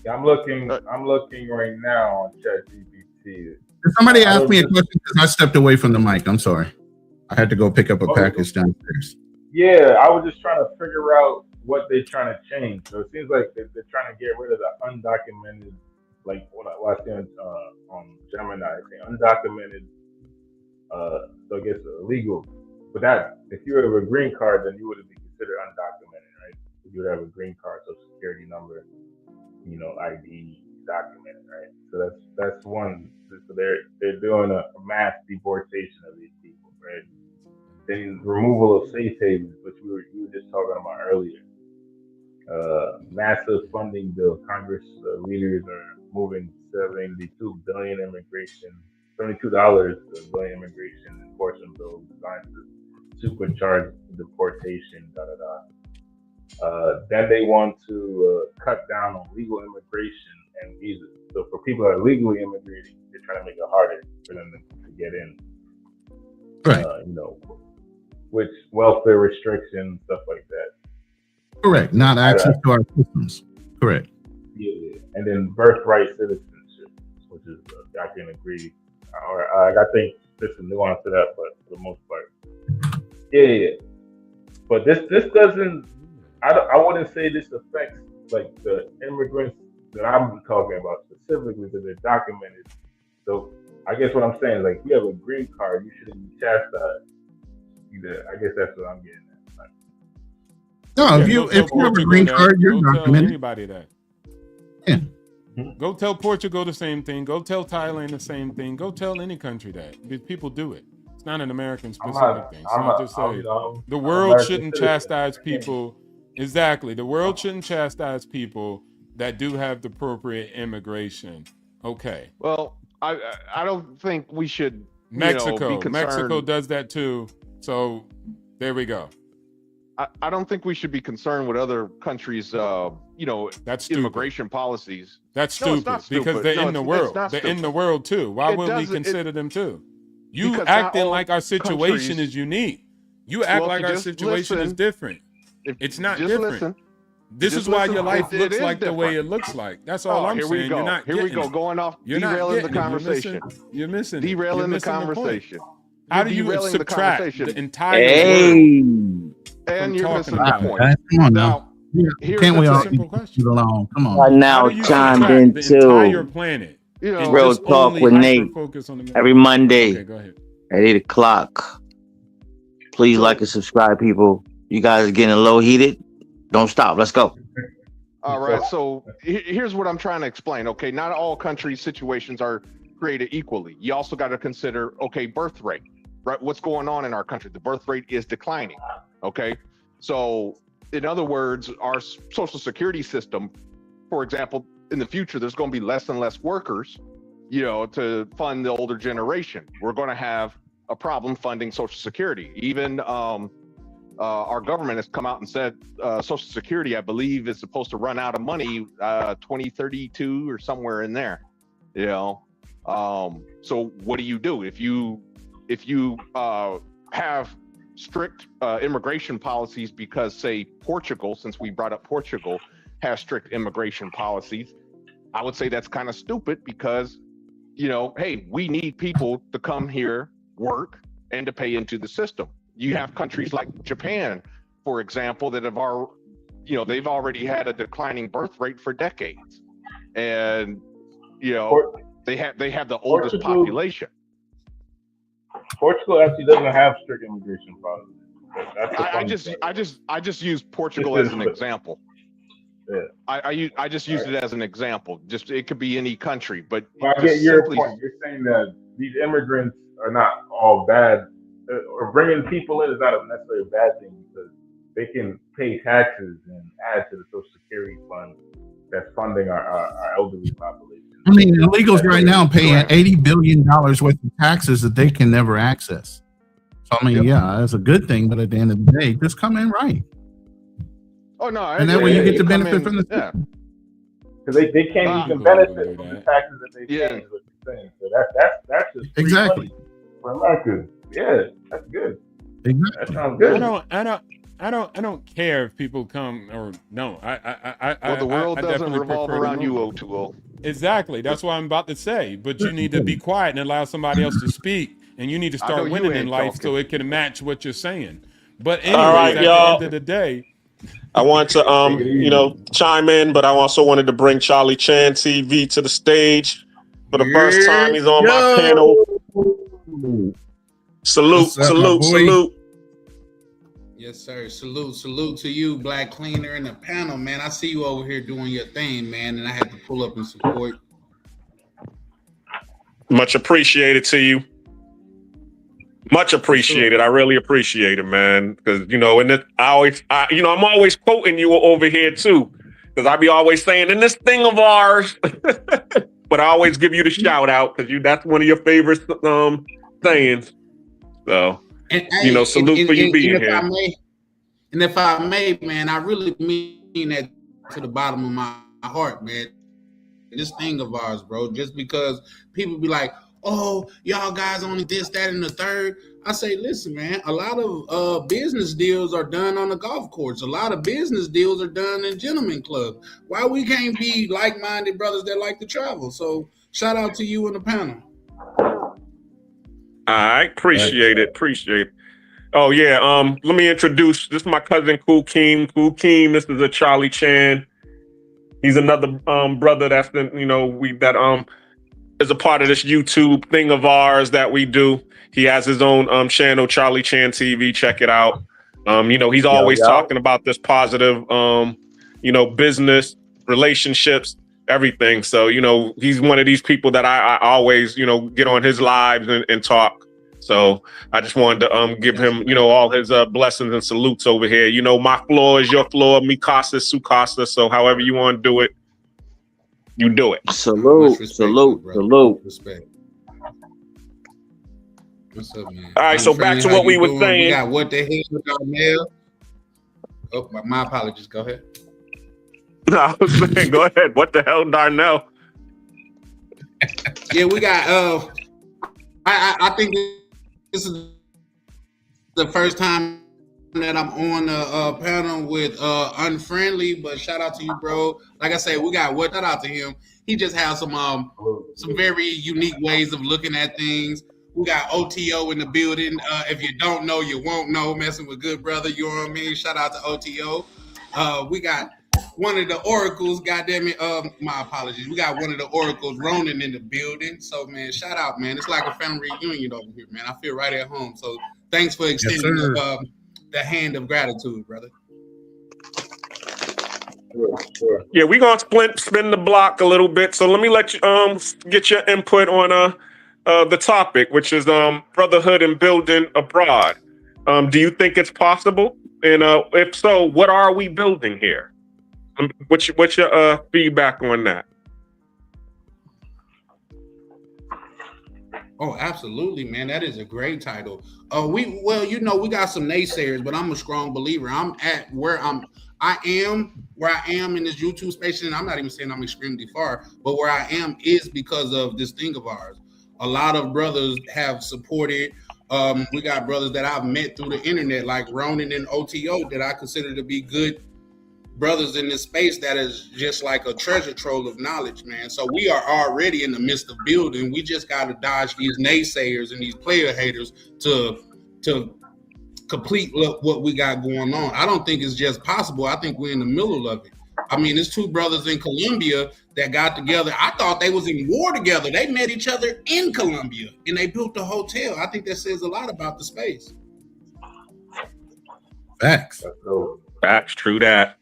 J: Yeah, I'm looking right now on ChatGPT.
F: Did somebody ask me a question because I stepped away from the mic? I'm sorry. I had to go pick up a package downstairs.
J: Yeah, I was just trying to figure out what they're trying to change. So it seems like they're trying to get rid of the undocumented, like what I see on Gemini, undocumented. So I guess illegal. But that, if you would have a green card, then you would have been considered undocumented, right? You would have a green card, social security number, ID documented, right? So that's one. So they're doing a mass deportation of these people, right? Then removal of safe havens, which we were just talking about earlier. massive funding bill. Congress leaders are moving $72 billion enforcement bill designed to supercharge deportation. Then they want to cut down on legal immigration and visas. So for people that are legally immigrating, they're trying to make it harder for them to get in.
F: Right.
J: With welfare restrictions, stuff like that.
F: Correct. Not access to our systems. Correct.
J: Yeah. And then birthright citizenship, which is I can agree. Or I think there's a nuance to that, but for the most part, yeah. But this doesn't. I wouldn't say this affects like the immigrants that I'm talking about specifically because they're documented. So I guess what I'm saying is like, if you have a green card, you shouldn't be chastised. I guess that's what I'm getting at. Like,
F: no, if you have a green card, you're documented.
G: Tell anybody that.
F: Yeah.
G: Go tell Portugal the same thing. Go tell Thailand the same thing. Go tell any country that. Because people do it. It's not an American specific thing. So I just say the world shouldn't chastise people. Exactly. The world shouldn't chastise people that do have the appropriate immigration. Okay.
I: Well, I don't think we should.
G: Mexico does that too. So there we go.
I: I don't think we should be concerned with other countries. That's immigration policies.
G: That's stupid because they're in the world. They're in the world too. Why wouldn't we consider them too? You acting like our situation is unique. You act like our situation is different. It's not different. This is why your life looks like the way it looks like. That's all I'm saying. You're not
I: Here we go. Going off, derailing the conversation.
G: You're missing.
I: Derailing the conversation.
G: How do you subtract the entire word?
I: And you're missing the point.
F: Come on
I: now.
F: Can't we all get along? Come on.
D: I now chimed in
G: the
D: too.
G: Entire planet.
D: Real talk with Nate every Monday at 8 o'clock. Please like and subscribe, people. You guys are getting a little heated. Don't stop. Let's go.
I: All right. So here's what I'm trying to explain. Okay. Not all countries' situations are created equally. You also got to consider, birth rate, right? What's going on in our country? The birth rate is declining. Okay. So in other words, our social security system, for example, in the future, there's going to be less and less workers, to fund the older generation. We're going to have a problem funding social security. Even, our government has come out and said Social Security, I believe, is supposed to run out of money 2032 or somewhere in there. So what do you do if you have strict immigration policies? Because say Portugal, since we brought up Portugal, has strict immigration policies. I would say that's kind of stupid because hey, we need people to come here, work, and to pay into the system. You have countries like Japan, for example, that have they've already had a declining birth rate for decades, and they have the oldest population.
J: Portugal actually doesn't have strict immigration policies.
I: I just use Portugal as an example. Yeah. I just used it as an example. Just it could be any country, but
J: I get your point. You're saying that these immigrants are not all bad. Or bringing people in is not necessarily a bad thing because they can pay taxes and add to the Social Security fund that's funding our elderly population.
F: I mean, illegals right now paying $80 billion worth of taxes that they can never access. So, I mean, that's a good thing, but at the end of the day, just come in right.
I: Oh, no.
F: And that way you get the benefit from the system.
J: Because they can't even benefit from the taxes that they pay, is what you're saying. So that's just
F: exactly
J: money for America. Yeah, that's good.
F: Exactly.
J: That sounds good.
G: I don't care if people come or no.
I: The world doesn't revolve around you, O2O.
G: Exactly. That's what I'm about to say. But you need to be quiet and allow somebody else to speak. And you need to start winning in life so it can match what you're saying. But anyways, at the end of the day,
H: I want to chime in, but I also wanted to bring Charlie Chan TV to the stage for the first time. He's on my panel. Salute.
K: Yes, sir. Salute to you, Black Cleaner, and the panel, man. I see you over here doing your thing, man, and I had to pull up and support.
H: Much appreciated to you. Much appreciated. I really appreciate it, man. Because and I'm always quoting you over here too, because I be always saying in this thing of ours, but I always give you the shout out because that's one of your favorite sayings. So salute for you being here.
K: And if I may, man, I really mean that to the bottom of my heart, man. This thing of ours, bro. Just because people be like, oh, y'all guys only this, that, and the third. I say, listen, man, a lot of business deals are done on the golf course. A lot of business deals are done in gentlemen clubs. Why we can't be like-minded brothers that like to travel? So shout out to you and the panel.
H: I appreciate it. Oh, yeah. Let me introduce, this is my cousin, Kool Keem. Kool Keem, this is a Charlie Chan. He's another brother that's is a part of this YouTube thing of ours that we do. He has his own channel, Charlie Chan TV. Check it out. He's always talking about this positive, business, relationships, everything. So, he's one of these people that I always, get on his lives and talk. So I just wanted to give him, all his blessings and salutes over here. My floor is your floor, mi casa is su casa. So however you want to do it, you do it.
D: Salute.
K: Respect. What's up, man?
H: All right, so back to what we were saying.
K: We got what the hell with Darnell. Oh, my apologies. Go ahead.
H: No, I was saying, go ahead. What the hell, Darnell?
K: Yeah, we got. I think this is the first time that I'm on a panel with Unfriendly, but shout out to you, bro. Like I said, we got what? Shout out to him. He just has some very unique ways of looking at things. We got OTO in the building. If you don't know, you won't know. Messing with good brother, you know what I mean? Shout out to OTO. We got one of the oracles, goddamn it. My apologies. We got one of the oracles, Ronan, in the building. So, man, shout out, man. It's like a family reunion over here, man. I feel right at home. So, thanks for extending the hand of gratitude, brother.
J: Sure.
H: Yeah, we're gonna spin the block a little bit. So let me let you get your input on the topic, which is brotherhood and building abroad. Do you think it's possible? And if so, what are we building here? What's your feedback on that?
K: Oh, absolutely, man. That is a great title. We got some naysayers, but I'm a strong believer. I am where I am in this YouTube space, and I'm not even saying I'm extremely far, but where I am is because of this thing of ours. A lot of brothers have supported. We got brothers that I've met through the internet, like Ronan and OTO, that I consider to be good brothers in this space that is just like a treasure trove of knowledge, man. So we are already in the midst of building. We just got to dodge these naysayers and these player haters to complete what we got going on. I don't think it's just possible. I think we're in the middle of it. I mean, there's two brothers in Colombia that got together. I thought they was in war together. They met each other in Colombia and they built a hotel. I think that says a lot about the space.
F: Facts.
H: Facts, true that.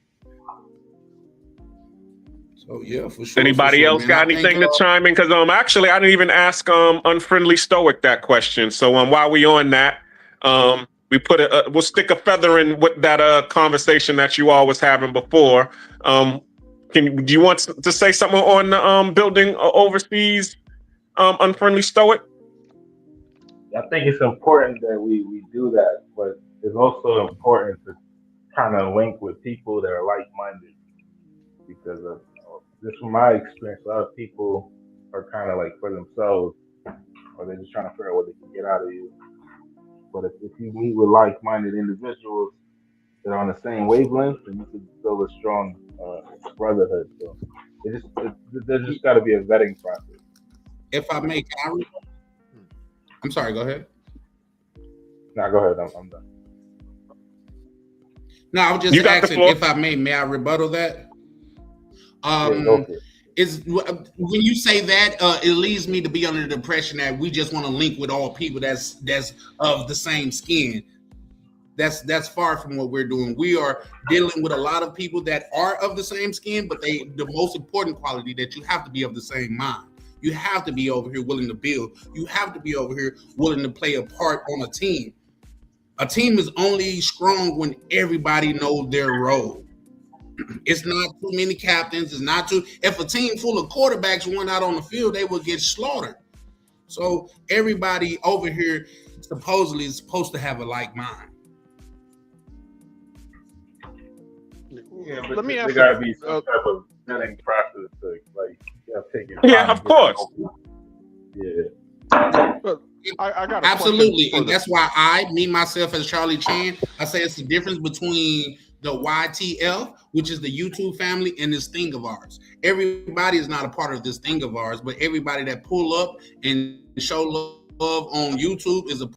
K: So yeah, for sure.
H: Anybody else got anything to chime in? Because actually I didn't even ask Unfriendly Stoic that question. So while we on that, we'll stick a feather in with that conversation that you all was having before. Do you want to say something on the building overseas, Unfriendly Stoic?
J: I think it's important that we do that, but it's also important to kind of link with people that are like-minded, because of just from my experience, a lot of people are kind of like for themselves, or they're just trying to figure out what they can get out of you. But if you meet with like-minded individuals that are on the same wavelength, then you can build a strong brotherhood. So there's just got to be a vetting process.
K: If I may, I'm sorry. Go ahead.
J: No, go ahead. I'm done.
K: No, I was just asking if I may I rebuttal that? Is when you say that, it leads me to be under the impression that we just want to link with all people that's of the same skin. That's far from what we're doing. We are dealing with a lot of people that are of the same skin, but the most important quality that you have to be of the same mind. You have to be over here willing to build. You have to be over here willing to play a part on a team. A team is only strong when everybody knows their role. It's not too many captains. It's not too. If a team full of quarterbacks went out on the field, they would get slaughtered. So everybody over here supposedly is supposed to have a like mind.
J: Yeah, but
I: Let me
J: there
I: ask
J: gotta be some type of vetting process to like take your
H: Yeah,
J: time.
H: of course.
J: Yeah.
I: I got a
K: Absolutely, and
I: question
K: that's why me myself as Charlie Chan, I say it's the difference between the YTF, which is the YouTube family, and this thing of ours. Everybody is not a part of this thing of ours, but everybody that pull up and show love on YouTube is a.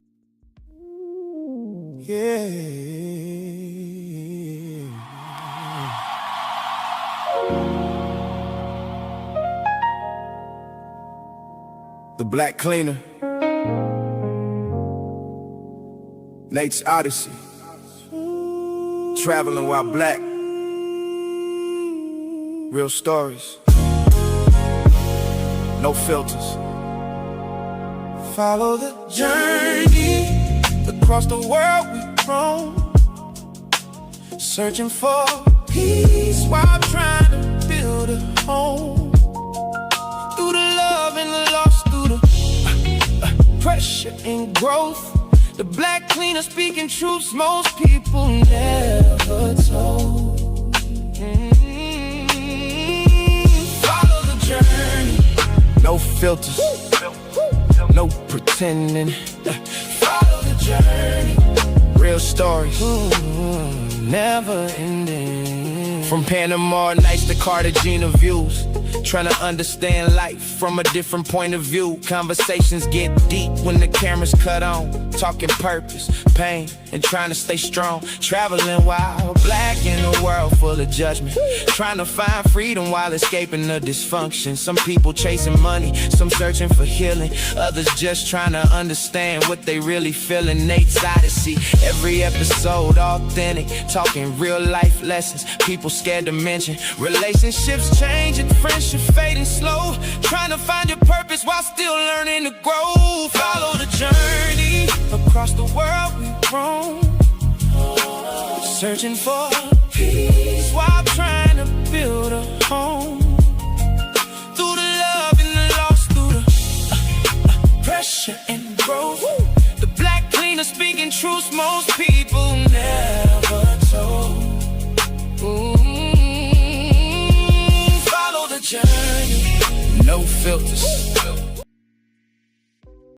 C: The Black Cleaner, Nate's Odyssey, traveling while black, real stories, no filters. Follow the journey across the world we've roam, searching for peace while trying to build a home. Through the love and the loss, through the pressure and growth, the Black Cleaner speaking truths most people never told. Follow the journey, no filters, no pretending. Follow the journey, real stories, never ending. From Panama nights to Cartagena views, trying to understand life from a different point of view. Conversations get deep when the camera's cut on. Talking purpose, pain, and trying to stay strong. Traveling while black in a world full of judgment. Trying to find freedom while escaping the dysfunction. Some people chasing money, some searching for healing. Others just trying to understand what they really feeling. Nate's Odyssey, every episode authentic. Talking real life lessons, people scared to mention. Relationships changing, friendship fading slow. Trying to find your purpose while still learning to grow. Follow the journey across the world we roam, searching for peace while trying to build a home. Through the love and the loss, through the pressure and growth, the Black Cleaner speaking truths most people never told. Follow the journey, no filters,